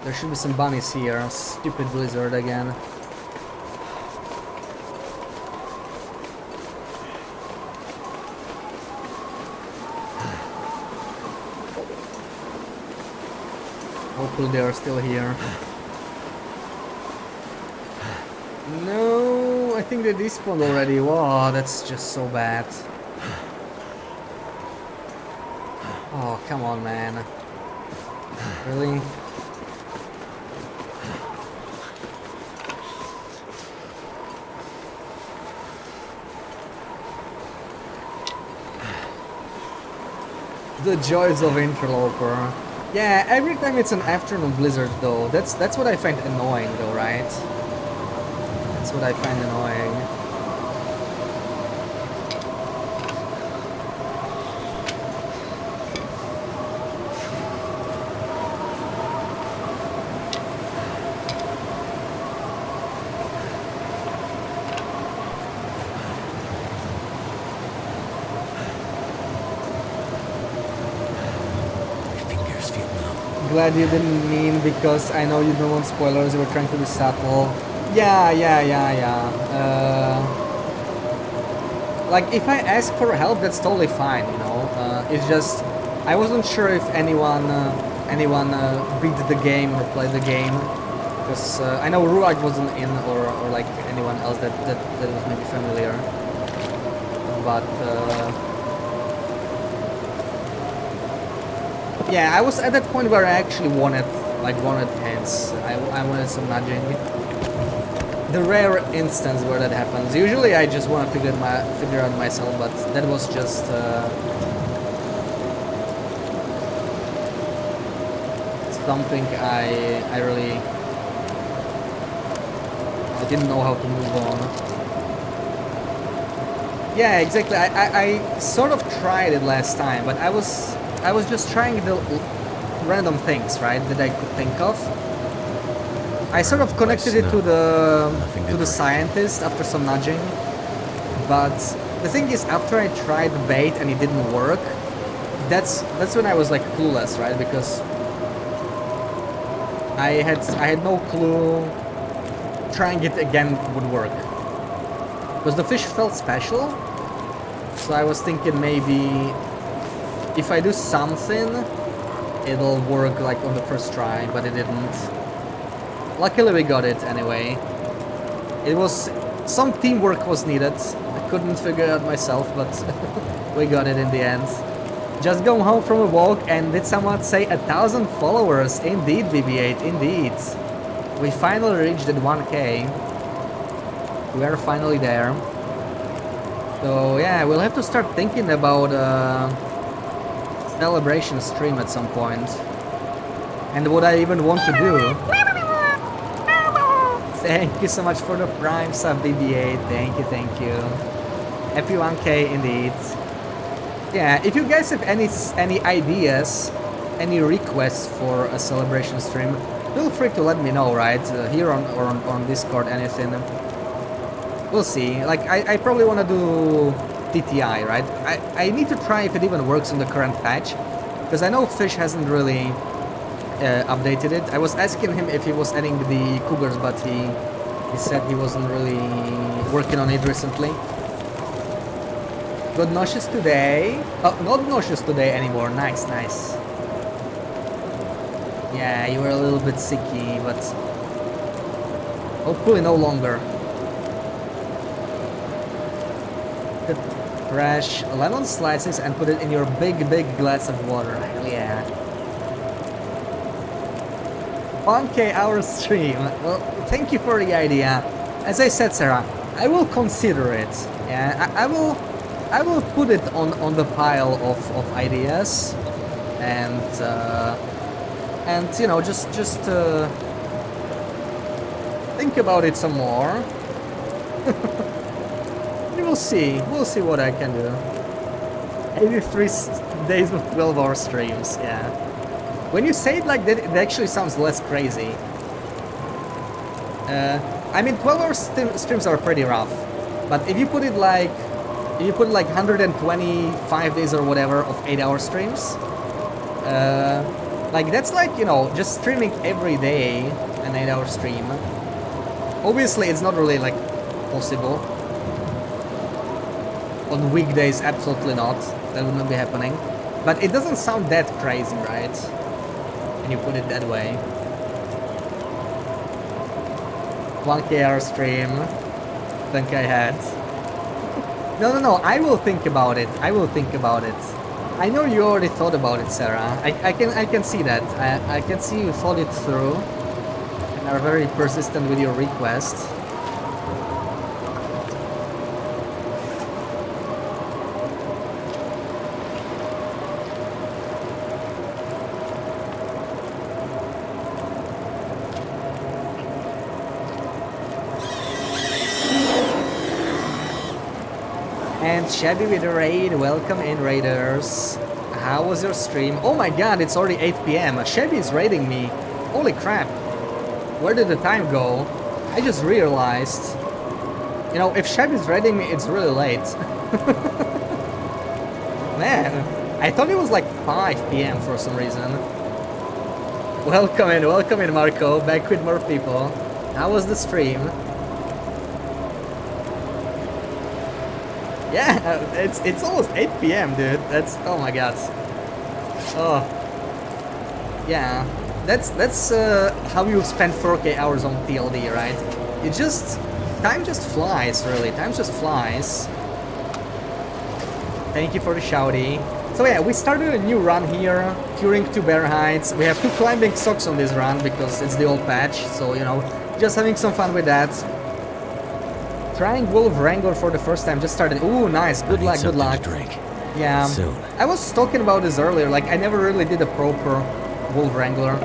Speaker 1: There should be some bunnies here. Stupid blizzard again. Hopefully they are still here. No, I think they despawned already. Wow, that's just so bad. Oh, come on, man. Really? The joys of Interloper. Yeah, every time it's an afternoon blizzard though, that's what I find annoying though, right? That's what I find annoying. Glad you didn't mean because I know you don't want spoilers, you were trying to be subtle. Yeah. Like, if I ask for help, that's totally fine, you know. It's just, I wasn't sure if anyone beat the game or played the game. Because I know Ruak wasn't in, or like anyone else that was maybe familiar. But... yeah, I was at that point where I actually wanted hints. I wanted some nudging. The rare instance where that happens. Usually I just want to figure out myself, but that was just something I really didn't know how to move on. Yeah, exactly. I sort of tried it last time, but I was just trying the random things, right, that I could think of. I sort of connected it to the scientist after some nudging, but the thing is, after I tried the bait and it didn't work, that's when I was like clueless, right? Because I had no clue trying it again would work. Because the fish felt special, so I was thinking maybe if I do something, it'll work like on the first try, but it didn't. Luckily we got it anyway. It was... some teamwork was needed. I couldn't figure it out myself, but we got it in the end. Just go home from a walk and did someone say 1,000 followers? Indeed, BB8, indeed. We finally reached that 1K. We are finally there. So yeah, we'll have to start thinking about celebration stream at some point. And what I even want to do. Thank you so much for the prime sub, BB8. Thank you. Happy 1K indeed. Yeah, if you guys have any ideas, any requests for a celebration stream, feel free to let me know, right? Here on Discord, anything. We'll see. Like, I probably want to do TTI, right? I need to try if it even works in the current patch, because I know Fish hasn't really updated it. I was asking him if he was adding the cougars, but he said he wasn't really working on it recently. Got nauseous today. Oh, not nauseous today anymore. Nice. Yeah, you were a little bit sicky, but Hopefully no longer. Fresh lemon slices and put it in your big glass of water. Hell yeah. 1K hour stream. Well, thank you for the idea. As I said, Sarah, I will consider it. Yeah, I will put it on the pile of ideas, and you know, just think about it some more. We'll see what I can do. 83 days of 12-hour streams, yeah. When you say it like that, it actually sounds less crazy. I mean, 12-hour streams are pretty rough, but if you put it like 125 days or whatever of 8-hour streams, like that's like, you know, just streaming every day an 8-hour stream. Obviously, it's not really like possible. On weekdays, absolutely not. That would not be happening. But it doesn't sound that crazy, right? When you put it that way. 1K hour stream. Think I had. No. I will think about it. I will think about it. I know you already thought about it, Sarah. I can see that. I can see you thought it through and are very persistent with your request. And Shabby with a raid, welcome in raiders. How was your stream? Oh my god, it's already 8 PM. Shabby is raiding me. Holy crap. Where did the time go? I just realized. You know, if Shabby is raiding me, it's really late. Man, I thought it was like 5 PM for some reason. Welcome in Marco, back with more people. How was the stream? Yeah, it's almost 8 PM, dude. That's, oh my god. Oh. Yeah, that's how you spend 4K hours on TLD, right? It just, time just flies, really. Time just flies. Thank you for the shouty. So yeah, we started a new run here, curing 2 bear hides. We have 2 climbing socks on this run because it's the old patch, so you know, just having some fun with that. Trying Wolf Wrangler for the first time, just started. Ooh, nice. Good luck, good luck. Yeah, soon. I was talking about this earlier, like I never really did a proper Wolf Wrangler.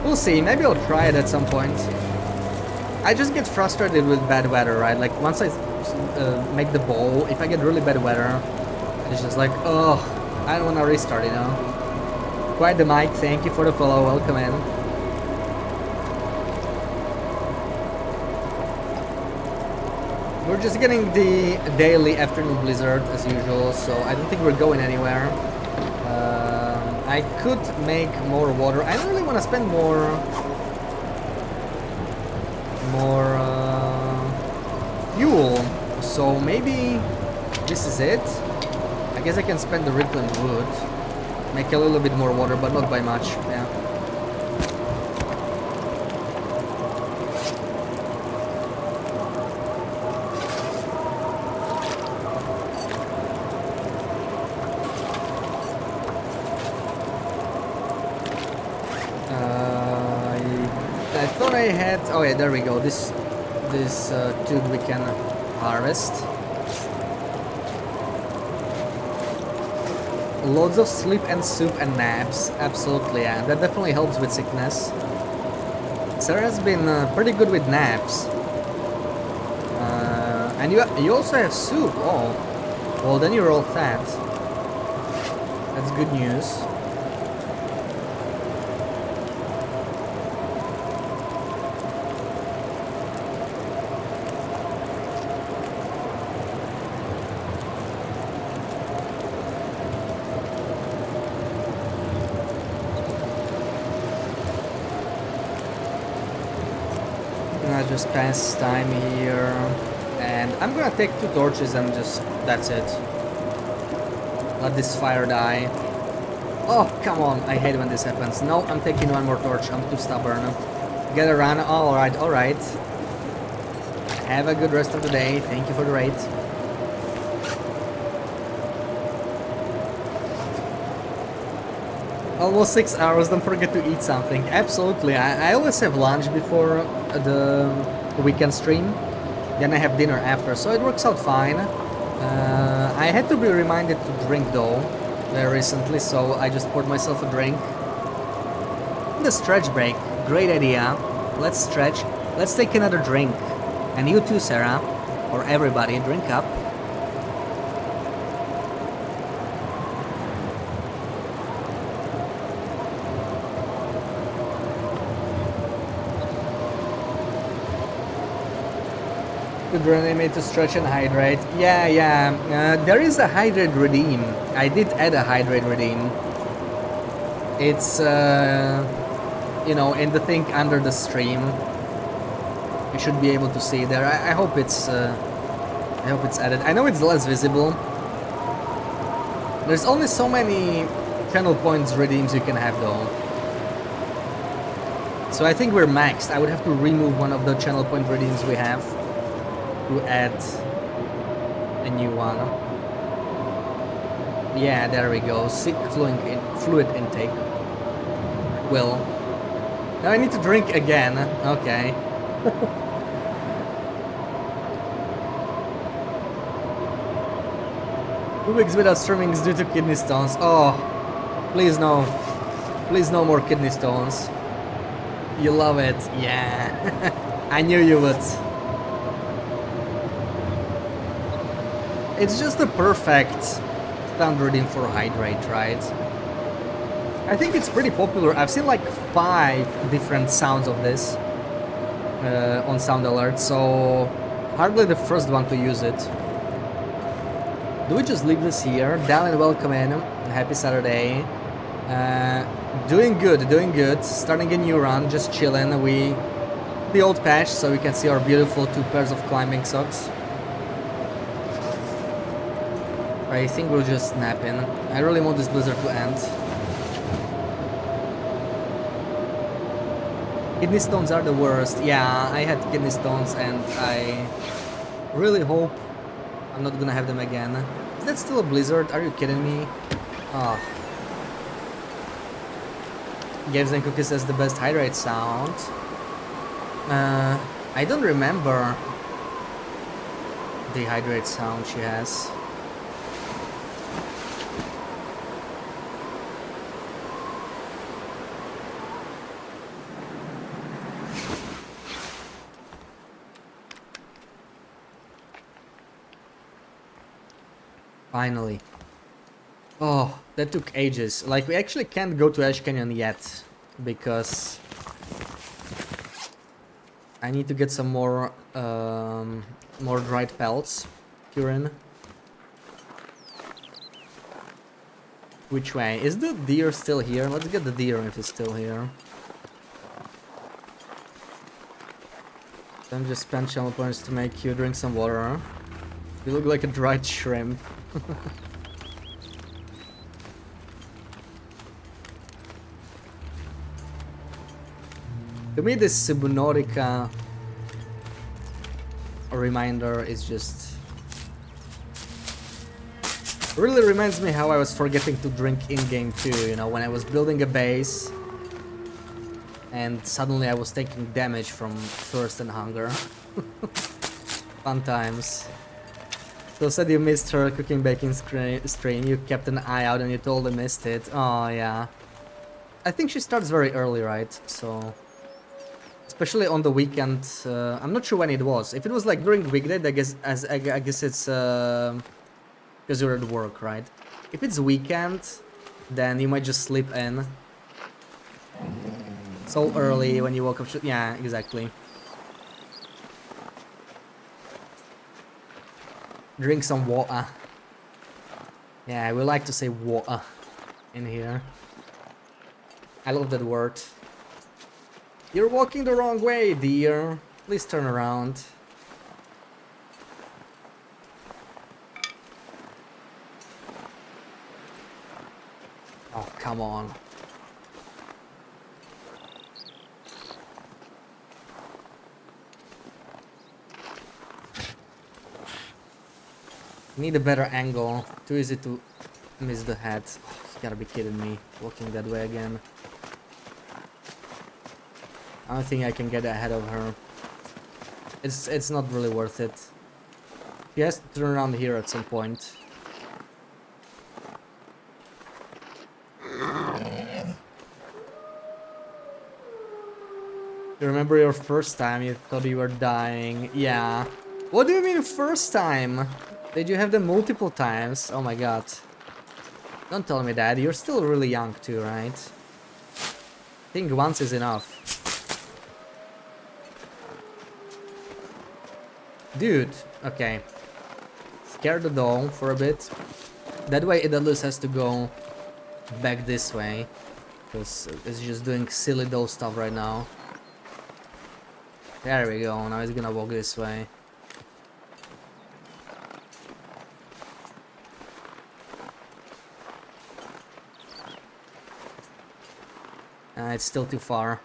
Speaker 1: We'll see, maybe I'll try it at some point. I just get frustrated with bad weather, right? Like once I make the bow, if I get really bad weather, it's just like, oh, I don't want to restart, you know? Quite the mic, thank you for the follow, welcome in. We're just getting the daily afternoon blizzard as usual, so I don't think we're going anywhere. I could make more water. I don't really want to spend more fuel, so maybe this is it. I guess I can spend the reclaimed wood, make a little bit more water, but not by much. Yeah. I had, oh yeah, there we go. This tube we can harvest. Loads of sleep and soup and naps. Absolutely, yeah. That definitely helps with sickness. Sarah has been pretty good with naps. And you also have soup. Oh, well then you're all fat. That's good news. Just pass time here, and I'm gonna take 2 torches and just, that's it. Let this fire die. Oh, come on, I hate when this happens. No, I'm taking 1 more torch, I'm too stubborn. Get a run. Alright, alright. Have a good rest of the day. Thank you for the raid. Almost 6 hours, don't forget to eat something. Absolutely, I always have lunch before the weekend stream. Then I have dinner after, so it works out fine. I had to be reminded to drink though, very recently, so I just poured myself a drink. The stretch break, great idea. Let's stretch, let's take another drink. And you too, Sarah, or everybody, drink up. Good reanimate to stretch and hydrate. Yeah. There is a hydrate redeem. I did add a hydrate redeem. It's, you know, in the thing under the stream. You should be able to see there. I hope it's added. I know it's less visible. There's only so many channel points redeems you can have though. So I think we're maxed. I would have to remove one of the channel point redeems we have to add a new one. Yeah, there we go. Sick fluid intake. Well, now I need to drink again. Okay. Two weeks without streaming is due to kidney stones. Oh, please no. Please no more kidney stones. You love it. Yeah. I knew you would. It's just the perfect standard in for hydrate, right? I think it's pretty popular. I've seen like 5 different sounds of this on Sound Alert, so hardly the first one to use it. Do we just leave this here? Dallin, welcome in. Happy Saturday. Doing good. Starting a new run, just chilling. The old patch, so we can see our beautiful 2 pairs of climbing socks. I think we'll just snap in. I really want this blizzard to end. Kidney stones are the worst. Yeah, I had kidney stones and I really hope I'm not gonna have them again. Is that still a blizzard? Are you kidding me? Oh. Games and Cookies has the best hydrate sound. I don't remember the hydrate sound she has. Finally. Oh, that took ages. Like, we actually can't go to Ash Canyon yet, because I need to get some more dried pelts. Curin. Which way? Is the deer still here? Let's get the deer if it's still here. Then just spend channel points to make you drink some water. You look like a dried shrimp. To me, this Subnautica reminder is just... really reminds me how I was forgetting to drink in-game too, you know, when I was building a base and suddenly I was taking damage from thirst and hunger. Fun times. So said you missed her cooking baking stream, you kept an eye out and you totally missed it. Oh yeah. I think she starts very early, right? So... especially on the weekend, I'm not sure when it was. If it was like during weekday, I guess it's because you're at work, right? If it's weekend, then you might just sleep in so early when you woke up. Yeah, exactly. Drink some water. Yeah, we like to say water in here. I love that word. You're walking the wrong way, dear. Please turn around. Oh, come on. Need a better angle. Too easy to miss the head. Oh, you gotta be kidding me. Walking that way again. I don't think I can get ahead of her. It's not really worth it. She has to turn around here at some point. You remember your first time you thought you were dying? Yeah. What do you mean first time? Did you have them multiple times? Oh my god. Don't tell me that. You're still really young too, right? I think once is enough. Dude, okay. Scare the doll for a bit. That way Idalus has to go back this way. Because it's just doing silly doll stuff right now. There we go, now he's gonna walk this way. It's still too far.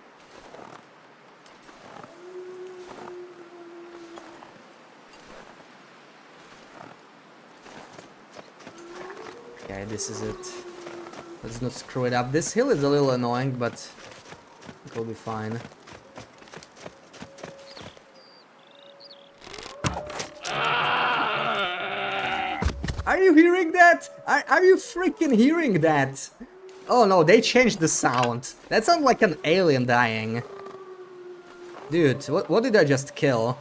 Speaker 1: Okay, this is it. Let's not screw it up. This hill is a little annoying, but it'll be fine. Are you hearing that? Are you freaking hearing that? Oh no, they changed the sound. That sounds like an alien dying. Dude, what did I just kill?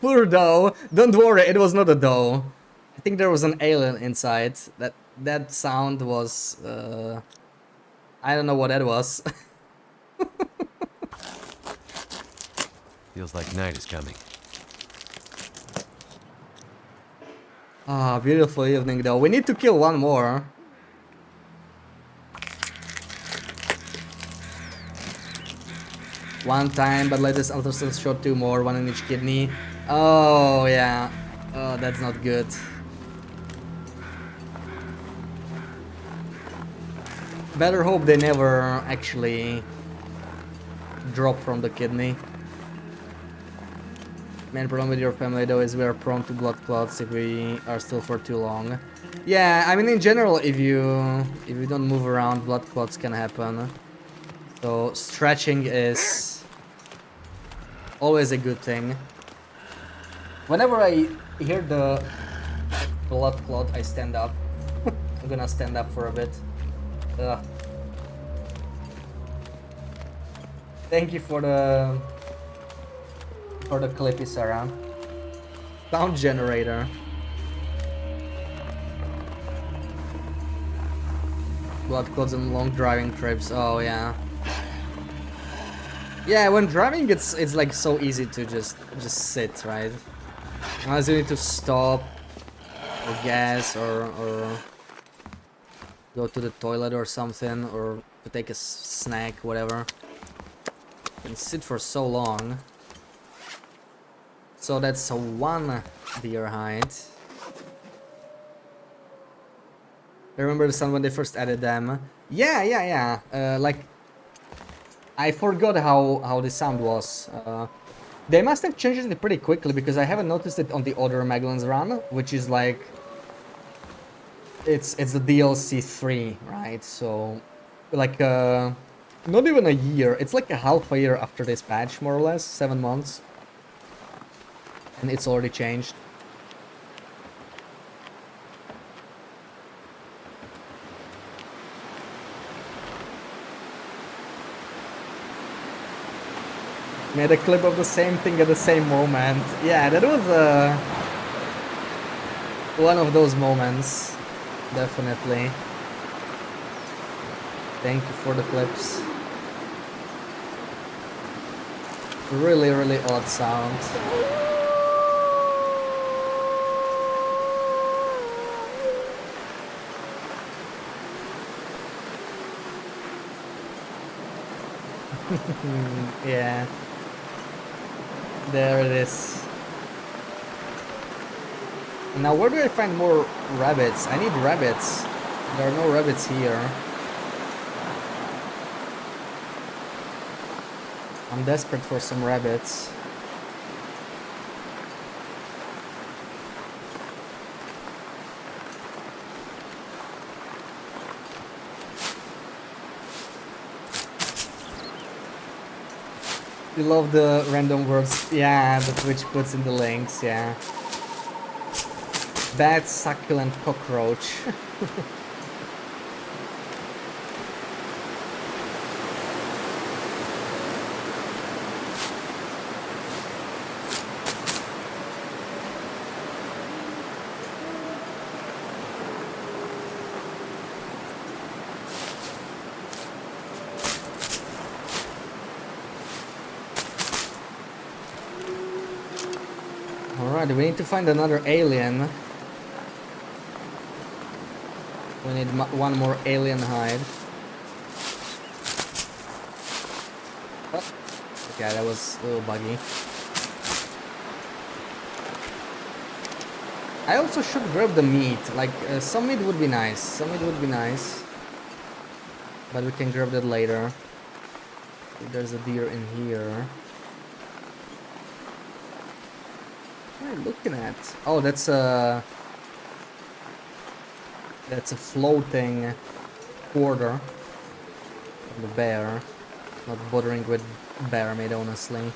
Speaker 1: Poor dough. Don't worry, it was not a dough. I think there was an alien inside. That sound was I don't know what that was.
Speaker 2: Feels like night is coming.
Speaker 1: Ah, beautiful evening though. We need to kill one more. One time, but let us also still show two more, one in each kidney. Oh yeah. Oh, that's not good. Better hope they never actually drop from the kidney. Main problem with your family though is we are prone to blood clots if we are still for too long. Yeah, I mean in general if you don't move around, blood clots can happen. So stretching is always a good thing. Whenever I hear the blood clot, I stand up. I'm gonna stand up for a bit. Ugh. Thank you for the clippy, Sarah. Sound generator. Blood clots and long driving trips. Oh yeah. Yeah, when driving it's like so easy to just sit, right? Unless you need to stop or gas or go to the toilet or something, or to take a snack, whatever. You can sit for so long. So that's a 1 deer hide. I remember the sound when they first added them. Yeah. Like, I forgot how the sound was. They must have changed it pretty quickly because I haven't noticed it on the other Magellan's run, which is like it's the DLC 3, right? So like not even a year. It's like a half a year after this patch, more or less, 7 months. And it's already changed. Made a clip of the same thing at the same moment. Yeah, that was one of those moments. Definitely. Thank you for the clips. Really, really odd sound. Yeah. There it is. Now where do I find more rabbits? I need rabbits. There are no rabbits here. I'm desperate for some rabbits. You love the random words, yeah, that Twitch puts in the links, yeah. Bad succulent cockroach. Alright, we need to find another alien. We need one more alien hide. Oh, okay, that was a little buggy. I also should grab the meat. Like, some meat would be nice. Some meat would be nice. But we can grab that later. There's a deer in here. What am I looking at? Oh, that's a floating quarter of the bear. Not bothering with bear meat, honestly.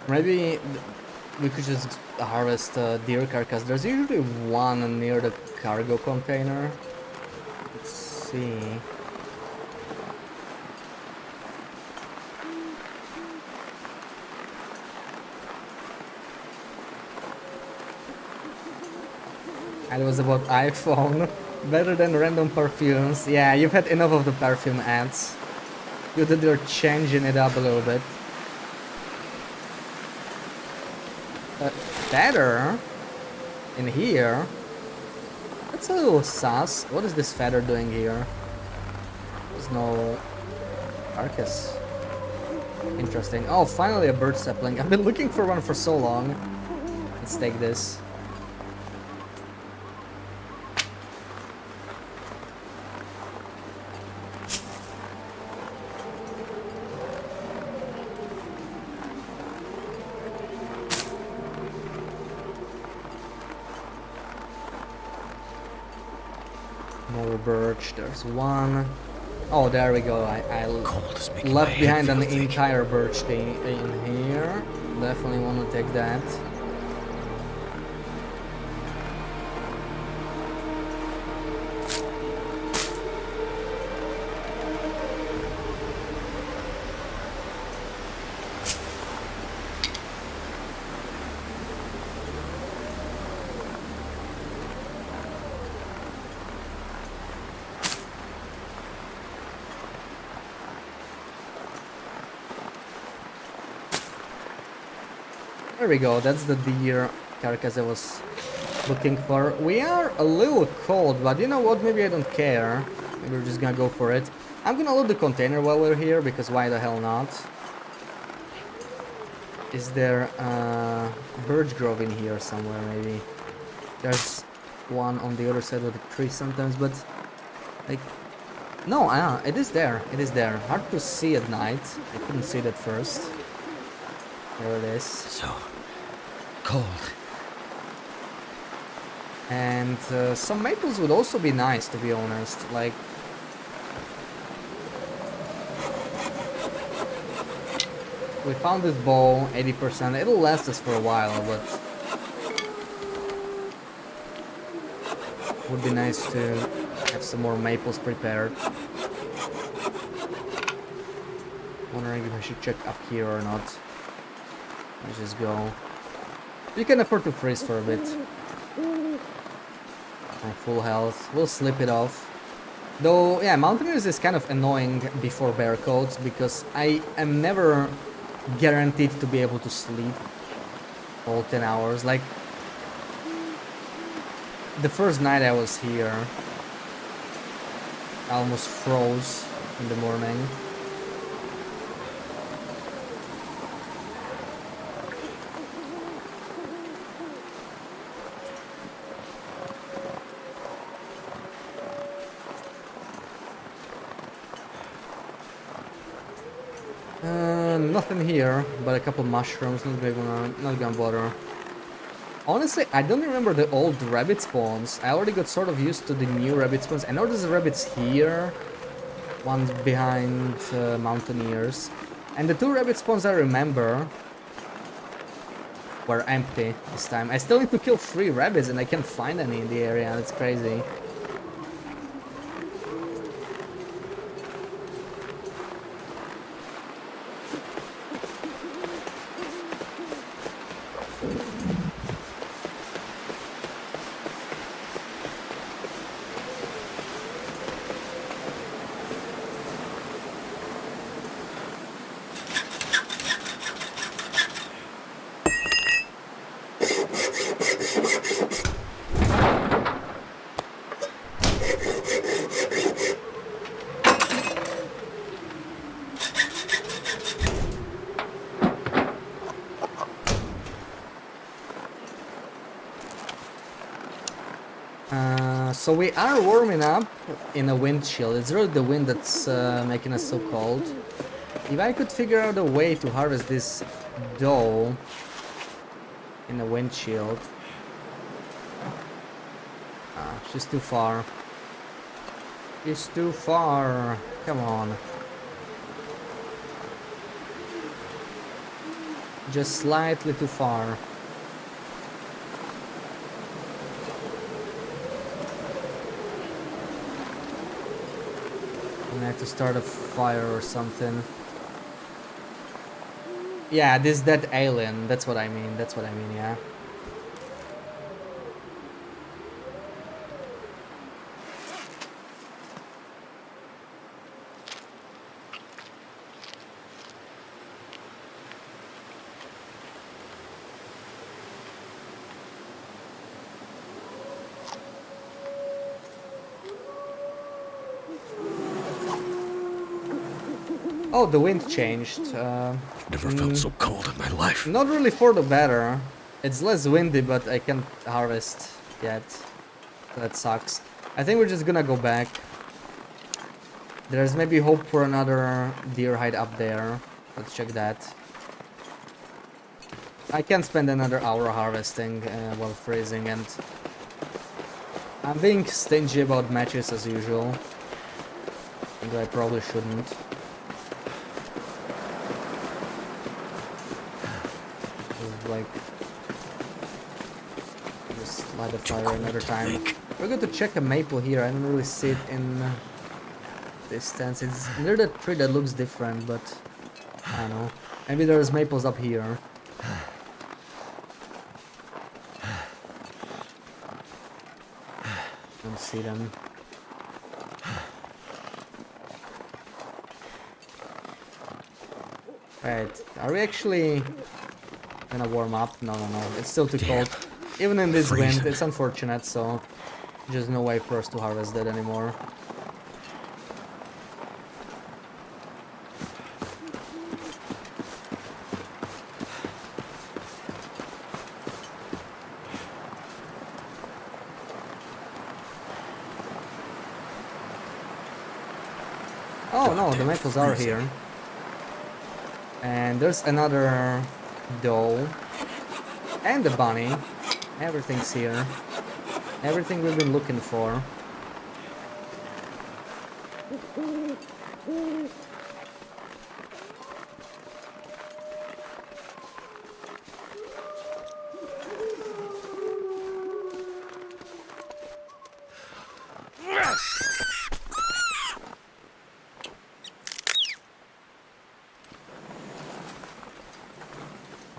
Speaker 1: Maybe we could just harvest a deer carcass. There's usually one near the cargo container. Let's see. And it was about iPhone. Better than random perfumes. Yeah, you've had enough of the perfume ads. You did your changing it up a little bit. Feather in here. That's a little sus. What is this feather doing here? There's no carcass. Interesting. Oh, finally a bird sapling. I've been looking for one for so long. Let's take this. More birch. There's one. Oh, there we go. I left behind an entire birch thing in here. Definitely want to take that. There we go, that's the deer carcass I was looking for. We are a little cold, but you know what, maybe I don't care. Maybe we're just gonna go for it. I'm gonna load the container while we're here, because why the hell not? Is there a birch grove in here somewhere, maybe? There's one on the other side of the tree sometimes, but... like... no, it is there, it is there. Hard to see at night. I couldn't see it at first. There it is.
Speaker 2: So cold.
Speaker 1: And some maples would also be nice, to be honest. Like, we found this bow, 80%. It'll last us for a while, but would be nice to have some more maples prepared. Wondering if I should check up here or not. Let's just go. You can afford to freeze for a bit. on full health. We'll slip it off. Though, yeah, Mountaineers is kind of annoying before bear coats because I am never guaranteed to be able to sleep all 10 hours. Like, the first night I was here, I almost froze in the morning. Nothing here, but a couple mushrooms, not gonna bother. Honestly, I don't remember the old rabbit spawns. I already got sort of used to the new rabbit spawns. I know there's rabbits here, one behind Mountaineers. And the two rabbit spawns I remember were empty this time. I still need to kill 3 rabbits and I can't find any in the area, that's crazy. So we are warming up in a wind chill. It's really the wind that's making us so cold. If I could figure out a way to harvest this dough in a wind shield. Ah, she's too far. She's too far. Come on. Just slightly too far. I have to start a fire or something. Yeah, that alien. That's what I mean. That's what I mean, yeah. Oh, the wind changed.
Speaker 2: Never felt so cold in my life.
Speaker 1: Not really for the better. It's less windy, but I can't harvest yet. That sucks. I think we're just gonna go back. There's maybe hope for another deer hide up there. Let's check that. I can't spend another hour harvesting while freezing, and I'm being stingy about matches as usual. Although I probably shouldn't. Like, just light a fire another time. We're going to check a maple here. I don't really see it in distance. It's near the tree that looks different, but I don't know. Maybe there's maples up here. Don't see them. Right, are we actually gonna warm up? No, it's still too cold. Even in this wind, it's unfortunate, so there's no way for us to harvest that anymore. Oh no, the maples are here. And there's another doe and a bunny. Everything's here. Everything we've been looking for.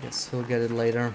Speaker 1: Guess we'll get it later.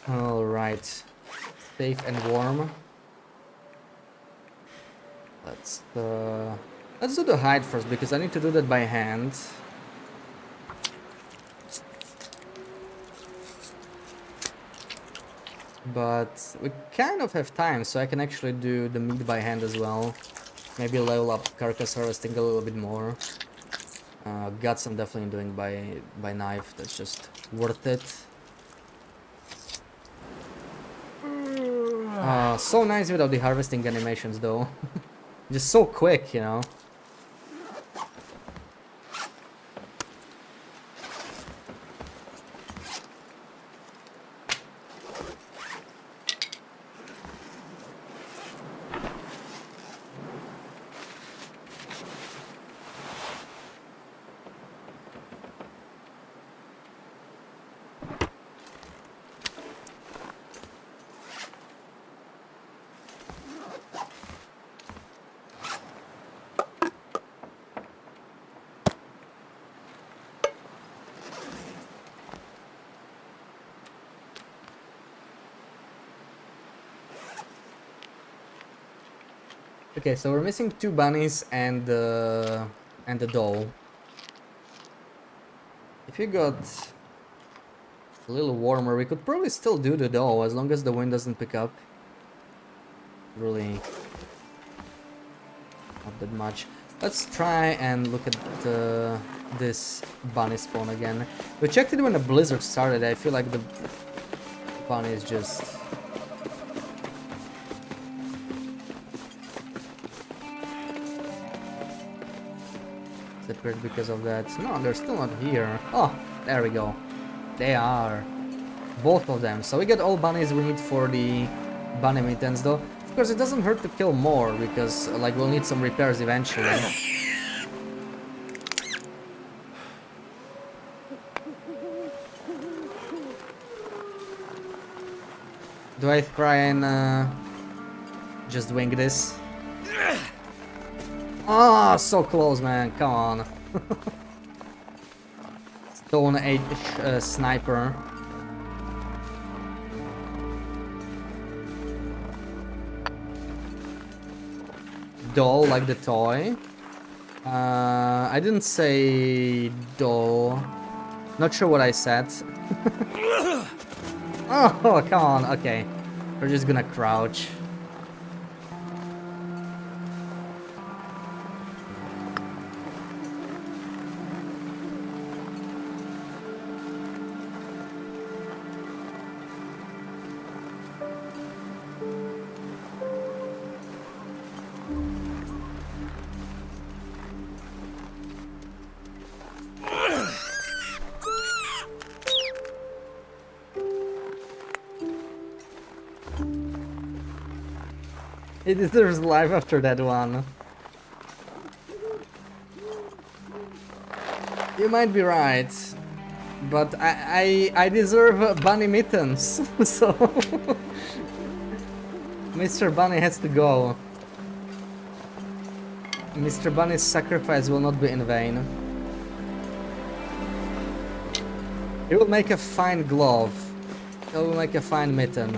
Speaker 1: Alright. Safe and warm. Let's do the hide first, because I need to do that by hand. But we kind of have time, so I can actually do the meat by hand as well. Maybe level up carcass harvesting a little bit more. Guts I'm definitely doing by knife, that's just worth it. So nice without the harvesting animations though. Just so quick, you know. Okay, so we're missing 2 bunnies and the doll. If you got a little warmer, we could probably still do the doll as long as the wind doesn't pick up. Really not that much. Let's try and look at this bunny spawn again. We checked it when the blizzard started. I feel like the bunny is just... separate because of that. No, they're still not here. Oh, there we go. They are. Both of them. So we get all bunnies we need for the bunny mittens though. Of course, it doesn't hurt to kill more because like we'll need some repairs eventually. Do I try and just wing this? Ah, so close, man. Come on. Stone Age sniper. Doll, like the toy. I didn't say doll. Not sure what I said. Oh, come on. Okay. We're just gonna crouch. It deserves life after that one. You might be right, but I deserve bunny mittens, so Mr. Bunny has to go. Mr. Bunny's sacrifice will not be in vain. He will make a fine glove. He will make a fine mitten.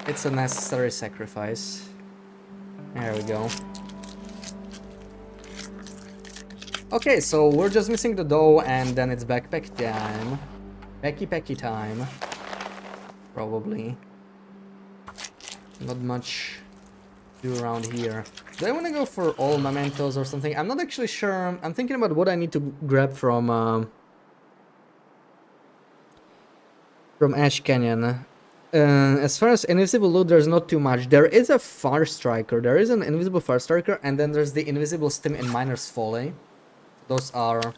Speaker 1: It's a necessary sacrifice. There we go. Okay, so we're just missing the dough and then it's backpack time. Packy time. Probably. Not much do around here? Do I want to go for all mementos or something? I'm not actually sure. I'm thinking about what I need to grab from Ash Canyon. As far as invisible loot, there's not too much. There is a Far Striker. There is an invisible Far Striker, and then there's the invisible stim in Miner's Folly. Those are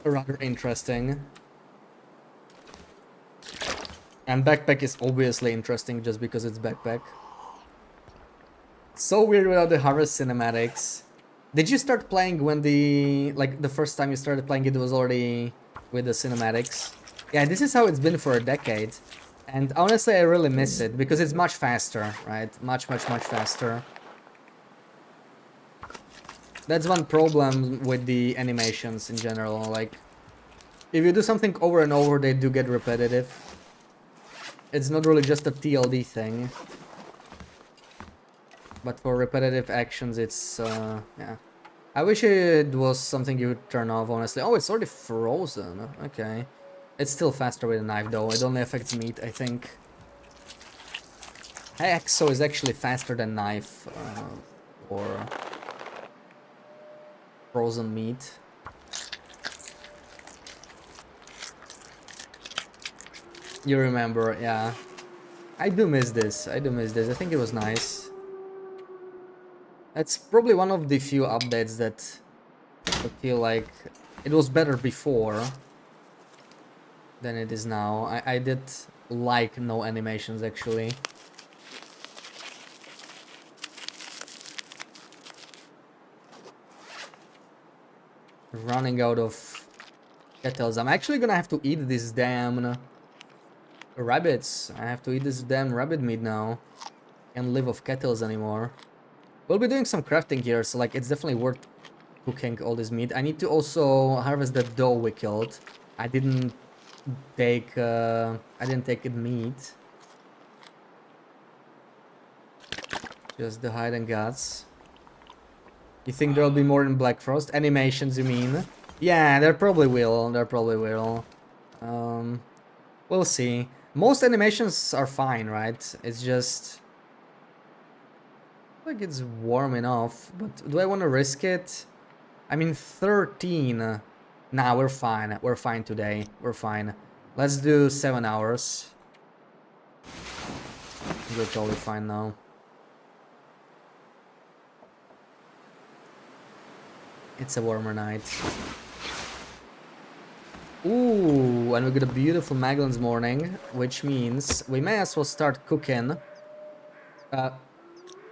Speaker 1: rather interesting. And backpack is obviously interesting just because it's backpack. So weird without the harvest cinematics. Did you start playing when the first time you started playing it was already with the cinematics? Yeah, this is how it's been for a decade. And honestly, I really miss it because it's much faster, right? Much faster. That's one problem with the animations in general. Like, if you do something over and over, they do get repetitive. It's not really just a TLD thing. But for repetitive actions, it's, yeah. I wish it was something you would turn off, honestly. Oh, it's already frozen. Okay. It's still faster with a knife, though. It only affects meat, I think. Hacksaw is actually faster than knife for frozen meat. You remember, yeah. I do miss this. I think it was nice. That's probably one of the few updates that I feel like it was better before than it is now. I did like no animations, actually. Running out of kettles. I'm actually gonna have to eat these damn rabbits. I have to eat this damn rabbit meat now. Can't live off kettles anymore. We'll be doing some crafting here, so like it's definitely worth cooking all this meat. I need to also harvest the doe we killed. I didn't take it meat. Just the hide and guts. You think there'll be more in Black Frost? Animations, you mean? Yeah, there probably will. We'll see. Most animations are fine, right? It's just like it's warm enough, but do I want to risk it? I mean, 13. Nah, we're fine. We're fine today. We're fine. Let's do 7 hours. We're totally fine now. It's a warmer night. Ooh, and we got a beautiful Magellan's morning, which means we may as well start cooking.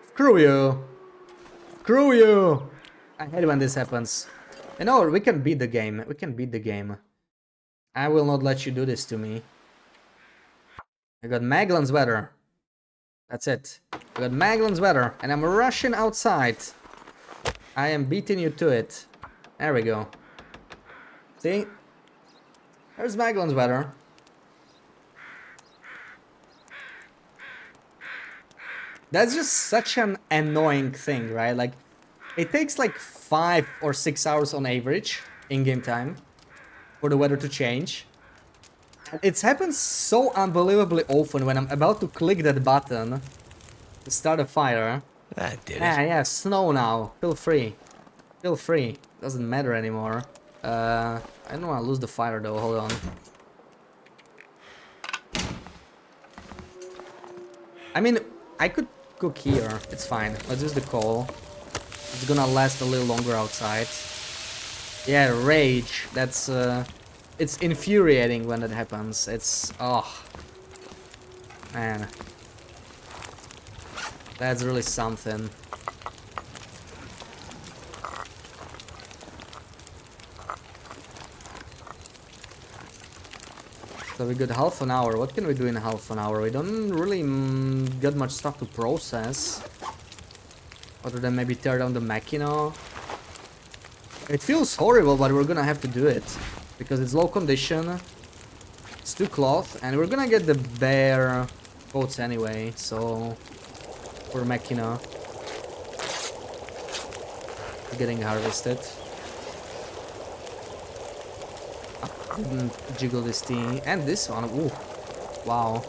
Speaker 1: Screw you! Screw you! I hate when this happens. You know, we can beat the game. We can beat the game. I will not let you do this to me. I got Magellan's weather. That's it. I got Magellan's weather, and I'm rushing outside. I am beating you to it. There we go. See? There's Magellan's weather. That's just such an annoying thing, right? Like, it takes like 5 or 6 hours on average in game time for the weather to change. And it happens so unbelievably often when I'm about to click that button to start a fire.
Speaker 2: That did it.
Speaker 1: Yeah, snow now. Feel free. Feel free. Doesn't matter anymore. I don't want to lose the fire though. Hold on. I mean, I could cook here. It's fine. Let's use the coal. It's gonna last a little longer outside. Yeah, rage. That's it's infuriating when that happens. It's man. That's really something. So we got half an hour. What can we do in half an hour? We don't really got much stuff to process. Other than maybe tear down the machina. It feels horrible, but we're gonna have to do it. Because it's low condition. It's 2 cloth. And we're gonna get the bare coats anyway. So, for machina. Getting harvested. Didn't jiggle this thing. And this one. Ooh. Wow.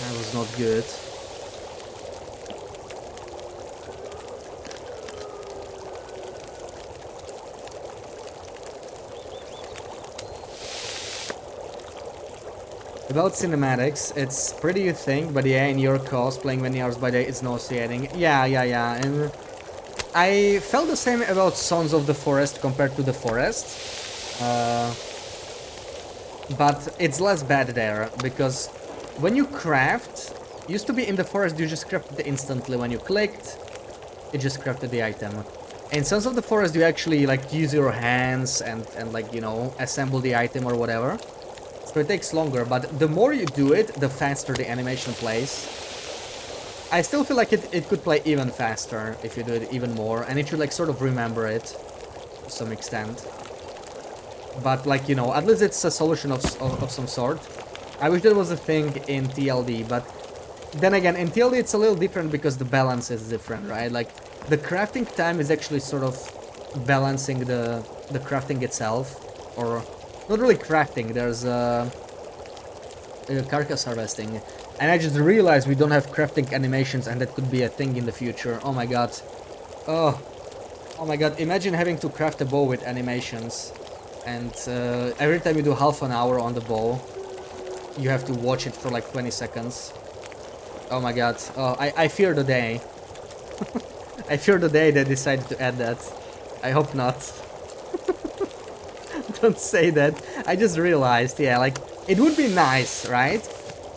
Speaker 1: That was not good. About cinematics, it's pretty you think, but yeah, in your cause, playing many hours by day is nauseating. Yeah, and I felt the same about Sons of the Forest compared to the Forest. But it's less bad there, because when you craft, used to be in the Forest you just crafted it instantly. When you clicked, it just crafted the item. In Sons of the Forest you actually like use your hands and like, you know, assemble the item or whatever. So it takes longer, but the more you do it, the faster the animation plays. I still feel like it could play even faster if you do it even more, and it should like sort of remember it to some extent. But like, you know, at least it's a solution of some sort. I wish there was a thing in TLD, but then again, in TLD it's a little different because the balance is different, right? Like, the crafting time is actually sort of balancing the crafting itself, or not really crafting, there's carcass harvesting. And I just realized we don't have crafting animations, and that could be a thing in the future. Oh my god. Oh my god, imagine having to craft a bow with animations. And every time you do half an hour on the bow, you have to watch it for like 20 seconds. Oh my god. Oh, I fear the day. I fear the day they decided to add that. I hope not. Don't say that. I just realized, yeah, like, it would be nice, right?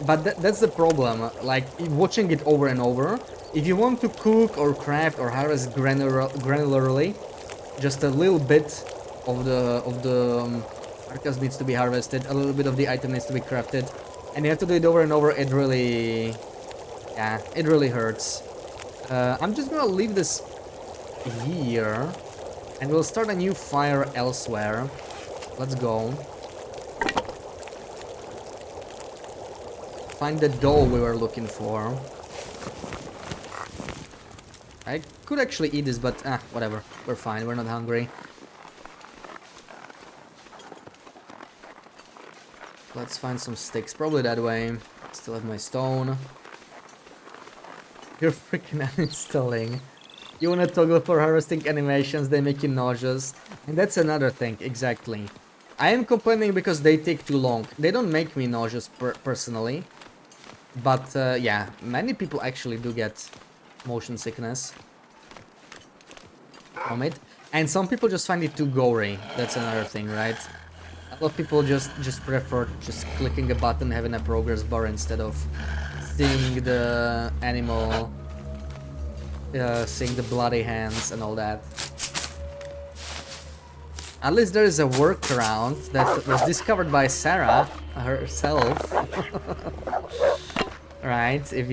Speaker 1: But that's the problem. Like, watching it over and over. If you want to cook or craft or harvest granularly, just a little bit of the carcass needs to be harvested, a little bit of the item needs to be crafted, and you have to do it over and over. It really, yeah, it really hurts. I'm just gonna leave this here, and we'll start a new fire elsewhere. Let's go. Find the dough we were looking for. I could actually eat this, but whatever. We're fine, we're not hungry. Let's find some sticks, probably that way. Still have my stone. You're freaking uninstalling. You wanna toggle for harvesting animations, they make you nauseous. And that's another thing, exactly. I am complaining because they take too long. They don't make me nauseous personally. But yeah, many people actually do get motion sickness from it. And some people just find it too gory. That's another thing, right? A lot of people just prefer just clicking a button, having a progress bar instead of seeing the animal, seeing the bloody hands and all that. At least there is a workaround that was discovered by Sarah herself. Right, if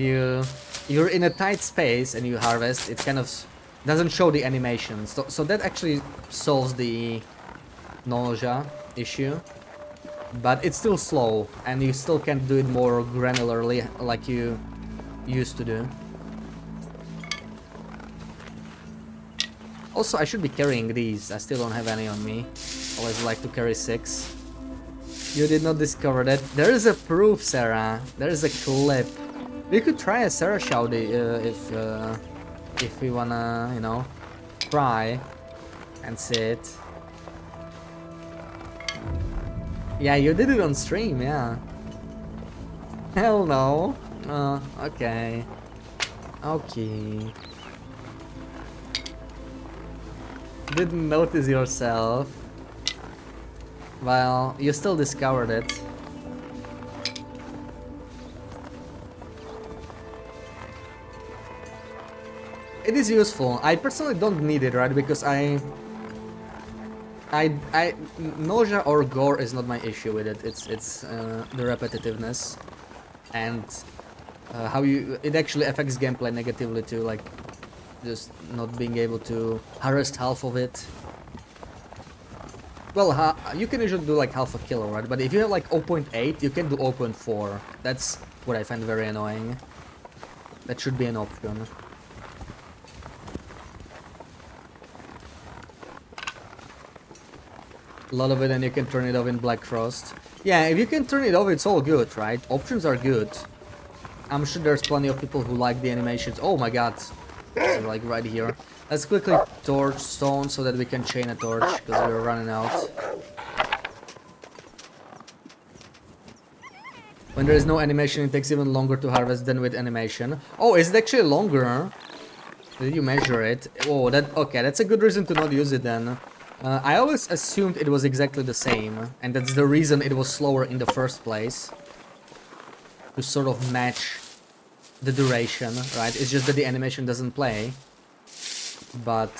Speaker 1: you're in a tight space and you harvest, it kind of doesn't show the animation. So that actually solves the nausea issue. But it's still slow, and you still can't do it more granularly like you used to do. Also, I should be carrying these. I still don't have any on me. Always like to carry 6. You did not discover that. There is a proof, Sarah. There is a clip. We could try a Sarah shout if we wanna, you know, try and see it. Yeah, you did it on stream, yeah. Hell no. Okay. Okay. Didn't notice yourself. Well, you still discovered it. It is useful. I personally don't need it, right? Because nausea or gore is not my issue with it. It's the repetitiveness and how it actually affects gameplay negatively too, like just not being able to harvest half of it. Well, you can usually do like half a kilo, right? But if you have like 0.8, you can do 0.4. That's what I find very annoying. That should be an option. A lot of it, and you can turn it off in Black Frost. Yeah, if you can turn it off, it's all good, right? Options are good. I'm sure there's plenty of people who like the animations. Oh my god. So like right here. Let's quickly torch stone so that we can chain a torch, because we're running out. When there is no animation, it takes even longer to harvest than with animation. Oh, is it actually longer? Did you measure it? Oh, okay, that's a good reason to not use it then. I always assumed it was exactly the same, and that's the reason it was slower in the first place. To sort of match the duration, right? It's just that the animation doesn't play. But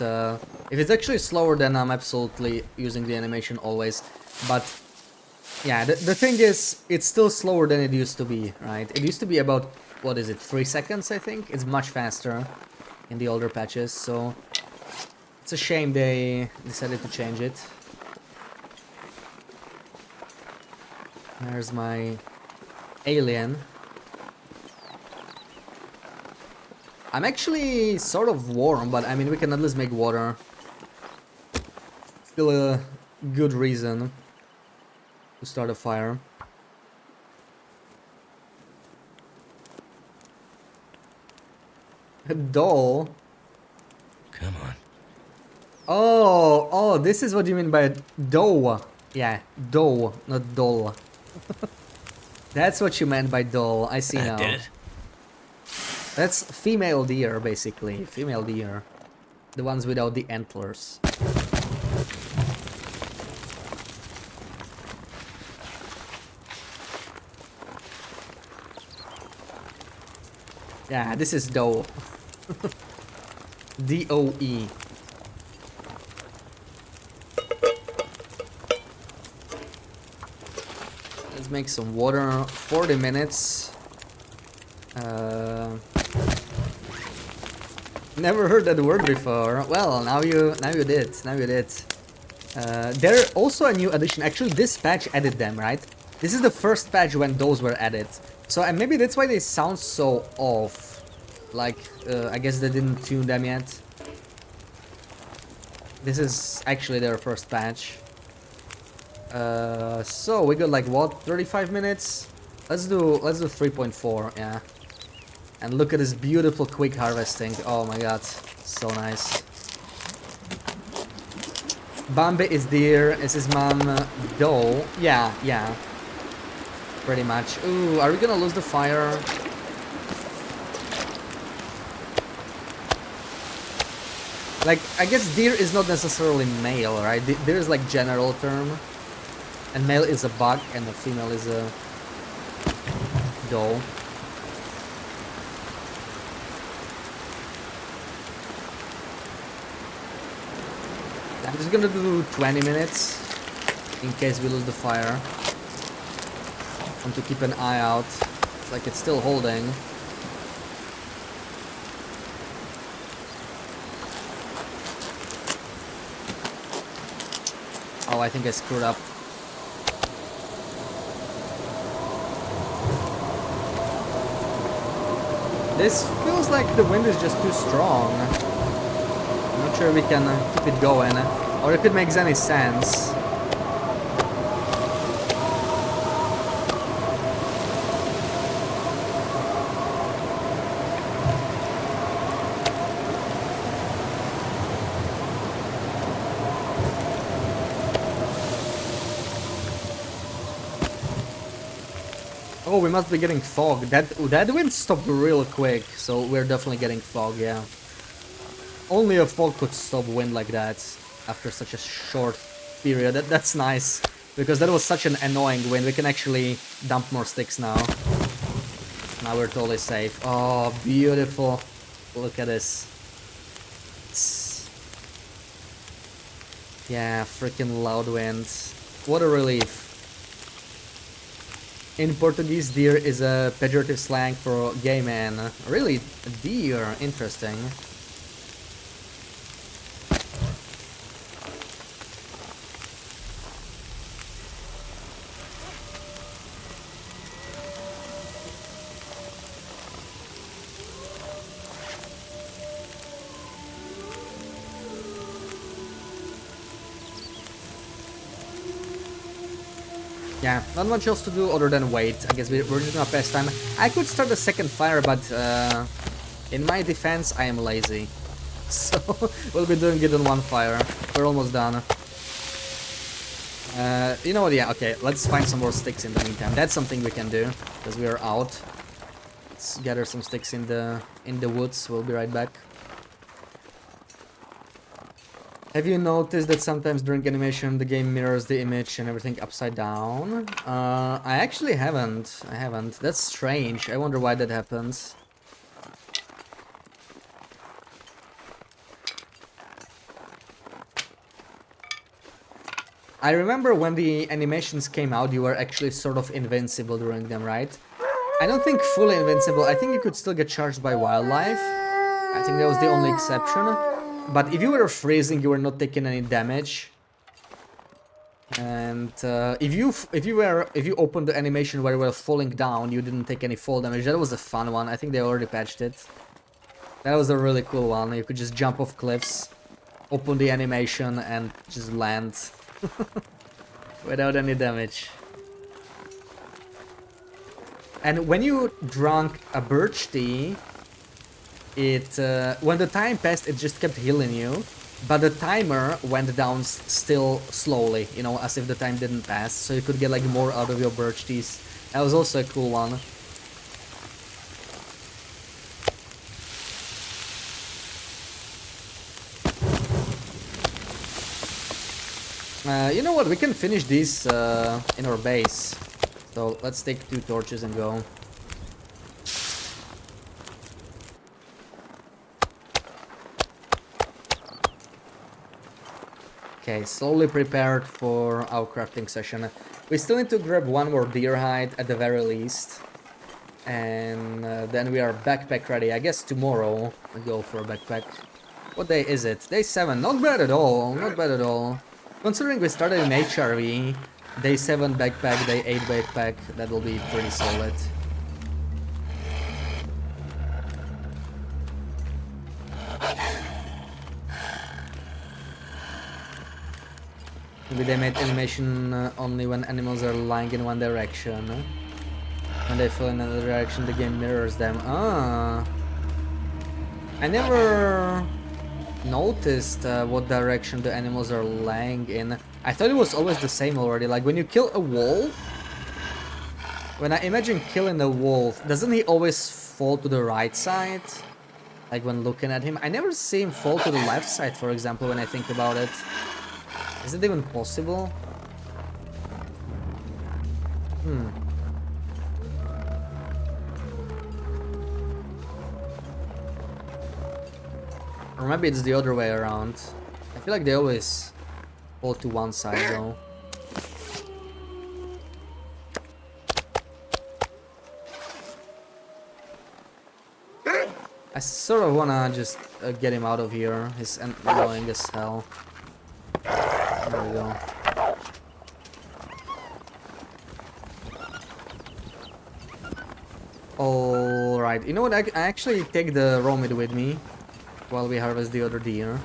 Speaker 1: if it's actually slower, then I'm absolutely using the animation always. But yeah, the thing is, it's still slower than it used to be, right? It used to be about, what is it, 3 seconds, I think? It's much faster in the older patches, so it's a shame they decided to change it. There's my alien. I'm actually sort of warm, but I mean, we can at least make water. Still a good reason to start a fire. A doll?
Speaker 2: Come on.
Speaker 1: Oh, this is what you mean by dough. Yeah, dough, not doll. That's what you meant by doll. I see now.
Speaker 2: Did it?
Speaker 1: That's female deer, basically. Female deer. The ones without the antlers. Yeah, this is doe. D-O-E. Let's make some water. 40 minutes. Never heard that word before. Well, now you did. Now you did. There also a new addition. Actually, this patch added them, right? This is the first patch when those were added. So, and maybe that's why they sound so off. Like, I guess they didn't tune them yet. This is actually their first patch. So we got like what, 35 minutes? Let's do 3.4, yeah. And look at this beautiful quick harvesting. Oh my god, so nice. Bambi is deer, is his mom doe? Yeah, yeah. Pretty much. Ooh, are we gonna lose the fire? Like, I guess deer is not necessarily male, right? Deer is like general term. And male is a buck and the female is a doe. I'm just gonna do 20 minutes in case we lose the fire. And to keep an eye out. It's like it's still holding. Oh, I think I screwed up. This feels like the wind is just too strong. I'm not sure we can keep it going, or if it makes any sense. Oh, we must be getting fog. That wind stopped real quick, so we're definitely getting fog, yeah. Only a fog could stop wind like that after such a short period. That's nice, because that was such an annoying wind. We can actually dump more sticks now. Now we're totally safe. Oh, beautiful. Look at this. Yeah, freaking loud wind. What a relief. In Portuguese, deer is a pejorative slang for gay man. Really? Deer? Interesting. Yeah, not much else to do other than wait. I guess we're just gonna pass time. I could start a second fire, but in my defense, I am lazy. So we'll be doing it on one fire. We're almost done. You know what? Yeah, okay. Let's find some more sticks in the meantime. That's something we can do because we are out. Let's gather some sticks in the woods. We'll be right back. Have you noticed that sometimes during animation the game mirrors the image and everything upside down? I actually haven't. I haven't. That's strange. I wonder why that happens. I remember when the animations came out, you were actually sort of invincible during them, right? I don't think fully invincible. I think you could still get charged by wildlife. I think that was the only exception. But if you were freezing, you were not taking any damage. And if you opened the animation where you were falling down, you didn't take any fall damage. That was a fun one. I think they already patched it. That was a really cool one. You could just jump off cliffs, open the animation, and just land without any damage. And when you drank a birch tea, it when the time passed, it just kept healing you, but the timer went down still slowly, you know, as if the time didn't pass, so you could get like more out of your birch teas. That was also a cool one. You know what, we can finish these in our base, so let's take 2 torches and go. Okay, slowly prepared for our crafting session. We still need to grab 1 more deer hide at the very least. And then we are backpack ready. I guess tomorrow we go for a backpack. What day is it? Day 7. Not bad at all. Not bad at all. Considering we started in HRV, day 7 backpack, day 8 backpack, that will be pretty solid. Maybe they made animation only when animals are lying in one direction. When they fall in another direction, the game mirrors them. Ah, I never noticed what direction the animals are lying in. I thought it was always the same already. Like when you kill a wolf, when I imagine killing a wolf, doesn't he always fall to the right side? Like when looking at him, I never see him fall to the left side, for example, when I think about it. Is it even possible? Or maybe it's the other way around. I feel like they always fall to one side though. I sort of wanna just get him out of here. He's annoying as hell. There we go. Alright, you know what? I actually take the raw meat with me while we harvest the other deer.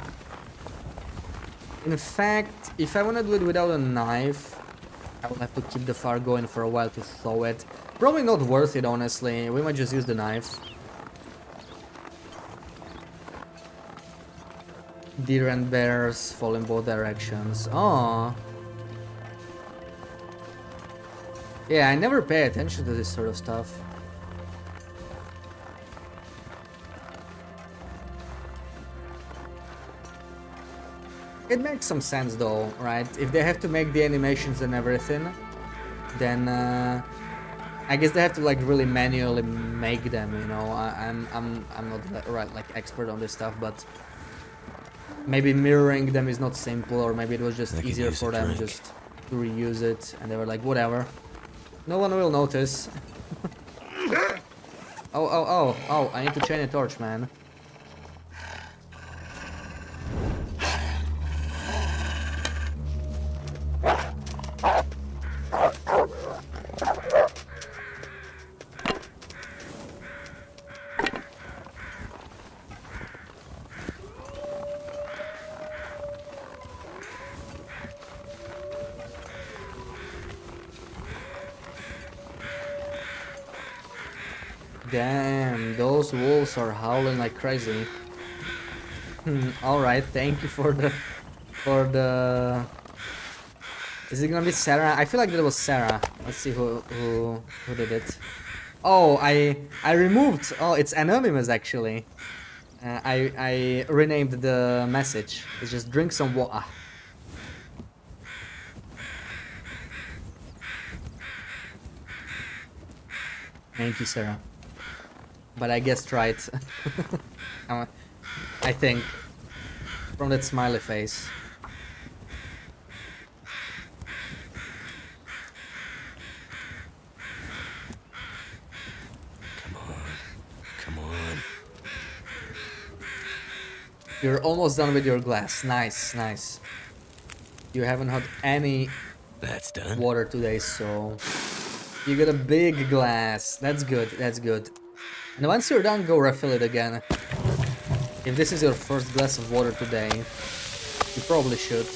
Speaker 1: In fact, if I wanna do it without a knife, I will have to keep the fire going for a while to thaw it. Probably not worth it, honestly. We might just use the knife. Deer and bears fall in both directions. Oh. Yeah, I never pay attention to this sort of stuff. It makes some sense though, right? If they have to make the animations and everything, then I guess they have to like really manually make them, you know. I'm not right like expert on this stuff, but maybe mirroring them is not simple, or maybe it was just easier for them just to reuse it, and they were like, whatever. No one will notice. Oh, I need to chain a torch, man. Damn, those wolves are howling like crazy. All right, thank you for the. Is it gonna be Sarah? I feel like that was Sarah. Let's see who did it. Oh, I removed. Oh, it's anonymous actually. I renamed the message. It's just drink some water. Thank you, Sarah. But I guessed right. I think from that smiley face.
Speaker 2: Come on. Come on.
Speaker 1: You're almost done with your glass. Nice, nice. You haven't had any
Speaker 2: That's done.
Speaker 1: water today, so you got a big glass. That's good. That's good. And once you're done, go refill it again. If this is your first glass of water today, you probably should.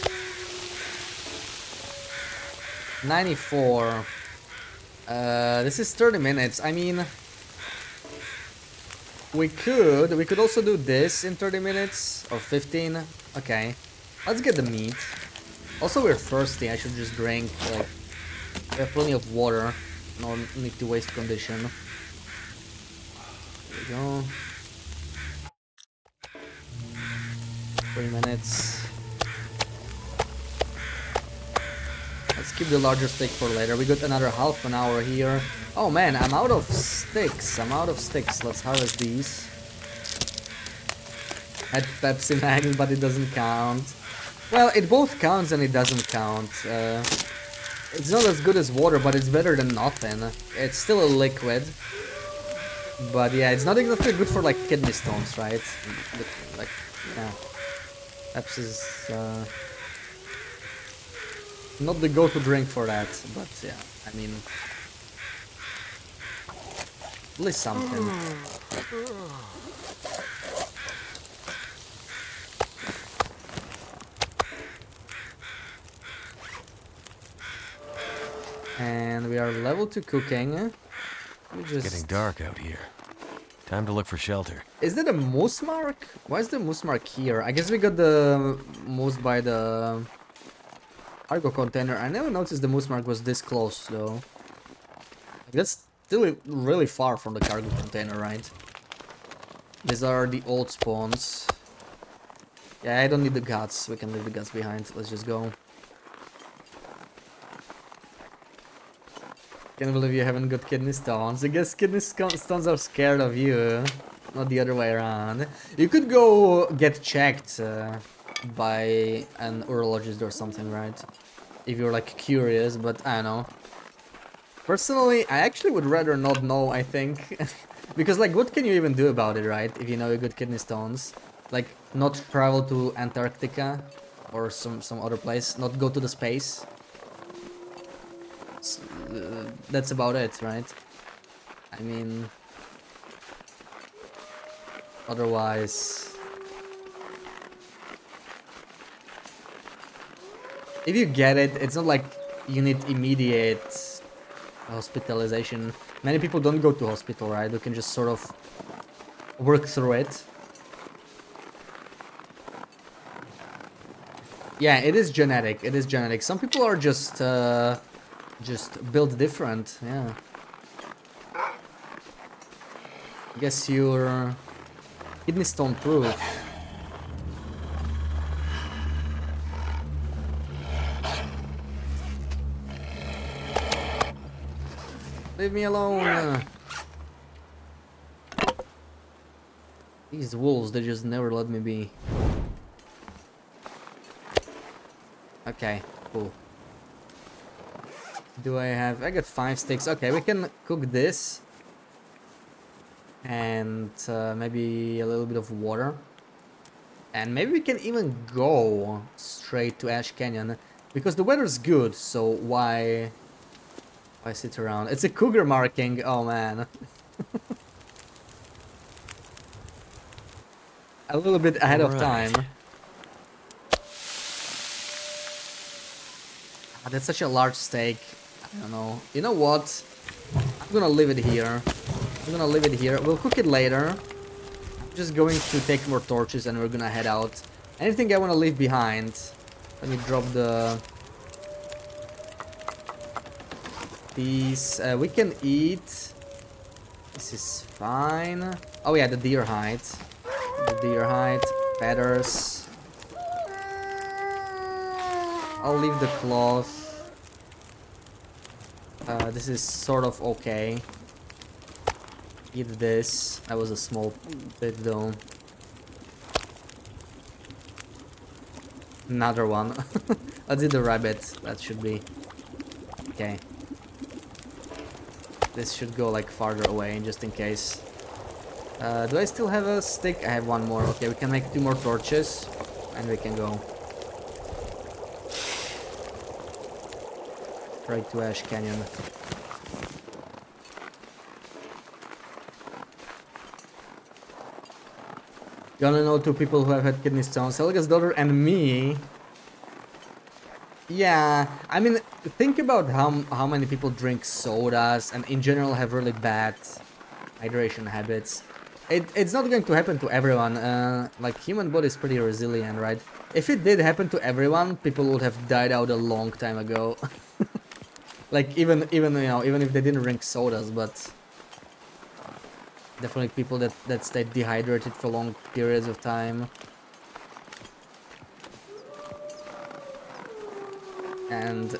Speaker 1: 94. This is 30 minutes. I mean, we could also do this in 30 minutes or 15. Okay, let's get the meat. Also, we're thirsty. I should just drink. Like, we have plenty of water. No need to waste condition. There we go. 3 minutes. Let's keep the larger steak for later. We got another half an hour here. Oh man, I'm out of sticks. I'm out of sticks. Let's harvest these. Had Pepsi Max, but it doesn't count. Well, it both counts and it doesn't count. It's not as good as water, but it's better than nothing. It's still a liquid. But yeah, it's not exactly good for like kidney stones, right? Like, yeah. Pepsi is not the go-to drink for that, but yeah, I mean, at least something. And we are level 2 cooking. We just...
Speaker 2: Getting dark out here. Time to look for shelter.
Speaker 1: Is that a moose mark? Why is the moose mark here? I guess we got the moose by the cargo container. I never noticed the moose mark was this close though. That's still really far from the cargo container, right? These are the old spawns. Yeah, I don't need the guts. We can leave the guts behind. Let's just go. Can't believe you haven't got kidney stones. I guess kidney stones are scared of you, not the other way around. You could go get checked by an urologist or something, right? If you're like curious, but I don't know. Personally, I actually would rather not know, I think. Because like, what can you even do about it, right? If you know you got kidney stones. Like, not travel to Antarctica or some other place, not go to the space. That's about it, right? I mean, otherwise, if you get it, it's not like you need immediate hospitalization. Many people don't go to hospital, right? They can just sort of work through it. Yeah, it is genetic. It is genetic. Some people are just built different, yeah. I guess you're kidney stone proof. Leave me alone. These wolves, they just never let me be. Okay, cool. Do I have... I got 5 sticks. Okay, we can cook this. And maybe a little bit of water. And maybe we can even go straight to Ash Canyon. Because the weather's good, so why sit around? It's a cougar marking. Oh, man. A little bit ahead of time. Ah, that's such a large steak. I don't know. You know what? I'm gonna leave it here. I'm gonna leave it here. We'll cook it later. Just going to take more torches and we're gonna head out. Anything I wanna leave behind? Let me drop the... These... we can eat. This is fine. Oh yeah, the deer hide. The deer hide. Feathers. I'll leave the cloth. This is sort of okay. Eat this. That was a small bit though. Another one. Let's eat the rabbit. That should be okay. This should go like farther away just in case. Do I still have a stick? I have one more. Okay, we can make 2 more torches and we can go right to Ash Canyon. Gonna know 2 people who have had kidney stones. Helga's daughter and me. Yeah, I mean, think about how many people drink sodas and in general have really bad hydration habits. It's not going to happen to everyone. Like, human body is pretty resilient, right? If it did happen to everyone, people would have died out a long time ago. Like, even you know, even if they didn't drink sodas, but definitely people that stay dehydrated for long periods of time. And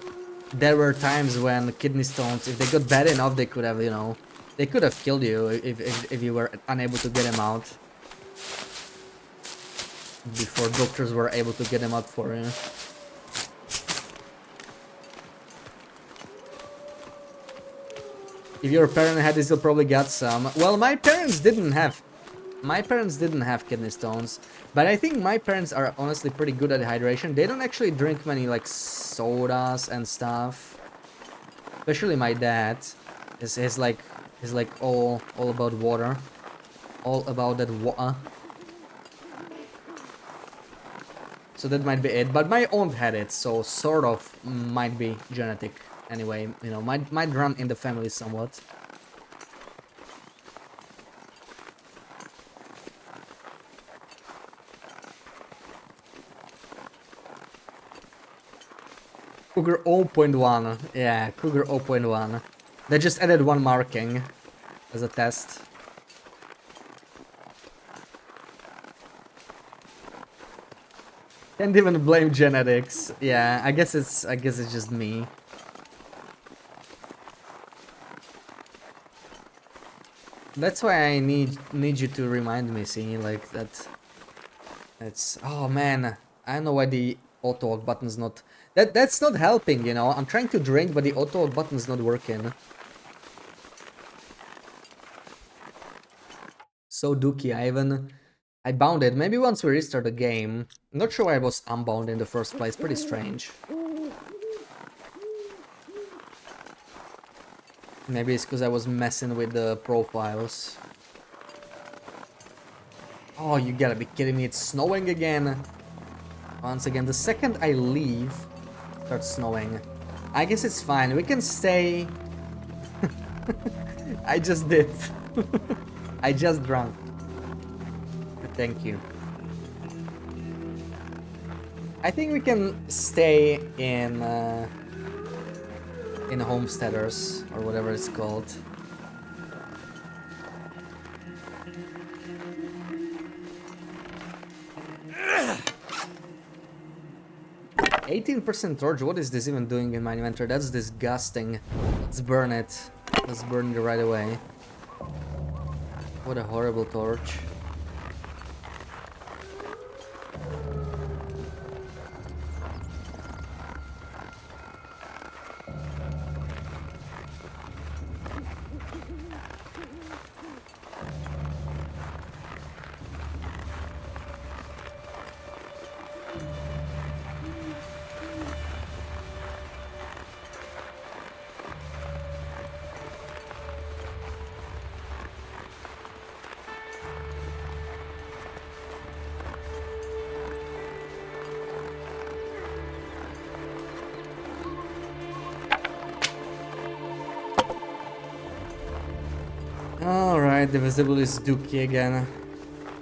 Speaker 1: there were times when kidney stones, if they got bad enough, they could have, you know, they could have killed you if you were unable to get them out. Before doctors were able to get them out for you. If your parent had this, you'll probably got some. Well, my parents didn't have kidney stones, but I think my parents are honestly pretty good at hydration. They don't actually drink many like sodas and stuff. Especially my dad. He's like all about water. All about that water. So that might be it. But my aunt had it, so sort of might be genetic. Anyway, you know, might run in the family somewhat. Cougar 0.1. Yeah, Cougar 0.1. They just added 1 marking as a test. Can't even blame genetics. Yeah, I guess it's just me. That's why I need you to remind me, see, like that. It's, oh man, I don't know why the auto walk button's not. That's not helping, you know. I'm trying to drink, but the auto walk button's not working. So dookie, I bound it. Maybe once we restart the game. I'm not sure why I was unbound in the first place. Pretty strange. Maybe it's because I was messing with the profiles. Oh, you gotta be kidding me. It's snowing again. Once again, the second I leave, it starts snowing. I guess it's fine. We can stay. I just did. I just drank. Thank you. I think we can stay in Homesteaders, or whatever it's called. %, torch, what is this even doing in my inventory? That's disgusting. Let's burn it. Let's burn it right away. What a horrible torch. Alright, the visibility is dookie again.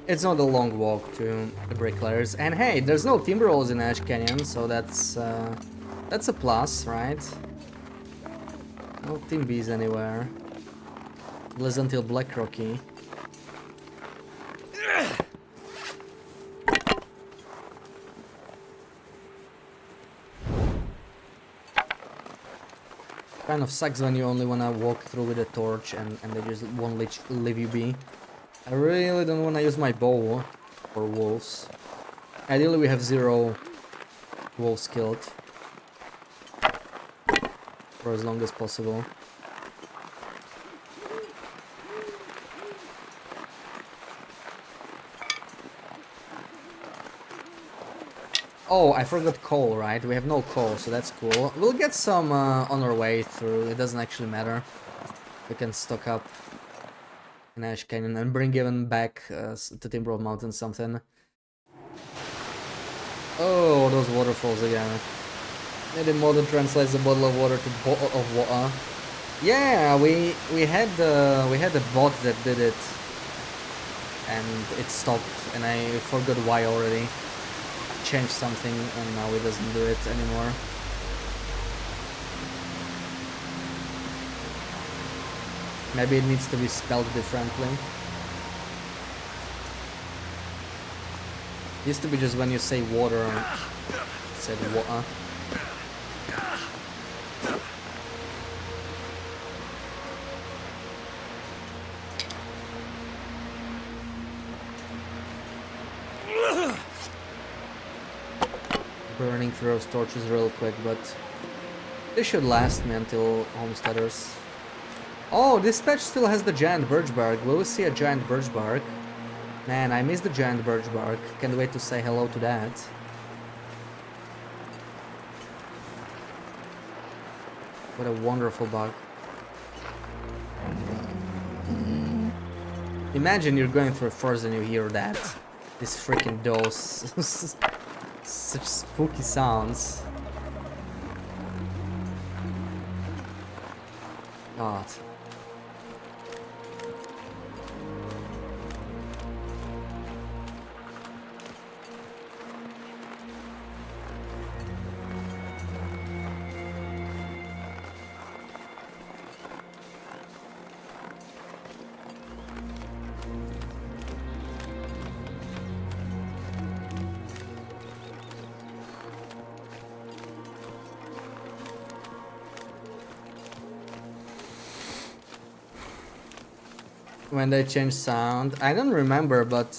Speaker 1: It's not a long walk to the bricklayers. And hey, there's no timber rolls in Ash Canyon, so that's a plus, right? No Timbies anywhere. At least until Black Rocky. Kind of sucks when you only wanna walk through with a torch and they just won't leave you be. I really don't wanna use my bow for wolves. Ideally we have 0 wolves killed. For as long as possible. Oh, I forgot coal, right? We have no coal, so that's cool. We'll get some on our way through. It doesn't actually matter. We can stock up in Ash Canyon and bring even back to Timber Mountain something. Oh, those waterfalls again. Maybe modern translates a bottle of water to bottle of water. Yeah, we had a bot that did it, and it stopped, and I forgot why already. Changed something, and now it doesn't do it anymore. Maybe it needs to be spelled differently. Used to be just when you say water, it said water. Burning through those torches real quick, but they should last me until Homesteaders. Oh, this patch still has the giant birch bark. Will we see a giant birch bark? Man, I miss the giant birch bark. Can't wait to say hello to that. What a wonderful bug. Imagine you're going through a forest and you hear that. This freaking dose. Such spooky sounds. God. When they change sound, I don't remember, but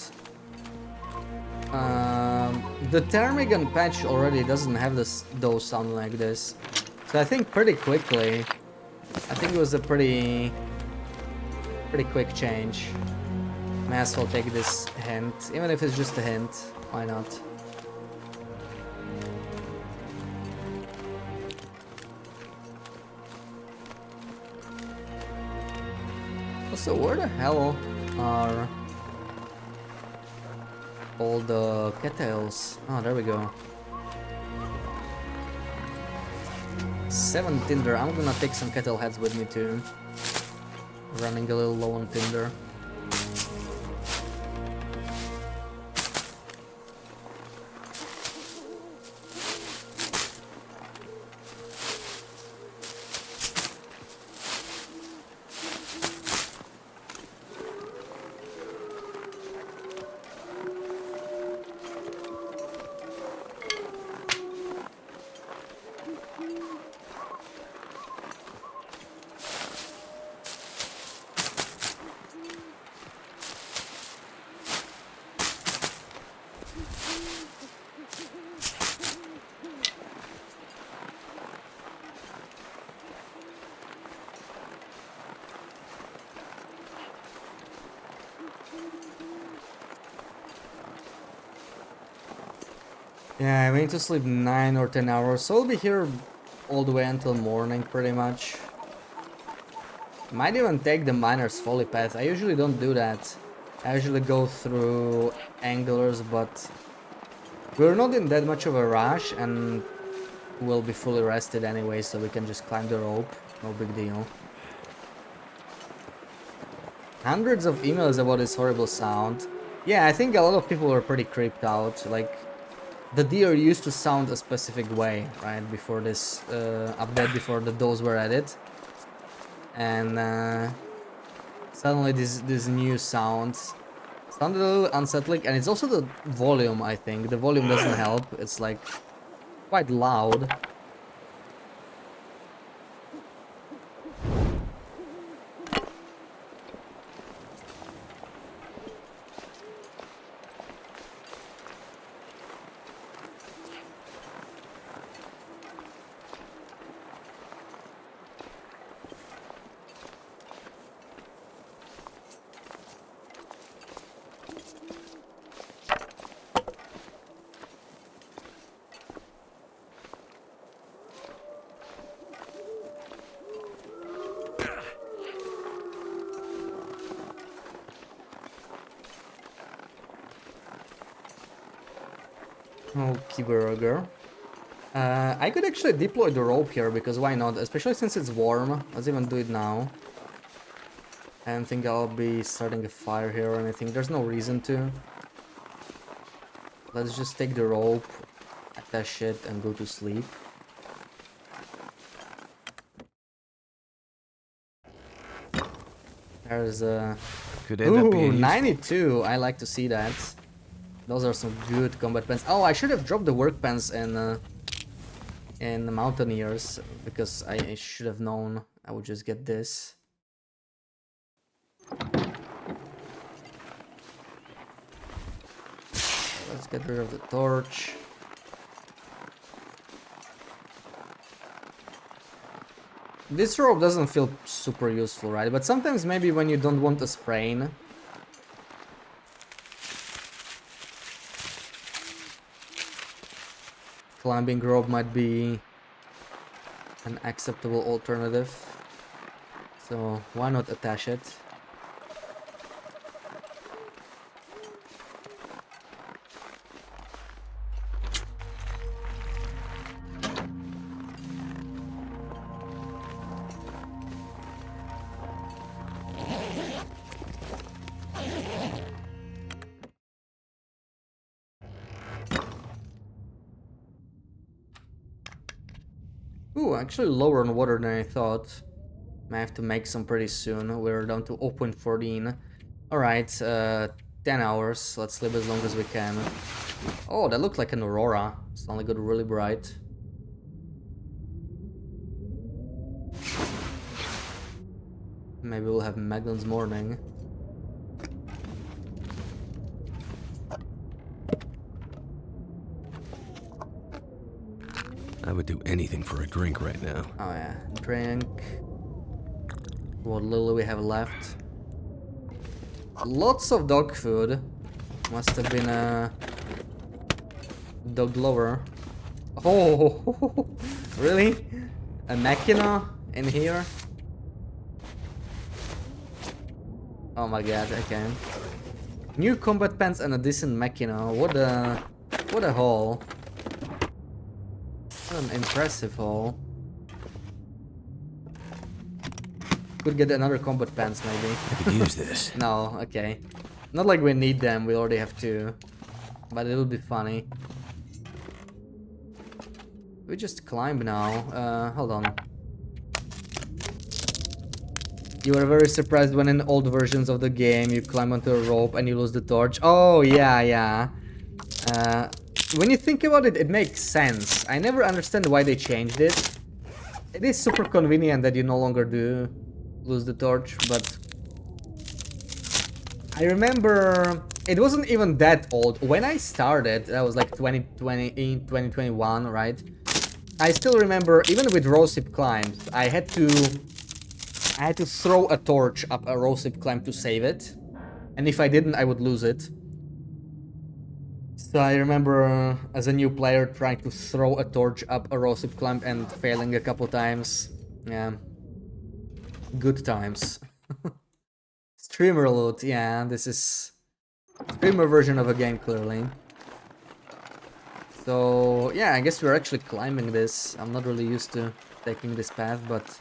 Speaker 1: the Ptermigan patch already doesn't have those sound like this. So I think pretty quickly, I think it was a pretty quick change. May as well take this hint, even if it's just a hint. Why not? So where the hell are all the cattails? Oh, there we go. 7 tinder. I'm gonna take some cattle heads with me too. Running a little low on tinder. Yeah, I need to sleep 9 or 10 hours, so I'll be here all the way until morning, pretty much. Might even take the Miner's Folly path. I usually don't do that. I usually go through Anglers, but we're not in that much of a rush, and we'll be fully rested anyway, so we can just climb the rope. No big deal. Hundreds of emails about this horrible sound. Yeah, I think a lot of people were pretty creeped out. Like, the deer used to sound a specific way, right? Before this update, before the doors were added. And suddenly these new sounds sounded a little unsettling. And it's also the volume, I think. The volume doesn't help. It's like quite loud. Okay, burger. I could actually deploy the rope here, because why not? Especially since it's warm. Let's even do it now. I don't think I'll be starting a fire here or anything. There's no reason to. Let's just take the rope, attach it, and go to sleep. There's a...
Speaker 2: Could end up being
Speaker 1: Ooh,
Speaker 2: useful.
Speaker 1: 92! I like to see that. Those are some good combat pants. Oh, I should have dropped the work pants in the Mountaineers, because I should have known I would just get this. Let's get rid of the torch. This rope doesn't feel super useful, right? But sometimes maybe when you don't want a sprain. Climbing rope might be an acceptable alternative. So why not attach it? Ooh, actually lower on water than I thought. Might have to make some pretty soon. We're down to 0.14. Alright, 10 hours. Let's sleep as long as we can. Oh, that looked like an aurora. It's only got really bright. Maybe we'll have Magnon's morning.
Speaker 2: I would do anything for a drink right now.
Speaker 1: Oh yeah, drink. What little we have left. Lots of dog food. Must have been a dog lover. Oh, really? A machina in here? Oh my god, okay. New combat pants and a decent machina. What a haul. What an impressive haul. Could get another combat pants maybe.
Speaker 2: I could use this.
Speaker 1: No, okay. Not like we need them, we already have two. But it'll be funny. We just climb now. Hold on. You were very surprised when in old versions of the game you climb onto a rope and you lose the torch. Oh, yeah, yeah. When you think about it, it makes sense. I never understand why they changed it. It is super convenient that you no longer do lose the torch, but... I remember... It wasn't even that old. When I started, that was like 2021, right? I still remember, even with rosehip climbs, I had to throw a torch up a rosehip climb to save it. And if I didn't, I would lose it. So I remember as a new player trying to throw a torch up a rosehip climb and failing a couple times. Yeah. Good times. Streamer loot, yeah, this is streamer version of a game, clearly. So, yeah, I guess we're actually climbing this. I'm not really used to taking this path, but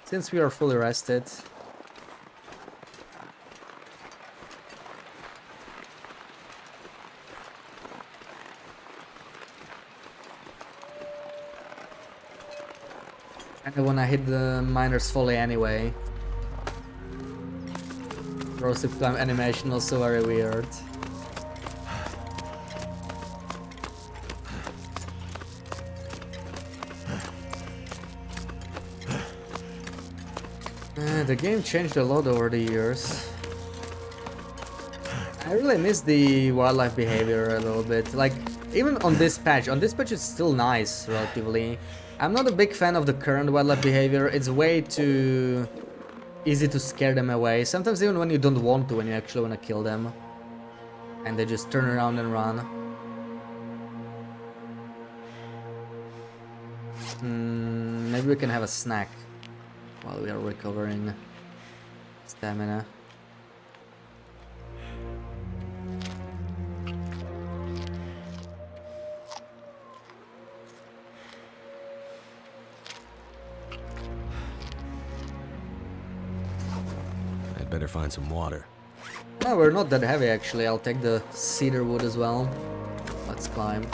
Speaker 1: since we are fully rested, And I wanna hit the miners fully anyway. Roasted climb animation also very weird. The game changed a lot over the years. I really miss the wildlife behavior a little bit. Like, even on this patch it's still nice, relatively. I'm not a big fan of the current wildlife behavior. It's way too easy to scare them away. Sometimes even when you don't want to, when you actually want to kill them. And they just turn around and run. Maybe we can have a snack while we are recovering stamina.
Speaker 2: I'd better find some water.
Speaker 1: No, we're not that heavy actually. I'll take the cedar wood as well. Let's climb.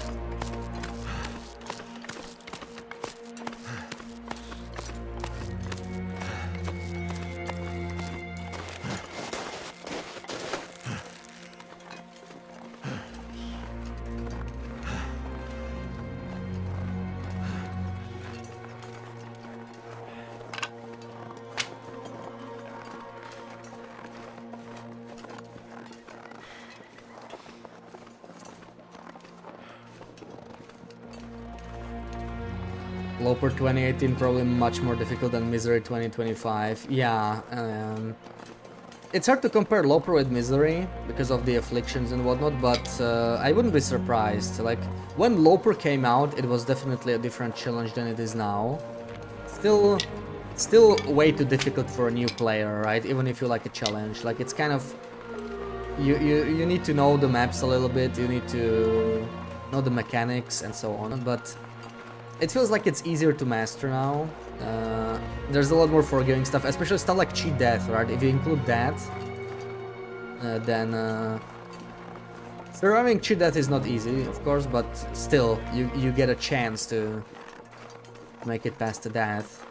Speaker 1: Loper 2018 probably much more difficult than Misery 2025. Yeah, it's hard to compare Loper with Misery because of the afflictions and whatnot, but I wouldn't be surprised. Like, when Loper came out, it was definitely a different challenge than it is now. Still way too difficult for a new player, right? Even if you like a challenge. Like, it's kind of... You need to know the maps a little bit, you need to know the mechanics and so on, but... It feels like it's easier to master now. There's a lot more forgiving stuff, especially stuff like cheat death, right? If you include that, then surviving cheat death is not easy, of course, but still, you get a chance to make it past the death.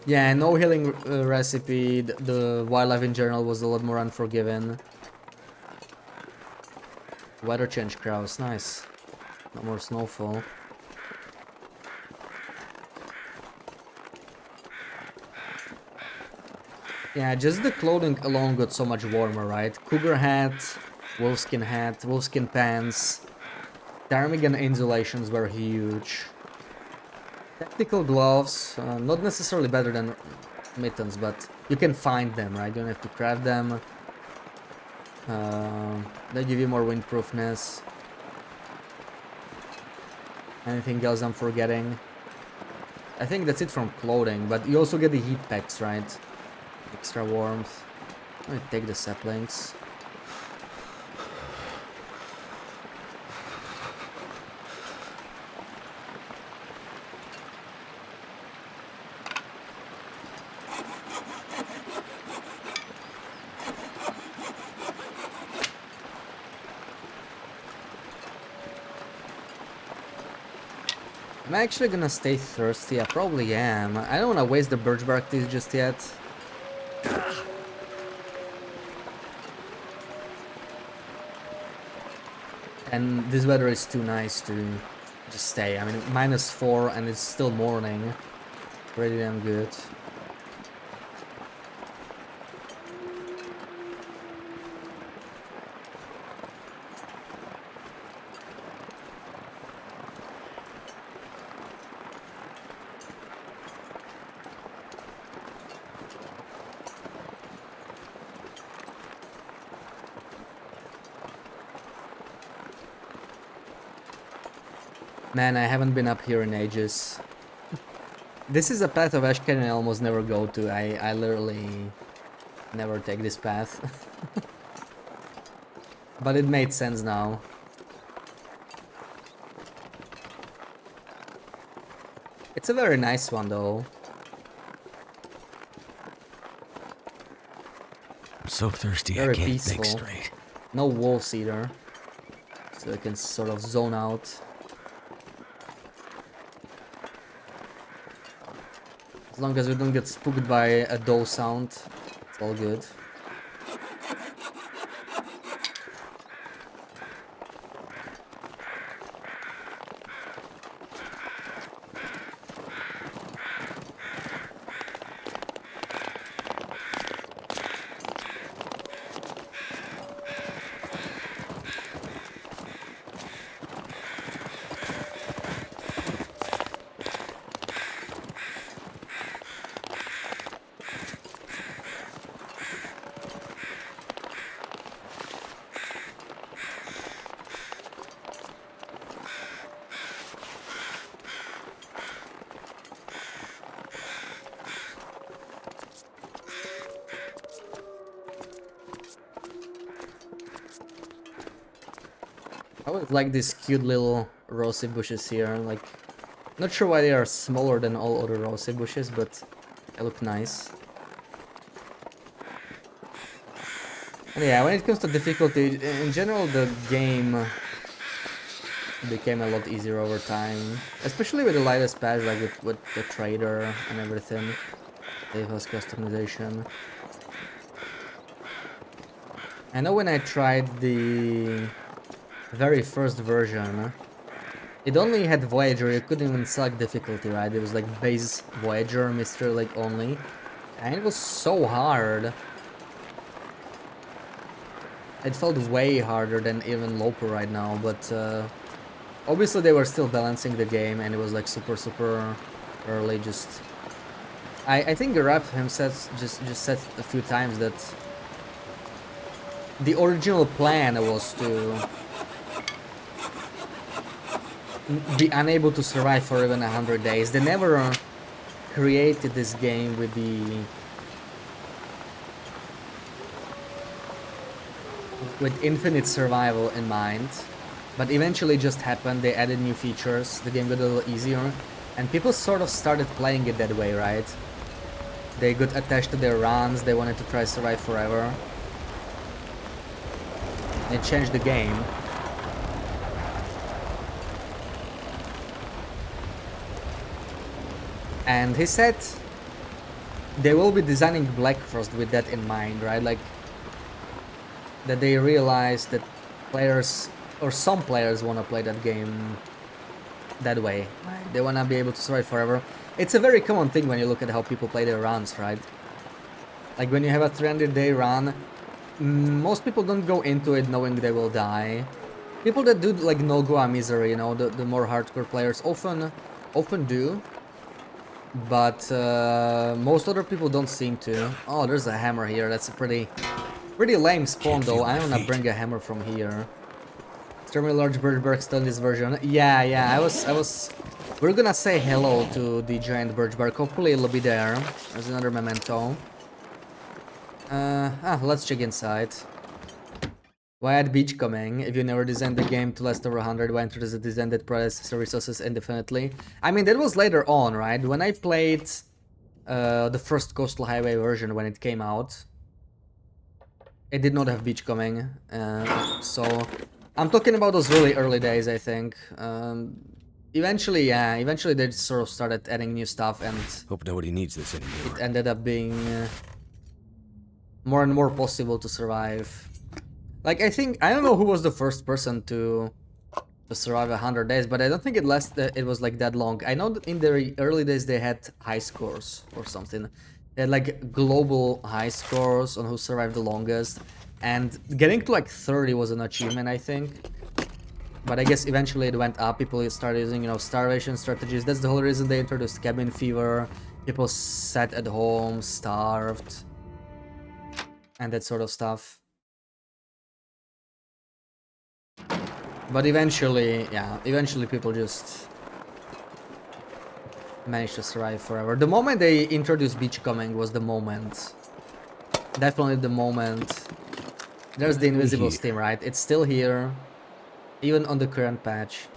Speaker 1: Yeah, no healing recipe. The wildlife in general was a lot more unforgiving. Weather change crows, nice. No more snowfall. Yeah, just the clothing alone got so much warmer, right? Cougar hat, wolfskin pants. Ptarmigan insulations were huge. Tactical gloves, not necessarily better than mittens, but you can find them, right? You don't have to craft them. They give you more windproofness. Anything else I'm forgetting? I think that's it from clothing, but you also get the heat packs, right? Extra warmth. Let me take the saplings. Am I actually gonna stay thirsty? I probably am. I don't wanna waste the birch bark tea just yet. And this weather is too nice to just stay. I mean, -4 and it's still morning. Pretty damn good. Man, I haven't been up here in ages. This is a path of Ashcan I almost never go to. I literally never take this path. But it made sense now. It's a very nice one though.
Speaker 2: I'm so thirsty
Speaker 1: Very
Speaker 2: I can't
Speaker 1: peaceful.
Speaker 2: think straight.
Speaker 1: No wolves either. So I can sort of zone out. As long as we don't get spooked by a dough sound, it's all good. I would like these cute little rosy bushes here, like, not sure why they are smaller than all other rosy bushes, but they look nice. And yeah, when it comes to difficulty, in general the game became a lot easier over time, especially with the latest patch, like with the trader and everything. It was customization. I know when I tried the very first version, it only had Voyager. You couldn't even select difficulty, right? It was like base Voyager, Mystery Lake only, and it was so hard. It felt way harder than even Loper right now, but obviously they were still balancing the game, and it was like super early. Just I think the rap himself just said a few times that the original plan was to be unable to survive for even 100 days. They never created this game with infinite survival in mind, but eventually just happened. They added new features, the game got a little easier, and people sort of started playing it that way, right? They got attached to their runs, they wanted to try survive forever. It changed the game. And he said they will be designing Black Frost with that in mind, right? Like, that they realize that players, or some players, want to play that game that way. Right? They want to be able to survive forever. It's a very common thing when you look at how people play their runs, right? Like when you have a 300-day run, most people don't go into it knowing they will die. People that do like no go a misery, you know, the more hardcore players often do. But most other people don't seem to. Oh, there's a hammer here. That's a pretty lame spawn though. I don't wanna bring a hammer from here. Extremely large birchbark still in this version. Yeah, I was we're gonna say hello to the giant birchbark. Hopefully it'll be there. There's another memento. Let's check inside. Why add beach coming? If you never designed the game to last over 100, why introduce a design that processes resources indefinitely? I mean, that was later on, right? When I played the first Coastal Highway version when it came out, it did not have beach coming. So I'm talking about those really early days, I think. Eventually they sort of started adding new stuff, and
Speaker 2: Hope nobody needs this anymore.
Speaker 1: it ended up being more and more possible to survive. Like, I don't know who was the first person to survive 100 days, but I don't think it was like that long. I know that in the early days they had high scores or something. They had like global high scores on who survived the longest, and getting to like 30 was an achievement, I think. But I guess eventually it went up. People started using, you know, starvation strategies. That's the whole reason they introduced cabin fever. People sat at home, starved, and that sort of stuff. But eventually people just managed to survive forever. The moment they introduced beachcombing was the moment. Definitely the moment. There's the invisible steam, right? It's still here. Even on the current patch.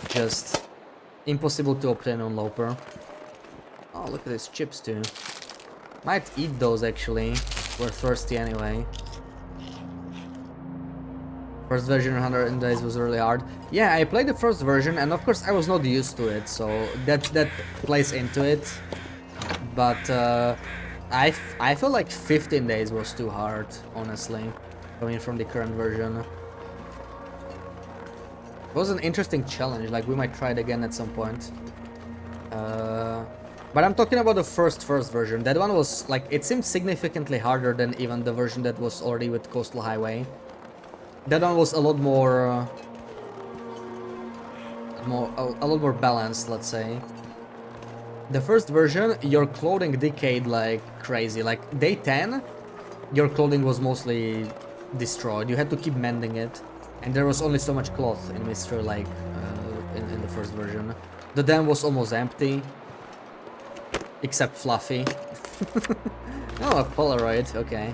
Speaker 1: Just impossible to obtain on Loper. Oh, look at these chips too. Might eat those actually. We're thirsty anyway. First version 100 days was really hard. Yeah, I played the first version, and of course I was not used to it, so that plays into it. But I feel like 15 days was too hard, honestly, coming from the current version. It was an interesting challenge, like we might try it again at some point. But I'm talking about the first version. That one was like, it seemed significantly harder than even the version that was already with Coastal Highway. That one was a lot more, a lot more balanced, let's say. The first version, your clothing decayed like crazy. Like day 10, your clothing was mostly destroyed. You had to keep mending it, and there was only so much cloth in Mistral, like in the first version. The dam was almost empty, except Fluffy. Oh, a Polaroid, okay.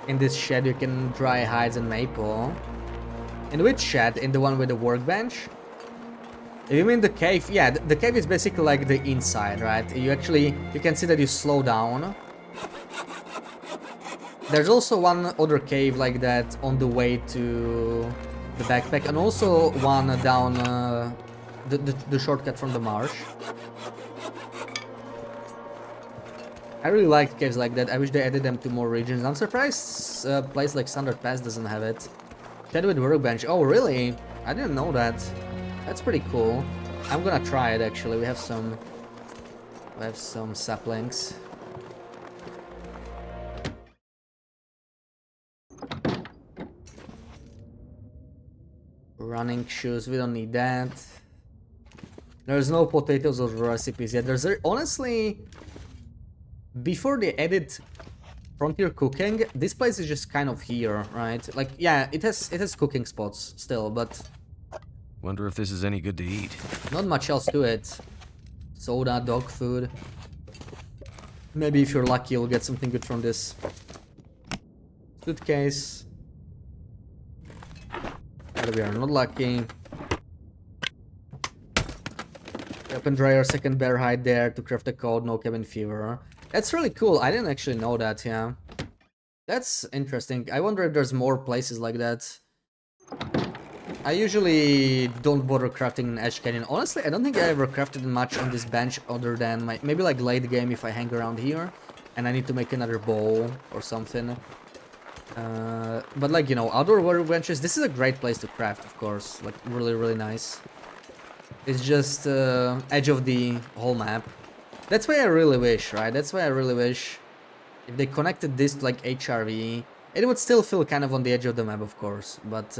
Speaker 1: In this shed you can dry hides and maple. In which shed? In the one with the workbench? If you mean the cave, yeah, the cave is basically like the inside, right? You can see that you slow down. There's also one other cave like that on the way to the backpack, and also one down the shortcut from the marsh. I really like caves like that. I wish they added them to more regions. I'm surprised a place like Standard Pass doesn't have it. Shed with workbench. Oh, really? I didn't know that. That's pretty cool. I'm gonna try it actually. We have some saplings. Running shoes, we don't need that. There's no potatoes or recipes yet. Honestly, before they added Frontier Cooking, this place is just kind of here, right? Like, yeah, it has cooking spots still, but
Speaker 2: Wonder if this is any good to eat.
Speaker 1: not much else to it. Soda, dog food. Maybe if you're lucky, you'll get something good from this. Suitcase. But we are not lucky. Weapon dryer, second bear hide there to craft the code, no cabin fever. That's really cool. I didn't actually know that, yeah. That's interesting. I wonder if there's more places like that. I usually don't bother crafting in Edge Canyon. Honestly, I don't think I ever crafted much on this bench other than maybe like late game if I hang around here and I need to make another bow or something. But like, you know, outdoor workbenches, this is a great place to craft, of course. Like, really, really nice. It's just edge of the whole map. That's why I really wish, right? That's why I really wish if they connected this to like HRV, it would still feel kind of on the edge of the map, of course, but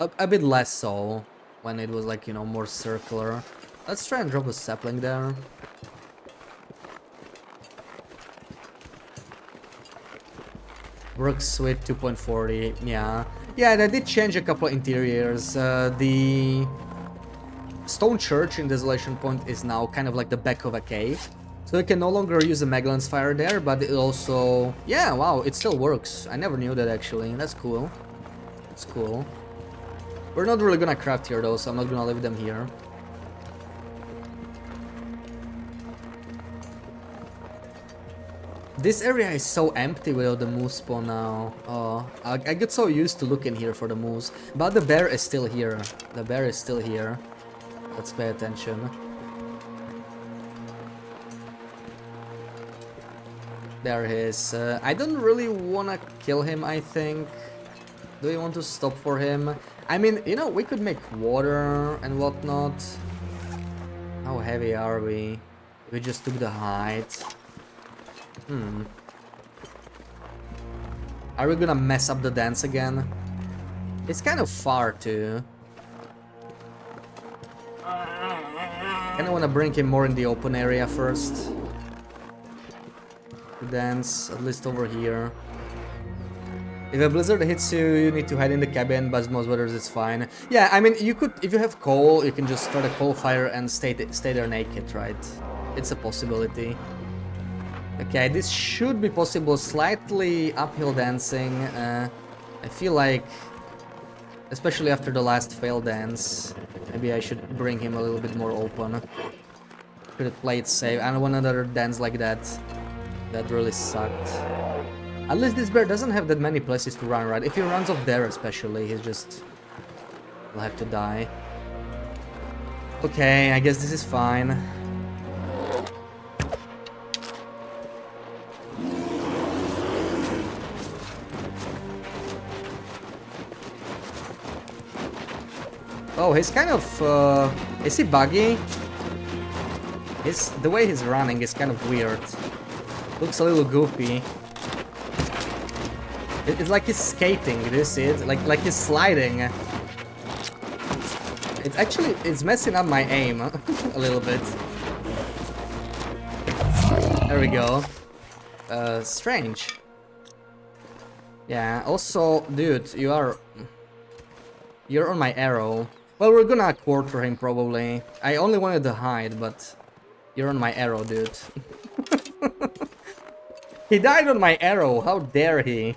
Speaker 1: a bit less so when it was like, you know, more circular. Let's try and drop a sapling there. Works with 2.40, yeah. Yeah, they did change a couple interiors. The stone church in Desolation Point is now kind of like the back of a cave. So you can no longer use a Magellan's Fire there, but it also... Yeah, wow, it still works. I never knew that actually. That's cool. That's cool. We're not really gonna craft here though, so I'm not gonna leave them here. This area is so empty without the moose spawn now. Oh, I get so used to looking here for the moose. But the bear is still here. The bear is still here. Let's pay attention. There he is. I don't really wanna kill him, I think. Do you want to stop for him? I mean, you know, we could make water and whatnot. How heavy are we? We just took the height. Are we gonna mess up the dance again? It's kind of far too. Kinda wanna bring him more in the open area first. Dance, at least over here. If a blizzard hits you, you need to hide in the cabin, but most weathers it's fine. Yeah, I mean, you could, if you have coal, you can just start a coal fire and stay there naked, right? It's a possibility. Okay, this should be possible. Slightly uphill dancing. I feel like, especially after the last failed dance, maybe I should bring him a little bit more open. Should have played safe. I don't want another dance like that. That really sucked. At least this bear doesn't have that many places to run, right? If he runs off there especially, he'll have to die. Okay, I guess this is fine. Oh, he's kind of, is he buggy? The way he's running is kind of weird. Looks a little goofy. It's like he's skating, do you see it? Like he's sliding. It's messing up my aim a little bit. There we go. Strange. Yeah, also, dude, you're on my arrow. Well, we're gonna quarter him probably. I only wanted to hide, but you're on my arrow, dude. He died on my arrow. How dare he?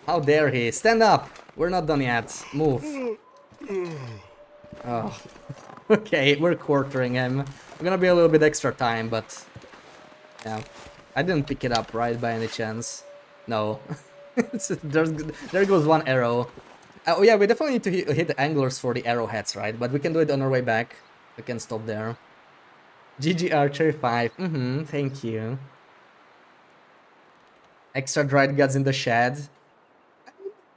Speaker 1: How dare he? Stand up. We're not done yet. Move. Oh. Okay, we're quartering him. We're gonna be a little bit extra time, but yeah. I didn't pick it up, right, by any chance? No. There goes one arrow. Oh yeah, we definitely need to hit the anglers for the arrowheads, right? But we can do it on our way back. We can stop there. GG Archer 5. Thank you. Extra dried guts in the shed.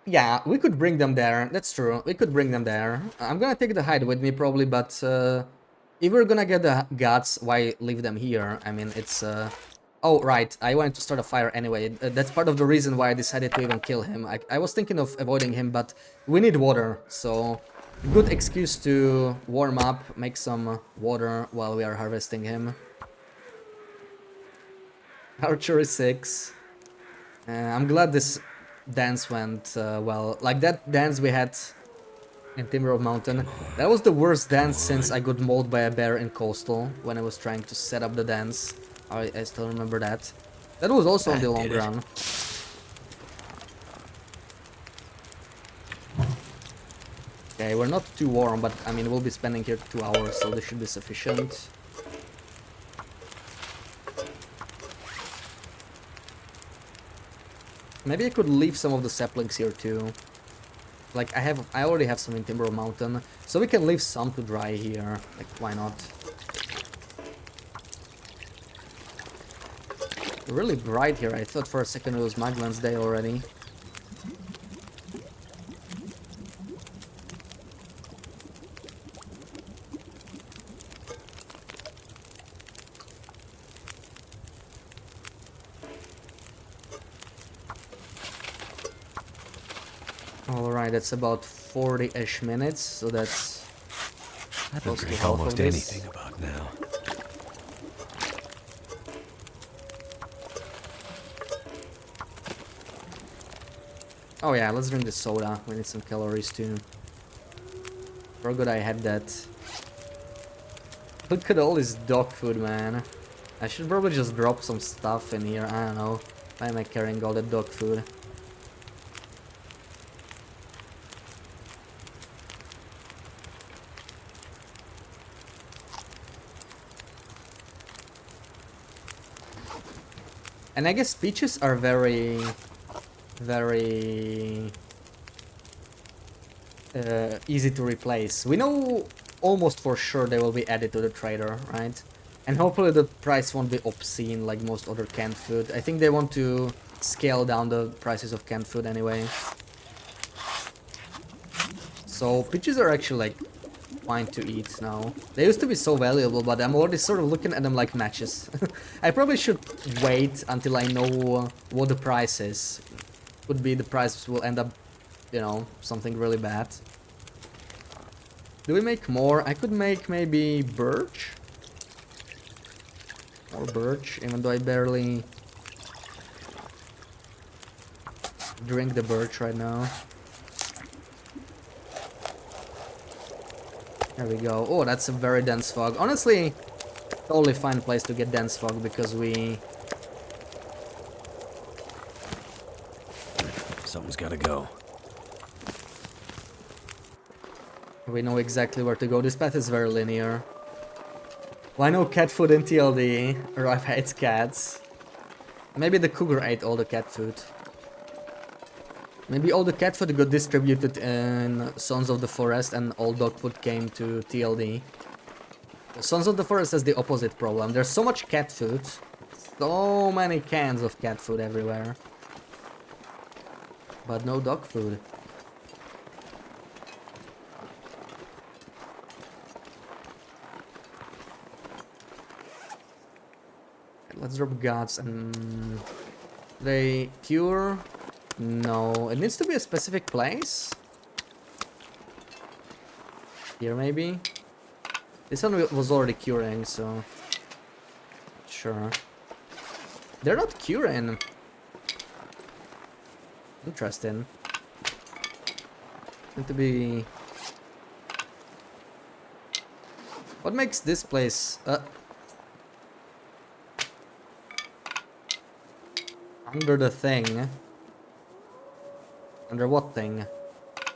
Speaker 1: Yeah, we could bring them there. That's true. We could bring them there. I'm gonna take the hide with me probably, but if we're gonna get the guts, why leave them here? I mean, it's... Oh, right. I wanted to start a fire anyway. That's part of the reason why I decided to even kill him. I was thinking of avoiding him, but we need water, so... Good excuse to warm up, make some water while we are harvesting him. Archery 6. I'm glad this dance went well. Like that dance we had in Timber of Mountain. That was the worst dance since I got mauled by a bear in Coastal when I was trying to set up the dance. I still remember that. That was also on the long run. Okay, we're not too warm, but I mean we'll be spending here 2 hours, so this should be sufficient. Maybe I could leave some of the saplings here too. Like I already have some in Timber Mountain, so we can leave some to dry here. Like why not? Really bright here. I thought for a second it was Maglan's day already. Alright, that's about 40-ish minutes, so that's
Speaker 2: I can drink almost anything about now.
Speaker 1: Oh yeah, let's drink the soda. We need some calories too. Forgot I had that. Look at all this dog food, man. I should probably just drop some stuff in here. I don't know. Why am I carrying all that dog food? And I guess peaches are very easy to replace. We know almost for sure they will be added to the trader, right? And hopefully the price won't be obscene like most other canned food. I think they want to scale down the prices of canned food anyway. So peaches are actually like fine to eat now. They used to be so valuable, but I'm already sort of looking at them like matches. I probably should wait until I know what the price is. Could be the price will end up, you know, something really bad. Do we make more? I could make maybe birch. Or birch, even though I barely drink the birch right now. There we go. Oh, that's a very dense fog. Honestly, totally fine place to get dense fog because we...
Speaker 2: Something's gotta go.
Speaker 1: We know exactly where to go. This path is very linear. Why no cat food in TLD? Rife hates cats. Maybe the cougar ate all the cat food. Maybe all the cat food got distributed in Sons of the Forest and all dog food came to TLD. Sons of the Forest has the opposite problem. There's so much cat food. So many cans of cat food everywhere. But no dog food. Let's drop guts and... They cure? No, it needs to be a specific place. Here maybe? This one was already curing, so... Sure. They're not curing. Interesting. Need to be... What makes this place... Under the thing. Under what thing?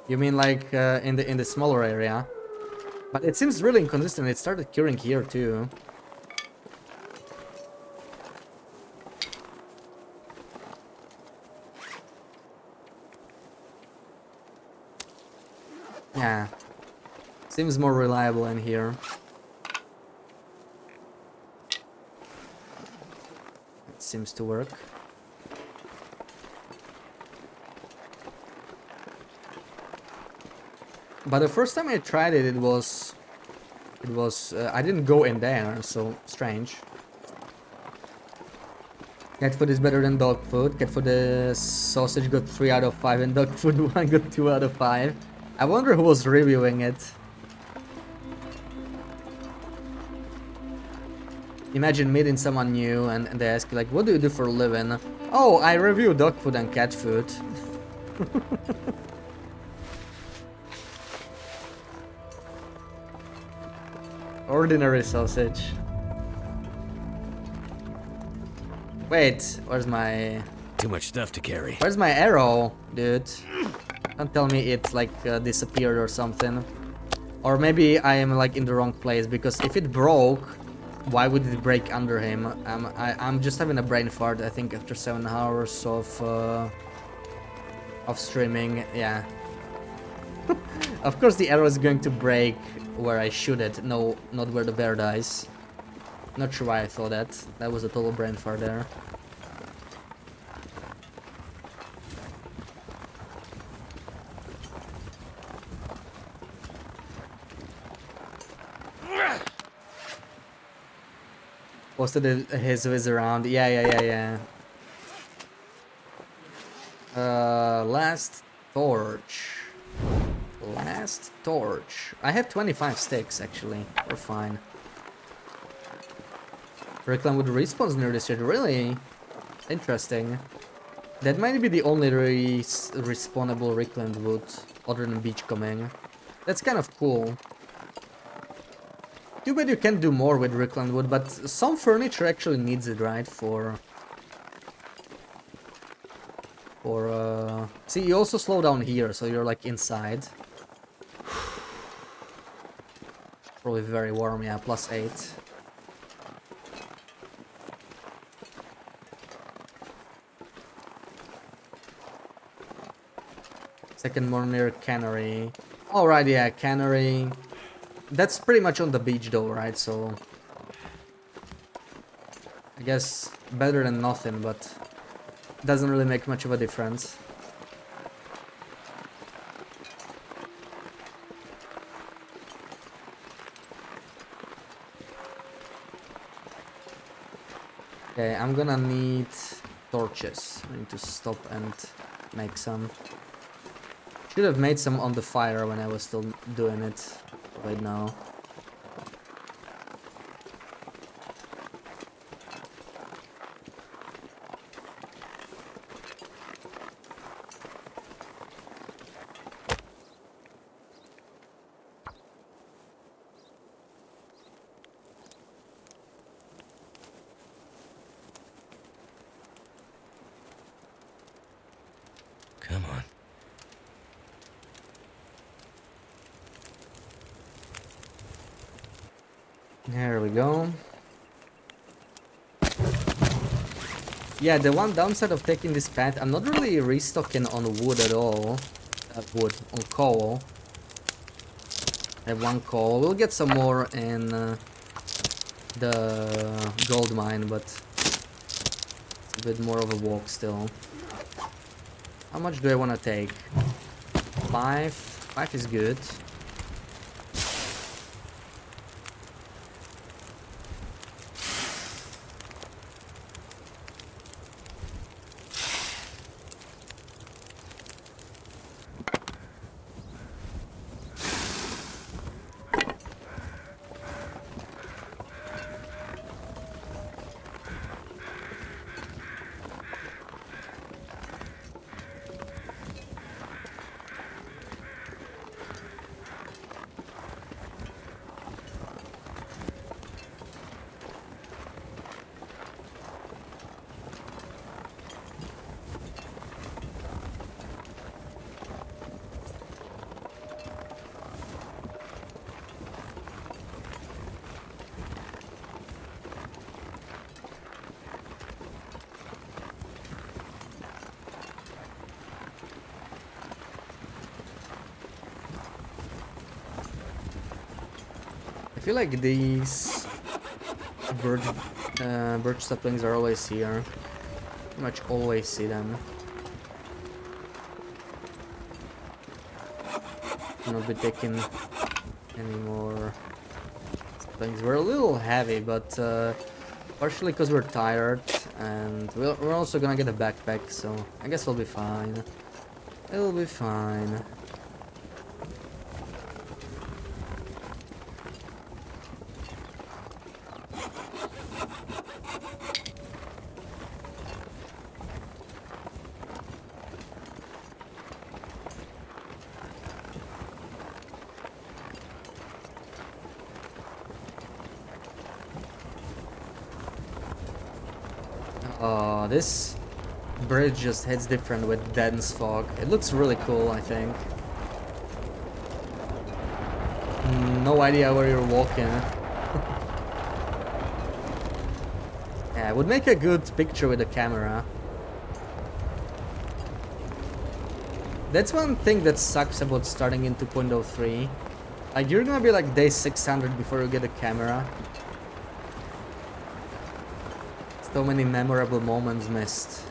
Speaker 1: You mean like in the smaller area? But it seems really inconsistent. It started curing here too. Yeah. Seems more reliable in here. It seems to work. But the first time I tried it, it was I didn't go in there, so strange. Cat food is better than dog food. Cat food sausage got 3 out of 5 and dog food 1 got 2 out of 5. I wonder who was reviewing it. Imagine meeting someone new and they ask you like, what do you do for a living? Oh, I review dog food and cat food. Ordinary sausage. Wait, where's my...
Speaker 2: Too much stuff to carry.
Speaker 1: Where's my arrow, dude? Don't tell me it like disappeared or something. Or maybe I am like in the wrong place, because if it broke, why would it break under him? I'm just having a brain fart, I think, after 7 hours of streaming. Yeah. Of course the arrow is going to break where I shoot it, no, not where the bear dies. Not sure why I thought that. That was a total brain fart there. Posted his viz around. Yeah. Last torch. Last torch. I have 25 sticks actually. We're fine. Reclaim wood respawns near this shit. Really? Interesting. That might be the only respawnable reclaimed wood other than beachcoming. That's kind of cool. Too bad you can't do more with reclaimed wood, but some furniture actually needs it, right? See, you also slow down here, so you're like inside. Probably very warm, yeah, +8. Second more near cannery. Alright, yeah, cannery. That's pretty much on the beach though, right? So I guess better than nothing, but doesn't really make much of a difference. Okay, I'm gonna need torches. I need to stop and make some. Should have made some on the fire when I was still doing it right now.
Speaker 2: Come on.
Speaker 1: There we go. Yeah, the one downside of taking this path, I'm not really restocking on wood at all. On coal. I have 1 coal. We'll get some more in the gold mine, but it's a bit more of a walk still. How much do I want to take? 5? 5 is good. I feel like these birch saplings are always here. Pretty much always see them. Not be taking any more saplings. We're a little heavy, but partially because we're tired, and we're also gonna get a backpack, so I guess we'll be fine. It'll be fine. This bridge just hits different with dense fog. It looks really cool, I think. No idea where you're walking. Yeah, it would make a good picture with the camera. That's one thing that sucks about starting in 2.03. Like, you're gonna be like day 600 before you get a camera. So many memorable moments missed.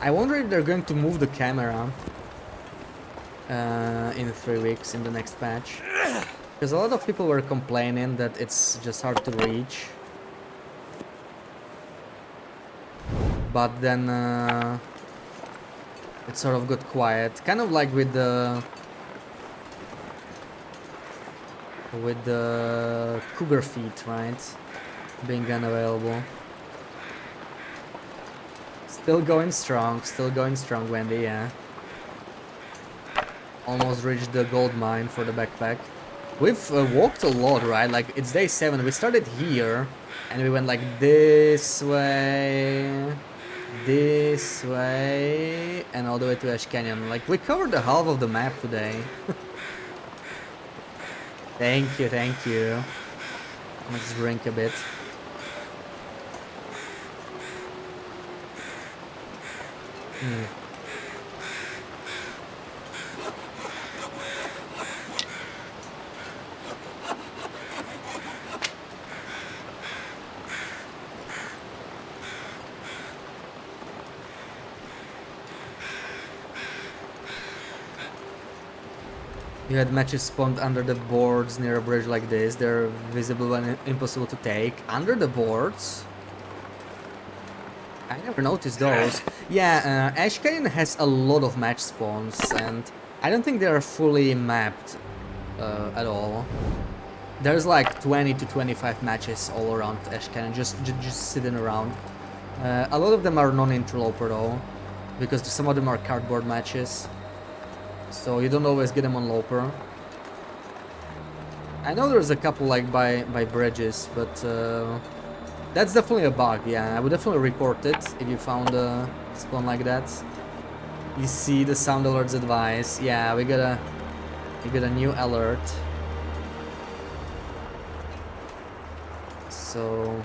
Speaker 1: I wonder if they're going to move the camera in 3 weeks in the next patch. Because a lot of people were complaining that it's just hard to reach. But then it sort of got quiet. Kind of like with the cougar feet, right? Being unavailable. Still going strong, Wendy, yeah. Almost reached the gold mine for the backpack. We've walked a lot, right? Like, it's day 7. We started here, and we went like this way, and all the way to Ash Canyon. Like, we covered the half of the map today. Thank you, thank you. Let's drink a bit. You had matches spawned under the boards near a bridge like this. They're visible and impossible to take. Under the boards? I never noticed those. Yeah, Ash Canyon has a lot of match spawns, and I don't think they are fully mapped at all. There's like 20 to 25 matches all around Ash Canyon, just sitting around. A lot of them are non-interloper though, because some of them are cardboard matches. So you don't always get them on Loper. I know there's a couple like by bridges, but that's definitely a bug. Yeah, I would definitely report it if you found a spawn like that. You see the sound alerts advice. Yeah, we got a new alert. So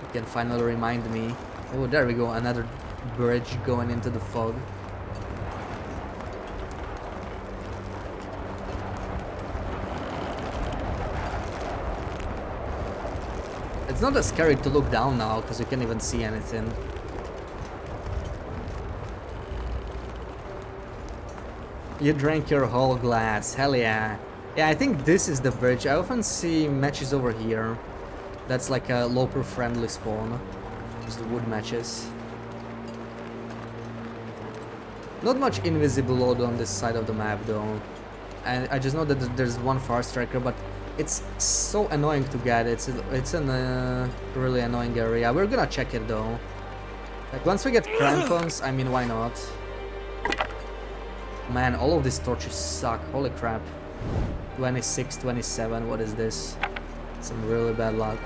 Speaker 1: you can finally remind me. Oh, there we go, another bridge going into the fog. It's not as scary to look down now, because you can't even see anything. You drank your whole glass, hell yeah. Yeah, I think this is the bridge. I often see matches over here. That's like a loper friendly spawn. Just the wood matches. Not much invisible load on this side of the map though. And I just know that there's one far striker, but it's so annoying to get. It's a really annoying area. We're gonna check it though. Like once we get crampons, I mean, why not? Man, all of these torches suck. Holy crap. 26, 27, what is this? Some really bad luck.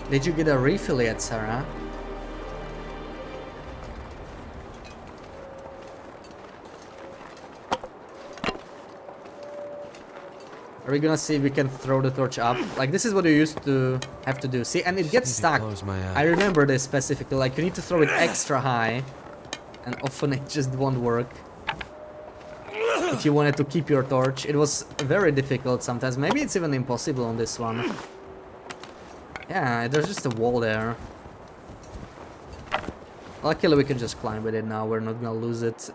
Speaker 1: Did you get a refill yet, Sarah? Are we gonna see if we can throw the torch up? Like, this is what you used to have to do. See, and it gets stuck. I remember this specifically. Like, you need to throw it extra high. And often it just won't work. If you wanted to keep your torch, it was very difficult sometimes. Maybe it's even impossible on this one. Yeah, there's just a wall there. Luckily we can just climb with it now, we're not gonna lose it.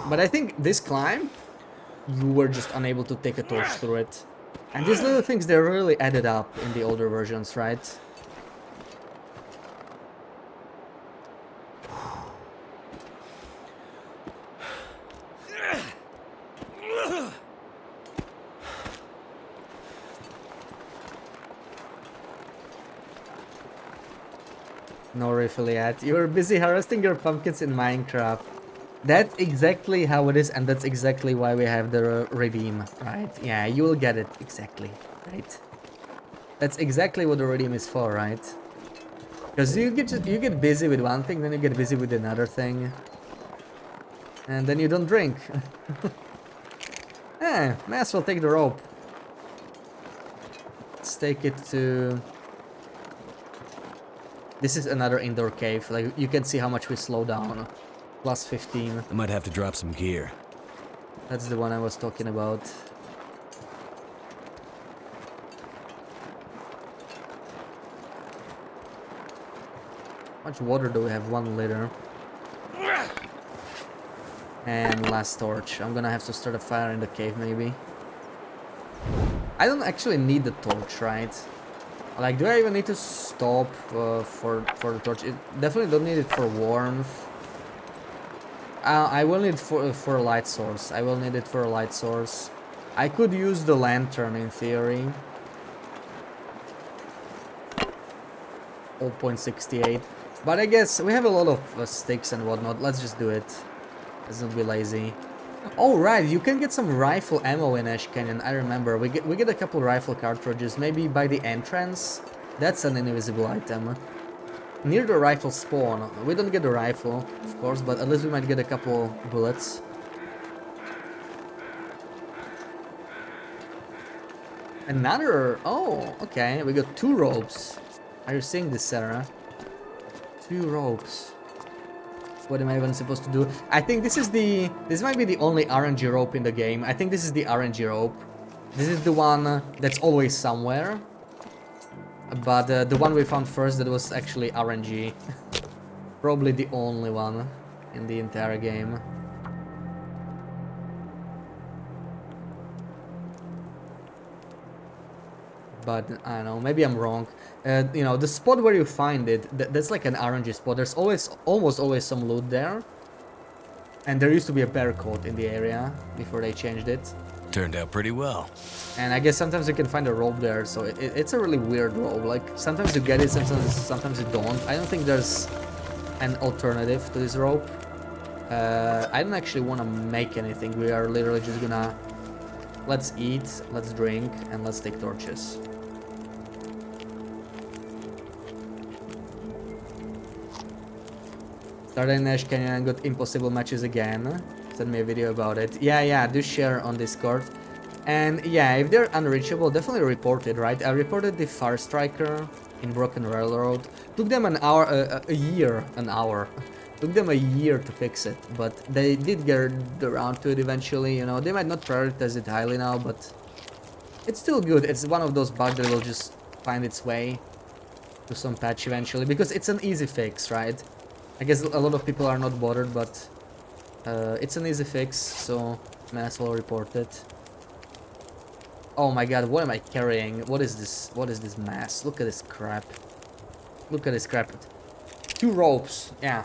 Speaker 1: But I think this climb, you were just unable to take a torch through it. And these little things, they really added up in the older versions, right? No refill yet. You were busy harvesting your pumpkins in Minecraft. That's exactly how it is, and that's exactly why we have the redeem, right? Yeah, you will get it exactly, right? That's exactly what the redeem is for, right? Because you get busy with one thing, then you get busy with another thing, and then you don't drink. Eh, may as well take the rope. Let's take it to... This is another indoor cave. Like, you can see how much we slow down. Plus 15.
Speaker 2: I might have to drop some gear.
Speaker 1: That's the one I was talking about. How much water do we have? 1 liter. And last torch. I'm gonna have to start a fire in the cave, maybe. I don't actually need the torch, right? Like, do I even need to stop for the torch? Definitely don't need it for warmth. I will need it for a light source. I will need it for a light source. I could use the lantern in theory. 0.68. But I guess we have a lot of sticks and whatnot. Let's just do it. Let's not be lazy. Oh right, you can get some rifle ammo in Ash Canyon. I remember. We get a couple rifle cartridges. Maybe by the entrance. That's an invisible item. Near the rifle spawn. We don't get the rifle, of course, but at least we might get a couple bullets. Another... Oh, okay. We got 2 ropes. Are you seeing this, Sarah? 2 ropes. What am I even supposed to do? I think this is the... This might be the only RNG rope in the game. I think this is the RNG rope. This is the one that's always somewhere. But the one we found first, that was actually RNG. Probably the only one in the entire game. But I don't know, maybe I'm wrong. You know, the spot where you find it, that's like an RNG spot. There's almost always some loot there. And there used to be a bear coat in the area before they changed it.
Speaker 2: Turned out pretty well.
Speaker 1: And I guess sometimes you can find a rope there, so it's a really weird rope. Like, sometimes you get it, sometimes you don't. I don't think there's an alternative to this rope. I don't actually want to make anything. We are literally just gonna... Let's eat, let's drink, and let's take torches. Started in Ash Canyon and got impossible matches again. Send me a video about it. Yeah, do share on Discord. And yeah, if they're unreachable, definitely report it, right? I reported the Fire Striker in Broken Railroad. Took them an hour, a year, Took them a year to fix it, but they did get around to it eventually, you know. They might not prioritize it highly now, but it's still good. It's one of those bugs that will just find its way to some patch eventually, because it's an easy fix, right? I guess a lot of people are not bothered, but it's an easy fix, so may as well report it. Oh my god, what am I carrying? What is this? What is this mass? Look at this crap. Look at this crap. 2 ropes. Yeah.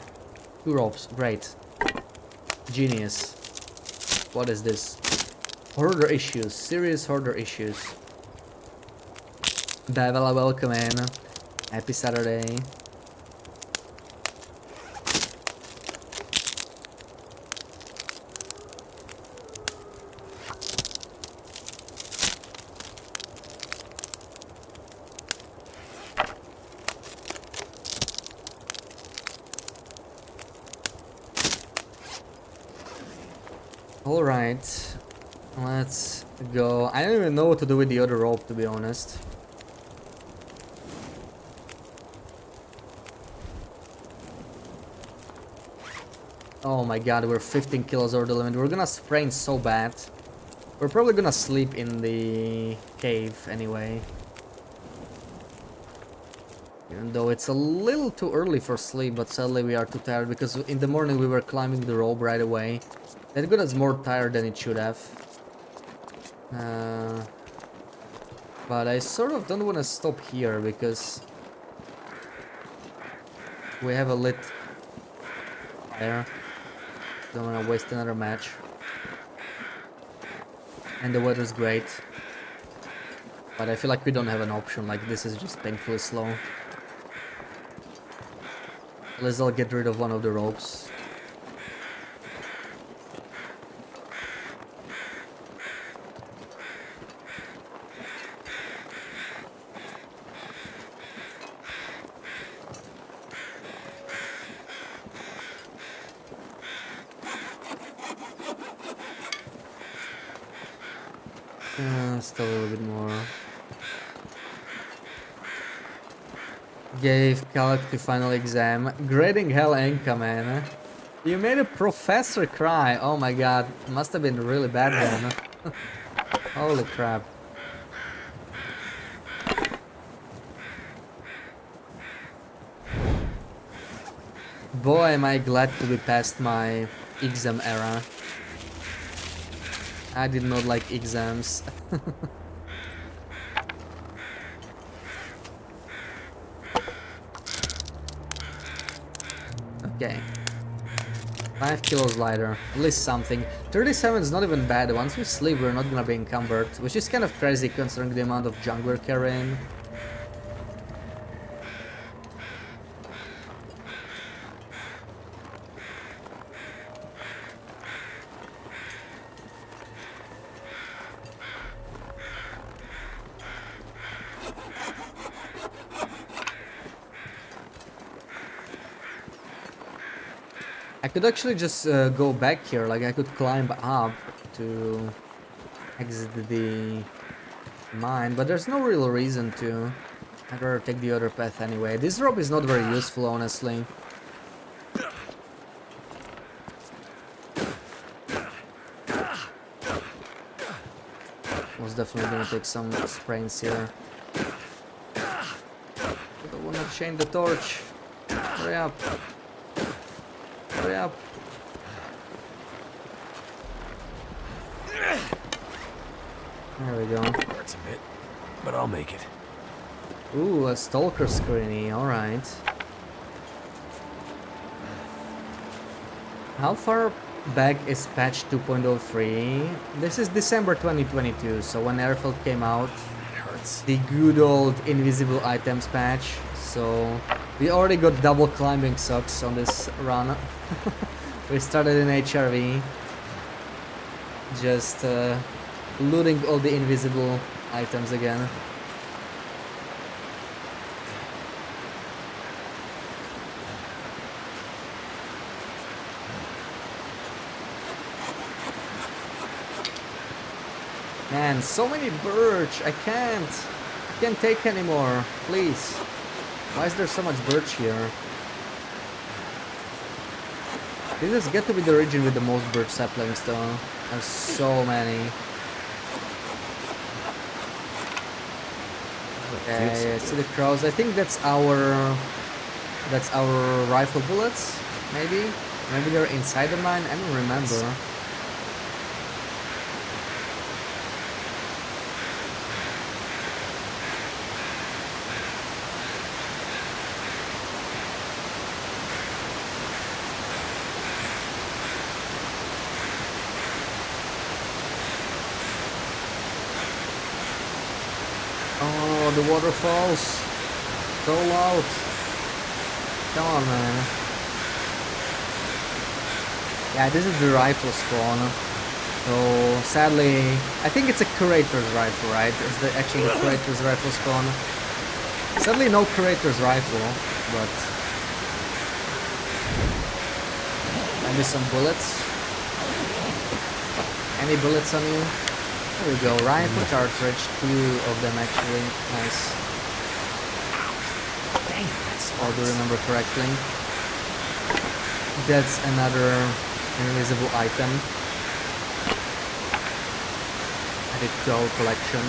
Speaker 1: 2 ropes. Great. Genius. What is this? Hoarder issues. Serious hoarder issues. Davila, welcome in. Happy Saturday. Alright, let's go. I don't even know what to do with the other rope, to be honest. Oh my god, we're 15 kilos over the limit. We're gonna sprain so bad. We're probably gonna sleep in the cave anyway. Even though it's a little too early for sleep, but sadly we are too tired because in the morning we were climbing the rope right away. That got us more tired than it should have. But I sort of don't want to stop here because we have a lit fire. Don't want to waste another match. And the weather's great. But I feel like we don't have an option, like this is just painfully slow. Let's all get rid of one of the ropes. Still a little bit more. Gave calc to final exam. Grading hell Enka, man. You made a professor cry. Oh my god. Must have been really bad then. Holy crap. Boy, am I glad to be past my exam era. I did not like exams. Okay. 5 kilos lighter. At least something. 37 is not even bad. Once we sleep, we're not gonna be encumbered. Which is kind of crazy considering the amount of junk we're carrying. I could actually just go back here, like I could climb up to exit the mine, but there's no real reason to. I'd rather take the other path anyway. This rope is not very useful, honestly. Was definitely gonna take some sprains here. I don't wanna chain the torch. Hurry up. Hurry up. There we go.
Speaker 2: Hurts a bit, but I'll make it.
Speaker 1: Ooh, a stalker screeny, alright. How far back is patch 2.03? This is December 2022, so when Airfield came out,
Speaker 2: It hurts.
Speaker 1: the good old invisible items patch. So we already got double climbing socks on this run. We started in HRV, just looting all the invisible items again. Man, so many birch, I can't take anymore, please. Why is there so much birch here? This has got to be the region with the most bird saplings though. There's so many. Yeah, see the crows. I think that's our rifle bullets, maybe? Maybe they're inside the mine, I don't remember. Oh, the waterfalls. So loud. Come on, man. Yeah, this is the rifle spawn. So, sadly, I think it's a curator's rifle, right? It's actually the curator's rifle spawn. Sadly, no curator's rifle, but maybe some bullets. Any bullets on you? There we go, rifle cartridge, 2 of them actually, nice.
Speaker 2: Dang, that's
Speaker 1: I do remember correctly. That's another invisible item. Added to our collection.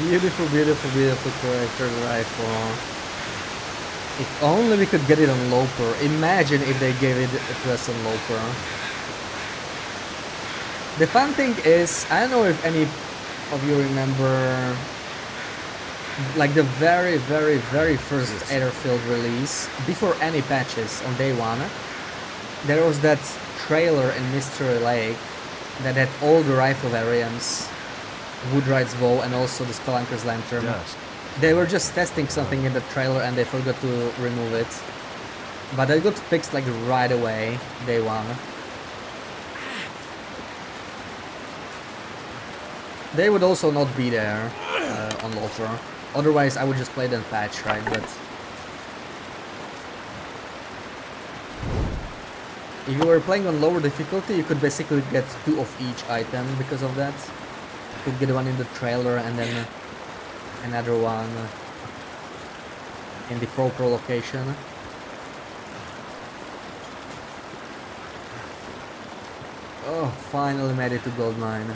Speaker 1: Beautiful, beautiful, beautiful character rifle. If only we could get it on Loper. Imagine if they gave it to us on Loper. The fun thing is, I don't know if any of you remember like the very, very, very first Aetherfield release, before any patches on day one, there was that trailer in Mystery Lake that had all the rifle variants, Woodwright's bow and also the Spelunker's lantern. They were just testing something in the trailer and they forgot to remove it. But it got fixed like right away, day one. They would also not be there on Loper. Otherwise I would just play them patch, right? But if you were playing on lower difficulty, you could basically get 2 of each item because of that. You could get one in the trailer and then another one in the proper location. Oh, finally made it to gold mine.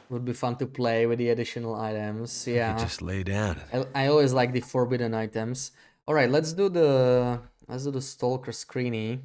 Speaker 1: Would be fun to play with the additional items. Yeah,
Speaker 2: just lay down.
Speaker 1: I always like the forbidden items. All right, let's do the Stalker Screeny.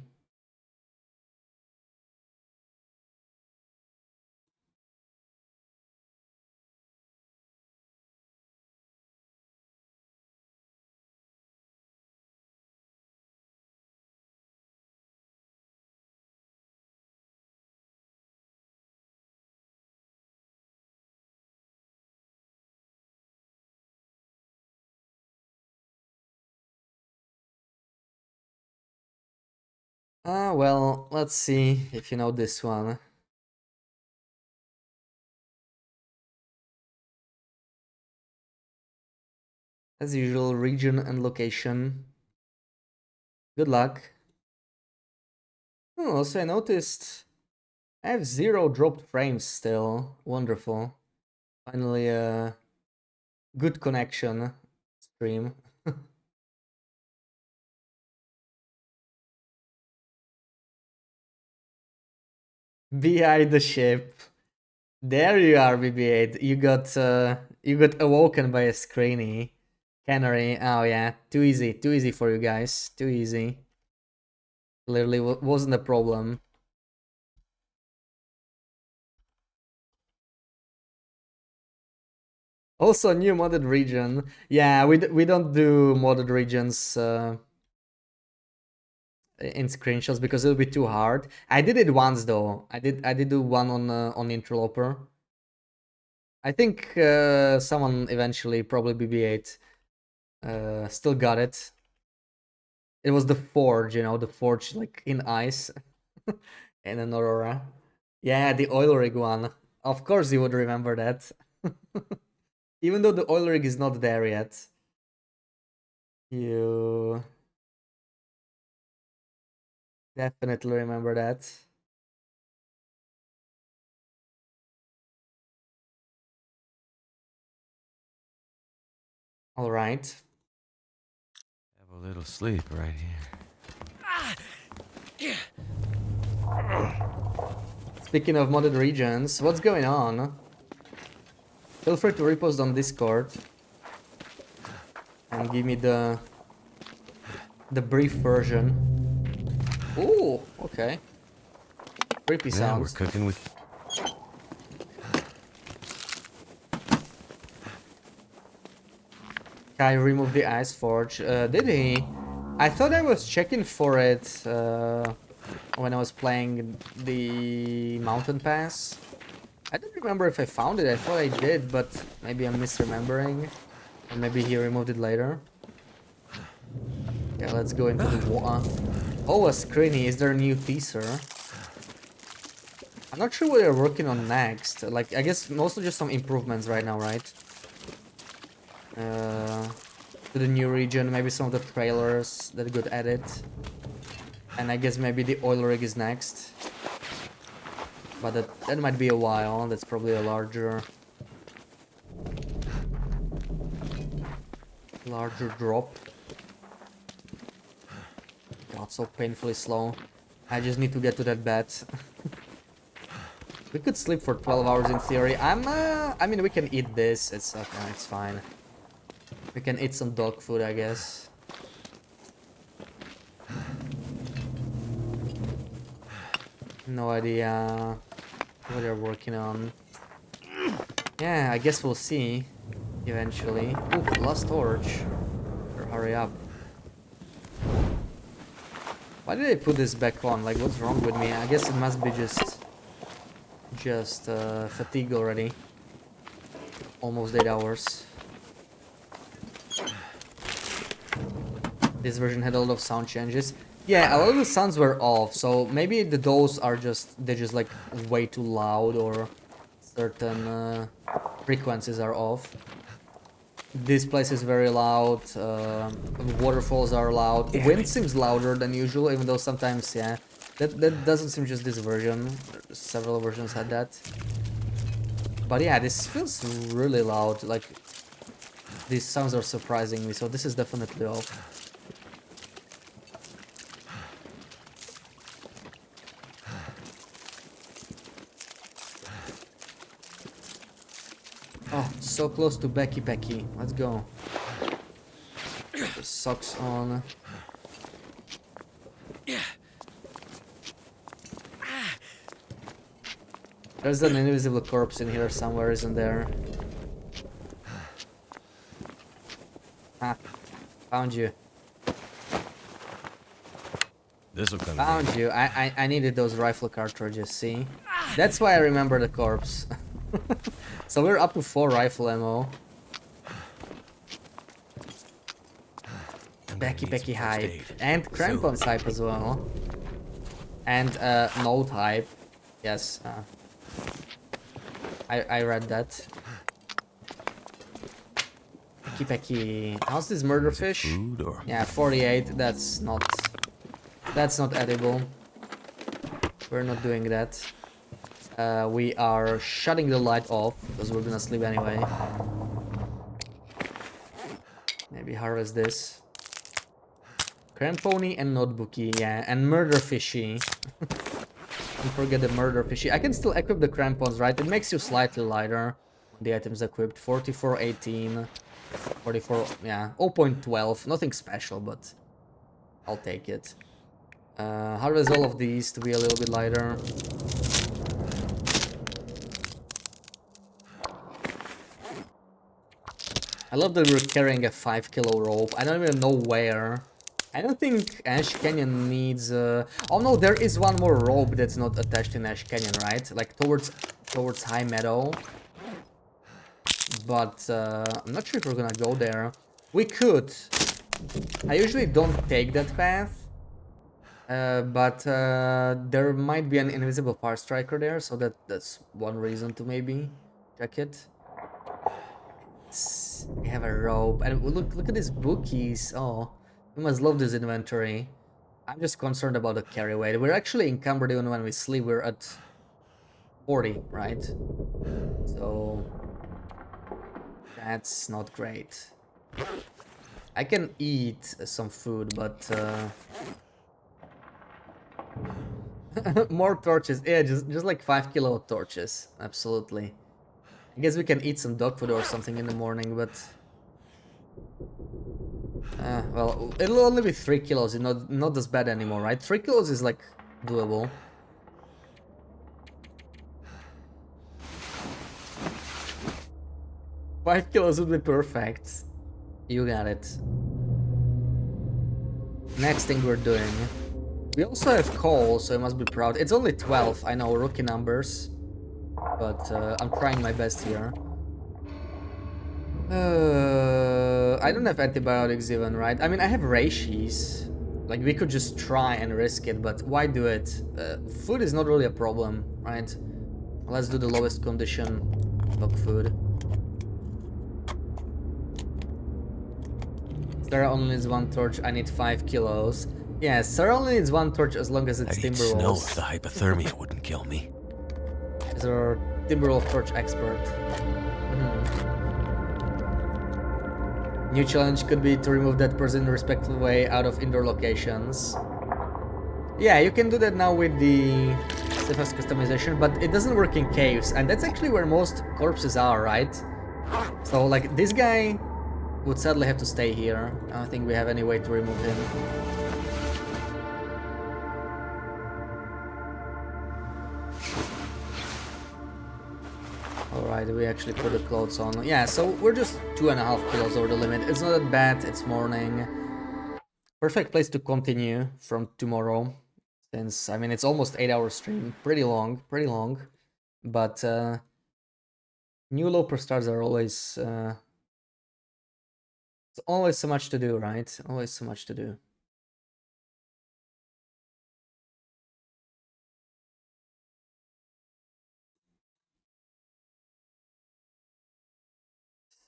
Speaker 1: Well, let's see if you know this one. As usual, region and location. Good luck. Oh, also I noticed I have 0 dropped frames still. Wonderful. Finally a good connection stream. Behind the ship. There you are, BB-8. You got awoken by a screeny. Canary. Oh yeah, too easy for you guys. Too easy. Clearly wasn't a problem. Also, new modded region. Yeah, we don't do modded regions in screenshots because it'll be too hard. I did it once though. I did do one on Interloper. I think someone eventually, probably BB-8, still got it. It was the forge, you know, the forge like in ice in an Aurora. Yeah, the oil rig one. Of course you would remember that. Even though the oil rig is not there yet. You definitely remember that. All right.
Speaker 2: Have a little sleep right here.
Speaker 1: Speaking of modded regions, what's going on? Feel free to repost on Discord and give me the brief version. Ooh, okay. Creepy
Speaker 2: Yeah, we're
Speaker 1: sounds.
Speaker 2: cooking with.
Speaker 1: Kai removed the ice forge. Did he? I thought I was checking for it when I was playing the mountain pass. I don't remember if I found it. I thought I did, but maybe I'm misremembering. Or maybe he removed it later. Yeah, let's go into the water. Oh, a screeny. Is there a new teaser? I'm not sure what they're working on next. Like, I guess mostly just some improvements right now, right? To the new region, maybe some of the trailers that got added. And I guess maybe the oil rig is next. But that might be a while. That's probably a larger drop. God, so painfully slow. I just need to get to that bed. We could sleep for 12 hours in theory. I mean, we can eat this. It's okay, it's fine. We can eat some dog food, I guess. No idea what they're working on. Yeah, I guess we'll see eventually. Ooh, lost torch. Better hurry up. Why did I put this back on? Like, what's wrong with me? I guess it must be just fatigue already. Almost 8 hours. This version had a lot of sound changes. Yeah, a lot of the sounds were off, so maybe the those are they're just like way too loud, or certain frequencies are off. This place is very loud, waterfalls are loud, wind seems louder than usual, even though sometimes, yeah, that doesn't seem just this version. Several versions had that. But yeah, this feels really loud, like, these sounds are surprising me, so this is definitely off. Oh, so close to Becky. Let's go. Put the socks on. There's an invisible corpse in here somewhere, isn't there? Ah, found you.
Speaker 2: This will come.
Speaker 1: Found you. I needed those rifle cartridges, see? That's why I remember the corpse. So we're up to 4 rifle ammo. Becky hype. And Crampon's hype as well. And no type. Yes. I read that. Becky. How's this murder fish?
Speaker 2: Food or...
Speaker 1: Yeah, 48. That's not edible. We're not doing that. We are shutting the light off because we're gonna sleep anyway. Maybe harvest this. Crampony and notebooky, yeah, and murder fishy. Don't forget the murder fishy. I can still equip the crampons, right? It makes you slightly lighter when the item's equipped. 4418, 44, yeah, 0.12. Nothing special, but I'll take it. Harvest all of these to be a little bit lighter. I love that we're carrying a 5 kilo rope. I don't even know where. I don't think Ash Canyon needs oh no, there is one more rope that's not attached in Ash Canyon, right? Like towards High Meadow. But I'm not sure if we're gonna go there. We could. I usually don't take that path. But there might be an invisible fire striker there, so that's one reason to maybe check it. We have a rope, and look at these bookies. Oh, we must love this inventory. I'm just concerned about the carry weight. We're actually encumbered even when we sleep. We're at 40, right? So that's not great. I can eat some food, but more torches. Yeah, just like 5 kilo torches. Absolutely. I guess we can eat some dog food or something in the morning, but well, it'll only be 3 kilos. It's not as bad anymore, right? 3 kilos is like doable. Five kilos would be perfect. You got it. Next thing we're doing. We also have coal, so I must be proud. It's only 12. I know, rookie numbers, but I'm trying my best here. I don't have antibiotics even, right? I mean, I have reishi. Like, we could just try and risk it, but why do it? Food is not really a problem, right? Let's do the lowest condition dog food. Sarah only needs 1 torch, I need 5 kilos. Yeah, Sarah only needs 1 torch as long as it's
Speaker 2: I'd eat snow
Speaker 1: Timberwolves.
Speaker 2: if the hypothermia wouldn't kill me.
Speaker 1: Is our Timberwolf torch expert. New challenge could be to remove that person in a respectful way out of indoor locations. Yeah, you can do that now with the safest customization, but it doesn't work in caves, and that's actually where most corpses are, right? So, like, this guy would sadly have to stay here. I don't think we have any way to remove him. Alright, we actually put the clothes on. Yeah, so we're just 2.5 kilos over the limit. It's not that bad, it's morning. Perfect place to continue from tomorrow. Since, I mean, it's almost 8 hour stream. Pretty long, pretty long. But new Loper stars are always... it's always so much to do, right? Always so much to do.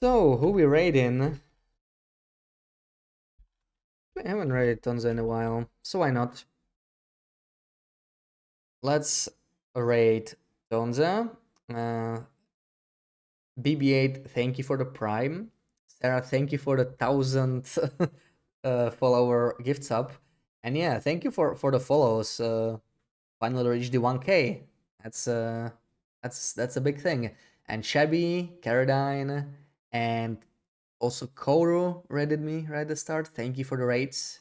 Speaker 1: So, who we raiding? I haven't raided Tonza in a while, so why not? Let's raid Tonza. BB8, thank you for the Prime. Sarah, thank you for the 1,000 follower gift sub. And yeah, thank you for the follows. Finally reached the 1K. That's a big thing. And Shabby, Caradine, and also Koru raided me right at the start. Thank you for the raids.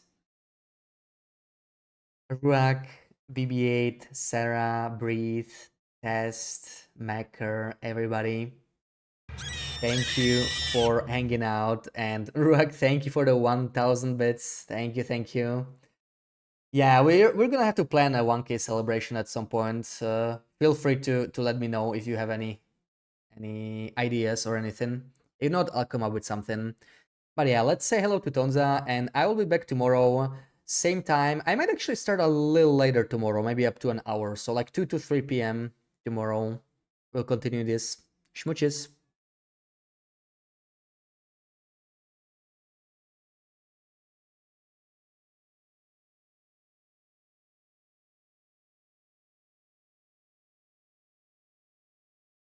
Speaker 1: Ruak, BB8, Sarah, Breathe, Test, Macker, everybody. Thank you for hanging out. And Ruak, thank you for the 1,000 bits. Thank you, thank you. Yeah, we're gonna have to plan a 1K celebration at some point. Feel free to let me know if you have any ideas or anything. If not, I'll come up with something. But yeah, let's say hello to Tonza, and I will be back tomorrow, same time. I might actually start a little later tomorrow, maybe up to an hour. So like 2 to 3 p.m. tomorrow. We'll continue this. Schmooches.